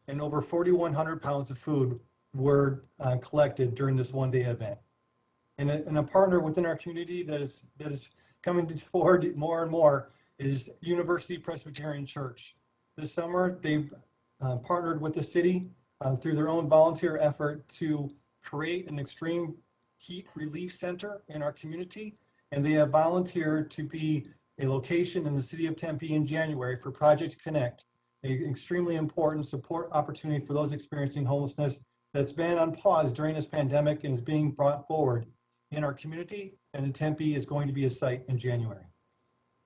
and over 4,100 pounds of food were collected during this one-day event. And a partner within our community that is coming forward more and more is University Presbyterian Church. This summer, they partnered with the city through their own volunteer effort to create an extreme heat relief center in our community, and they have volunteered to be a location in the city of Tempe in January for Project Connect, an extremely important support opportunity for those experiencing homelessness that's been on pause during this pandemic and is being brought forward in our community, and in Tempe is going to be a site in January.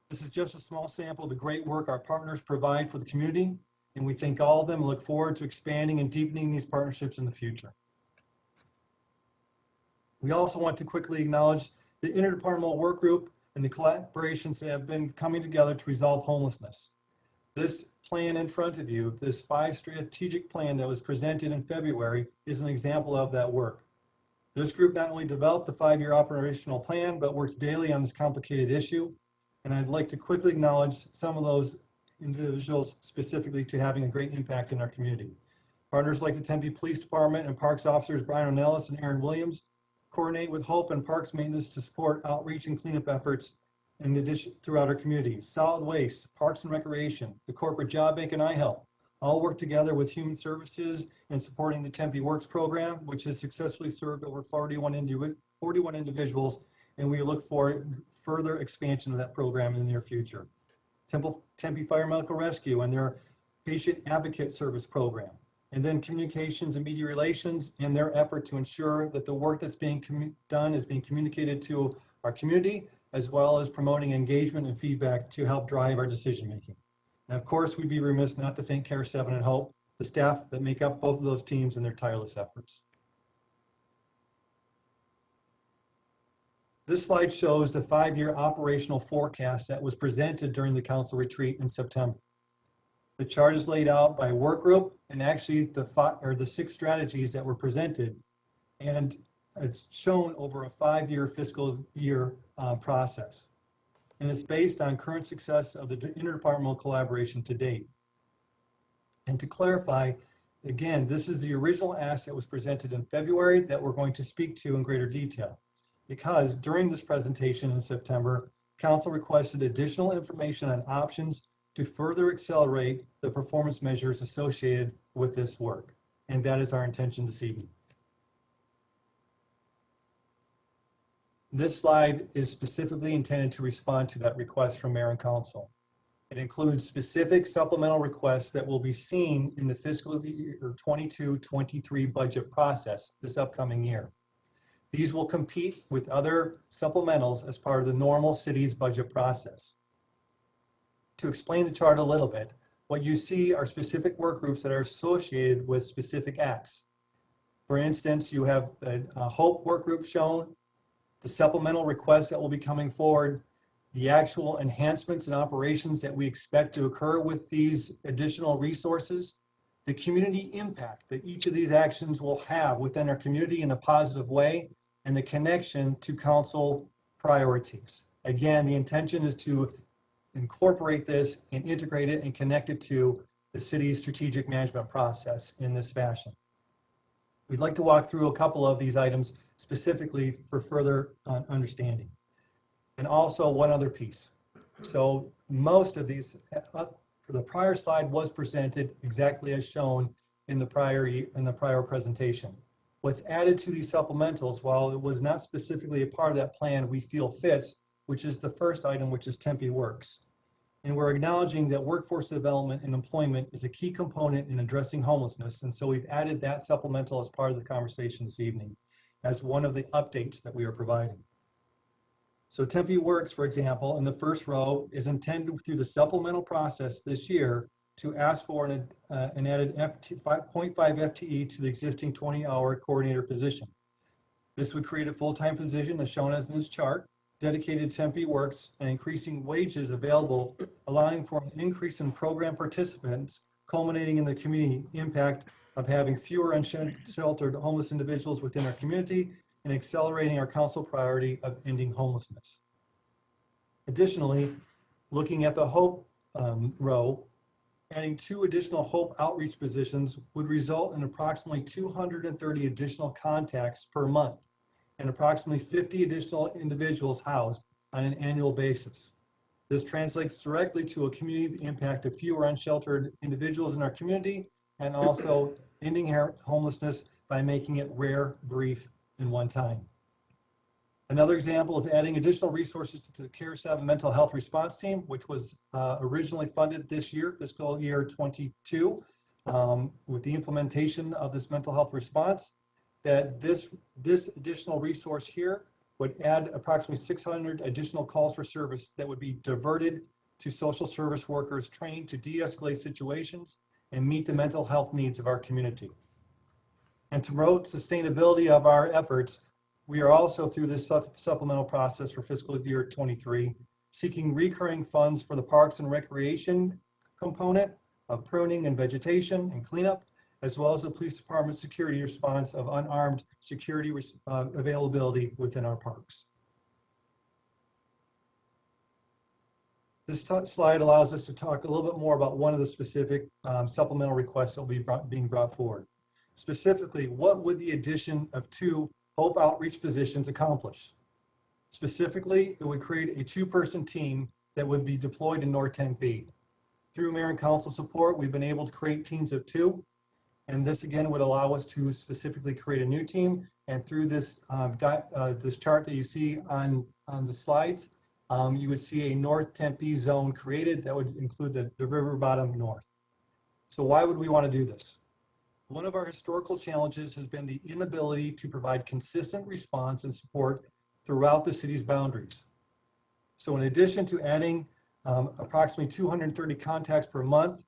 This is just a small sample of the great work our partners provide for the community, and we thank all of them and look forward to expanding and deepening these partnerships in the future. We also want to quickly acknowledge the interdepartmental work group and the collaborations that have been coming together to resolve homelessness. This plan in front of you, this 5 strategic plan that was presented in February, is an example of that work. This group not only developed the 5-year operational plan, but works daily on this complicated issue. And I'd like to quickly acknowledge some of those individuals specifically to having a great impact in our community. Partners like the Tempe Police Department and Parks officers Brian O'Nellis and Aaron Williams coordinate with Hope and Parks Maintenance to support outreach and cleanup efforts in addition throughout our community. Solid Waste, Parks and Recreation, the Corporate Job Bank, and iHelp all work together with Human Services in supporting the Tempe Works program, which has successfully served over 41 individuals, and we look for further expansion of that program in the near future. Tempe Fire Medical Rescue and their Patient Advocate Service program, and then Communications and Media Relations and their effort to ensure that the work that's being done is being communicated to our community, as well as promoting engagement and feedback to help drive our decision-making. And of course, we'd be remiss not to thank Care 7 and Hope, the staff that make up both of those teams and their tireless efforts. This slide shows the 5-year operational forecast that was presented during the council retreat in September. The chart is laid out by work group and actually the 6 strategies that were presented, and it's shown over a 5-year fiscal year process. And it's based on current success of the interdepartmental collaboration to date. And to clarify, again, this is the original ask that was presented in February that we're going to speak to in greater detail. Because during this presentation in September, council requested additional information on options to further accelerate the performance measures associated with this work. And that is our intention this evening. This slide is specifically intended to respond to that request from Mayor and Council. It includes specific supplemental requests that will be seen in the fiscal year 22-23 budget process this upcoming year. These will compete with other supplementals as part of the normal city's budget process. to explain the chart a little bit, what you see are specific work groups that are associated with specific acts. For instance, you have the HOPE work group shown, the supplemental requests that will be coming forward, the actual enhancements and operations that we expect to occur with these additional resources, the community impact that each of these actions will have within our community in a positive way, and the connection to council priorities. Again, the intention is to incorporate this and integrate it and connect it to the city's strategic management process in this fashion. We'd like to walk through a couple of these items specifically for further understanding. And also one other piece. So most of these, for the prior slide was presented exactly as shown in the prior presentation. What's added to these supplementals, while it was not specifically a part of that plan, we feel fits, which is the first item, which is Tempe Works. And we're acknowledging that workforce development and employment is a key component in addressing homelessness. And so we've added that supplemental as part of the conversation this evening as one of the updates that we are providing. So Tempe Works, for example, in the first row is intended through the supplemental process this year to ask for an added 5.5 FTE to the existing 20-hour coordinator position. This would create a full-time position as shown as in this chart, dedicated to Tempe Works and increasing wages available, allowing for an increase in program participants, culminating in the community impact of having fewer unsheltered homeless individuals within our community and accelerating our council priority of ending homelessness. Additionally, looking at the HOPE row, adding 2 additional HOPE outreach positions would result in approximately 230 additional contacts per month and approximately 50 additional individuals housed on an annual basis. This translates directly to a community impact of fewer unsheltered individuals in our community and also ending homelessness by making it rare, brief, and one time. Another example is adding additional resources to the CARE 7 mental health response team, which was originally funded this year, fiscal year 22, with the implementation of this mental health response, that this additional resource here would add approximately 600 additional calls for service that would be diverted to social service workers trained to de-escalate situations and meet the mental health needs of our community. And to promote sustainability of our efforts, we are also through this supplemental process for fiscal year 23, seeking recurring funds for the parks and recreation component of pruning and vegetation and cleanup, as well as the police department security response of unarmed security availability within our parks. This slide allows us to talk a little bit more about one of the specific supplemental requests that will be being brought forward. Specifically, what would the addition of 2 HOPE outreach positions accomplish? Specifically, it would create a 2-person team that would be deployed in North Tempe. Through mayor and council support, we've been able to create teams of 2, and this again would allow us to specifically create a new team. And through this this chart that you see on the slides, you would see a North Tempe zone created that would include the river bottom north. So why would we want to do this? One of our historical challenges has been the inability to provide consistent response and support throughout the city's boundaries. So in addition to adding approximately 230 contacts per month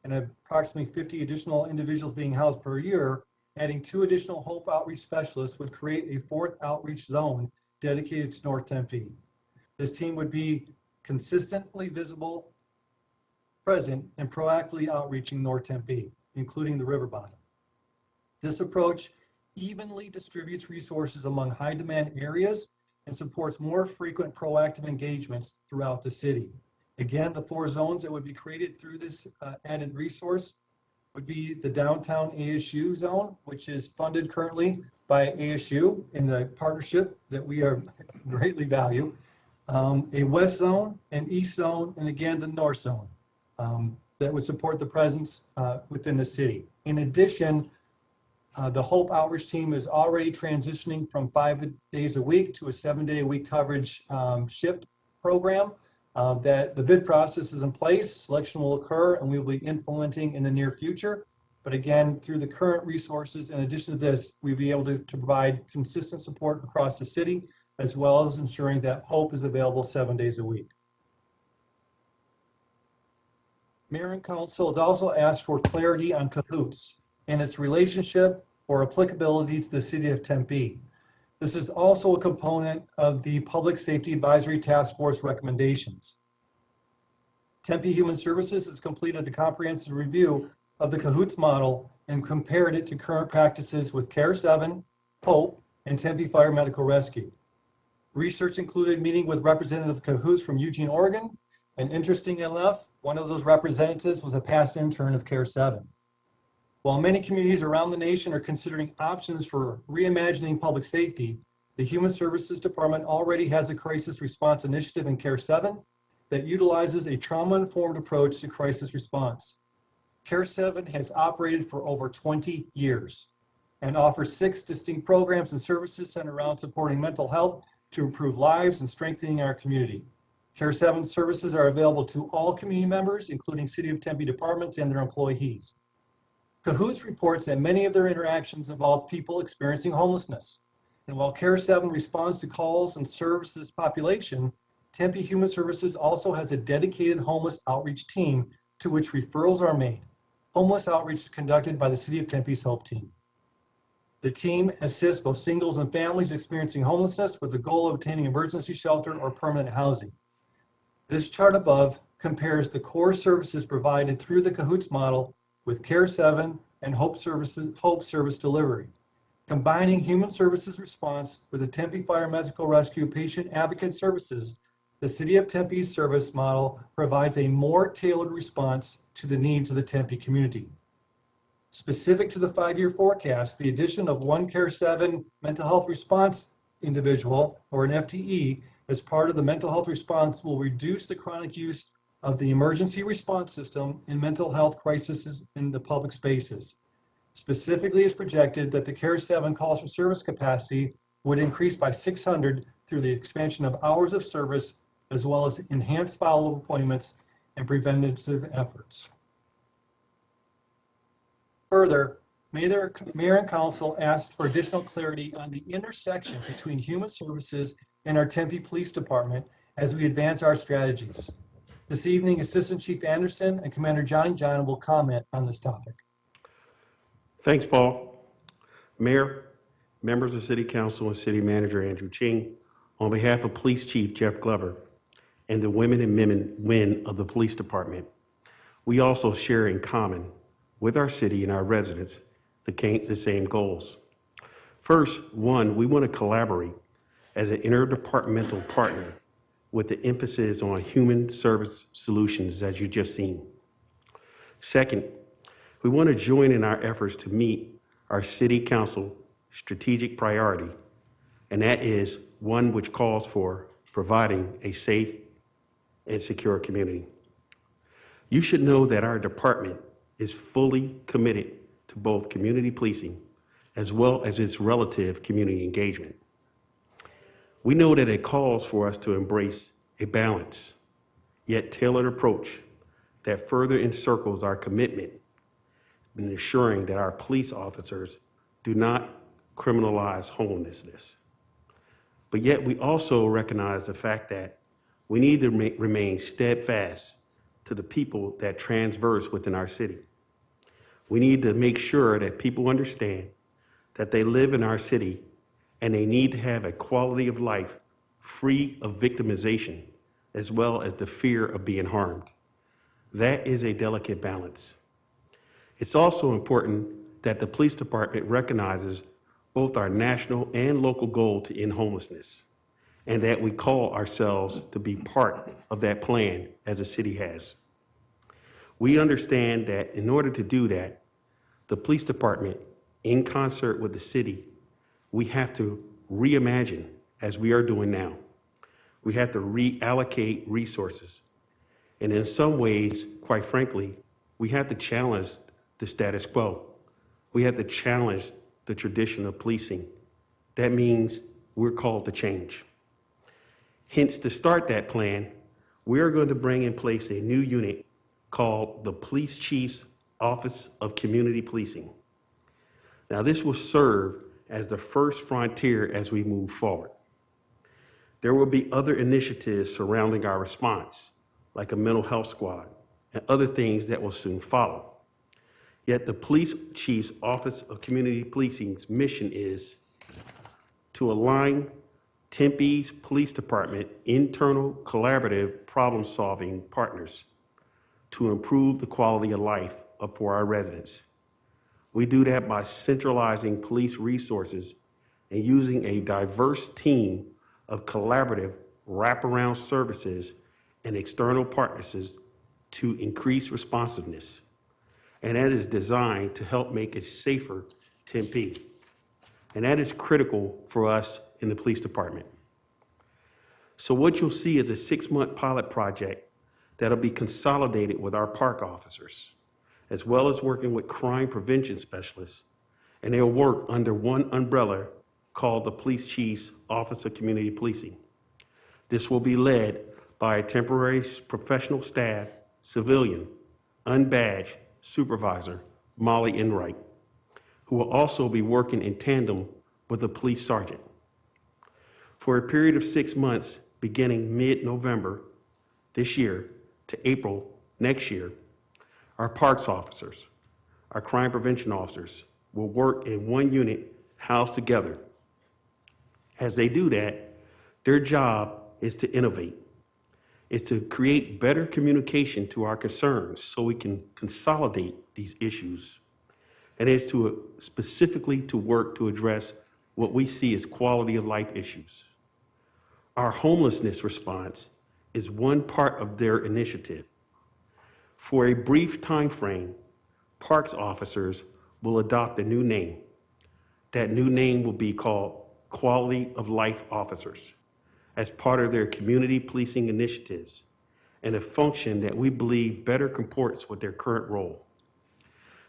and approximately 50 additional individuals being housed per year, adding 2 additional HOPE outreach specialists would create a 4th outreach zone dedicated to North Tempe. This team would be consistently visible, present, and proactively outreaching North Tempe, including the river bottom. This approach evenly distributes resources among high demand areas and supports more frequent proactive engagements throughout the city. Again, the 4 zones that would be created through this added resource would be the downtown ASU zone, which is funded currently by ASU in the partnership that we are greatly value, a west zone, an east zone, and again, the north zone that would support the presence within the city. In addition, the HOPE outreach team is already transitioning from 5 days a week to a 7-day-a-week coverage shift program. That the bid process is in place, selection will occur, and we will be implementing in the near future. But again, through the current resources, in addition to this, we'll be able to provide consistent support across the city, as well as ensuring that HOPE is available 7 days a week. Mayor and council has also asked for clarity on cahoots and its relationship or applicability to the city of Tempe. This is also a component of the Public Safety Advisory Task Force recommendations. Tempe Human Services has completed a comprehensive review of the cahoots model and compared it to current practices with CARE 7, HOPE, and Tempe Fire Medical Rescue. Research included meeting with representative cahoots from Eugene, Oregon, and interesting enough, one of those representatives was a past intern of CARE 7. While many communities around the nation are considering options for reimagining public safety, the Human Services Department already has a crisis response initiative in CARE 7 that utilizes a trauma-informed approach to crisis response. CARE 7 has operated for over 20 years and offers 6 distinct programs and services centered around supporting mental health to improve lives and strengthening our community. CARE 7 services are available to all community members, including City of Tempe departments and their employees. Cahoots reports that many of their interactions involve people experiencing homelessness. And while CARE 7 responds to calls and serves this population, Tempe Human Services also has a dedicated homeless outreach team to which referrals are made. Homeless outreach is conducted by the City of Tempe's HOPE team. The team assists both singles and families experiencing homelessness with the goal of obtaining emergency shelter or permanent housing. This chart above compares the core services provided through the Cahoots model with CARE 7 and HOPE service delivery. Combining human services response with the Tempe Fire Medical Rescue patient advocate services, the City of Tempe's service model provides a more tailored response to the needs of the Tempe community. Specific to the 5-year forecast, the addition of one CARE 7 mental health response individual, or an FTE, as part of the mental health response will reduce the chronic use of the emergency response system in mental health crises in the public spaces. Specifically, it's projected that the CARE 7 calls for service capacity would increase by 600 through the expansion of hours of service, as well as enhanced follow-up appointments and preventative efforts. Further, Mayor and Council asked for additional clarity on the intersection between human services and our Tempe Police Department as we advance our strategies. This evening, Assistant Chief Anderson and Commander Johnny John will comment on this topic. Thanks, Paul. Mayor, members of City Council, and City Manager Andrew Ching, on behalf of Police Chief Jeff Glover and the women and men of the Police Department, we also share in common with our city and our residents the same goals. First, one, we want to collaborate as an interdepartmental partner with the emphasis on human service solutions, as you just seen. Second, we want to join in our efforts to meet our City Council strategic priority, and that is one which calls for providing a safe and secure community. You should know that our department is fully committed to both community policing as well as its relative community engagement. We know that it calls for us to embrace a balanced yet tailored approach that further encircles our commitment in ensuring that our police officers do not criminalize homelessness. But yet we also recognize the fact that we need to remain steadfast to the people that transverse within our city. We need to make sure that people understand that they live in our city and they need to have a quality of life free of victimization as well as the fear of being harmed. That is a delicate balance. It's also important that the police department recognizes both our national and local goal to end homelessness, and that we call ourselves to be part of that plan as the city has. We understand that in order to do that, the police department, in concert with the city, we have to reimagine as we are doing now. We have to reallocate resources. And in some ways, quite frankly, we have to challenge the status quo. We have to challenge the tradition of policing. That means we're called to change. Hence, to start that plan, we are going to bring in place a new unit called the Police Chief's Office of Community Policing. Now, this will serve as the first frontier as we move forward. There will be other initiatives surrounding our response, like a mental health squad, and other things that will soon follow. Yet the police chief's Office of Community Policing's mission is to align Tempe's Police Department internal collaborative problem-solving partners to improve the quality of life for our residents. We do that by centralizing police resources and using a diverse team of collaborative wraparound services and external partners to increase responsiveness. And that is designed to help make it safer Tempe. And that is critical for us in the police department. So what you'll see is a 6-month pilot project that'll be consolidated with our park officers, as well as working with crime prevention specialists, and they'll work under one umbrella called the Police Chief's Office of Community Policing. This will be led by a temporary professional staff, civilian, unbadged supervisor, Molly Enright, who will also be working in tandem with a police sergeant. For a period of 6 months, beginning mid-November this year to April next year, our parks officers, our crime prevention officers will work in one unit housed together. As they do that, their job is to innovate. It's to create better communication to our concerns so we can consolidate these issues. And it's to specifically to work to address what we see as quality of life issues. Our homelessness response is one part of their initiative. For a brief time frame, parks officers will adopt a new name. That new name will be called Quality of Life Officers as part of their community policing initiatives, and a function that we believe better comports with their current role.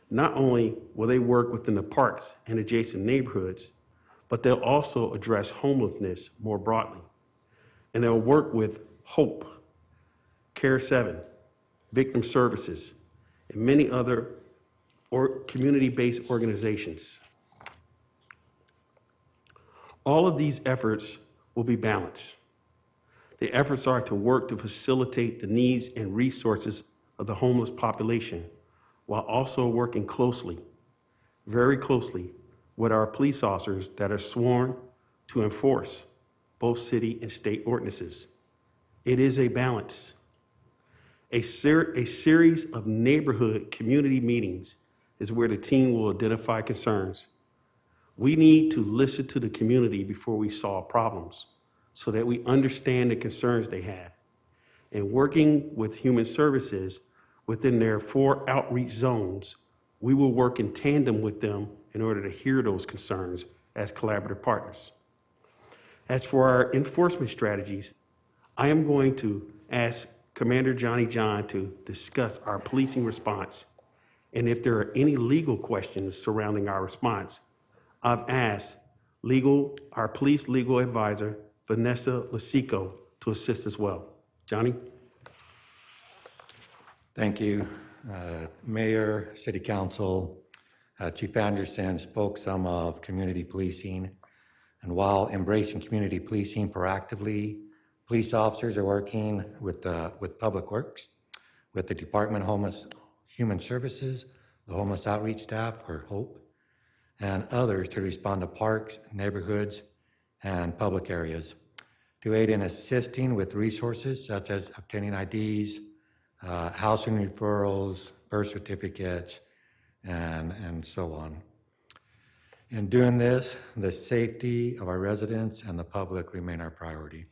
Not only will they work within the parks and adjacent neighborhoods, but they'll also address homelessness more broadly. And they'll work with HOPE, Care 7, Victim Services, and many other community-based organizations. All of these efforts will be balanced. The efforts are to work to facilitate the needs and resources of the homeless population, while also working closely, very closely, with our police officers that are sworn to enforce both city and state ordinances. It is a balance. A series of neighborhood community meetings is where the team will identify concerns. We need to listen to the community before we solve problems so that we understand the concerns they have. And working with human services within their 4 outreach zones, we will work in tandem with them in order to hear those concerns as collaborative partners. As for our enforcement strategies, I am going to ask Commander Johnny John to discuss our policing response. And if there are any legal questions surrounding our response, I've asked our police legal advisor, Vanessa Lasico, to assist as well. Johnny? Thank you. Mayor, City Council, Chief Anderson spoke some of community policing. And while embracing community policing proactively, police officers are working with Public Works, with the Department of Human Services, the Homeless Outreach Staff, or HOPE, and others to respond to parks, neighborhoods, and public areas to aid in assisting with resources such as obtaining IDs, housing referrals, birth certificates, and so on. In doing this, the safety of our residents and the public remain our priority.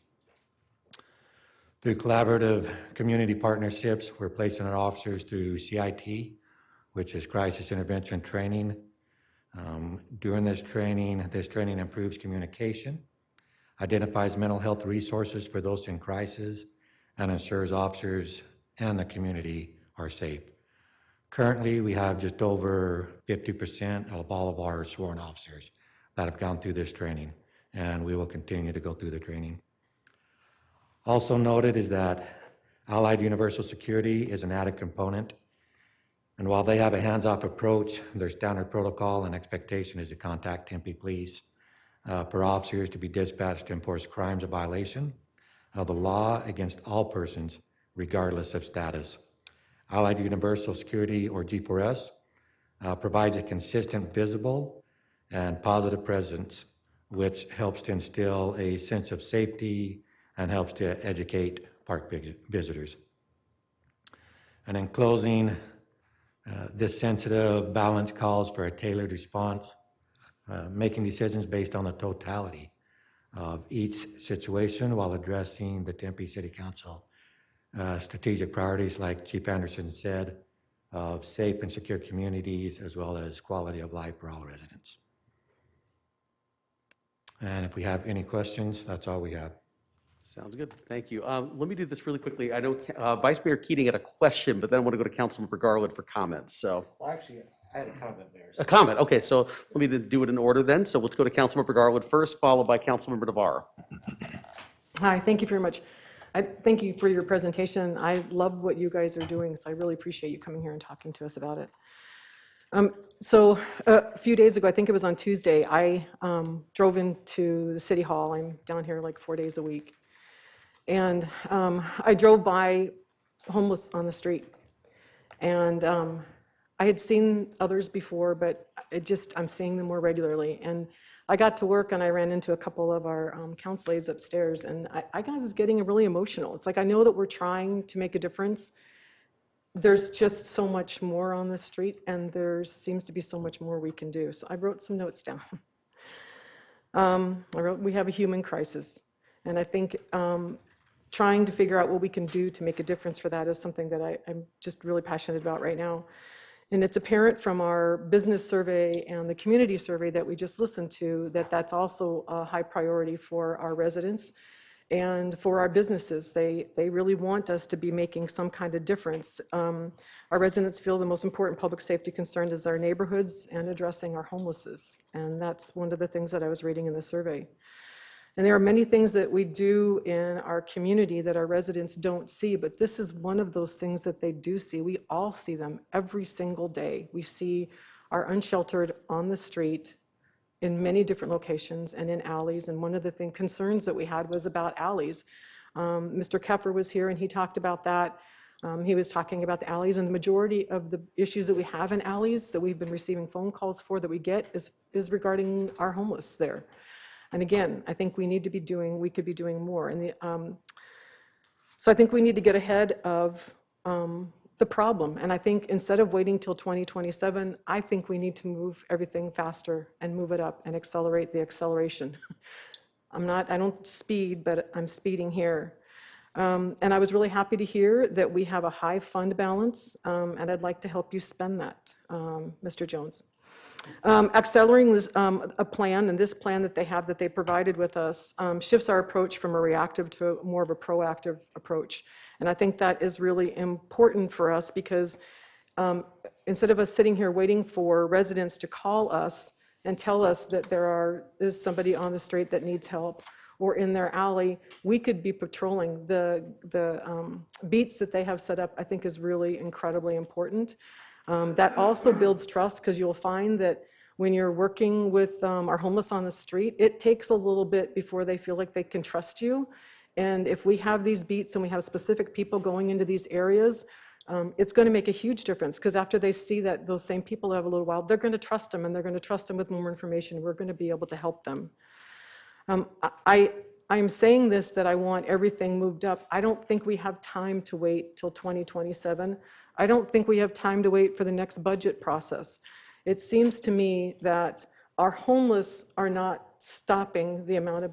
Through collaborative community partnerships, we're placing our officers through CIT, which is Crisis Intervention Training. During this training improves communication, identifies mental health resources for those in crisis, and ensures officers and the community are safe. Currently, we have just over 50% of all of our sworn officers that have gone through this training, and we will continue to go through the training. Also noted is that Allied Universal Security is an added component, and while they have a hands-off approach, their standard protocol and expectation is to contact Tempe Police for officers to be dispatched to enforce crimes of violation of the law against all persons, regardless of status. Allied Universal Security, or G4S, provides a consistent, visible, and positive presence, which helps to instill a sense of safety and helps to educate park visitors. And in closing, this sensitive balance calls for a tailored response, making decisions based on the totality of each situation while addressing the Tempe City Council strategic priorities, like Chief Anderson said, of safe and secure communities as well as quality of life for all residents. And if we have any questions, that's all we have. Sounds good. Thank you. Let me do this really quickly. I know Vice Mayor Keating had a question, but then I want to go to Councilmember Garland for comments. So Well, actually, I had a comment, Mayor. a comment. Okay, so let me do it in order then. So let's go to Councilmember Garland first, followed by Councilmember Navarro. Hi, thank you very much. I thank you for your presentation. I love what you guys are doing, so I really appreciate you coming here and talking to us about it. So a few days ago, I think it was on Tuesday, I drove into the City Hall. I'm down here like 4 days a week. And I drove by homeless on the street. And I had seen others before, but I'm seeing them more regularly. And I got to work and I ran into a couple of our council aides upstairs, and I was getting really emotional. It's like, I know that we're trying to make a difference. There's just so much more on the street, and there seems to be so much more we can do. So I wrote some notes down. I wrote, we have a human crisis. And I think trying to figure out what we can do to make a difference for that is something that I'm just really passionate about right now. And it's apparent from our business survey and the community survey that we just listened to that that's also a high priority for our residents and for our businesses. They really want us to be making some kind of difference. Our residents feel the most important public safety concern is our neighborhoods and addressing our homelessness. And that's one of the things that I was reading in the survey. And there are many things that we do in our community that our residents don't see, but this is one of those things that they do see. We all see them every single day. We see our unsheltered on the street in many different locations and in alleys. And one of the concerns that we had was about alleys. Mr. Keffer was here and he talked about that. He was talking about the alleys, and the majority of the issues that we have in alleys that we've been receiving phone calls for that we get is regarding our homeless there. And again, I think we could be doing more. And so I think we need to get ahead of the problem. And I think instead of waiting till 2027, I think we need to move everything faster and move it up and accelerate the acceleration. I don't speed, but I'm speeding here. And I was really happy to hear that we have a high fund balance, and I'd like to help you spend that, Mr. Jones. Accelerating this, a plan, and this plan that they provided with us shifts our approach from a reactive to more of a proactive approach. And I think that is really important for us because instead of us sitting here waiting for residents to call us and tell us that there is somebody on the street that needs help or in their alley, we could be patrolling. The beats that they have set up, I think, is really incredibly important. That also builds trust, because you'll find that when you're working with our homeless on the street, it takes a little bit before they feel like they can trust you. And if we have these beats and we have specific people going into these areas, it's going to make a huge difference, because after they see that those same people have a little while, they're going to trust them, and they're going to trust them with more information. We're going to be able to help them. I'm saying this, that I want everything moved up. I don't think we have time to wait till 2027. I don't think we have time to wait for the next budget process. It seems to me that our homeless are not stopping the amount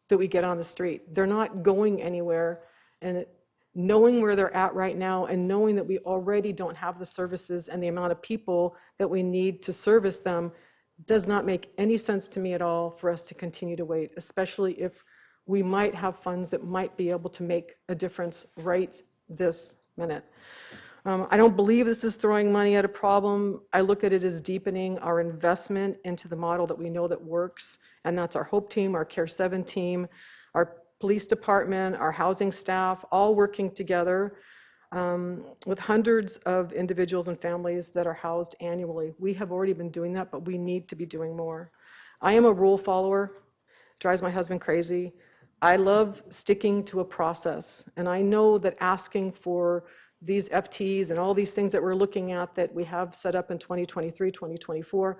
that we get on the street. They're not going anywhere. And knowing where they're at right now and knowing that we already don't have the services and the amount of people that we need to service them does not make any sense to me at all for us to continue to wait, especially if we might have funds that might be able to make a difference right this minute. I don't believe this is throwing money at a problem. I look at it as deepening our investment into the model that we know that works, and that's our HOPE team, our Care 7 team, our police department, our housing staff, all working together with hundreds of individuals and families that are housed annually. We have already been doing that, but we need to be doing more. I am a rule follower. Drives my husband crazy. I love sticking to a process, and I know that asking for these FTs and all these things that we're looking at that we have set up in 2023, 2024.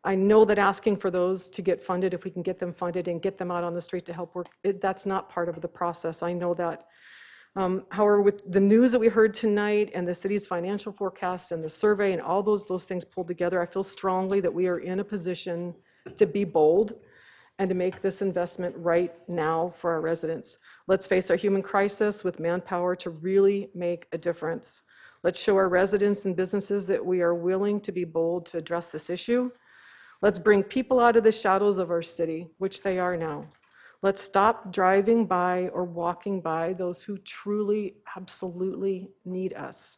I know that asking for those to get funded, if we can get them funded and get them out on the street to help work, that's not part of the process. I know that. However, with the news that we heard tonight and the city's financial forecast and the survey and all those things pulled together, I feel strongly that we are in a position to be bold and to make this investment right now for our residents. Let's face our human crisis with manpower to really make a difference. Let's show our residents and businesses that we are willing to be bold to address this issue. Let's bring people out of the shadows of our city, which they are now. Let's stop driving by or walking by those who truly, absolutely need us.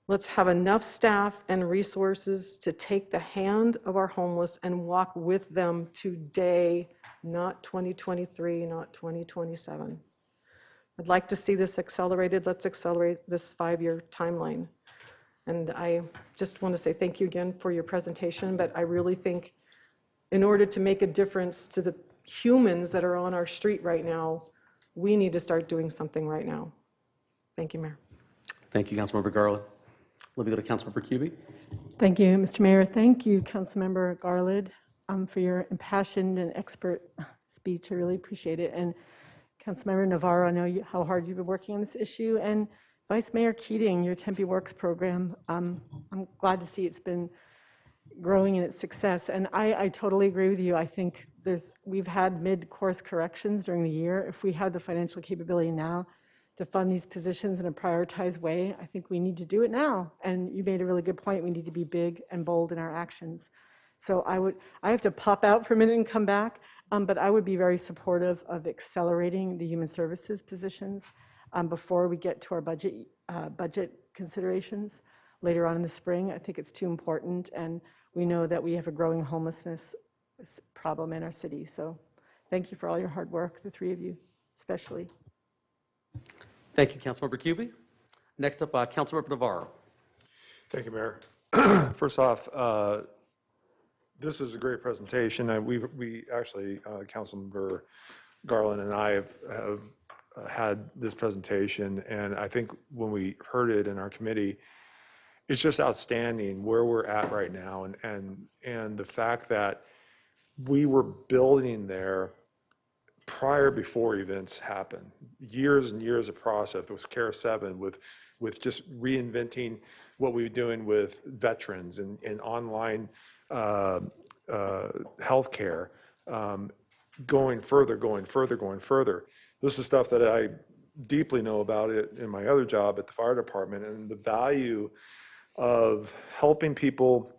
Let's have enough staff and resources to take the hand of our homeless and walk with them today, not 2023, not 2027. I'd like to see this accelerated. Let's accelerate this 5-year timeline. And I just want to say thank you again for your presentation, but I really think in order to make a difference to the humans that are on our street right now, we need to start doing something right now. Thank you, Mayor. Thank you, Councilmember Garland. Let me go to Councilmember Cubie. Thank you, Mr. Mayor. Thank you, Councilmember Garland, for your impassioned and expert speech. I really appreciate it. And Councilmember Navarro, I know how hard you've been working on this issue. And Vice Mayor Keating, your Tempe Works program, I'm glad to see it's been growing in its success. And I totally agree with you. I think we've had mid-course corrections during the year. If we have the financial capability now to fund these positions in a prioritized way, I think we need to do it now. And you made a really good point. We need to be big and bold in our actions. So I have to pop out for a minute and come back, but I would be very supportive of accelerating the human services positions before we get to our budget considerations later on in the spring. I think it's too important, and we know that we have a growing homelessness problem in our city. So thank you for all your hard work, the three of you especially. Thank you, Councilmember Cubie. Next up, Councilmember Navarro. Thank you, Mayor. First off, this is a great presentation. And we actually, Councilmember Garland and I have had this presentation, and I think when we heard it in our committee, it's just outstanding where we're at right now, and the fact that we were building there before events happen. Years and years of process with CARE 7, with just reinventing what we were doing with veterans and online healthcare, going further. This is stuff that I deeply know about it in my other job at the fire department, and the value of helping people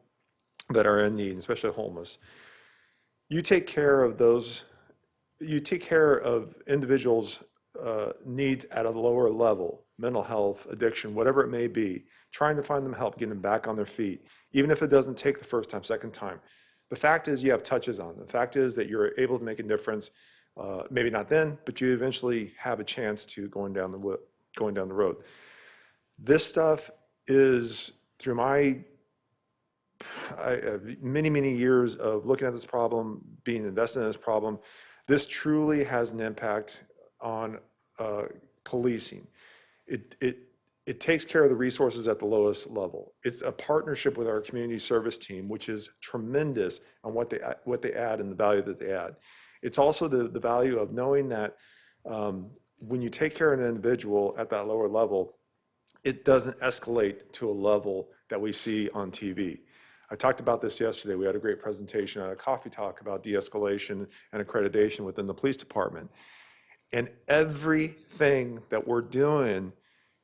that are in need, especially homeless. You take care of individuals' needs at a lower level, mental health, addiction, whatever it may be, trying to find them help, getting them back on their feet, even if it doesn't take the first time, second time. The fact is you have touches on them. The fact is that you're able to make a difference, maybe not then, but you eventually have a chance to going down the road. This stuff is, through my many years of looking at this problem, being invested in this problem, this truly has an impact on policing. It takes care of the resources at the lowest level. It's a partnership with our community service team, which is tremendous on what they add and the value that they add. It's also the value of knowing that when you take care of an individual at that lower level, it doesn't escalate to a level that we see on TV. I talked about this yesterday. We had a great presentation at a coffee talk about de-escalation and accreditation within the police department. And everything that we're doing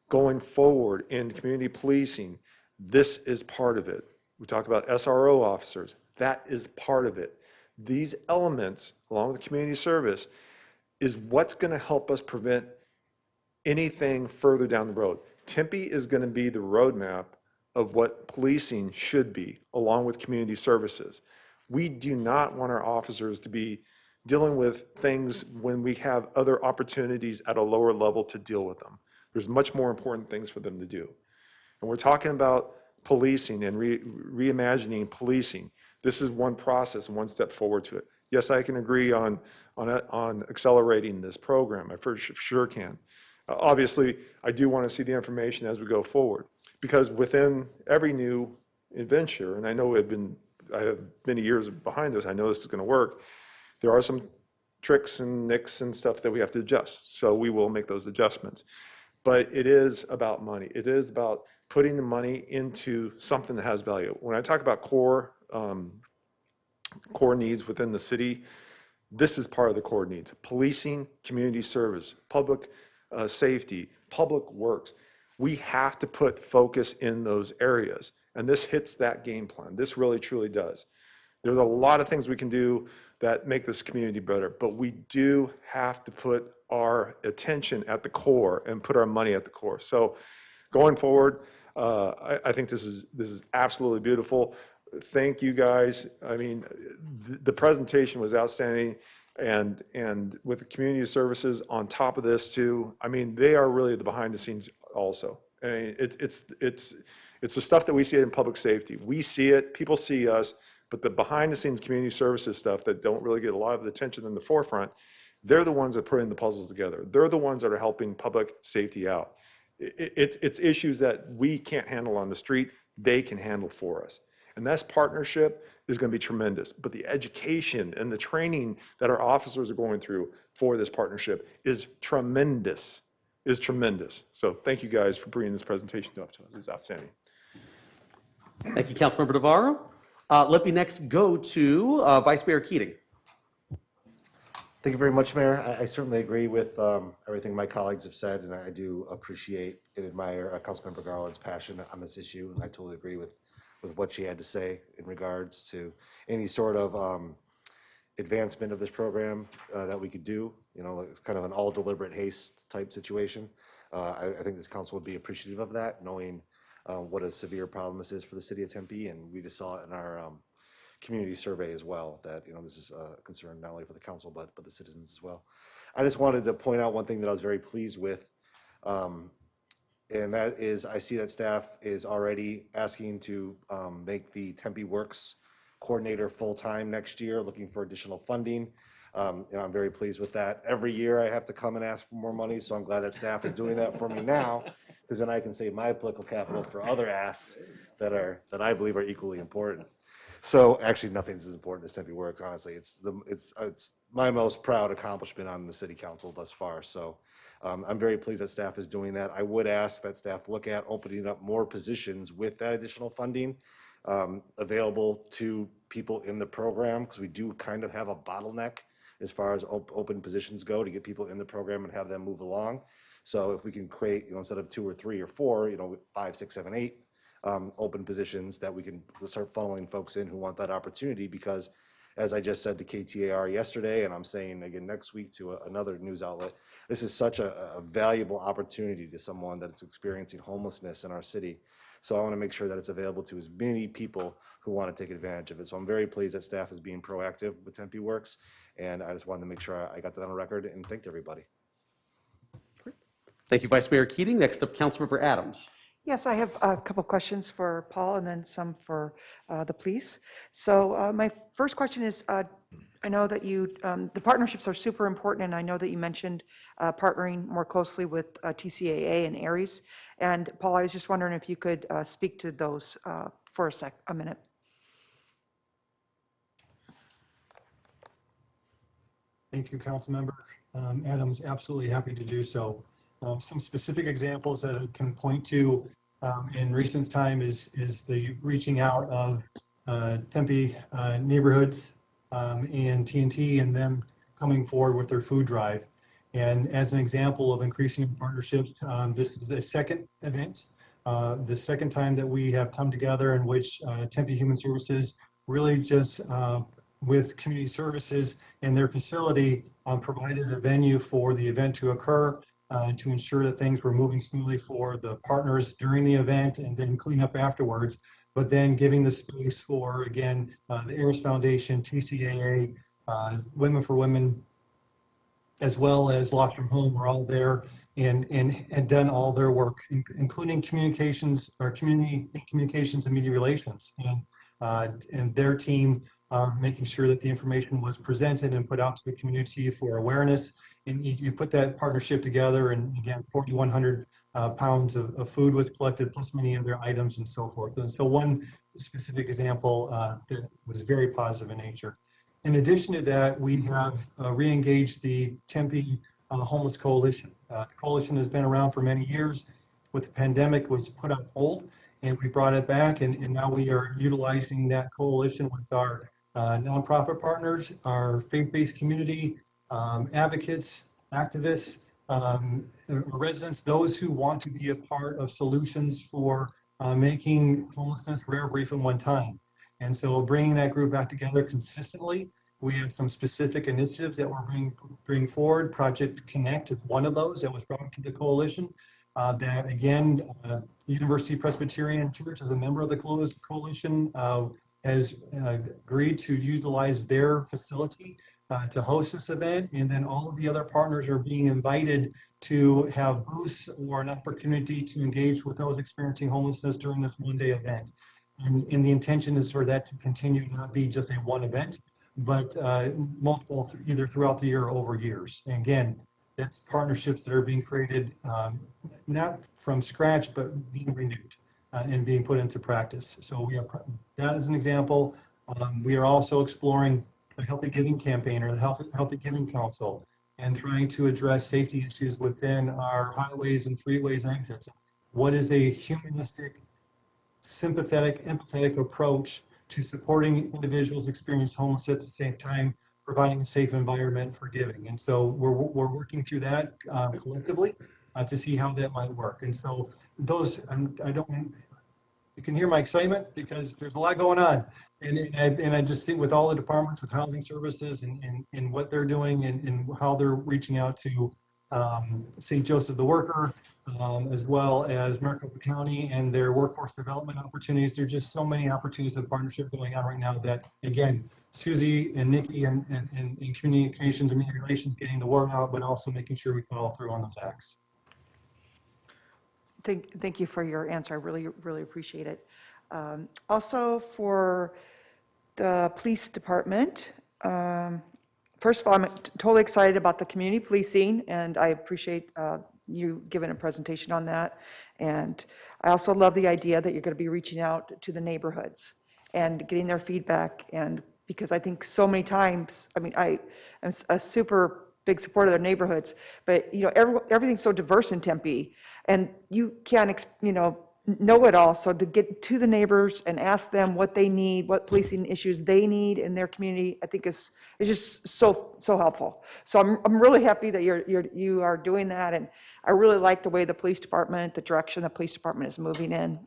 going forward in community policing, this is part of it. We talk about SRO officers. That is part of it. These elements, along with community service, is what's going to help us prevent anything further down the road. Tempe is going to be the roadmap of what policing should be, along with community services. We do not want our officers to be dealing with things when we have other opportunities at a lower level to deal with them. There's much more important things for them to do. And we're talking about policing and reimagining policing. This is one process, one step forward to it. Yes, I can agree on accelerating this program. I for sure can. Obviously, I do want to see the information as we go forward, because within every new adventure, and I know I have many years behind this, I know this is going to work, there are some tricks and nicks and stuff that we have to adjust. So we will make those adjustments. But it is about money. It is about putting the money into something that has value. When I talk about core needs within the city, this is part of the core needs: policing, community service, public safety, public works. We have to put focus in those areas, and this hits that game plan. This really truly does. There's a lot of things we can do that make this community better, but we do have to put our attention at the core and put our money at the core. So going forward, I think this is absolutely beautiful. Thank you guys. I mean, the presentation was outstanding, and with the community services on top of this too, I mean, they are really the behind the scenes also. I mean, it's the stuff that we see in public safety. We see it, people see us, but the behind the scenes community services stuff that don't really get a lot of attention in the forefront, they're the ones that put in the puzzles together. They're the ones that are helping public safety out. It's issues that we can't handle on the street, they can handle for us. And this partnership is going to be tremendous. But the education and the training that our officers are going through for this partnership is tremendous, So thank you guys for bringing this presentation up to us. It's outstanding. Thank you, Councilmember Navarro. Let me next go to Vice Mayor Keating. Thank you very much, Mayor. I certainly agree with everything my colleagues have said, and I do appreciate and admire Councilmember Garland's passion on this issue, and I totally agree with what she had to say in regards to any sort of advancement of this program that we could do. You know, it's kind of an all deliberate haste type situation. I think this council would be appreciative of that, knowing what a severe problem this is for the city of Tempe, and we just saw it in our community survey as well, that, you know, this is a concern not only for the council, but the citizens as well. I just wanted to point out one thing that I was very pleased with, and that is I see that staff is already asking to make the Tempe Works coordinator full-time next year, looking for additional funding. And I'm very pleased with that. Every year I have to come and ask for more money, so I'm glad that staff is doing that for me now, because then I can save my political capital for other asks that I believe are equally important. So actually, nothing's as important as Tempe Works. Honestly, it's my most proud accomplishment on the city council thus far. So I'm very pleased that staff is doing that. I would ask that staff look at opening up more positions with that additional funding available to people in the program, because we do kind of have a bottleneck as far as open positions go to get people in the program and have them move along. So if we can create, you know, instead of 2 or 3 or 4, you know, 5, 6, 7, 8. Open positions that we can start funneling folks in who want that opportunity, because as I just said to KTAR yesterday, and I'm saying again next week to another news outlet, this is such a valuable opportunity to someone that's experiencing homelessness in our city. So I want to make sure that it's available to as many people who want to take advantage of it. So I'm very pleased that staff is being proactive with Tempe Works, and I just wanted to make sure I got that on record and thanked everybody. Thank you, Vice Mayor Keating. Next up, Councilmember Adams. Yes, I have a couple questions for Paul and then some for the police. So my first question is, I know that the partnerships are super important, and I know that you mentioned partnering more closely with TCAA and ARES. And Paul, I was just wondering if you could speak to those for a minute. Thank you, Councilmember Adams. Absolutely happy to do so. Some specific examples that I can point to in recent time is the reaching out of Tempe neighborhoods and TNT, and them coming forward with their food drive. And as an example of increasing partnerships, this is the second event, the second time that we have come together in which Tempe Human Services really just with community services and their facility provided a venue for the event to occur, to ensure that things were moving smoothly for the partners during the event and then clean up afterwards, but then giving the space for, again, the ARES Foundation, TCAA, Women for Women, as well as Lost from Home were all there and done all their work, including communications or community communications and media relations. And their team making sure that the information was presented and put out to the community for awareness. And you put that partnership together, and again, 4,100 pounds of food was collected, plus many other items and so forth. And so one specific example that was very positive in nature. In addition to that, we have re-engaged the Tempe Homeless Coalition. The coalition has been around for many years. With the pandemic, was put on hold, and we brought it back, and now we are utilizing that coalition with our nonprofit partners, our faith-based community, advocates, activists, residents, those who want to be a part of solutions for making homelessness rare, brief, and one time. And so bringing that group back together consistently, we have some specific initiatives that we're bringing forward. Project Connect is one of those that was brought to the coalition. That again, University Presbyterian Church, as a member of the coalition, has agreed to utilize their facility to host this event. And then all of the other partners are being invited to have booths or an opportunity to engage with those experiencing homelessness during this one-day event. And the intention is for that to continue, not be just a one event, but multiple, either throughout the year or over years. And again, that's partnerships that are being created, not from scratch, but being renewed and being put into practice. So we have that as an example. We are also exploring the Healthy Giving Campaign or the Healthy Giving Council, and trying to address safety issues within our highways and freeways and exits. What is a humanistic, sympathetic, empathetic approach to supporting individuals experiencing homelessness at the same time, providing a safe environment for giving? And so we're working through that collectively to see how that might work. And so those, you can hear my excitement because there's a lot going on. And I just think with all the departments, with housing services and what they're doing and how they're reaching out to St. Joseph the Worker, as well as Maricopa County and their workforce development opportunities. There's just so many opportunities of partnership going on right now that, again, Susie and Nikki and communications and media relations getting the word out, but also making sure we follow through on those acts. Thank you for your answer. I really, really appreciate it. Also for the police department, first of all, I'm totally excited about the community policing, and I appreciate you giving a presentation on that. And I also love the idea that you're going to be reaching out to the neighborhoods and getting their feedback. And because I think so many times, I mean, I am a super big supporter of their neighborhoods, but you know, everything's so diverse in Tempe, and you can't, know it all. So to get to the neighbors and ask them what they need, what policing issues they need in their community, I think is just so helpful. So I'm really happy that you are doing that, and I really like the way the police department, the direction the police department is moving in.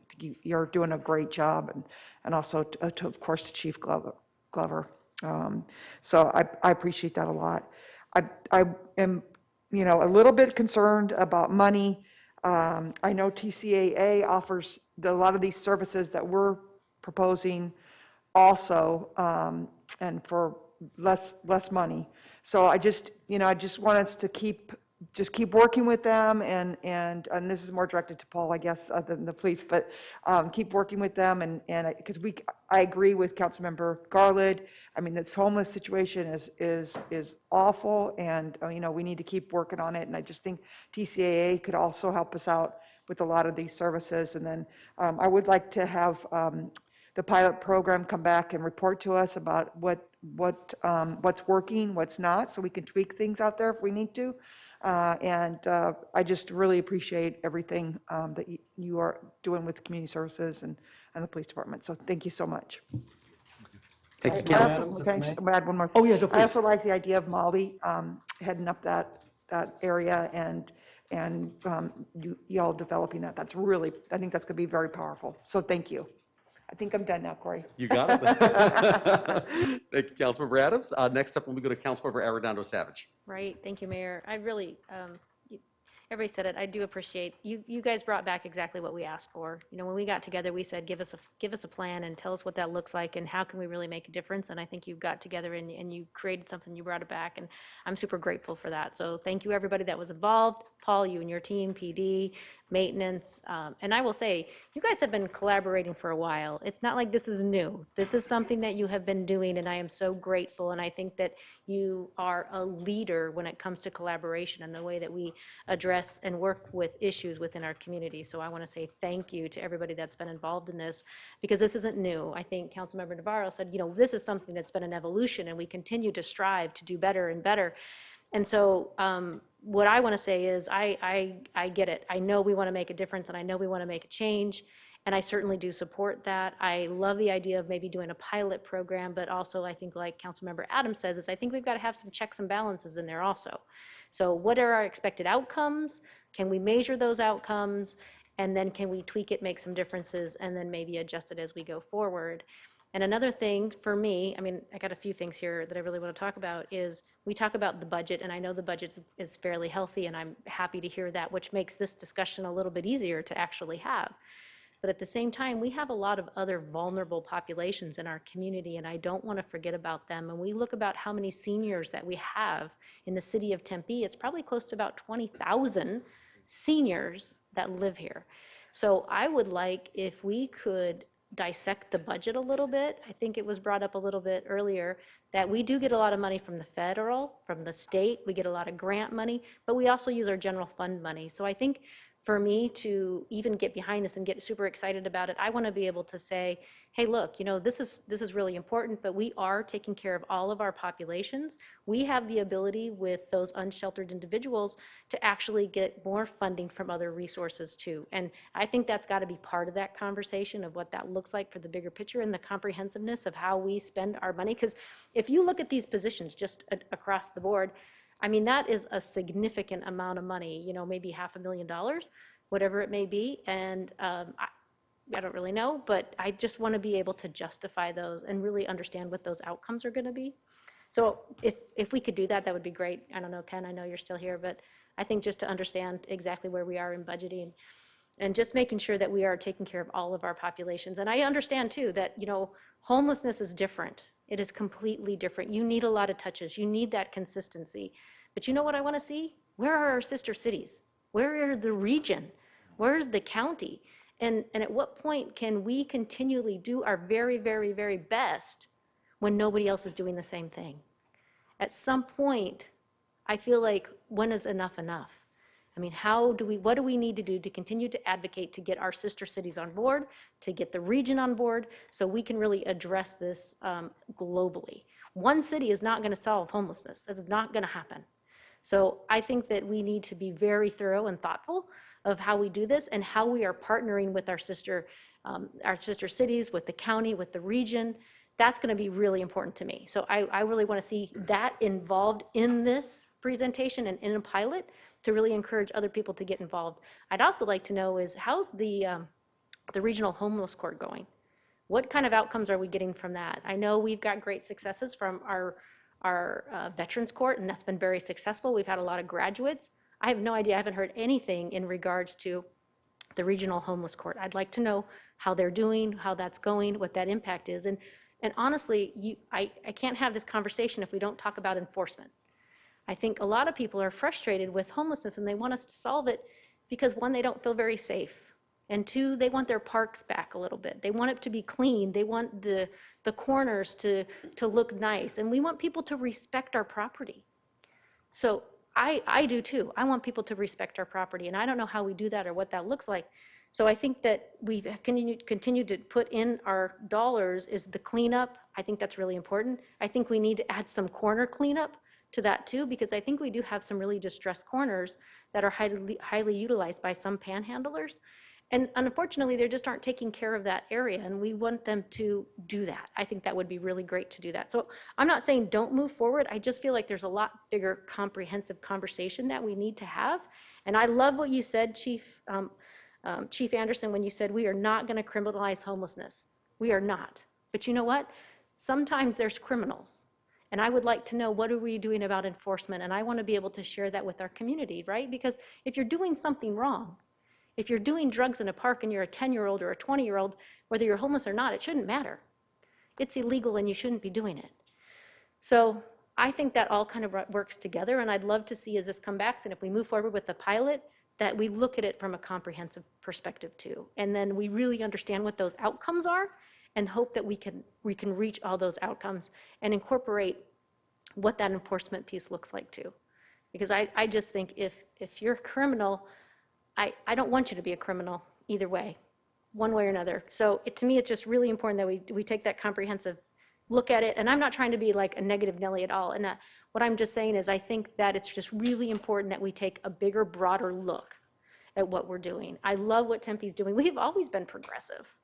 You're doing a great job, and also to of course to Chief Glover. So I appreciate that a lot. I am, a little bit concerned about money. I know TCAA offers a lot of these services that we're proposing also, and for less money. So I just want us to keep working with them, and this is more directed to Paul, I guess, other than the police, but keep working with them, and because I agree with Councilmember Garland. I mean, this homeless situation is awful, and we need to keep working on it. And I just think TCAA could also help us out with a lot of these services. And then I would like to have the pilot program come back and report to us about what's working, what's not, so we can tweak things out there if we need to. I just really appreciate everything that you are doing with community services and the police department. So thank you so much. Thank you, I Council. also, can I just add one more? Oh, yeah, no, I please. also like the idea of Molly heading up that area and you all developing that. That's really, I think that's going to be very powerful. So thank you. I think I'm done now, Corey. You got it. Thank you, Councilmember Adams. Next up, when we go to Councilmember Arredondo Savage. Right, thank you, Mayor. I really, everybody said it, I do appreciate, you guys brought back exactly what we asked for. When we got together, we said, give us a plan and tell us what that looks like and how can we really make a difference. And I think you got together and you created something, you brought it back, and I'm super grateful for that. So thank you, everybody that was involved. Paul, you and your team, PD, maintenance. And I will say, you guys have been collaborating for a while. It's not like this is new. This is something that you have been doing, and I am so grateful. And I think that you are a leader when it comes to collaboration and the way that we address and work with issues within our community. So I want to say thank you to everybody that's been involved in this, because this isn't new. I think Councilmember Navarro said, this is something that's been an evolution, and we continue to strive to do better and better. And so what I want to say is I get it. I know we want to make a difference, and I know we want to make a change, and I certainly do support that. I love the idea of maybe doing a pilot program, but also I think, like Councilmember Adams says, is I think we've got to have some checks and balances in there also. So what are our expected outcomes? Can we measure those outcomes? And then can we tweak it, make some differences, and then maybe adjust it as we go forward? And another thing for me, I got a few things here that I really want to talk about, is we talk about the budget, and I know the budget is fairly healthy, and I'm happy to hear that, which makes this discussion a little bit easier to actually have. But at the same time, we have a lot of other vulnerable populations in our community, and I don't want to forget about them. And we look about how many seniors that we have in the city of Tempe. It's probably close to about 20,000 seniors that live here. So I would like if we could dissect the budget a little bit. I think it was brought up a little bit earlier that we do get a lot of money from the federal, from the state. We get a lot of grant money, but we also use our general fund money. So I think for me to even get behind this and get super excited about it, I want to be able to say, hey, look, this is really important, but we are taking care of all of our populations. We have the ability with those unsheltered individuals to actually get more funding from other resources too. And I think that's got to be part of that conversation of what that looks like for the bigger picture and the comprehensiveness of how we spend our money. Because if you look at these positions just across the board, that is a significant amount of money, maybe $500,000, whatever it may be. And I don't really know, but I just want to be able to justify those and really understand what those outcomes are going to be. So if we could do that, that would be great. I don't know, Ken, I know you're still here, but I think just to understand exactly where we are in budgeting and just making sure that we are taking care of all of our populations. And I understand too that, homelessness is different. It is completely different. You need a lot of touches. You need that consistency. But you know what I want to see? Where are our sister cities? Where are the region? Where's the county? And at what point can we continually do our very, very, very best when nobody else is doing the same thing? At some point, I feel like, when is enough enough? What do we need to do to continue to advocate to get our sister cities on board, to get the region on board, so we can really address this globally? One city is not going to solve homelessness. That's not going to happen. So I think that we need to be very thorough and thoughtful of how we do this and how we are partnering with our sister cities, with the county, with the region. That's going to be really important to me. So I really want to see that involved in this presentation and in a pilot to really encourage other people to get involved. I'd also like to know is, how's the regional homeless court going? What kind of outcomes are we getting from that? I know we've got great successes from our Veterans Court, and that's been very successful. We've had a lot of graduates. I have no idea. I haven't heard anything in regards to the regional homeless court. I'd like to know how they're doing, how that's going, what that impact is. And honestly, I can't have this conversation if we don't talk about enforcement. I think a lot of people are frustrated with homelessness, and they want us to solve it because, one, they don't feel very safe, and two, they want their parks back a little bit. They want it to be clean. They want the corners to look nice, and we want people to respect our property. So I do too. I want people to respect our property, and I don't know how we do that or what that looks like. So I think that we've continued to put in our dollars is the cleanup. I think that's really important. I think we need to add some corner cleanup to that too, because I think we do have some really distressed corners that are highly utilized by some panhandlers. And unfortunately, they just aren't taking care of that area, and we want them to do that. I think that would be really great to do that. So I'm not saying don't move forward. I just feel like there's a lot bigger comprehensive conversation that we need to have. And I love what you said, Chief Anderson, when you said we are not going to criminalize homelessness. We are not. But you know what? Sometimes there's criminals. And I would like to know, what are we doing about enforcement? And I want to be able to share that with our community, right? Because if you're doing something wrong, if you're doing drugs in a park and you're a 10-year-old or a 20-year-old, whether you're homeless or not, it shouldn't matter. It's illegal and you shouldn't be doing it. So I think that all kind of works together, and I'd love to see as this comes back, and if we move forward with the pilot, that we look at it from a comprehensive perspective too. And then we really understand what those outcomes are and hope that we can reach all those outcomes and incorporate what that enforcement piece looks like too. Because I just think if you're a criminal, I don't want you to be a criminal either way, one way or another. So to me, it's just really important that we take that comprehensive look at it. And I'm not trying to be like a negative Nelly at all. And what I'm just saying is I think that it's just really important that we take a bigger, broader look at what we're doing. I love what Tempe's doing. We have always been progressive.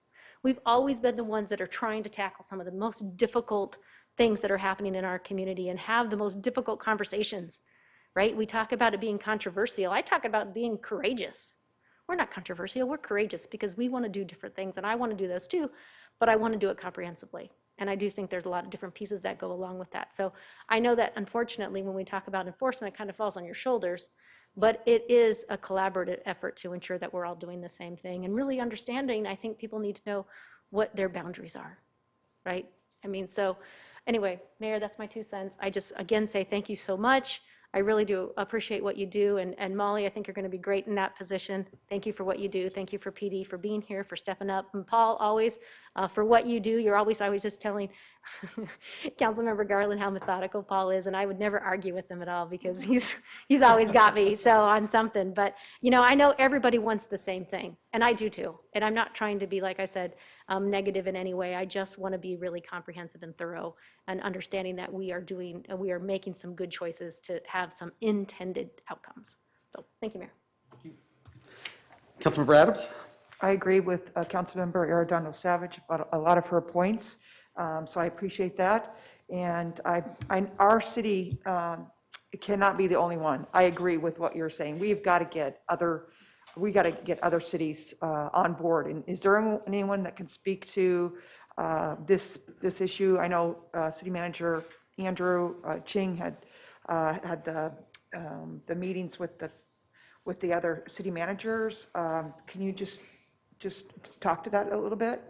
We've always been the ones that are trying to tackle some of the most difficult things that are happening in our community and have the most difficult conversations, right? We talk about it being controversial. I talk about being courageous. We're not controversial, we're courageous because we want to do different things, and I want to do those too, but I want to do it comprehensively. And I do think there's a lot of different pieces that go along with that. So I know that unfortunately, when we talk about enforcement, it kind of falls on your shoulders, but it is a collaborative effort to ensure that we're all doing the same thing and really understanding. I think people need to know what their boundaries are, right? I mean, so anyway, Mayor, that's my 2 cents. I just, again, say thank you so much. I really do appreciate what you do. And Molly, I think you're going to be great in that position. Thank you for what you do. Thank you for PD for being here, for stepping up. And Paul, always for what you do. You're always just telling Councilmember Garland how methodical Paul is. And I would never argue with him at all because he's always got me so on something. But, you know, I know everybody wants the same thing. And I do too. And I'm not trying to be, like I said, negative in any way. I just want to be really comprehensive and thorough and understanding that we are making some good choices to have some intended outcomes. So thank you, Mayor. Councilmember Adams? I agree with Councilmember Arredondo Savage about a lot of her points, so I appreciate that. And our city cannot be the only one. I agree with what you're saying. We got to get other cities on board. And is there anyone that can speak to this issue? I know City Manager Andrew Ching had the meetings with the other city managers. Can you just talk to that a little bit?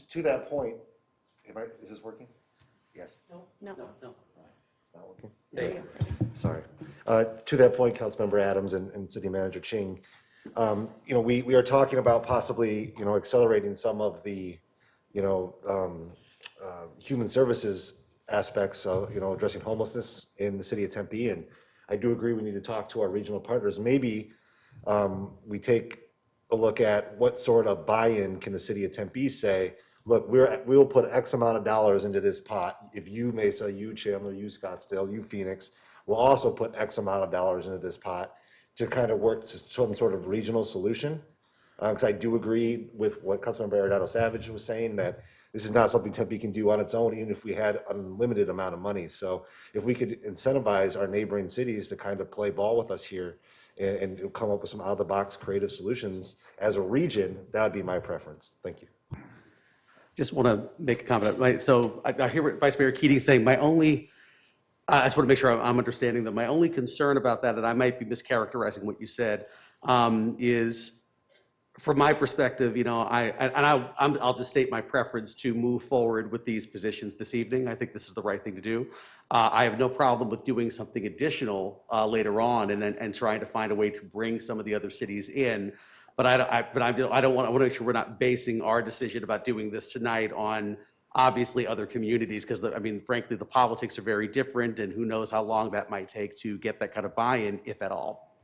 To that point, is this working? Yes. No. It's not working? There you go. Sorry. To that point, Councilmember Adams and City Manager Ching, we are talking about possibly, accelerating some of the, human services aspects of, addressing homelessness in the city of Tempe. And I do agree we need to talk to our regional partners. Maybe we take a look at what sort of buy-in can the city of Tempe say, look, we will put X amount of dollars into this pot. If you, Mesa, you, Chandler, you, Scottsdale, you, Phoenix, we'll also put X amount of dollars into this pot to kind of work to some sort of regional solution. Because I do agree with what Councilmember Arredondo Savage was saying, that this is not something Tempe can do on its own, even if we had unlimited amount of money. So if we could incentivize our neighboring cities to kind of play ball with us here and come up with some out-of-the-box creative solutions as a region, that would be my preference. Thank you. Just want to make a comment. Right, so I hear what Vice Mayor Keating is saying. I just want to make sure I'm understanding that my only concern about that, and I might be mischaracterizing what you said, is from my perspective, I'll just state my preference to move forward with these positions this evening. I think this is the right thing to do. I have no problem with doing something additional later on and trying to find a way to bring some of the other cities in. But I want to make sure we're not basing our decision about doing this tonight on obviously other communities, because frankly, the politics are very different, and who knows how long that might take to get that kind of buy-in, if at all.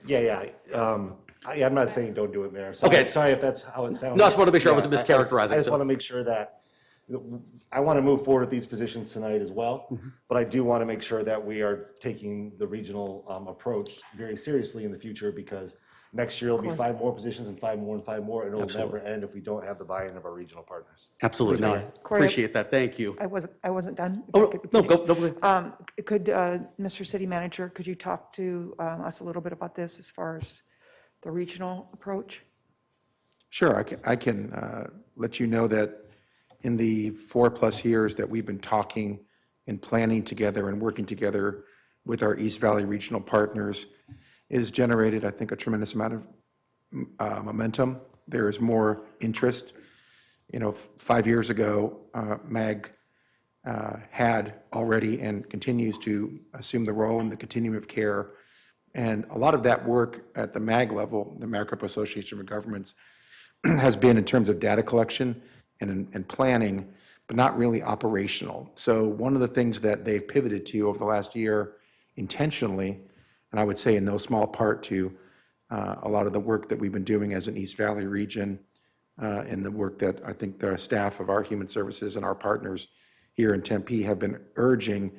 Yeah. I'm not saying don't do it, Mayor. Sorry if that's how it sounds. No, I just want to make sure I wasn't mischaracterizing. I just want to make sure that I want to move forward with these positions tonight as well, but I do want to make sure that we are taking the regional approach very seriously in the future, because next year will be 5 more positions and 5 more and 5 more, and it'll Absolutely. never end if we don't have the buy-in of our regional partners. Absolutely. No, I appreciate that. Thank you. I wasn't done. Oh, no, go. Could, Mr. City Manager, could you talk to us a little bit about this as far as the regional approach? Sure, I can let you know that in the 4+ years that we've been talking and planning together and working together with our East Valley regional partners, it has generated, I think, a tremendous amount of momentum. There is more interest. 5 years ago, MAG had already and continues to assume the role in the continuum of care And a lot of that work at the MAG level, the Maricopa Association of Governments, has been in terms of data collection and planning, but not really operational. So one of the things that they've pivoted to over the last year intentionally, and I would say in no small part to a lot of the work that we've been doing as an East Valley region, and the work that I think the staff of our human services and our partners here in Tempe have been urging,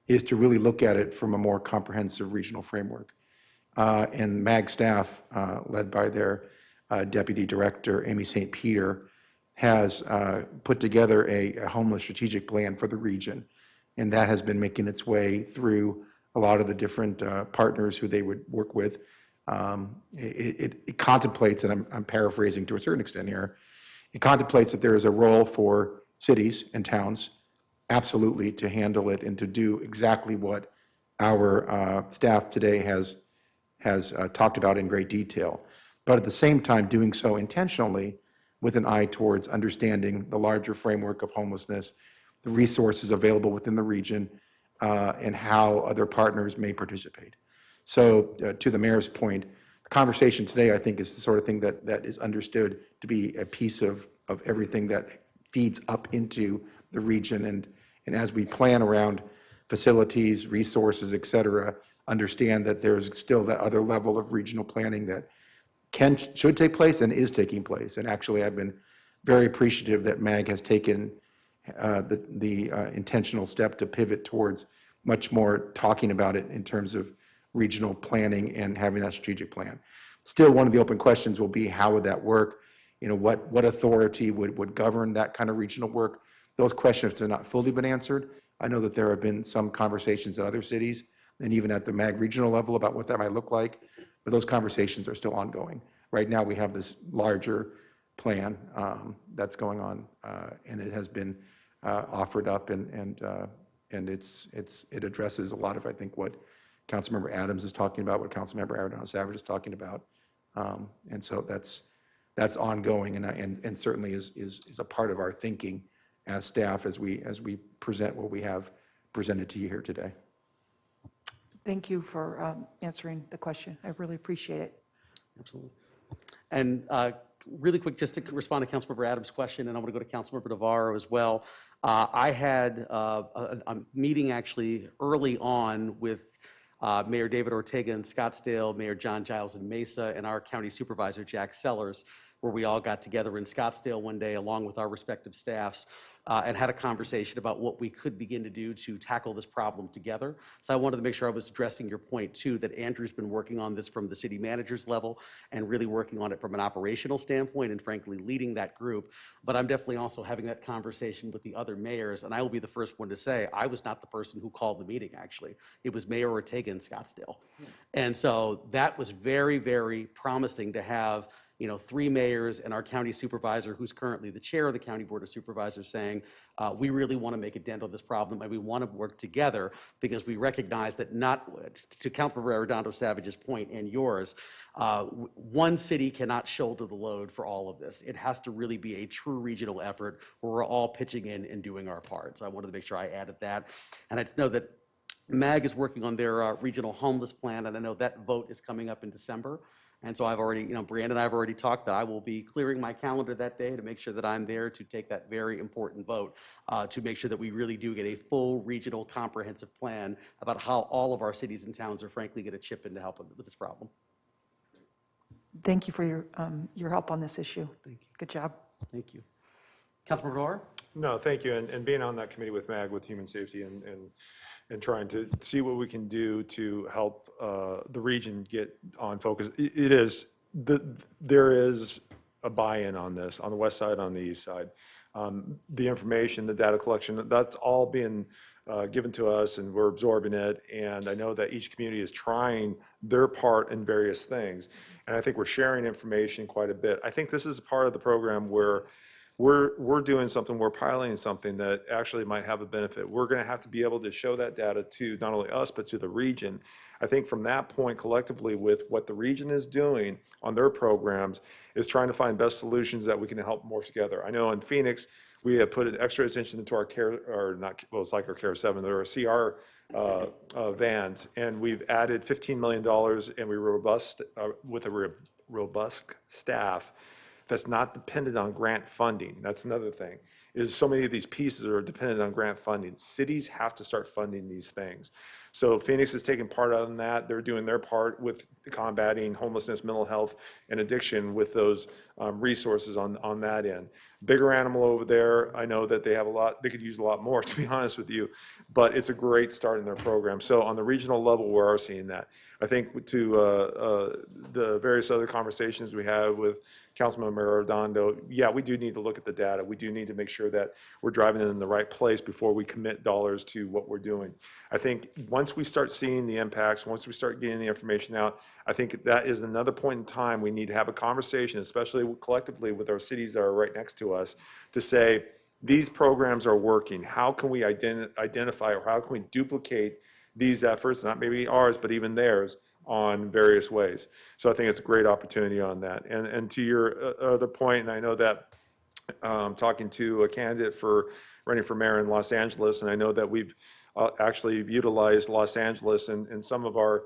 is to really look at it from a more comprehensive regional framework. And MAG staff, led by their Deputy Director, Amy St. Peter, has put together a homeless strategic plan for the region. And that has been making its way through a lot of the different partners who they would work with. It contemplates, and I'm paraphrasing to a certain extent here, it contemplates that there is a role for cities and towns, absolutely, to handle it and to do exactly what our staff today has talked about in great detail. But at the same time, doing so intentionally with an eye towards understanding the larger framework of homelessness, the resources available within the region, and how other partners may participate. So to the mayor's point, the conversation today, I think, is the sort of thing that is understood to be a piece of everything that feeds up into the region. And as we plan around facilities, resources, et cetera, understand that there's still that other level of regional planning that should take place and is taking place. And actually, I've been very appreciative that MAG has taken the intentional step to pivot towards much more talking about it in terms of regional planning and having that strategic plan. Still, one of the open questions will be, how would that work? You know, what authority would govern that kind of regional work? Those questions have not fully been answered. I know that there have been some conversations in other cities and even at the MAG regional level about what that might look like, but those conversations are still ongoing. Right now, we have this larger plan that's going on, and it has been offered up, and it addresses a lot of, I think, what Councilmember Adams is talking about, what Councilmember Arredondo Savage is talking about, and so that's ongoing, and certainly is a part of our thinking as staff as we present what we have presented to you here today. Thank you for answering the question. I really appreciate it. Absolutely. And really quick, just to respond to Councilmember Adams' question, and I'm going to go to Councilmember Navarro as well. I had a meeting actually early on with Mayor David Ortega in Scottsdale, Mayor John Giles in Mesa, and our county supervisor, Jack Sellers, where we all got together in Scottsdale one day along with our respective staffs and had a conversation about what we could begin to do to tackle this problem together. So I wanted to make sure I was addressing your point too, that Andrew's been working on this from the city manager's level and really working on it from an operational standpoint and frankly leading that group. But I'm definitely also having that conversation with the other mayors, and I will be the first one to say, I was not the person who called the meeting actually. It was Mayor Ortega in Scottsdale. And so that was very, very promising to have 3 mayors and our county supervisor, who's currently the chair of the County Board of Supervisors, saying, we really want to make a dent on this problem and we want to work together because we recognize that to Councilmember Arredondo Savage's point and yours, one city cannot shoulder the load for all of this. It has to really be a true regional effort where we're all pitching in and doing our part. So I wanted to make sure I added that. And I just know that MAG is working on their regional homeless plan, and I know that vote is coming up in December. And so I've already, Brandon and I have already talked that I will be clearing my calendar that day to make sure that I'm there to take that very important vote to make sure that we really do get a full regional comprehensive plan about how all of our cities and towns are frankly going to chip in to help with this problem. Thank you for your help on this issue. Thank you. Good job. Thank you. Councilmember Navarro? No, thank you. And being on that committee with MAG, with Human Safety, and trying to see what we can do to help the region get on focus. There is a buy-in on this, on the west side, on the east side. The information, the data collection, that's all being given to us, and we're absorbing it. And I know that each community is trying their part in various things. And I think we're sharing information quite a bit. I think this is part of the program where we're doing something, we're piloting something that actually might have a benefit. We're going to have to be able to show that data to not only us, but to the region. I think from that point, collectively, with what the region is doing on their programs, is trying to find best solutions that we can help more together. I know in Phoenix, We have put an extra attention into our care, or not, well, it's like our Care 7, or our CR vans, and we've added $15 million, and we robust, with a robust staff that's not dependent on grant funding. That's another thing, is so many of these pieces are dependent on grant funding. Cities have to start funding these things. So Phoenix is taking part on that. They're doing their part with combating homelessness, mental health, and addiction with those resources on that end. Bigger Animal over there, I know that they have a lot, they could use a lot more, to be honest with you, but it's a great start in their program. So on the regional level, we are seeing that. I think to the various other conversations we have with Councilmember Arredondo, yeah, we do need to look at the data. We do need to make sure that we're driving it in the right place before we commit dollars to what we're doing. I think once we start seeing the impacts, once we start getting the information out, I think that is another point in time we need to have a conversation, especially collectively with our cities that are right next to us, to say, these programs are working. How can we identify, or how can we duplicate these efforts, not maybe ours, but even theirs, on various ways? So I think it's a great opportunity on that. And to your other point, and I know that talking to a candidate for running for mayor in Los Angeles, and I know that we've actually utilized Los Angeles in some of our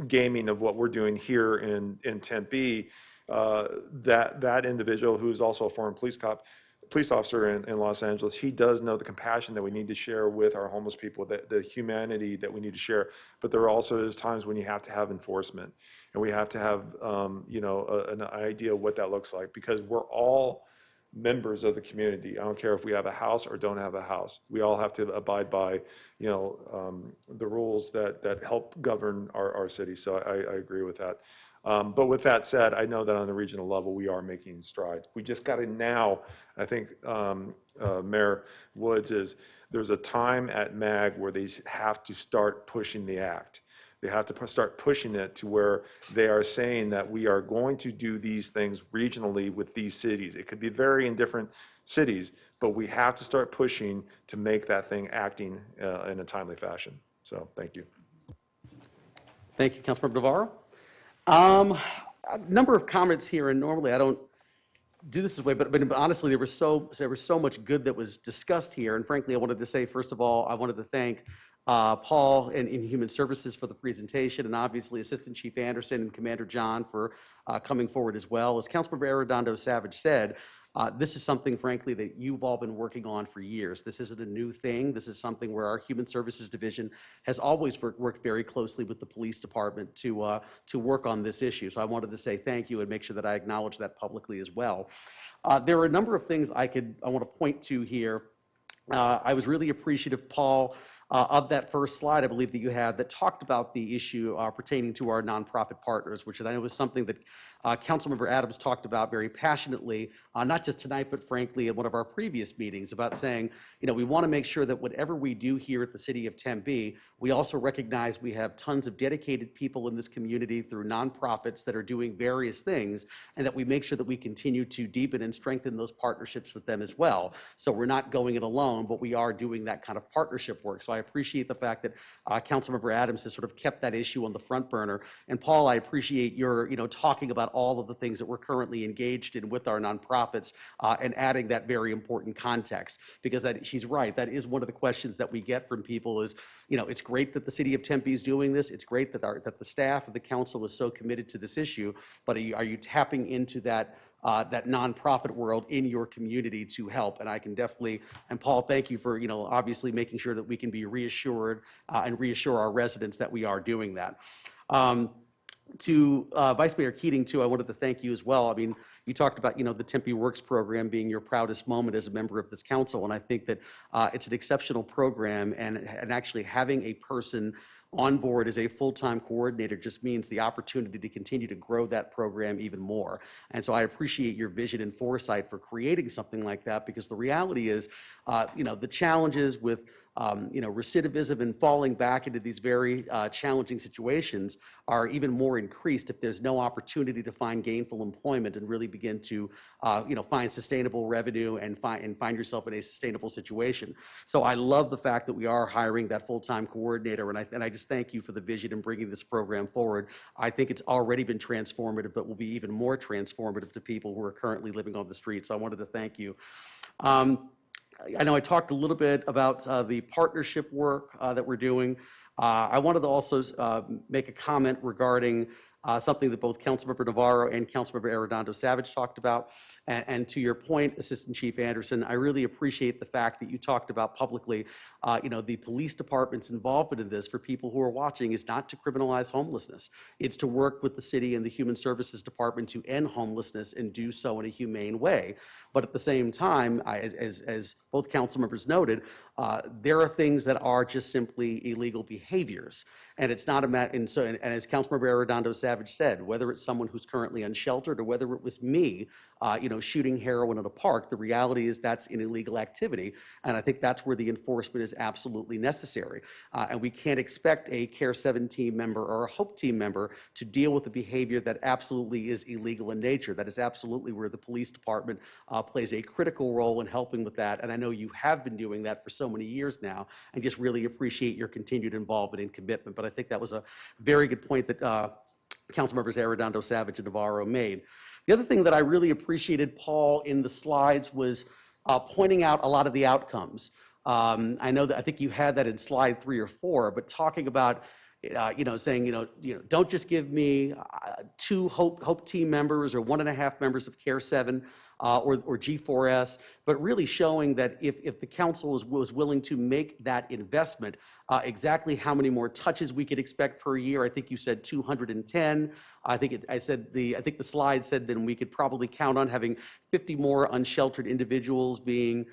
gaming of what we're doing here in Tempe. That individual, who is also a former police officer in Los Angeles, he does know the compassion that we need to share with our homeless people, the humanity that we need to share. But there also is times when you have to have enforcement, and we have to have an idea of what that looks like, because we're all members of the community. I don't care if we have a house or don't have a house. We all have to abide by the rules that help govern our city. So I agree with that. But with that said, I know that on the regional level, we are making strides. We just got to now, I think Mayor Woods, there's a time at MAG where they have to start pushing the act. They have to start pushing it to where they are saying that we are going to do these things regionally with these cities. It could be very in different cities, but we have to start pushing to make that thing acting in a timely fashion. So thank you. Thank you, Councilmember Navarro. A number of comments here, and normally I don't do this way, but honestly, there was so much good that was discussed here, and frankly, I wanted to say, first of all, I wanted to thank Paul in Human Services for the presentation, and obviously Assistant Chief Anderson and Commander John for coming forward as well. As Councilmember Arredondo Savage said, this is something, frankly, that you've all been working on for years. This isn't a new thing. This is something where our Human Services Division has always worked very closely with the police department to work on this issue. So I wanted to say thank you and make sure that I acknowledge that publicly as well. There are a number of things I want to point to here. I was really appreciative, Paul, of that first slide I believe that you had that talked about the issue pertaining to our nonprofit partners, which I know was something that Councilmember Adams talked about very passionately, not just tonight, but frankly at one of our previous meetings, about saying, we want to make sure that whatever we do here at the city of Tempe, we also recognize we have tons of dedicated people in this community through nonprofits that are doing various things, and that we make sure that we continue to deepen and strengthen those partnerships with them as well. So we're not going it alone, but we are doing that kind of partnership work. So I appreciate the fact that Councilmember Adams has sort of kept that issue on the front burner. And Paul, I appreciate your talking about all of the things that we're currently engaged in with our nonprofits and adding that very important context, because she's right. That is one of the questions that we get from people is, it's great that the city of Tempe is doing this. It's great that the staff of the council is so committed to this issue, but are you tapping into that nonprofit world in your community to help? And I can definitely, and Paul, thank you for, obviously making sure that we can be reassured and reassure our residents that we are doing that. To Vice Mayor Keating, too, I wanted to thank you as well. I mean, you talked about, the Tempe Works program being your proudest moment as a member of this council, and I think that it's an exceptional program, and actually having a person on board as a full-time coordinator just means the opportunity to continue to grow that program even more. And so I appreciate your vision and foresight for creating something like that, because the reality is, the challenges with recidivism and falling back into these very challenging situations are even more increased if there's no opportunity to find gainful employment and really begin to, find sustainable revenue and find yourself in a sustainable situation. So I love the fact that we are hiring that full-time coordinator, and I just thank you for the vision in bringing this program forward. I think it's already been transformative, but will be even more transformative to people who are currently living on the streets. So I wanted to thank you. I know I talked a little bit about the partnership work that we're doing. I wanted to also make a comment regarding something that both Councilmember Navarro and Councilmember Arredondo Savage talked about. And to your point, Assistant Chief Anderson, I really appreciate the fact that you talked about publicly, the police department's involvement in this for people who are watching is not to criminalize homelessness. It's to work with the city and the Human Services Department to end homelessness and do so in a humane way. But at the same time, as both council members noted, there are things that are just simply illegal behaviors. And it's not a matter, and as Councilmember Arredondo Savage said, whether it's someone who's currently unsheltered or whether it was me, shooting heroin in a park, the reality is that's an illegal activity. And I think that's where the enforcement is absolutely necessary. And we can't expect a CARE 7 team member or a HOPE team member to deal with the behavior that absolutely is illegal in nature. That is absolutely where the police department plays a critical role in helping with that. And I know you have been doing that for so many years now, and just really appreciate your continued involvement and commitment. But I think that was a very good point that Councilmembers Arredondo Savage and Navarro made. The other thing that I really appreciated, Paul, in the slides was pointing out a lot of the outcomes. I know that I think you had that in slide 3 or 4, but talking about saying, don't just give me 2 HOPE team members or 1.5 members of CARE 7 or G4S, but really showing that if the council was willing to make that investment, exactly how many more touches we could expect per year. I think you said 210. I think the slide said then we could probably count on having 50 more unsheltered individuals being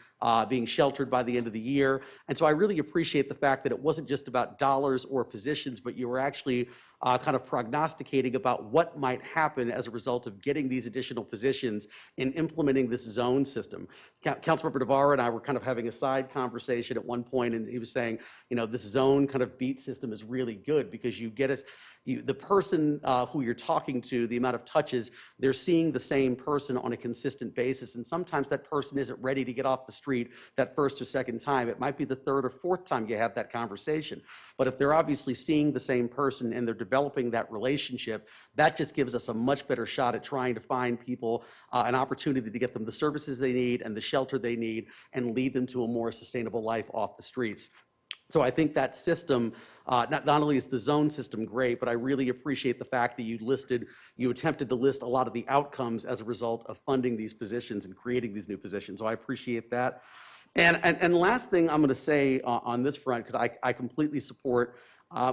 sheltered by the end of the year. And so I really appreciate the fact that it wasn't just about dollars or positions, but you were actually kind of prognosticating about what might happen as a result of getting these additional positions and implementing this zone system. Councilmember Navarro and I were kind of having a side conversation at one point, and he was saying, this zone kind of beat system is really good because you get it. The person who you're talking to, the amount of touches, they're seeing the same person on a consistent basis. And sometimes that person isn't ready to get off the street that first or second time. It might be the third or fourth time you have that conversation. But if they're obviously seeing the same person and they're developing that relationship, that just gives us a much better shot at trying to find people an opportunity to get them the services they need and the shelter they need and lead them to a more sustainable life off the streets. So I think that system, not only is the zone system great, but I really appreciate the fact that you attempted to list a lot of the outcomes as a result of funding these positions and creating these new positions. So I appreciate that. And last thing I'm going to say on this front, because I completely support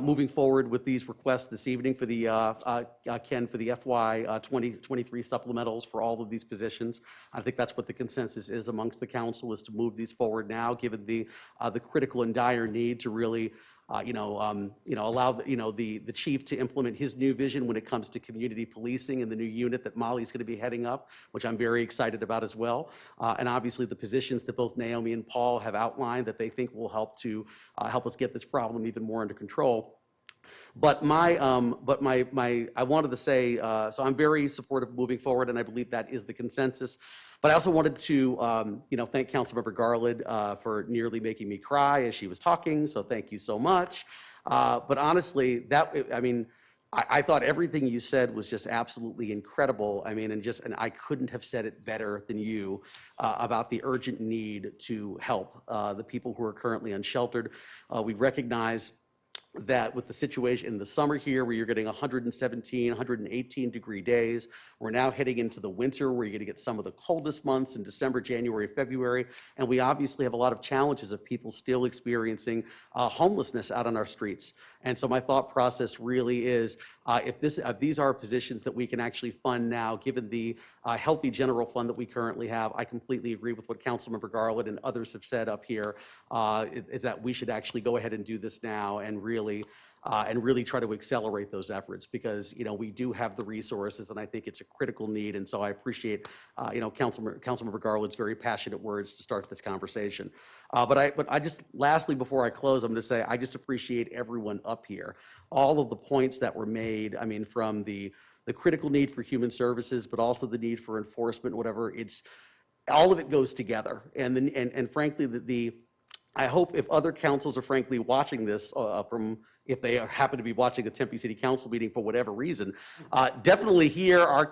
moving forward with these requests this evening for the, Ken, for the FY 2023 supplementals for all of these positions. I think that's what the consensus is amongst the council, is to move these forward now, given the critical and dire need to really allow the chief to implement his new vision when it comes to community policing and the new unit that Molly's going to be heading up, which I'm very excited about as well. And obviously the positions that both Naomi and Paul have outlined that they think will help us get this problem even more under control. But I wanted to say, so I'm very supportive of moving forward, and I believe that is the consensus. But I also wanted to, thank Councilmember Garland for nearly making me cry as she was talking. So thank you so much. But honestly, I thought everything you said was just absolutely incredible. And I couldn't have said it better than you about the urgent need to help the people who are currently unsheltered. We recognize that with the situation in the summer here, where you're getting 117, 118 degree days, we're now heading into the winter where you're going to get some of the coldest months in December, January, February, and we obviously have a lot of challenges of people still experiencing homelessness out on our streets. And so my thought process really is, if these are positions that we can actually fund now, given the healthy general fund that we currently have, I completely agree with what Councilmember Garland and others have said up here, is that we should actually go ahead and do this now and really try to accelerate those efforts, because we do have the resources, and I think it's a critical need. And so I appreciate Councilmember Garland's very passionate words to start this conversation. But I just, lastly, before I close, I'm going to say I just appreciate everyone up here, all of the points that were made. From the critical need for human services, but also the need for enforcement, whatever. It's all of it goes together, and frankly, I hope if other councils are frankly watching this from if they happen to be watching the Tempe City Council meeting for whatever reason, definitely hear our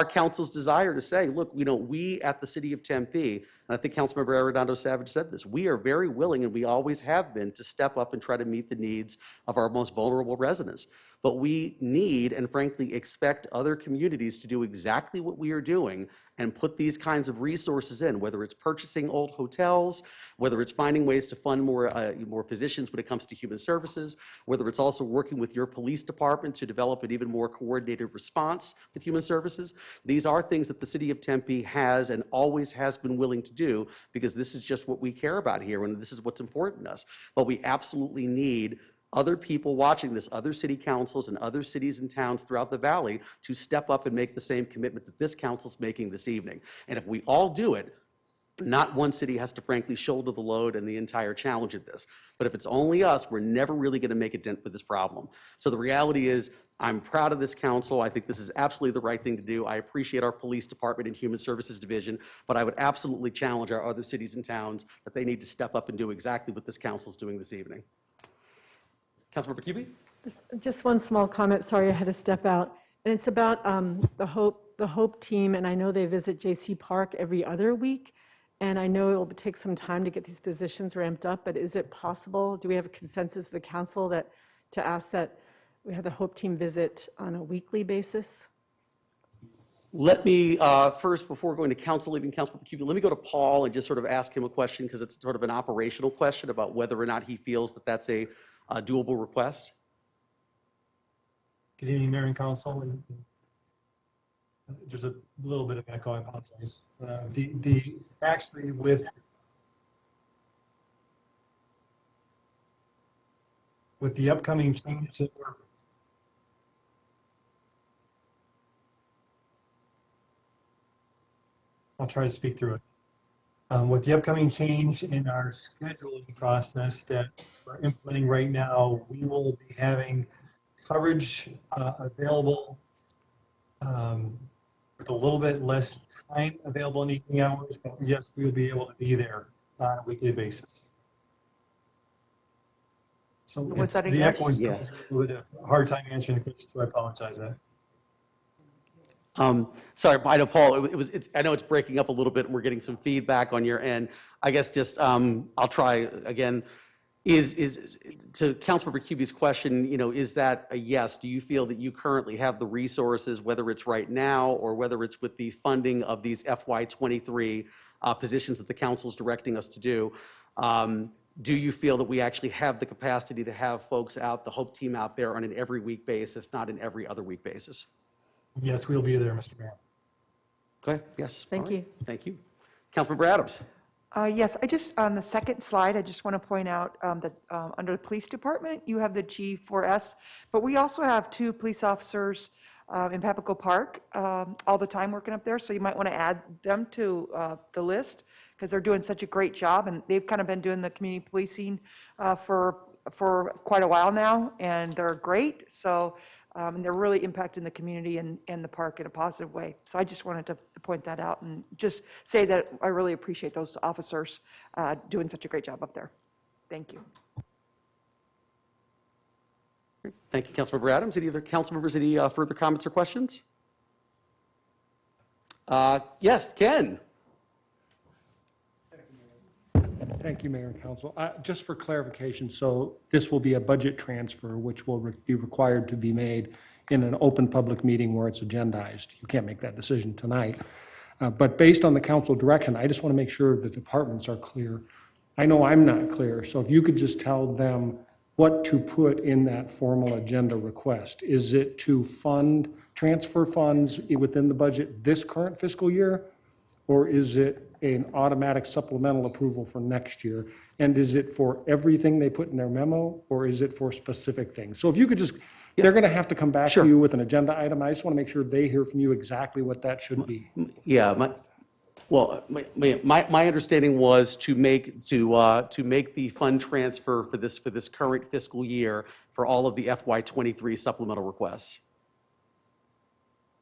council's desire to say, look, we at the city of Tempe, and I think Councilmember Arredondo Savage said this, we are very willing, and we always have been, to step up and try to meet the needs of our most vulnerable residents. But we need, and frankly expect, other communities to do exactly what we are doing and put these kinds of resources in, whether it's purchasing old hotels, whether it's finding ways to fund more physicians when it comes to human services, whether it's also working with your police department to develop an even more coordinated response with human services. These are things that the city of Tempe has and always has been willing to do, because this is just what we care about here, and this is what's important to us. But we absolutely need other people watching this, other city councils and other cities and towns throughout the valley, to step up and make the same commitment that this council's making this evening. And if we all do it, not one city has to frankly shoulder the load and the entire challenge of this. But if it's only us, we're never really going to make a dent with this problem. So the reality is, I'm proud of this council. I think this is absolutely the right thing to do. I appreciate our police department and human services division, but I would absolutely challenge our other cities and towns that they need to step up and do exactly what this council is doing this evening. Councilmember Cubie? Just one small comment, sorry I had to step out, and it's about the Hope team, and I know they visit J.C. Park every other week, and I know it will take some time to get these positions ramped up, but is it possible, do we have a consensus of the council to ask that we have the Hope team visit on a weekly basis? Let me first, before going to council, leaving Councilmember Cubie, let me go to Paul and just sort of ask him a question, because it's sort of an operational question about whether or not he feels that that's a doable request. Good evening, Mayor and Council. There's a little bit of echo, I apologize. Actually with the upcoming changes that I'll try to speak through it. With the upcoming change in our scheduling process that we're implementing right now, we will be having coverage available with a little bit less time available in evening hours, but yes, we will be able to be there on a weekly basis. So Was that a the yes? echo is Yeah. a little bit of a hard time answering the question, so I apologize that. Sorry, I know, Paul, I know it's breaking up a little bit and we're getting some feedback on your end. I guess just, I'll try again. To Councilmember Cubie's question, is that a yes? Do you feel that you currently have the resources, whether it's right now or whether it's with the funding of these FY23 positions that the council is directing us to do? Do you feel that we actually have the capacity to have folks out, the Hope team out there on an every week basis, not an every other week basis? Yes, we'll be there, Mr. Mayor. Okay, yes. Thank All right. you. Thank you. Councilmember Adams. Yes, on the second slide, I just want to point out that under the police department, you have the G4S, but we also have 2 police officers in Papago Park all the time working up there, so you might want to add them to the list, because they're doing such a great job, and they've kind of been doing the community policing for quite a while now, and they're great, so and they're really impacting the community and the park in a positive way. So I just wanted to point that out and just say that I really appreciate those officers doing such a great job up there. Thank you. Thank you, Councilmember Adams. Any other council members, any further comments or questions? Yes, Ken. Thank you, Mayor and Council. Just for clarification, so this will be a budget transfer, which will be required to be made in an open public meeting where it's agendized. You can't make that decision tonight. But based on the council direction, I just want to make sure the departments are clear. I know I'm not clear, so if you could just tell them what to put in that formal agenda request. Is it to transfer funds within the budget this current fiscal year? Or is it an automatic supplemental approval for next year? And is it for everything they put in their memo, or is it for specific things? So if you could just, they're going to have to come back to you with an agenda item. I just want to make sure they hear from you exactly what that should be. Yeah, my understanding was to make the fund transfer for this current fiscal year for all of the FY23 supplemental requests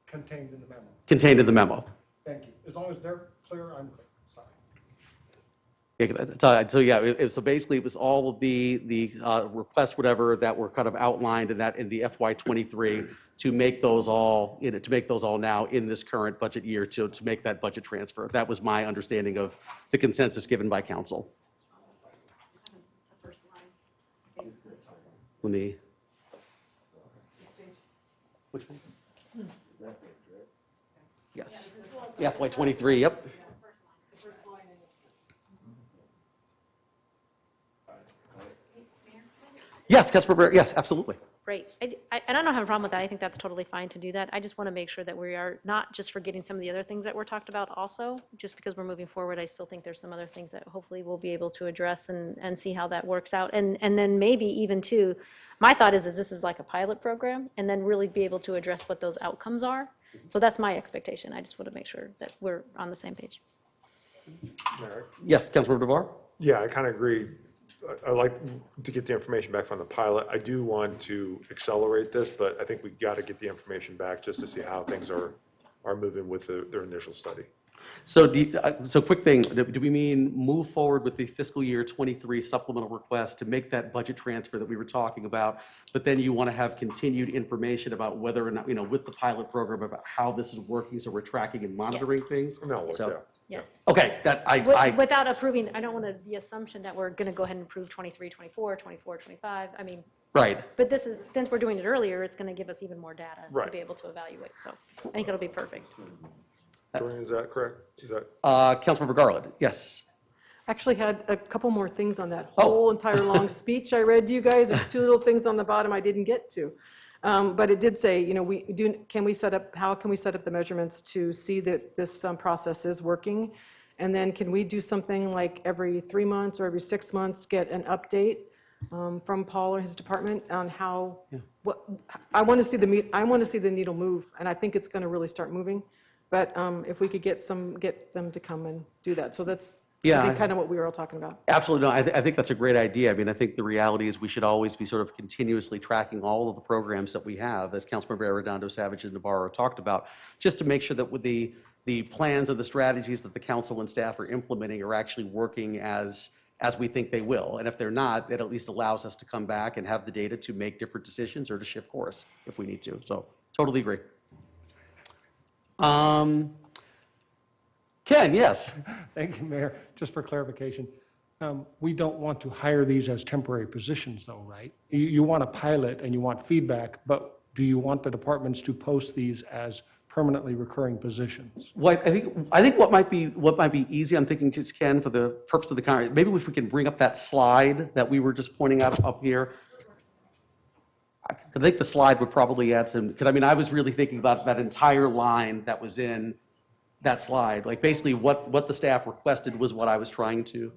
Contained in the memo. contained in the memo. Thank you. As long as they're clear, I'm clear. Sorry. So yeah, so basically it was all of the requests, whatever, that were kind of outlined in the FY23 to make those all, to make those all now in this current budget year to make that budget transfer. That was my understanding of the consensus given by council. Let me. Which one? Yes. Yeah, FY23, yep. Yes, Councilmember, yes, absolutely. Great. I don't have a problem with that. I think that's totally fine to do that. I just want to make sure that we are not just forgetting some of the other things that were talked about also. Just because we're moving forward, I still think there's some other things that hopefully we'll be able to address and see how that works out. And then maybe even too, my thought is this is like a pilot program and then really be able to address what those outcomes are. So that's my expectation. I just want to make sure that we're on the same page. Yes, Councilmember DeVar? Yeah, I kind of agree. I like to get the information back from the pilot. I do want to accelerate this, but I think we got to get the information back just to see how things are moving with their initial study. So, so quick thing, do we mean move forward with the fiscal year 23 supplemental request to make that budget transfer that we were talking about, but then you want to have continued information about whether or not, with the pilot program about how this is working, so we're tracking and monitoring things? No, So, Yes. okay, that I Without approving, I don't want the assumption that we're going to go ahead and approve 23, 24, 24, 25. I mean, right. but this is, since we're doing it earlier, it's going to give us even more data to Right. be able to evaluate. So I think it'll be perfect. Dorian, is that correct? Is that? Councilmember Garland, yes. Actually had a couple more things on that whole entire long speech I read to you guys. There's two little things on the bottom I didn't get to. But it did say, how can we set up the measurements to see that this process is working? And then can we do something like every 3 months or every 6 months, get an update from Paul or his department on how, I want to see the needle move, and I think it's going to really start moving. But if we could get them to come and do that. So that's kind of what we were all talking about. Absolutely. No, I think that's a great idea. I mean, I think the reality is we should always be sort of continuously tracking all of the programs that we have, as Councilmember Arredondo, Savage, and Navarro talked about, just to make sure that with the plans and the strategies that the council and staff are implementing are actually working as we think they will. And if they're not, it at least allows us to come back and have the data to make different decisions or to shift course if we need to. So totally agree. Ken, yes. Thank you, Mayor. Just for clarification, we don't want to hire these as temporary positions though, right? You want a pilot and you want feedback, but do you want the departments to post these as permanently recurring positions? Well, I think what might be easy, I'm thinking just, Ken, for the purpose of the conversation, maybe if we can bring up that slide that we were just pointing out up here. I think the slide would probably add some, because I mean, I was really thinking about that entire line that was in that slide. Like basically what the staff requested was what I was trying to.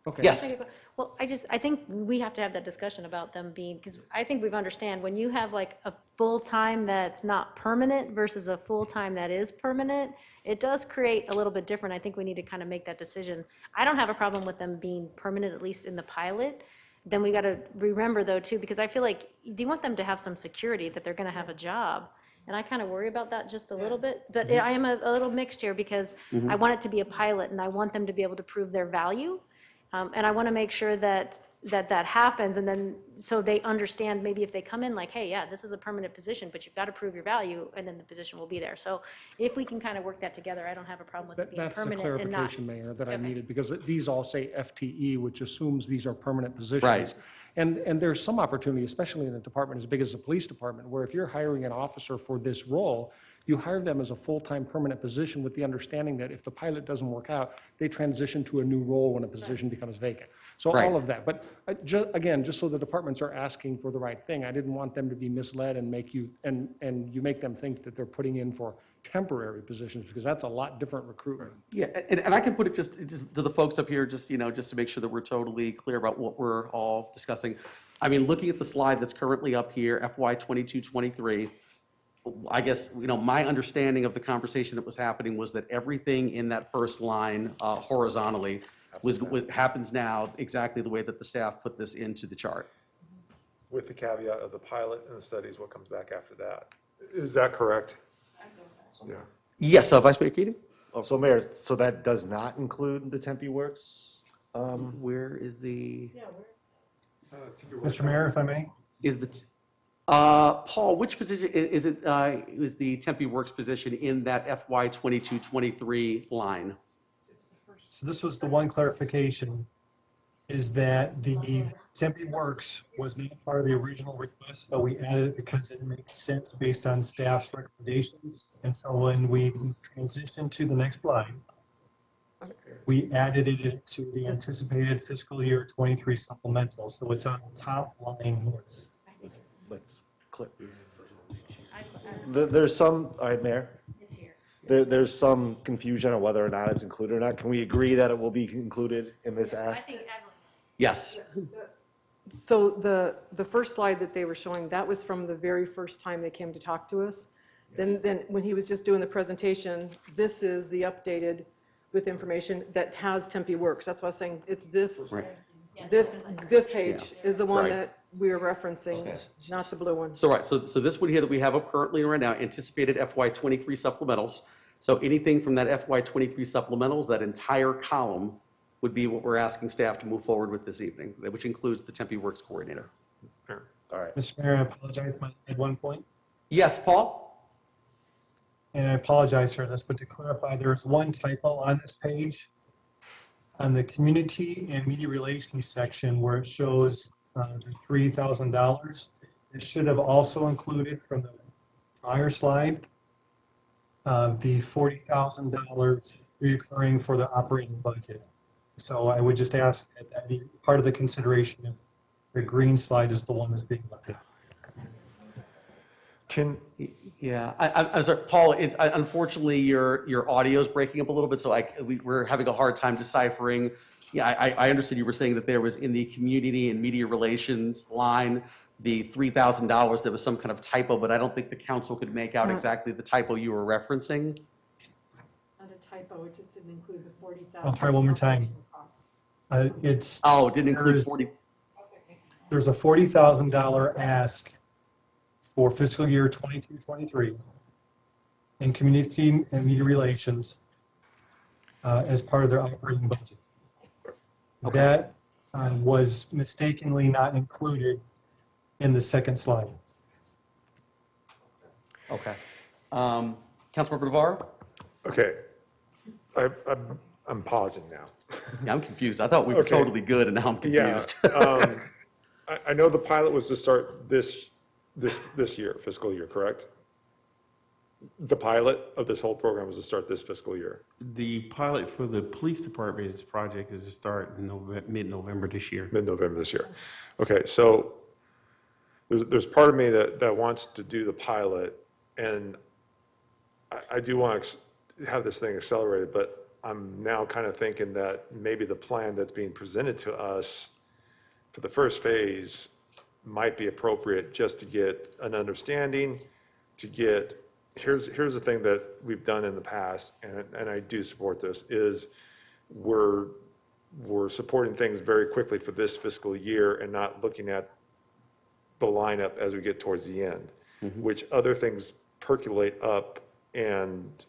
Okay. Yes. Well, I think we have to have that discussion about them being, because I think we've understand when you have like a full-time that's not permanent versus a full-time that is permanent, it does create a little bit different. I think we need to kind of make that decision. I don't have a problem with them being permanent, at least in the pilot. Then we got to remember though too, because I feel like you want them to have some security that they're going to have a job. And I kind of worry about that just a little bit, but I am a little mixed here because I want it to be a pilot and I want them to be able to prove their value. And I want to make sure that happens, and then so they understand maybe if they come in like, hey, yeah, this is a permanent position, but you've got to prove your value, and then the position will be there. So if we can kind of work that together, I don't have a problem with it being That's the permanent and not. clarification, Mayor, that I Okay. needed, because these all say FTE, which assumes these are permanent positions. Right. And there's some opportunity, especially in a department as big as the police department, where if you're hiring an officer for this role, you hire them as a full-time permanent position with the understanding that if the pilot doesn't work out, they transition to a new role when a position becomes vacant. So Right. all of that. But again, just so the departments are asking for the right thing, I didn't want them to be misled and make you them think that they're putting in for temporary positions, because that's a lot different recruitment. Yeah, and I can put it just to the folks up here, just to make sure that we're totally clear about what we're all discussing. I mean, looking at the slide that's currently up here, FY 22-23, I guess, my understanding of the conversation that was happening was that everything in that first line horizontally happens now exactly the way that the staff put this into the chart. With the caveat of the pilot and the studies, what comes back after that. Is that correct? Yeah. Yes, Vice Mayor Keating? So Mayor, so that does not include the Tempe Works? Where is the, Mr. Mayor, if I may? is the, Paul, which position, is it, is the Tempe Works position in that FY 22-23 line? So this was the one clarification, is that the Tempe Works was not part of the original request, but we added it because it makes sense based on staff's recommendations. And so when we transitioned to the next slide, we added it to the anticipated fiscal year 23 supplemental. So it's on the top line here. Let's click. There's some, all right, Mayor? There's some confusion on whether or not it's included or not. Can we agree that it will be included in this ask? Yes. So the first slide that they were showing, that was from the very first time they came to talk to us. Then when he was just doing the presentation, this is the updated with information that has Tempe Works. That's why I was saying, it's this, Right. this page is the one Right. that we are referencing, not the blue one. So, right, so this one here that we have up currently right now, anticipated FY 23 supplementals. So anything from that FY 23 supplementals, that entire column would be what we're asking staff to move forward with this evening, which includes the Tempe Works Coordinator. All right. Mr. Mayor, I apologize at one point. Yes, Paul? And I apologize for this, but to clarify, there's one typo on this page. On the community and media relations section where it shows the $3,000, it should have also included from the prior slide, the $40,000 recurring for the operating budget. So I would just ask that that be part of the consideration. If the green slide is the one that's being looked at. Yeah, I'm sorry, Paul, it's, unfortunately, your audio's breaking up a little bit, so we're having a hard time deciphering. Yeah, I understood you were saying that there was in the community and media relations line, the $3,000, there was some kind of typo, but I don't think the council could make out exactly the typo you were referencing. Not a typo, it just didn't include the 40,000. I'll try one more time. It's. Oh, it didn't include 40. There's a $40,000 ask for fiscal year 22-23 in community and media relations as part of their operating budget. That was mistakenly not included in the second slide. Okay. Councilmember Navarro? Okay. I'm pausing now. Yeah, I'm confused. I thought we were Okay. totally good, and now I'm confused. Yeah. I know the pilot was to start this year, fiscal year, correct? The pilot of this whole program was to start this fiscal year. The pilot for the police department's project is to start in mid-November this year. Mid-November this year. Okay, so there's part of me that wants to do the pilot, and I do want to have this thing accelerated, but I'm now kind of thinking that maybe the plan that's being presented to us for the first phase might be appropriate just to get an understanding, to get, here's the thing that we've done in the past, and I do support this, is we're supporting things very quickly for this fiscal year and not looking at the lineup as we get towards the end, which other things percolate up, and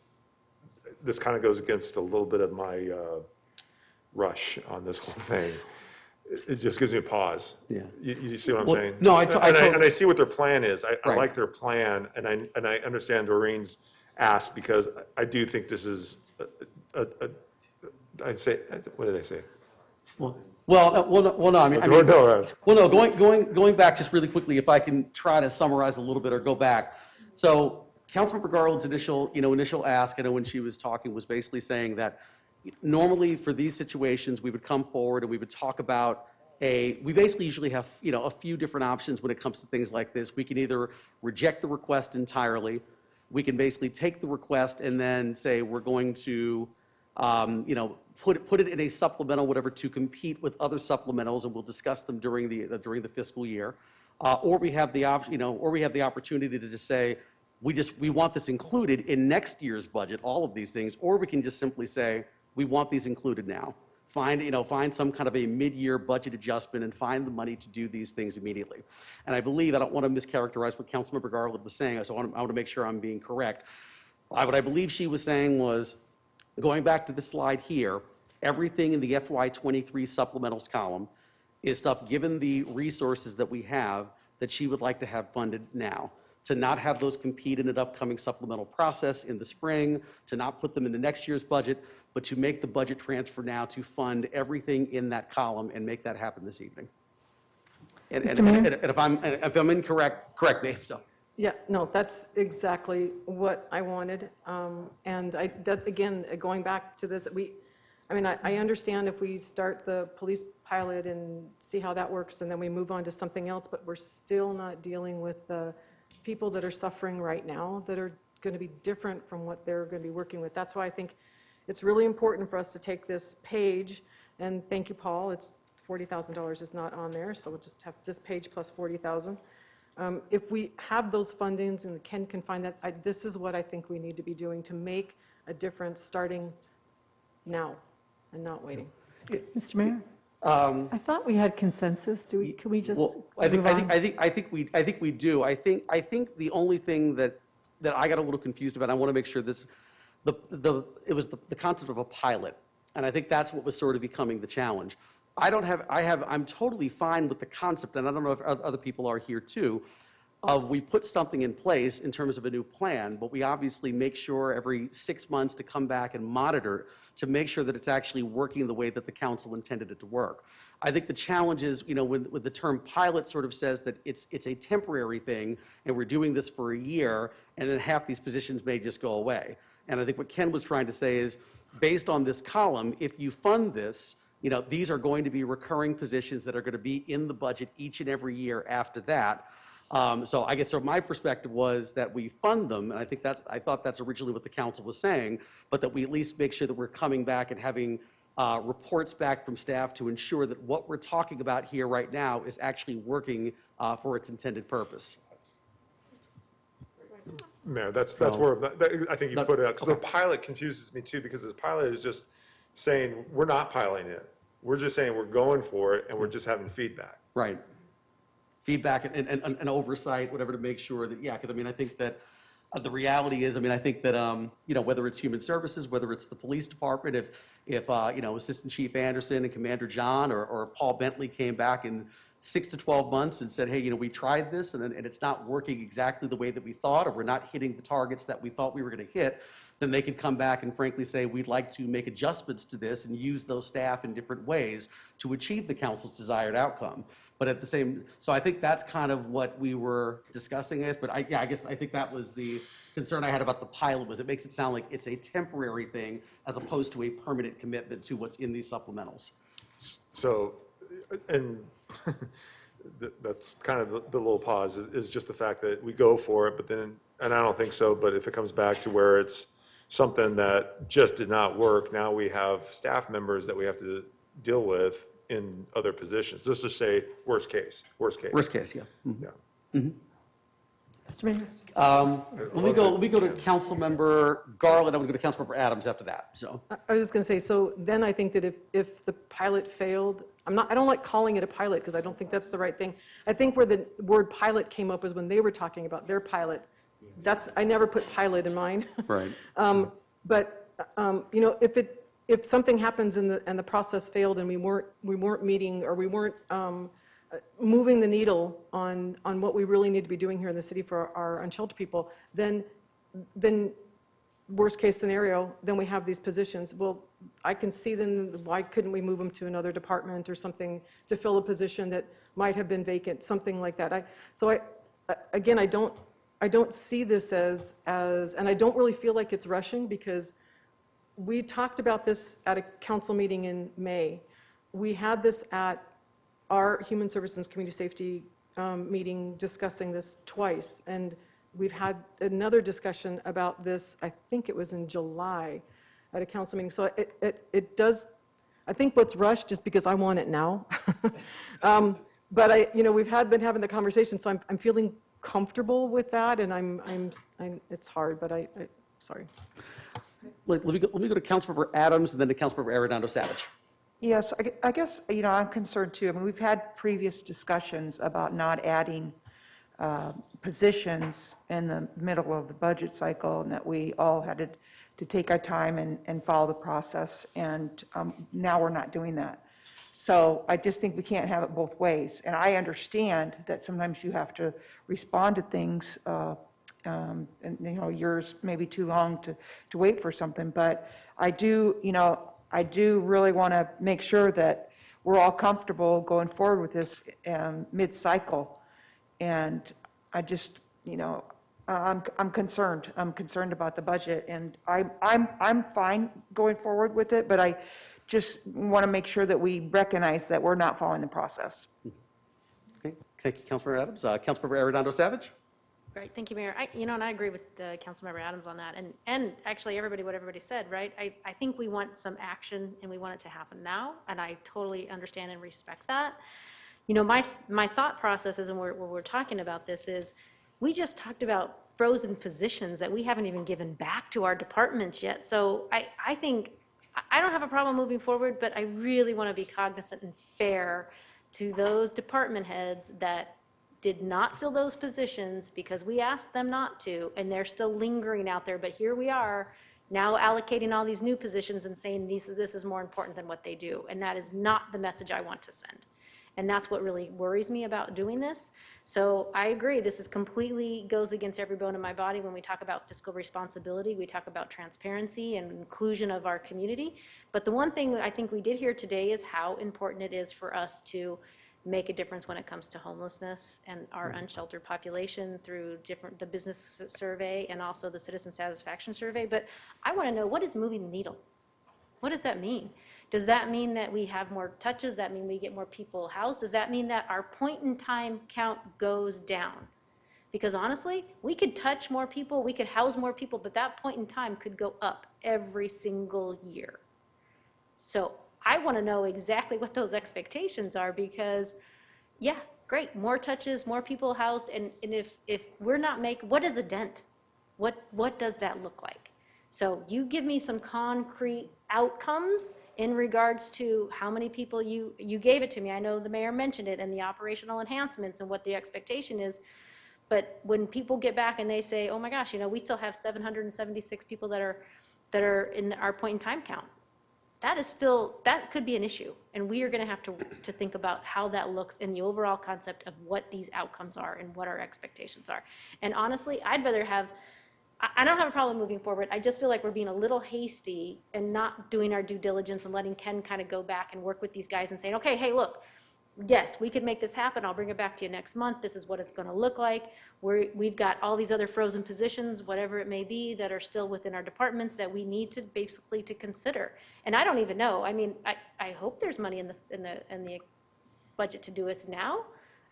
this kind of goes against a little bit of my rush on this whole thing. It just gives me a pause. Yeah. You see what I'm Well, saying? no, and I see what their plan is. I Right. like their plan, and I understand Doreen's ask, because I do think this is I'd say, what did I say? Well, no, I mean, going back just really quickly, if I can try to summarize a little bit or go back. So Councilmember Garland's initial ask, I know when she was talking, was basically saying that normally for these situations, we would come forward and we would talk about we basically usually have, a few different options when it comes to things like this. We can either reject the request entirely. We can basically take the request and then say we're going to, put it in a supplemental, whatever, to compete with other supplementals, and we'll discuss them during the fiscal year. Or we have the option, or we have the opportunity to just say, we want this included in next year's budget, all of these things, or we can just simply say, we want these included now. Find some kind of a mid-year budget adjustment and find the money to do these things immediately. And I believe, I don't want to mischaracterize what Councilmember Garland was saying, so I want to make sure I'm being correct. What I believe she was saying was, going back to the slide here, Everything in the FY23 supplementals column is stuff, given the resources that we have, that she would like to have funded now, to not have those compete in an upcoming supplemental process in the spring, to not put them in the next year's budget, but to make the budget transfer now to fund everything in that column and make that happen this evening. And if I'm incorrect, correct me, so. Yeah, no, that's exactly what I wanted. And again, going back to this, I understand if we start the police pilot and see how that works, and then we move on to something else, but we're still not dealing with the people that are suffering right now that are going to be different from what they're going to be working with. That's why I think it's really important for us to take this page, and thank you, Paul, it's $40,000 is not on there, so we'll just have this page plus 40,000. If we have those fundings and Ken can find that, this is what I think we need to be doing to make a difference starting now and not waiting. Mr. Mayor? I thought we had consensus. Can we just Well, I move on? think we do. I think the only thing that I got a little confused about, I want to make sure this, it was the concept of a pilot, and I think that's what was sort of becoming the challenge. I'm totally fine with the concept, and I don't know if other people are here too, of we put something in place in terms of a new plan, but we obviously make sure every 6 months to come back and monitor to make sure that it's actually working the way that the council intended it to work. I think the challenge is, with the term pilot sort of says that it's a temporary thing, and we're doing this for a year, and then half these positions may just go away. And I think what Ken was trying to say is, based on this column, if you fund this, these are going to be recurring positions that are going to be in the budget each and every year after that. So I guess my perspective was that we fund them, and I thought that's originally what the council was saying, but that we at least make sure that we're coming back and having reports back from staff to ensure that what we're talking about here right now is actually working for its intended purpose. Mayor, that's where I think you put it out, because the pilot confuses me too, because this pilot is just saying, we're not piloting it. We're just saying we're going for it, and we're just having feedback. Right. Feedback and oversight, whatever, to make sure that, because I think that the reality is, I think that, whether it's Human Services, whether it's the police department, if Assistant Chief Anderson and Commander John or Paul Bentley came back in 6 to 12 months and said, hey, we tried this and it's not working exactly the way that we thought, or we're not hitting the targets that we thought we were going to hit, then they could come back and frankly say, we'd like to make adjustments to this and use those staff in different ways to achieve the council's desired outcome. But at the same, so I think that's kind of what we were discussing but I guess I think that was the concern I had about the pilot, was it makes it sound like it's a temporary thing as opposed to a permanent commitment to what's in these supplementals. So, and that's kind of the little pause, is just the fact that we go for it, but then, and I don't think so, but if it comes back to where it's something that just did not work, now we have staff members that we have to deal with in other positions. Let's just say worst case. Worst case, yeah. Mm-hmm. Yeah. Mm-hmm. Mr. Mayor? Let me go to Councilmember Garland. I'm going to go to Councilmember Adams after that. So I was just going to say, so then I think that if the pilot failed, I don't like calling it a pilot because I don't think that's the right thing. I think where the word pilot came up was when they were talking about their pilot. I never put pilot in mine. right. But if something happens and the process failed and we weren't meeting, or we weren't moving the needle on what we really need to be doing here in the city for our unsheltered people, then worst case scenario, then we have these positions. Well, I can see then why couldn't we move them to another department or something to fill a position that might have been vacant, something like that. Again, I don't see this as, and I don't really feel like it's rushing, because we talked about this at a council meeting in May. We had this at our Human Services and Community Safety meeting discussing this twice, and we've had another discussion about this, I think it was in July at a council meeting. So it does, I think what's rushed is because I want it now. But we've been having the conversation, so I'm feeling comfortable with that, and it's hard, but sorry. Let me go to Councilmember Adams and then to Councilmember Arredondo Savage. Yes, I guess, I'm concerned too. We've had previous discussions about not adding positions in the middle of the budget cycle, and that we all had to to take our time and follow the process, and now we're not doing that. So I just think we can't have it both ways. And I understand that sometimes you have to respond to things, and, years may be too long to wait for something, but I do really want to make sure that we're all comfortable going forward with this mid-cycle. And I just, I'm concerned. I'm concerned about the budget, and I'm fine going forward with it, but I just want to make sure that we recognize that we're not following the process. Okay, thank you, Councilmember Adams. Councilmember Arredondo Savage? Great, thank you, Mayor. And I agree with Councilmember Adams on that, and actually what everybody said, right? I think we want some action, and we want it to happen now, and I totally understand and respect that. My thought process is, and when we're talking about this, is we just talked about frozen positions that we haven't even given back to our departments yet. So I think, I don't have a problem moving forward, but I really want to be cognizant and fair to those department heads that did not fill those positions because we asked them not to, and they're still lingering out there. But here we are now allocating all these new positions and saying this is more important than what they do. And that is not the message I want to send. And that's what really worries me about doing this. So I agree, this is completely goes against every bone in my body when we talk about fiscal responsibility. We talk about transparency and inclusion of our community. But the one thing I think we did here today is how important it is for us to make a difference when it comes to homelessness and our unsheltered population through the business survey and also the citizen satisfaction survey. But I want to know, what is moving the needle? What does that mean? Does that mean that we have more touches? Does that mean we get more people housed? Does that mean that our point-in-time count goes down? Because honestly, we could touch more people, we could house more people, but that point in time could go up every single year. So I want to know exactly what those expectations are because, yeah, great, more touches, more people housed, and if we're not what is a dent? What does that look like? So you give me some concrete outcomes in regards to how many people you gave it to me. I know the mayor mentioned it and the operational enhancements and what the expectation is. But when people get back and they say, oh my gosh, we still have 776 people that are in our point in time count. That could be an issue. And we are going to have to think about how that looks in the overall concept of what these outcomes are and what our expectations are. And honestly, I don't have a problem moving forward. I just feel like we're being a little hasty and not doing our due diligence and letting Ken kind of go back and work with these guys and saying, okay, hey, look, yes, we could make this happen. I'll bring it back to you next month. This is what it's going to look like. We've got all these other frozen positions, whatever it may be, that are still within our departments that we need to basically to consider. And I don't even know. I mean, I hope there's money in the budget to do it now.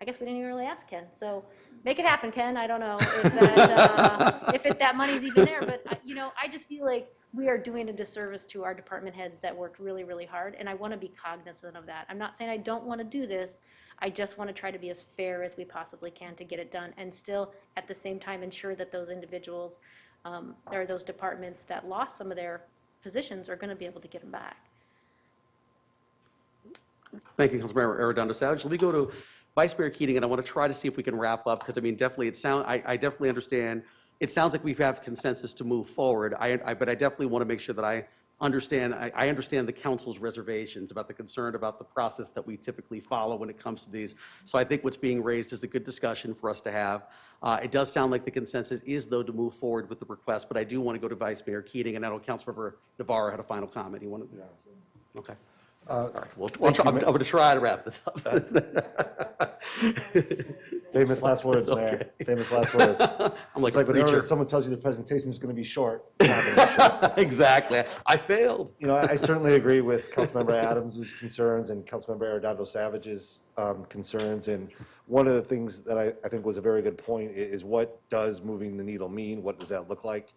I guess we didn't even really ask Ken. So make it happen, Ken. I don't know if that money's even there. But, I just feel like we are doing a disservice to our department heads that worked really, really hard. And I want to be cognizant of that. I'm not saying I don't want to do this. I just want to try to be as fair as we possibly can to get it done and still, at the same time, ensure that those individuals or those departments that lost some of their positions are going to be able to get them back. Thank you, Councilmember Arredondo Savage. Let me go to Vice Mayor Keating, and I want to try to see if we can wrap up, because definitely I definitely understand. It sounds like we have consensus to move forward. But I definitely want to make sure that I understand the council's reservations about the concern about the process that we typically follow when it comes to these. So I think what's being raised is a good discussion for us to have. It does sound like the consensus is, though, to move forward with the request, but I do want to go to Vice Mayor Keating, and I know Councilmember Navarro had a final comment. You want to? Yeah. Okay. All right. I'm going to try to wrap this up. Famous last words, Mayor. Famous last words. I'm like it's like a preacher. whenever someone tells you the presentation is going to be short. It's not going to be short. Exactly. I failed. I certainly agree with Councilmember Adams' concerns and Councilmember Arredondo Savage's concerns. And one of the things that I think was a very good point is, what does moving the needle mean? What does that look like?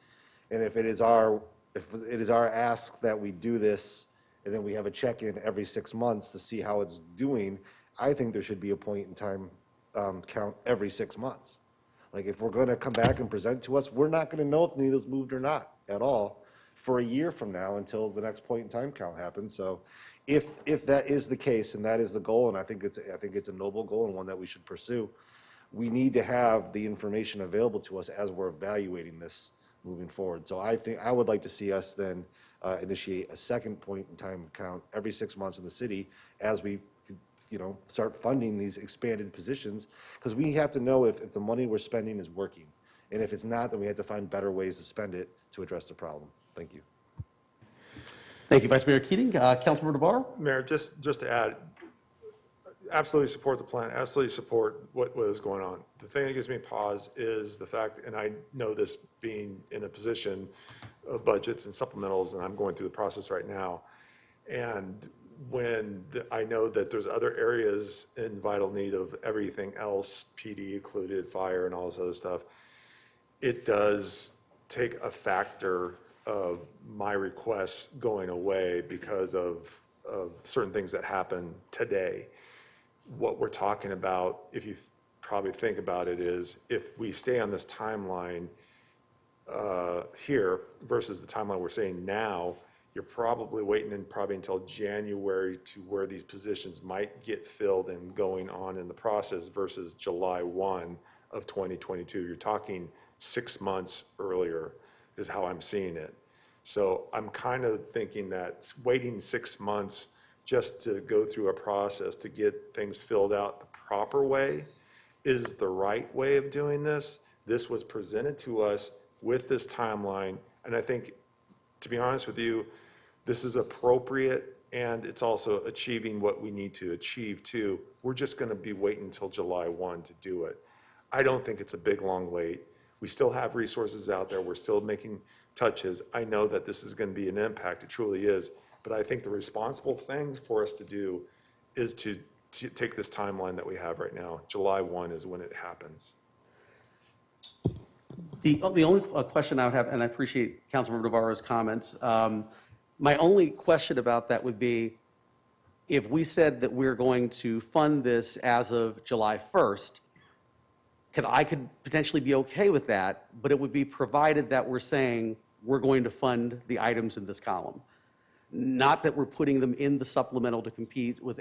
And if it is our ask that we do this, and then we have a check-in every 6 months to see how it's doing, I think there should be a point in time count every 6 months. Like, if we're going to come back and present to us, we're not going to know if the needle's moved or not at all for a year from now until the next point in time count happens. So if that is the case and that is the goal, and I think it's a noble goal and one that we should pursue, we need to have the information available to us as we're evaluating this moving forward. So I think, I would like to see us then initiate a second point in time count every 6 months in the city as we, start funding these expanded positions, because we have to know if the money we're spending is working. And if it's not, then we have to find better ways to spend it to address the problem. Thank you. Thank you, Vice Mayor Keating. Councilmember Navarro? Mayor, just to add, absolutely support the plan, absolutely support what is going on. The thing that gives me pause is the fact, and I know this being in a position of budgets and supplementals, and I'm going through the process right now, and when I know that there's other areas in vital need of everything else, PD included, fire and all this other stuff, it does take a factor of my requests going away because of certain things that happen today. What we're talking about, if you probably think about it, is if we stay on this timeline here versus the timeline we're saying now, you're probably waiting until January to where these positions might get filled and going on in the process versus July 1 of 2022. You're talking 6 months earlier is how I'm seeing it. So I'm kind of thinking that waiting 6 months just to go through a process to get things filled out the proper way is the right way of doing this. This was presented to us with this timeline, and I think, to be honest with you, this is appropriate, and it's also achieving what we need to achieve too. We're just going to be waiting until July 1 to do it. I don't think it's a big, long wait. We still have resources out there. We're still making touches. I know that this is going to be an impact. It truly is. But I think the responsible thing for us to do is to take this timeline that we have right now. July 1 is when it happens. The only question I would have, and I appreciate Councilmember Navarro's comments, my only question about that would be, if we said that we're going to fund this as of July 1st, I could potentially be okay with that, but it would be provided that we're saying we're going to fund the items in this column. Not that we're putting them in the supplemental to compete with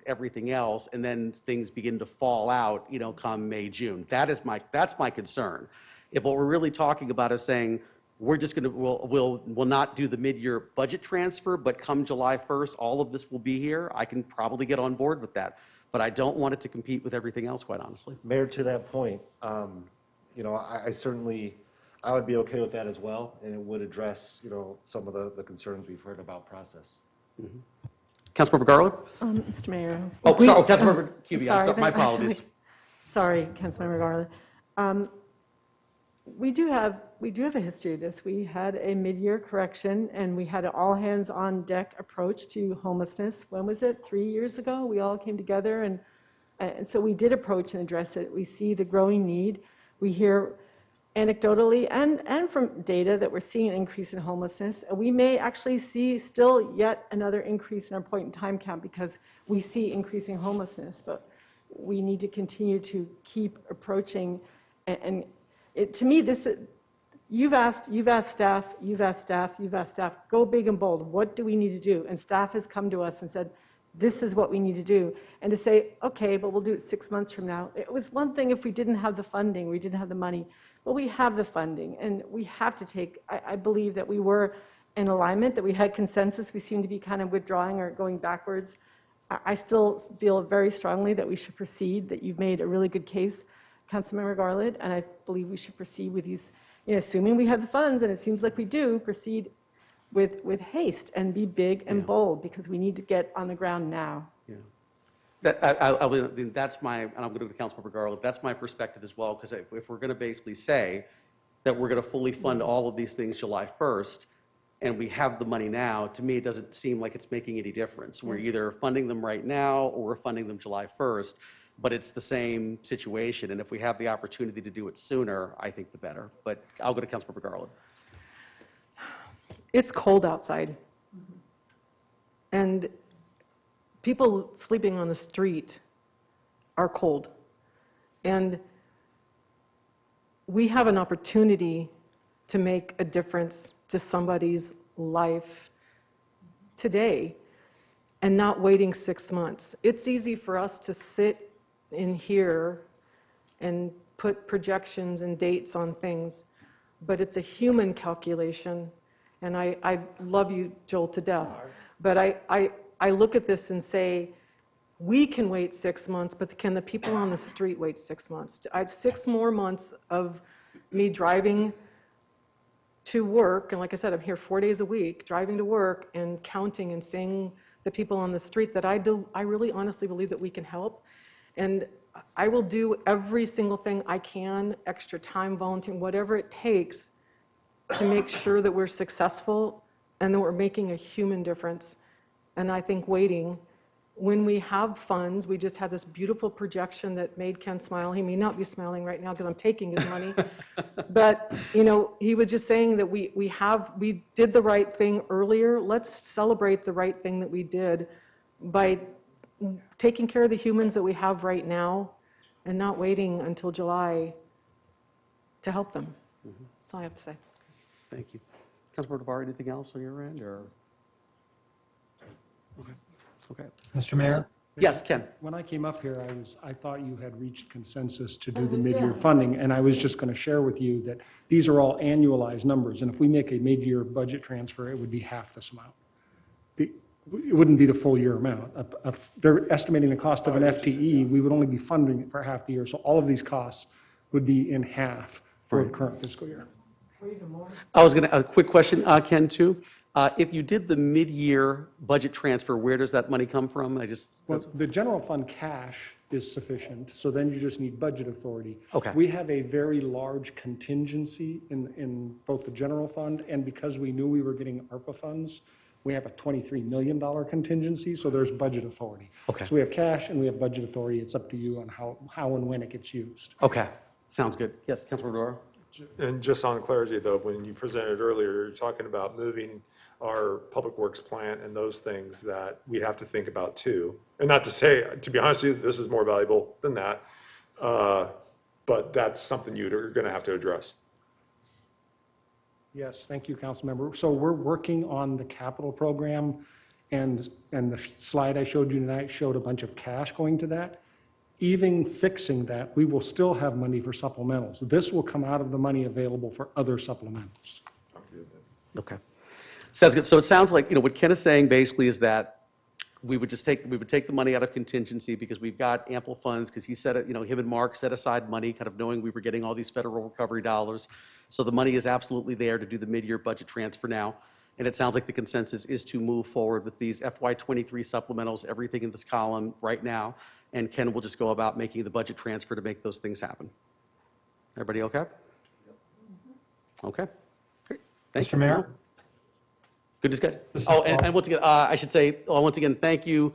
everything else, and then things begin to fall out, come May, June. That's my concern. If what we're really talking about is saying, we're just going to, we'll not do the mid-year budget transfer, but come July 1st, all of this will be here, I can probably get on board with that. But I don't want it to compete with everything else, quite honestly. Mayor, to that point, I certainly, I would be okay with that as well, and it would address, some of the concerns we've heard about process. Councilmember Garland? Mr. Mayor. Oh, sorry, Councilmember Cubie, my but- apologies. Sorry, Councilmember Garland. We do have a history of this. We had a mid-year correction, and we had an all-hands-on-deck approach to homelessness. When was it? 3 years ago? We all came together, and so we did approach and address it. We see the growing need. We hear anecdotally and from data that we're seeing an increase in homelessness. And we may actually see still yet another increase in our point-in-time count because we see increasing homelessness. But we need to continue to keep approaching and to me, you've asked staff, go big and bold. What do we need to do? And staff has come to us and said, this is what we need to do. And to say, okay, but we'll do it 6 months from now. It was one thing if we didn't have the funding, we didn't have the money, but we have the funding, and we have to take, I believe that we were in alignment, that we had consensus. We seem to be kind of withdrawing or going backwards. I still feel very strongly that we should proceed, that you've made a really good case, Councilmember Garland, and I believe we should proceed with these, assuming we have the funds, and it seems like we do, proceed with haste and be big and bold, because we need to get on the ground now. Yeah. That's my, and I'm going to go to Councilmember Garland, that's my perspective as well, because if we're going to basically say that we're going to fully fund all of these things July 1st, and we have the money now, to me, it doesn't seem like it's making any difference. We're either funding them right now, or we're funding them July 1st. But it's the same situation, and if we have the opportunity to do it sooner, I think the better. But I'll go to Councilmember Garland. It's cold outside. And people sleeping on the street are cold. And we have an opportunity to make a difference to somebody's life today and not waiting 6 months. It's easy for us to sit in here and put projections and dates on things, but it's a human calculation. And I love you, Joel, to death. But I look at this and say, we can wait 6 months, but can the people on the street wait 6 months? 6 more months of me driving to work, and like I said, I'm here 4 days a week, driving to work and counting and seeing the people on the street that I really honestly believe that we can help. And I will do every single thing I can, extra time, volunteering, whatever it takes to make sure that we're successful and that we're making a human difference. And I think waiting, when we have funds, we just had this beautiful projection that made Ken smile. He may not be smiling right now because I'm taking his money. But, you know, he was just saying that we did the right thing earlier. Let's celebrate the right thing that we did by taking care of the humans that we have right now and not waiting until July to help them. That's all I have to say. Thank you. Councilmember DeBar, anything else on your end, or? Okay. Okay. Mr. Mayor? Yes, Ken. When I came up here, I thought you had reached consensus to do the mid-year funding, and I was just going to share with you that these are all annualized numbers, and if we make a mid-year budget transfer, it would be half this amount. It wouldn't be the full year amount. They're estimating the cost of an FTE, we would only be funding it for half the year, so all of these costs would be in half for the current fiscal year. I was going to, a quick question, Ken, too. If you did the mid-year budget transfer, where does that money come from? Well, the general fund cash is sufficient, so then you just need budget authority. Okay. We have a very large contingency in both the general fund, and because we knew we were getting ARPA funds, we have a $23 million contingency, so there's budget authority. Okay. So we have cash and we have budget authority. It's up to you on how and when it gets used. Okay, sounds good. Yes, Councilmember Dora? And just on clarity, though, when you presented earlier, you're talking about moving our public works plant and those things that we have to think about too. And not to say, to be honest with you, this is more valuable than that, but that's something you're going to have to address. Yes, thank you, Councilmember. So we're working on the capital program, and the slide I showed you tonight showed a bunch of cash going to that. Even fixing that, we will still have money for supplementals. This will come out of the money available for other supplementals. Okay. Sounds good. So it sounds like, what Ken is saying basically is that we would take the money out of contingency because we've got ample funds, because he said it, him and Mark set aside money, kind of knowing we were getting all these federal recovery dollars. So the money is absolutely there to do the mid-year budget transfer now. And it sounds like the consensus is to move forward with these FY23 supplementals, everything in this column right now. And Ken will just go about making the budget transfer to make those things happen. Everybody okay? Okay. Great. Thank Mr. you. Mayor? Good discussion. This is Oh, Paul. and once again, I should say, once again, thank you.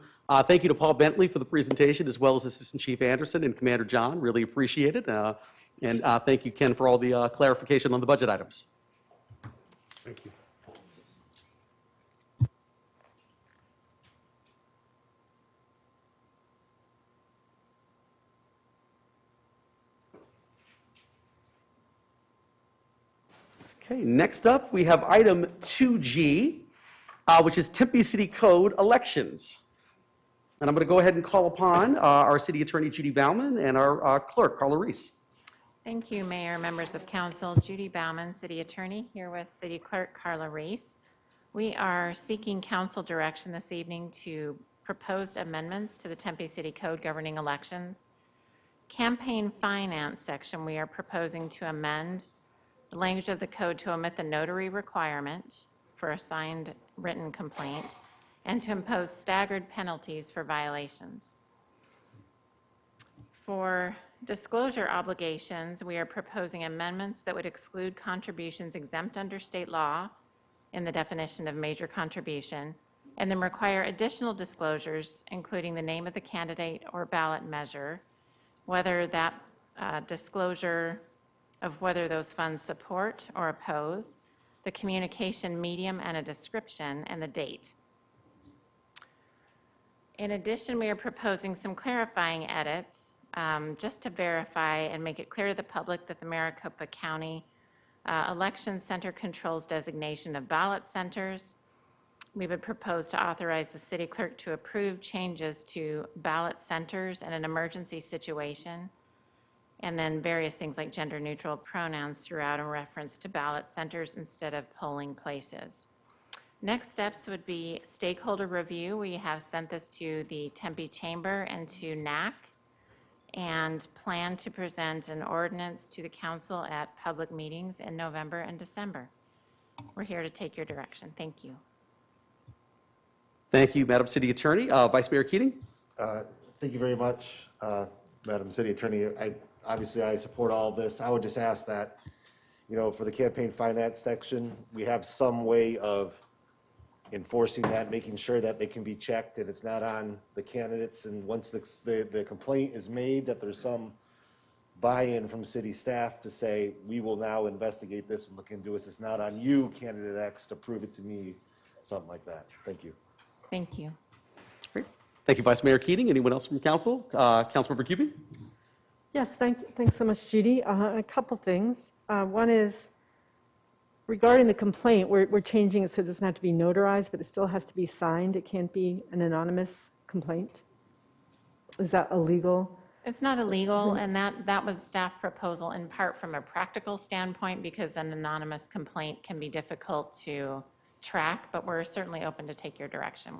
Thank you to Paul Bentley for the presentation, as well as Assistant Chief Anderson and Commander John. Really appreciate it. And thank you, Ken, for all the clarification on the budget items. Thank you. Okay, next up, we have item 2G, which is Tempe City Code elections. And I'm going to go ahead and call upon our City Attorney, Judy Bauman, and our Clerk, Carla Reese. Thank you, Mayor, members of council. Judy Bauman, City Attorney, here with City Clerk Carla Reese. We are seeking council direction this evening to proposed amendments to the Tempe City Code governing elections. Campaign finance section, we are proposing to amend the language of the code to omit the notary requirement for a signed written complaint and to impose staggered penalties for violations. For disclosure obligations, we are proposing amendments that would exclude contributions exempt under state law in the definition of major contribution, and then require additional disclosures, including the name of the candidate or ballot measure, whether that disclosure of whether those funds support or oppose, the communication medium and a description, and the date. In addition, we are proposing some clarifying edits just to verify and make it clear to the public that the Maricopa County Election Center controls designation of ballot centers. We would propose to authorize the city clerk to approve changes to ballot centers in an emergency situation. and then various things like gender-neutral pronouns throughout in reference to ballot centers instead of polling places. Next steps would be stakeholder review. We have sent this to the Tempe Chamber and to NAC, and plan to present an ordinance to the council at public meetings in November and December. We're here to take your direction. Thank you. Thank you, Madam City Attorney. Vice Mayor Keating? Thank you very much, Madam City Attorney. Obviously, I support all of this. I would just ask that, for the campaign finance section, we have some way of enforcing that, making sure that they can be checked and it's not on the candidates. And once the complaint is made, that there's some buy-in from city staff to say, we will now investigate this and look into this. It's not on you, candidate X, to prove it to me, something like that. Thank you. Thank you. Great. Thank you, Vice Mayor Keating. Anyone else from council? Councilmember Cubie? Yes, thanks so much, Judy. A couple things. One is regarding the complaint, we're changing it so it doesn't have to be notarized, but it still has to be signed. It can't be an anonymous complaint. Is that illegal? It's not illegal, and that was staff proposal in part from a practical standpoint because an anonymous complaint can be difficult to track, but we're certainly open to take your direction.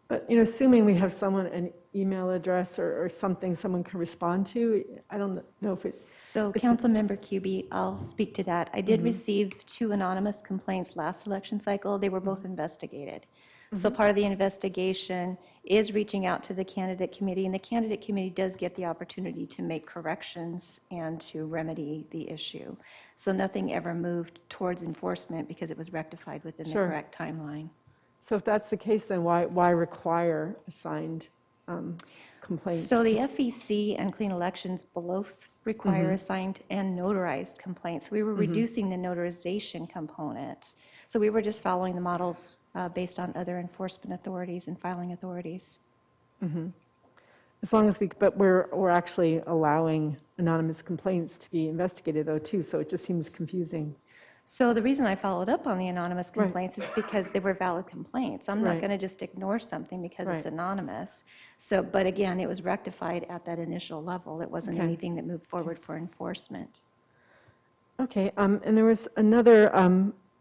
But, assuming we have an email address or something someone can respond to, I don't know if it's... So Councilmember Cubie, I'll speak to that. I did receive 2 anonymous complaints last election cycle. They were both investigated. So part of the investigation is reaching out to the candidate committee, and the candidate committee does get the opportunity to make corrections and to remedy the issue. So nothing ever moved towards enforcement because it was rectified within the Sure. correct timeline. So if that's the case, then why require a signed complaint? So the FEC and Clean Elections both require a signed and notarized complaint. So we were reducing the notarization component. So we were just following the models based on other enforcement authorities and filing authorities. As long as but we're actually allowing anonymous complaints to be investigated though too, so it just seems confusing. So the reason I followed up on the anonymous complaints is because they were valid complaints. I'm not Right. going to just ignore something because it's Right. anonymous. So, but again, it was rectified at that initial level. It wasn't Okay. anything that moved forward for enforcement. Okay, and there was another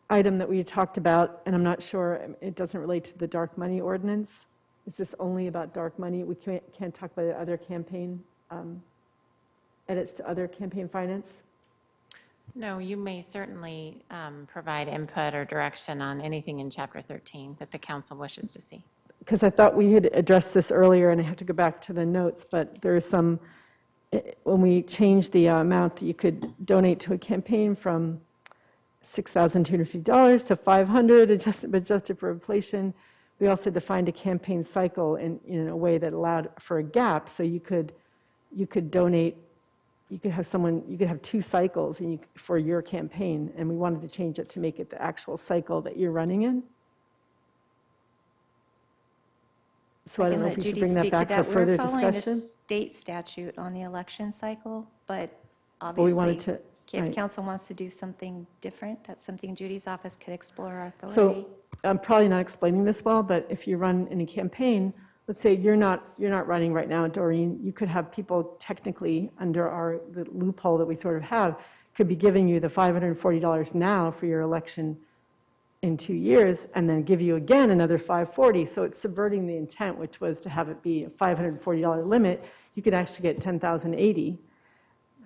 item that we talked about, and I'm not sure, it doesn't relate to the dark money ordinance. Is this only about dark money? We can't talk about the other campaign, edits to other campaign finance? No, you may certainly provide input or direction on anything in Chapter 13 that the council wishes to see. Because I thought we had addressed this earlier, and I have to go back to the notes, but there is some, when we changed the amount that you could donate to a campaign from $6,250 to $500, adjusted for inflation, we also defined a campaign cycle in a way that allowed for a gap, so you could donate, you could have 2 cycles for your campaign, and we wanted to change it to make it the actual cycle that you're running in. So I don't know if we should bring that back for further We're following discussion. a state statute on the election cycle, but we wanted obviously, to- if right. council wants to do something different, that's something Judy's office could explore our authority. So I'm probably not explaining this well, but if you run any campaign, let's say you're not running right now, Doreen, you could have people technically under the loophole that we sort of have, could be giving you the $540 now for your election in 2 years, and then give you again another $540. So it's subverting the intent, which was to have it be a $540 limit. You could actually get $10,080,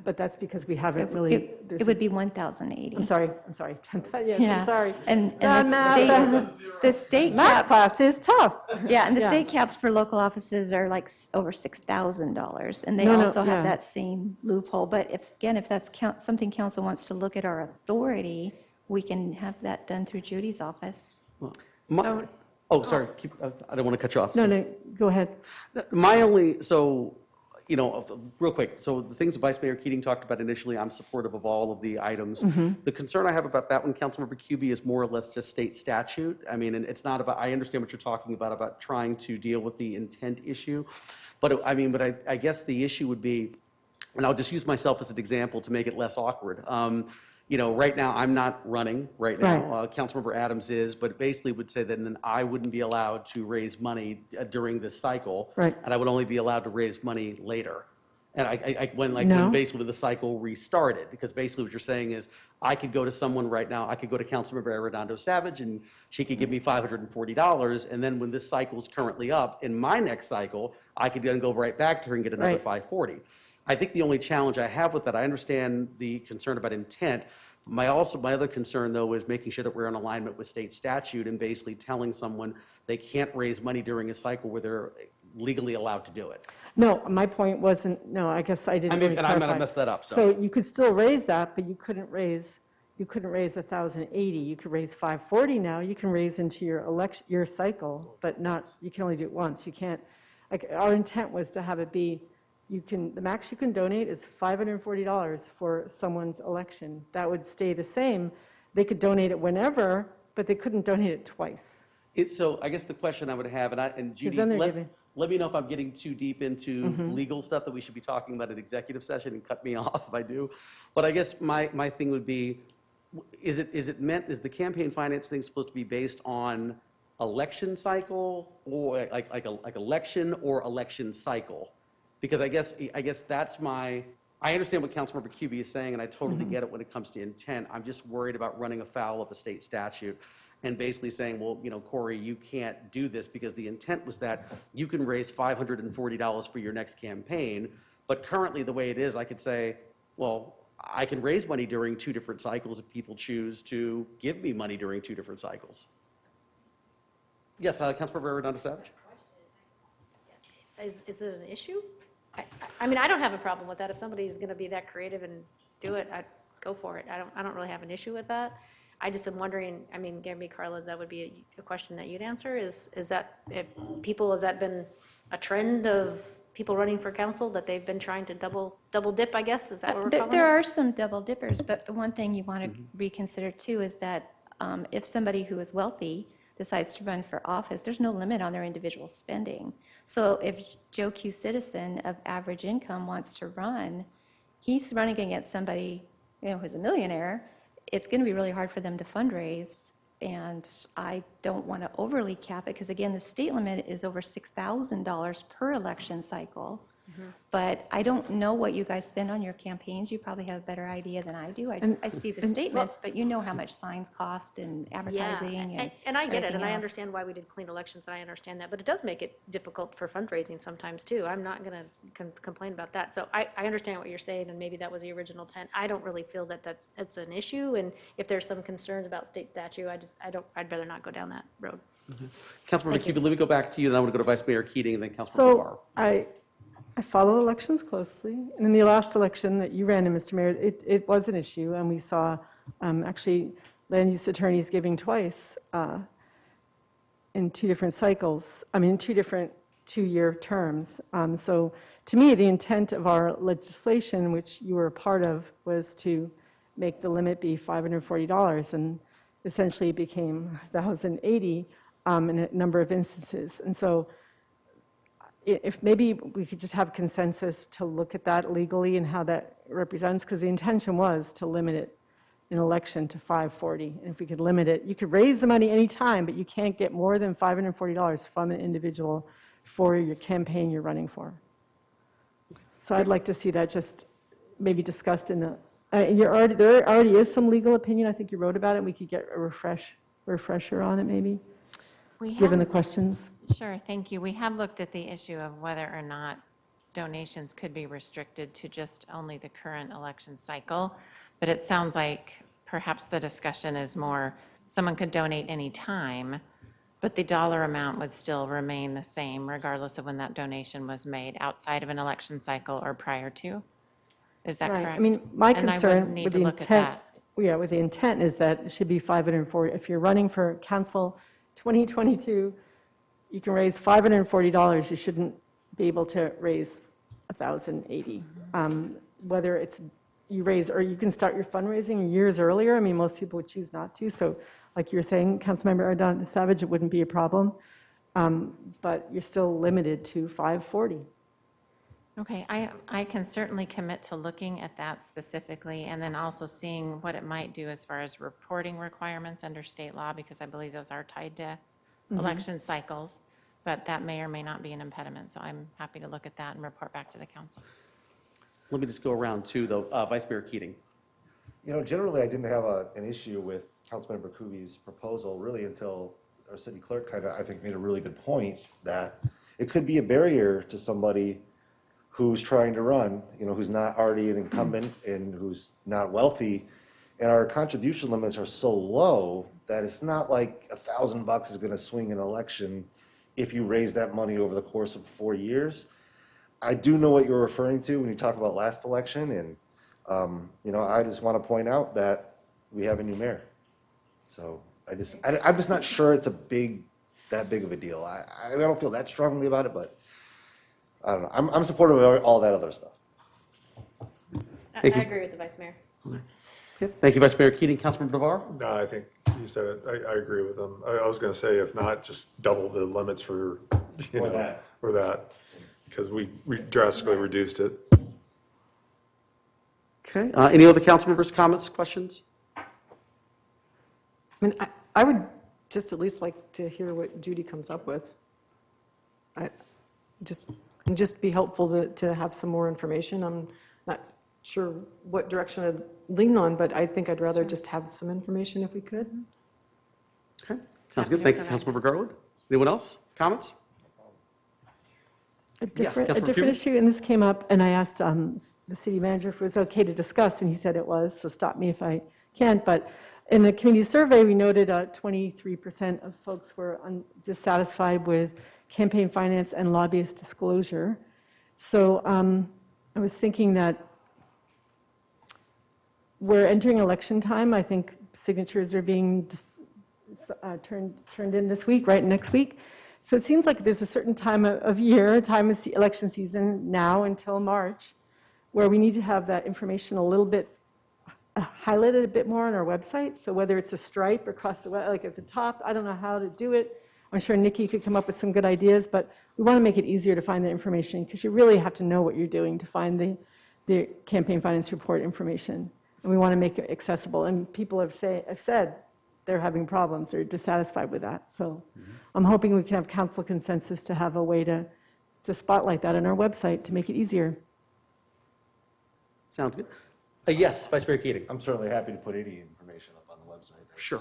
but that's because we haven't really. It would be $1,080. I'm sorry, 10,000, yes, Yeah. I'm sorry. And Math the state Math caps, class is tough. yeah, and the Yeah. state caps for local offices are like over $6,000, and they No, no, also have yeah. that same loophole. But if that's something council wants to look at our authority, we can have that done through Judy's office. Oh, sorry, I don't want to cut you off. No, go ahead. My only, real quick, so the things that Vice Mayor Keating talked about initially, I'm supportive of all of the items. The concern I have about that one, Councilmember Cubie, is more or less just state statute. I mean, and it's not about, I understand what you're talking about trying to deal with the intent issue. But I guess the issue would be, and I'll just use myself as an example to make it less awkward. Right now, I'm not running right now. Councilmember Adams is, but it basically would say that then I wouldn't be allowed to raise money during this cycle. Right. And I would only be allowed to raise money later. And when No. basically when the cycle restarted, because basically what you're saying is, I could go to someone right now, I could go to Councilmember Arredondo Savage, and she could give me $540, and then when this cycle's currently up, in my next cycle, I could then go right back to her and get another Right. $540. I think the only challenge I have with that, I understand the concern about intent. My other concern, though, is making sure that we're in alignment with state statute and basically telling someone they can't raise money during a cycle where they're legally allowed to do it. No, my point wasn't, no, I guess I didn't really And I might clarify. have messed that up, So you could still raise that, but you couldn't raise 1,080. You could raise 540 now. You can raise into your cycle, but not, you can only do it once. You can't, like, our intent was to have it be, the max you can donate is $540 for someone's election. That would stay the same. They could donate it whenever, but they couldn't donate it twice. So I guess the question I would have, and Judy, then they're giving- let me know if I'm getting too deep into Mhm. legal stuff that we should be talking about in executive session, and cut me off if I do. But I guess my thing would be, is the campaign finance thing supposed to be based on election cycle, or like election or election cycle? Because I guess that's I understand what Councilmember QB is saying, and I totally get it when it comes to intent. I'm just worried about running afoul of a state statute and basically saying, well, Corey, you can't do this, because the intent was that you can raise $540 for your next campaign. But currently, the way it is, I could say, well, I can raise money during 2 different cycles if people choose to give me money during 2 different cycles. Yes, Councilmember Arredondo Savage? Is it an issue? I mean, I don't have a problem with that. If somebody's going to be that creative and do it, I'd go for it. I don't really have an issue with that. I just am wondering, I mean, maybe Carla, that would be a question that you'd answer, is that, has that been a trend of people running for council, that they've been trying to double dip, I guess? Is that what we're calling it? There are some double dippers, but the one thing you want to reconsider too is that if somebody who is wealthy decides to run for office, there's no limit on their individual spending. So if Joe Q. Citizen of average income wants to run, he's running against somebody, who's a millionaire. It's going to be really hard for them to fundraise, and I don't want to overly cap it, because again, the state limit is over $6,000 per election cycle. But I don't know what you guys spend on your campaigns. You probably have a better idea than I do. I see the statements, but you know how much signs cost and advertising Yeah, and and I get it, everything and I else. understand why we did clean elections, and I understand that, but it does make it difficult for fundraising sometimes, too. I'm not going to complain about that. So I understand what you're saying, and maybe that was the original intent. I don't really feel that it's an issue, and if there's some concerns about state statute, I'd rather not go down that road. Councilmember Thank you. Cuban, let me go back to you, and I want to go to Vice Mayor Keating, and then Councilmember So Barr. I follow elections closely, and in the last election that you ran in, Mr. Mayor, it was an issue, and we saw actually land use attorneys giving twice in 2 different cycles, in 2 different 2-year terms. So to me, the intent of our legislation, which you were a part of, was to make the limit be $540, and essentially it became $1,080 in a number of instances. And so if maybe we could just have consensus to look at that legally and how that represents, because the intention was to limit it in election to $540. And if we could limit it, you could raise the money anytime, but you can't get more than $540 from an individual for your campaign you're running for. So I'd like to see that just maybe discussed in the, there already is some legal opinion. I think you wrote about it. We could get a refresher on it maybe, given the questions. Sure, thank you. We have looked at the issue of whether or not donations could be restricted to just only the current election cycle, but it sounds like perhaps the discussion is more, someone could donate any time, but the dollar amount would still remain the same regardless of when that donation was made, outside of an election cycle or prior to? Is that Right. correct? I mean, my And I would concern need with to the look at intent, that. with the intent is that it should be 540. If you're running for council 2022, you can raise $540. You shouldn't be able to raise $1,080. Whether it's you raise, or you can start your fundraising years earlier. I mean, most people would choose not to. So like you were saying, Councilmember Arredondo Savage, it wouldn't be a problem. But you're still limited to 540. Okay, I can certainly commit to looking at that specifically, and then also seeing what it might do as far as reporting requirements under state law, because I believe those are tied to election cycles, but that may or may not be an impediment, so I'm happy to look at that and report back to the council. Let me just go around to the Vice Mayor Keating. Generally, I didn't have an issue with Councilmember Kubi's proposal really until our city clerk kind of, I think, made a really good point that it could be a barrier to somebody who's trying to run, who's not already an incumbent and who's not wealthy. And our contribution limits are so low that it's not like $1,000 is going to swing an election if you raise that money over the course of 4 years. I do know what you're referring to when you talk about last election, and I just want to point out that we have a new mayor. So I'm just not sure it's that big of a deal. I don't feel that strongly about it, but I don't know. I'm supportive of all that other stuff. I Thank you. agree with the Vice Mayor. Okay. Thank you, Vice Mayor Keating. Councilmember Navarro? No, I think you said it. I agree with them. I was going to say, if not, just double the limits for that, because we drastically reduced it. Okay. Any other council members' comments, questions? I would just at least like to hear what Judy comes up with. Just be helpful to have some more information. I'm not sure what direction I'd lean on, but I think I'd rather just have some information if we could. Okay. Sounds good. Thank you, Councilmember Garwood. Anyone else? Comments? A Yes, different Councilmember Cuban? issue, and this came up, and I asked the city manager if it was okay to discuss, and he said it was, so stop me if I can't. But in the community survey, we noted 23% of folks were dissatisfied with campaign finance and lobbyist disclosure. So I was thinking that we're entering election time. I think signatures are being turned in this week, right, next week. So it seems like there's a certain time of year, time of election season now until March, where we need to have that information a little bit highlighted a bit more on our website. So whether it's a stripe across the web, like at the top, I don't know how to do it. I'm sure Nikki could come up with some good ideas, but we want to make it easier to find the information because you really have to know what you're doing to find the campaign finance report information. And we want to make it accessible. And people have said they're having problems or dissatisfied with that. So I'm hoping we can have council consensus to have a way to spotlight that on our website to make it easier. Sounds good. Yes, Vice Mayor Keating. I'm certainly happy to put any information up on the website. Sure.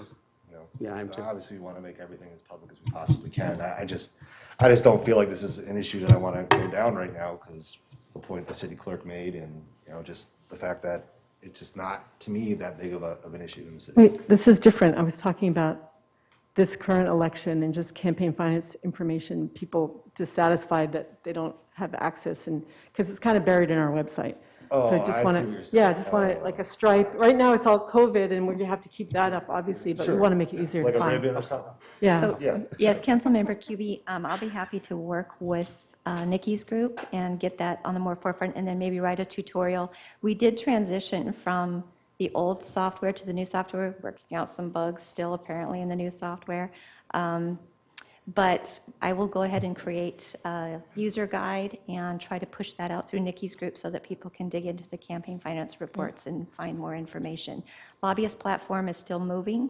Yeah, I'm too. Obviously, we want to make everything as public as we possibly can. I just don't feel like this is an issue that I want to go down right now because the point the city clerk made and, just the fact that it's just not, to me, that big of an issue in the city. Wait, this is different. I was talking about this current election and just campaign finance information, people dissatisfied that they don't have access, and because it's kind of buried in our website. Oh, So I just I want see to, what you're yeah, I just want it like a stripe. Right now, it's all COVID, and we're going to have to keep that up, obviously, but we Sure. want to make it easier Like to a find. ribbon or something? Yeah. So, yes, Councilmember Cubie, I'll be happy to work with Nikki's group and get that on the more forefront, and then maybe write a tutorial. We did transition from the old software to the new software, working out some bugs still apparently in the new software. But I will go ahead and create a user guide and try to push that out through Nikki's group so that people can dig into the campaign finance reports and find more information. Lobbyist platform is still moving,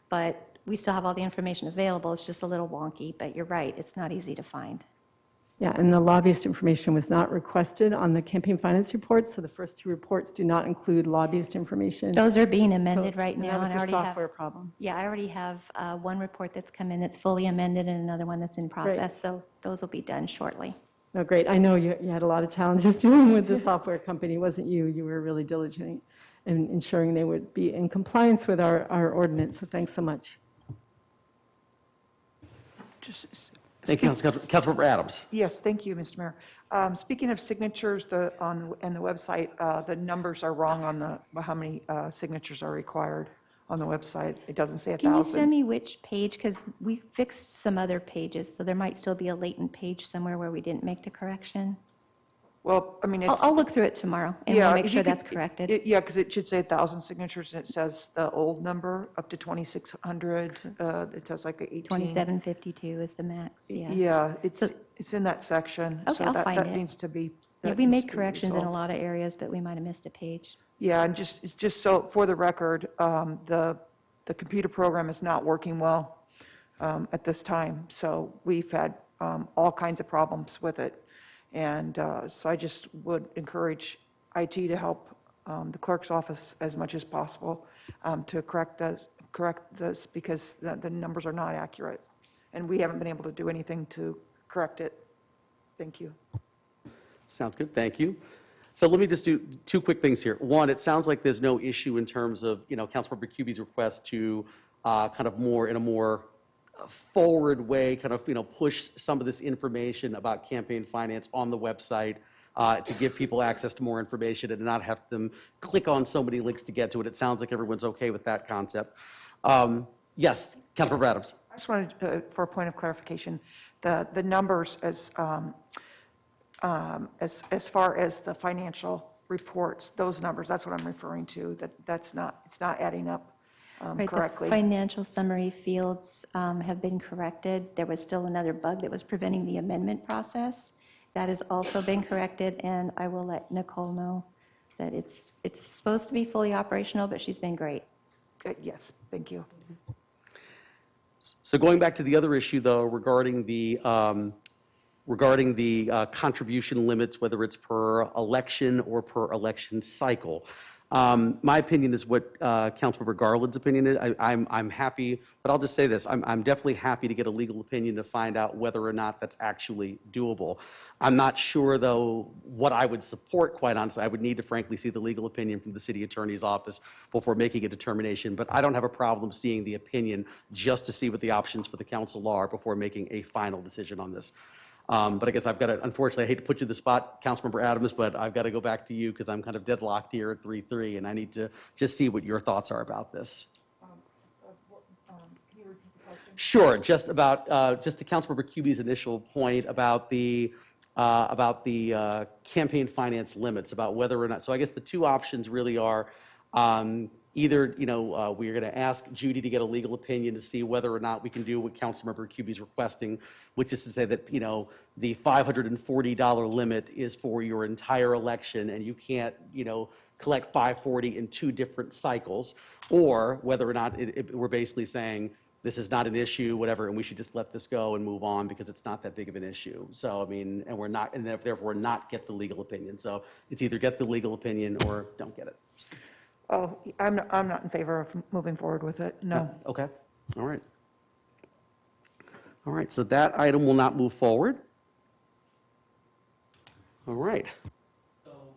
but we still have all the information available. It's just a little wonky, but you're right, it's not easy to find. Yeah, and the lobbyist information was not requested on the campaign finance reports, so the first two reports do not include lobbyist information. Those are being amended So right now. That was and I a already have- software problem. Yeah, I already have one report that's come in that's fully amended and another one that's in process, so those will be done shortly. No, great. I know you had a lot of challenges dealing with the software company. It wasn't you. You were really diligent in ensuring they would be in compliance with our ordinance, so thanks so much. Thank you, Councilmember Adams. Yes, thank you, Mr. Mayor. Speaking of signatures, on the website, the numbers are wrong on how many signatures are required on the website. It doesn't say 1,000. Can you send me which page? Because we fixed some other pages, so there might still be a latent page somewhere where we didn't make the correction. Well, I mean, it's... I'll look through it tomorrow and we'll make if sure you could- that's corrected. Yeah, because it should say 1,000 signatures, and it says the old number up to 2,600. It says like 18. 2752 is the max, yeah. Yeah, it's in that section. Okay, so I'll that find it. needs to be... Yeah, that we needs made to be corrections in a resolved. lot of areas, but we might have missed a page. Yeah, and just so, for the record, the computer program is not working well at this time, so we've had all kinds of problems with it. And so I just would encourage, IT to help the clerk's office as much as possible to correct this because the numbers are not accurate. And we haven't been able to do anything to correct it. Thank you. Sounds good, thank you. So let me just do two quick things here. One, it sounds like there's no issue in terms of, Councilmember Cuby's request to kind of in a more forward way, kind of, push some of this information about campaign finance on the website to give people access to more information and not have them click on so many links to get to it. It sounds like everyone's okay with that concept. Yes, Councilmember Adams. I just wanted, for a point of clarification, the numbers as far as the financial reports, those numbers, that's what I'm referring to, it's not adding up Right, correctly. the financial summary fields have been corrected. There was still another bug that was preventing the amendment process. That has also been corrected, and I will let Nicole know that it's supposed to be fully operational, but she's been great. Yes, thank you. So going back to the other issue, though, regarding the contribution limits, whether it's per election or per election cycle. My opinion is what Councilmember Garland's opinion is. I'm happy, but I'll just say this. I'm definitely happy to get a legal opinion to find out whether or not that's actually doable. I'm not sure, though, what I would support, quite honestly. I would need to, frankly, see the legal opinion from the city attorney's office before making a determination. But I don't have a problem seeing the opinion just to see what the options for the council are before making a final decision on this. But I guess I've got to, unfortunately, I hate to put you in the spot, Councilmember Adams, but I've got to go back to you because I'm kind of deadlocked here at 3-3, and I need to just see what your thoughts are about this. Sure, just about, just to Councilmember Cuby's initial point about the campaign finance limits, about whether or not, so I guess the two options really are, either, we're going to ask Judy to get a legal opinion to see whether or not we can do what Councilmember Cuby's requesting, which is to say that, the $540 limit is for your entire election and you can't, collect $540 in two different cycles, or whether or not we're basically saying this is not an issue, whatever, and we should just let this go and move on because it's not that big of an issue. So, and we're not, and therefore not get the legal opinion. So it's either get the legal opinion or don't get it. Oh, I'm not in favor of moving forward with it, no. Okay, all right. All right, so that item will not move forward. All right.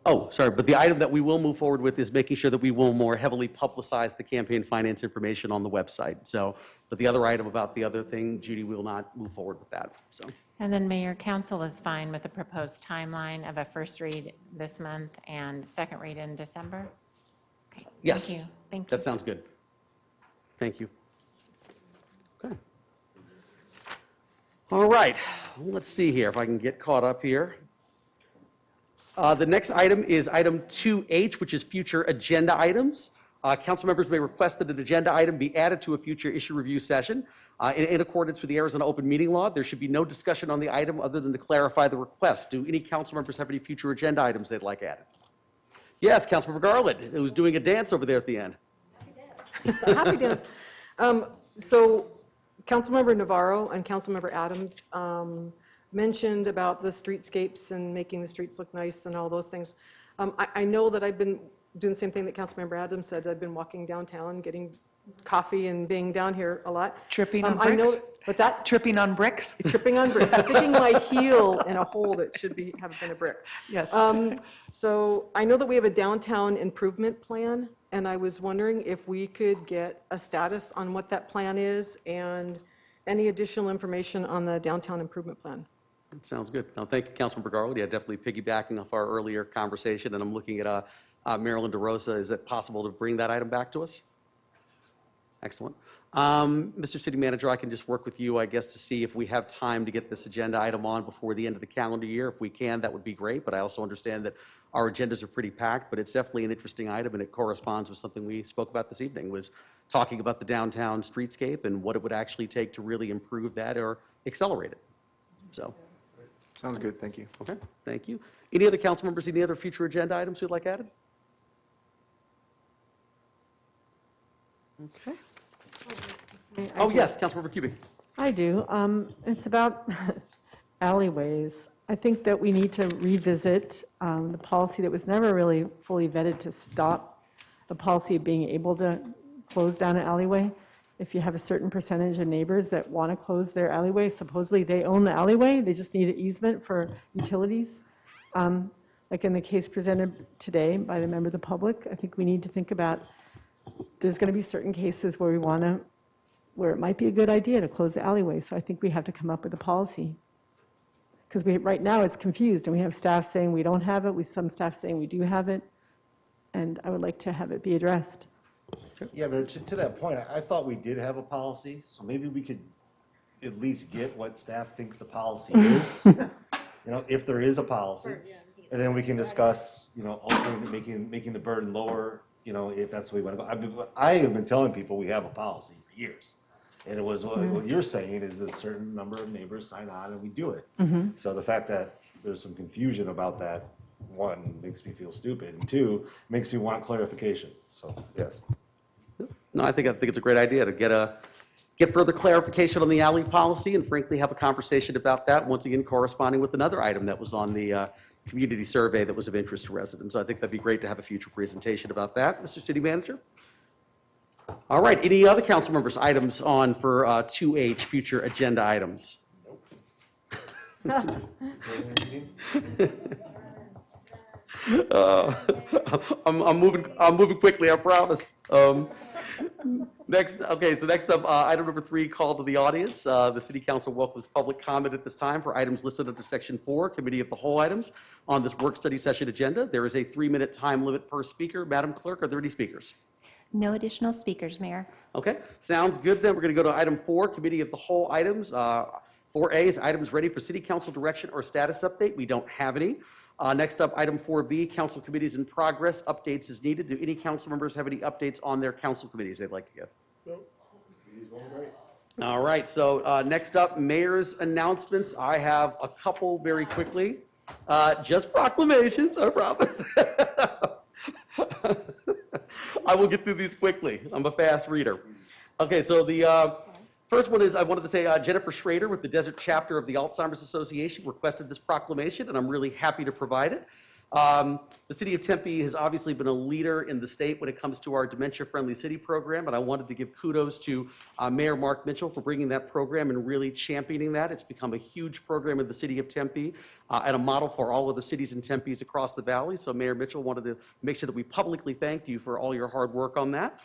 Oh, sorry, but the item that we will move forward with is making sure that we will more heavily publicize the campaign finance information on the website. So, but the other item about the other thing, Judy will not move forward with that, so. And then Mayor, Council is fine with the proposed timeline of a first read this month and second read in December? Okay, Yes. Thank you. Thank you. That sounds good. Thank you. Okay. All right, let's see here if I can get caught up here. The next item is item 2H, which is future agenda items. Council members may request that an agenda item be added to a future issue review session. In accordance with the Arizona Open Meeting Law, there should be no discussion on the item other than to clarify the request. Do any council members have any future agenda items they'd like added? Yes, Councilmember Garland, who was doing a dance over there at the end. Happy dance. So Councilmember Navarro and Councilmember Adams mentioned about the streetscapes and making the streets look nice and all those things. I know that I've been doing the same thing that Councilmember Adams said. I've been walking downtown, getting coffee and being down here a lot. Tripping on I know, bricks? what's that? Tripping on bricks? Tripping on bricks, sticking my heel in a hole that should have been a brick. Yes. So I know that we have a downtown improvement plan, and I was wondering if we could get a status on what that plan is and any additional information on the downtown improvement plan. That sounds good. No, thank you, Councilmember Garland. Yeah, definitely piggybacking off our earlier conversation, and I'm looking at Marilyn DeRosa. Is it possible to bring that item back to us? Excellent. Mr. City Manager, I can just work with you, I guess, to see if we have time to get this agenda item on before the end of the calendar year. If we can, that would be great, but I also understand that our agendas are pretty packed, but it's definitely an interesting item, and it corresponds with something we spoke about this evening, was talking about the downtown streetscape and what it would actually take to really improve that or accelerate it. So. Sounds good, thank you. Okay, thank you. Any other council members, any other future agenda items who'd like added? Okay. Oh, yes, Councilmember Cuby. I do. It's about alleyways. I think that we need to revisit the policy that was never really fully vetted to stop the policy of being able to close down an alleyway. If you have a certain percentage of neighbors that want to close their alleyway, supposedly they own the alleyway, they just need an easement for utilities. Like in the case presented today by the member of the public, I think we need to think about, there's going to be certain cases where where it might be a good idea to close the alleyway. So I think we have to come up with a policy. Because right now it's confused, and we have staff saying we don't have it, some staff saying we do have it, and I would like to have it be addressed. Yeah, but to that point, I thought we did have a policy, so maybe we could at least get what staff thinks the policy is. If there is a policy, and then we can discuss, ultimately making the burden lower, if that's the way we want to go. I have been telling people we have a policy for years. And it was what you're saying is a certain number of neighbors sign on and we do it. So the fact that there's some confusion about that, one, makes me feel stupid, and two, makes me want clarification. So, yes. No, I think it's a great idea to get further clarification on the alley policy and frankly have a conversation about that, once again corresponding with another item that was on the community survey that was of interest to residents. So I think that'd be great to have a future presentation about that. Mr. City Manager? All right, any other council members' items on for 2H, future agenda items? I'm moving quickly, I promise. Next up, item number 3, call to the audience. The City Council welcomes public comment at this time for items listed under Section 4, Committee of the Whole items on this work study session agenda. There is a 3-minute time limit per speaker. Madam Clerk, are there any speakers? No additional speakers, Mayor. Okay, sounds good then. We're going to go to item 4, Committee of the Whole items. 4A is items ready for City Council direction or status update. We don't have any. Next up, item 4B, council committees in progress. Updates as needed. Do any council members have any updates on their council committees they'd like to give? All right, so next up, mayor's announcements. I have a couple very quickly. Just proclamations, I promise. I will get through these quickly. I'm a fast reader. Okay, so the first one is I wanted to say Jennifer Schrader with the Desert Chapter of the Alzheimer's Association requested this proclamation, and I'm really happy to provide it. The City of Tempe has obviously been a leader in the state when it comes to our dementia-friendly city program, and I wanted to give kudos to Mayor Mark Mitchell for bringing that program and really championing that. It's become a huge program in the City of Tempe and a model for all of the cities and Tempes across the valley. So Mayor Mitchell wanted to make sure that we publicly thanked you for all your hard work on that.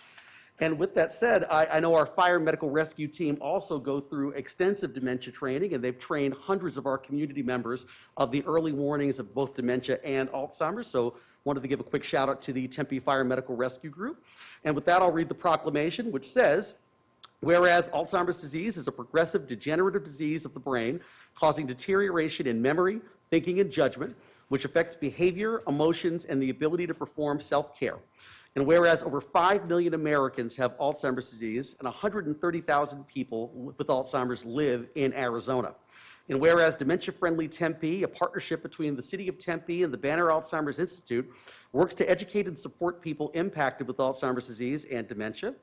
And with that said, I know our fire medical rescue team also go through extensive dementia training, and they've trained hundreds of our community members of the early warnings of both dementia and Alzheimer's. So wanted to give a quick shout out to the Tempe Fire Medical Rescue Group. And with that, I'll read the proclamation, which says, whereas Alzheimer's disease is a progressive degenerative disease of the brain causing deterioration in memory, thinking, and judgment, which affects behavior, emotions, and the ability to perform self-care. And whereas over 5 million Americans have Alzheimer's disease and 130,000 people with Alzheimer's live in Arizona. And whereas Dementia-Friendly Tempe, a partnership between the City of Tempe and the Banner Alzheimer's Institute, works to educate and support people impacted with Alzheimer's disease and dementia.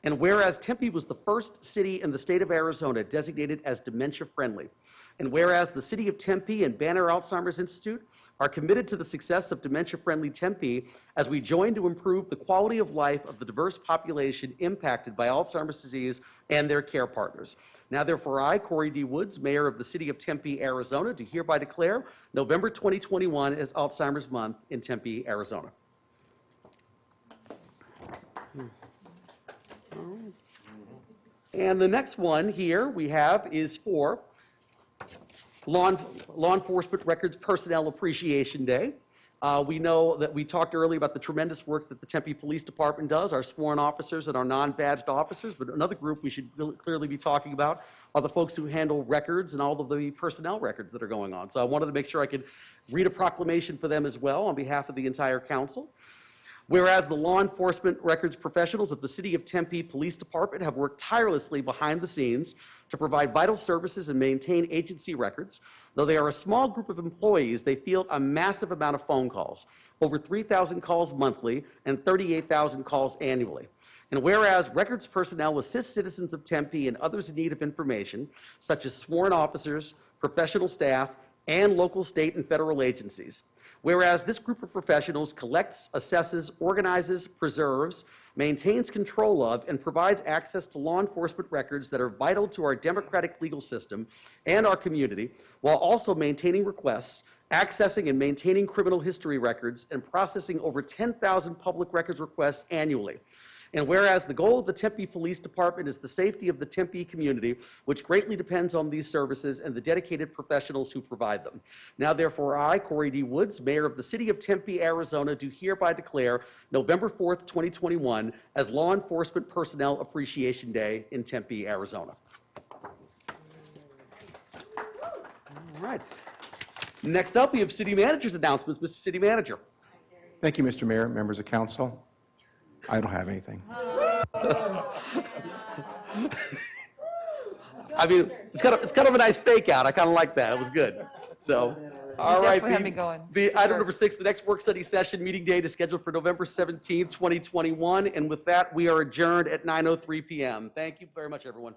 And whereas Tempe was the first city in the state of Arizona designated as dementia-friendly. And whereas the City of Tempe and Banner Alzheimer's Institute are committed to the success of dementia-friendly Tempe as we join to improve the quality of life of the diverse population impacted by Alzheimer's disease and their care partners. Now therefore I, Corey D. Woods, Mayor of the City of Tempe, Arizona, do hereby declare November 2021 as Alzheimer's Month in Tempe, Arizona. And the next one here we have is for Law Enforcement Records Personnel Appreciation Day. We know that we talked earlier about the tremendous work that the Tempe Police Department does, our sworn officers and our non-badged officers, but another group we should clearly be talking about are the folks who handle records and all of the personnel records that are going on. So I wanted to make sure I could read a proclamation for them as well on behalf of the entire council. Whereas the law enforcement records professionals of the City of Tempe Police Department have worked tirelessly behind the scenes to provide vital services and maintain agency records. Though they are a small group of employees, they field a massive amount of phone calls, over 3,000 calls monthly and 38,000 calls annually. And whereas records personnel assist citizens of Tempe and others in need of information, such as sworn officers, professional staff, and local, state, and federal agencies. Whereas this group of professionals collects, assesses, organizes, preserves, maintains control of, and provides access to law enforcement records that are vital to our democratic legal system and our community, while also maintaining requests, accessing and maintaining criminal history records, and processing over 10,000 public records requests annually. And whereas the goal of the Tempe Police Department is the safety of the Tempe community, which greatly depends on these services and the dedicated professionals who provide them. Now, therefore, I, Corey D. Woods, Mayor of the City of Tempe, Arizona, do hereby declare November 4th, 2021 as Law Enforcement Personnel Appreciation Day in Tempe, Arizona. All right. Next up, we have City Manager's announcements. Mr. City Manager. Thank you, Mr. Mayor, members of council. I don't have anything. I mean, it's kind of a nice fake out. I kind of like that. It was good. So, all right. definitely had me going. The item number 6, the next work study session meeting date is scheduled for November 17th, 2021. And with that, we are adjourned at 9:03 p.m. Thank you very much, everyone.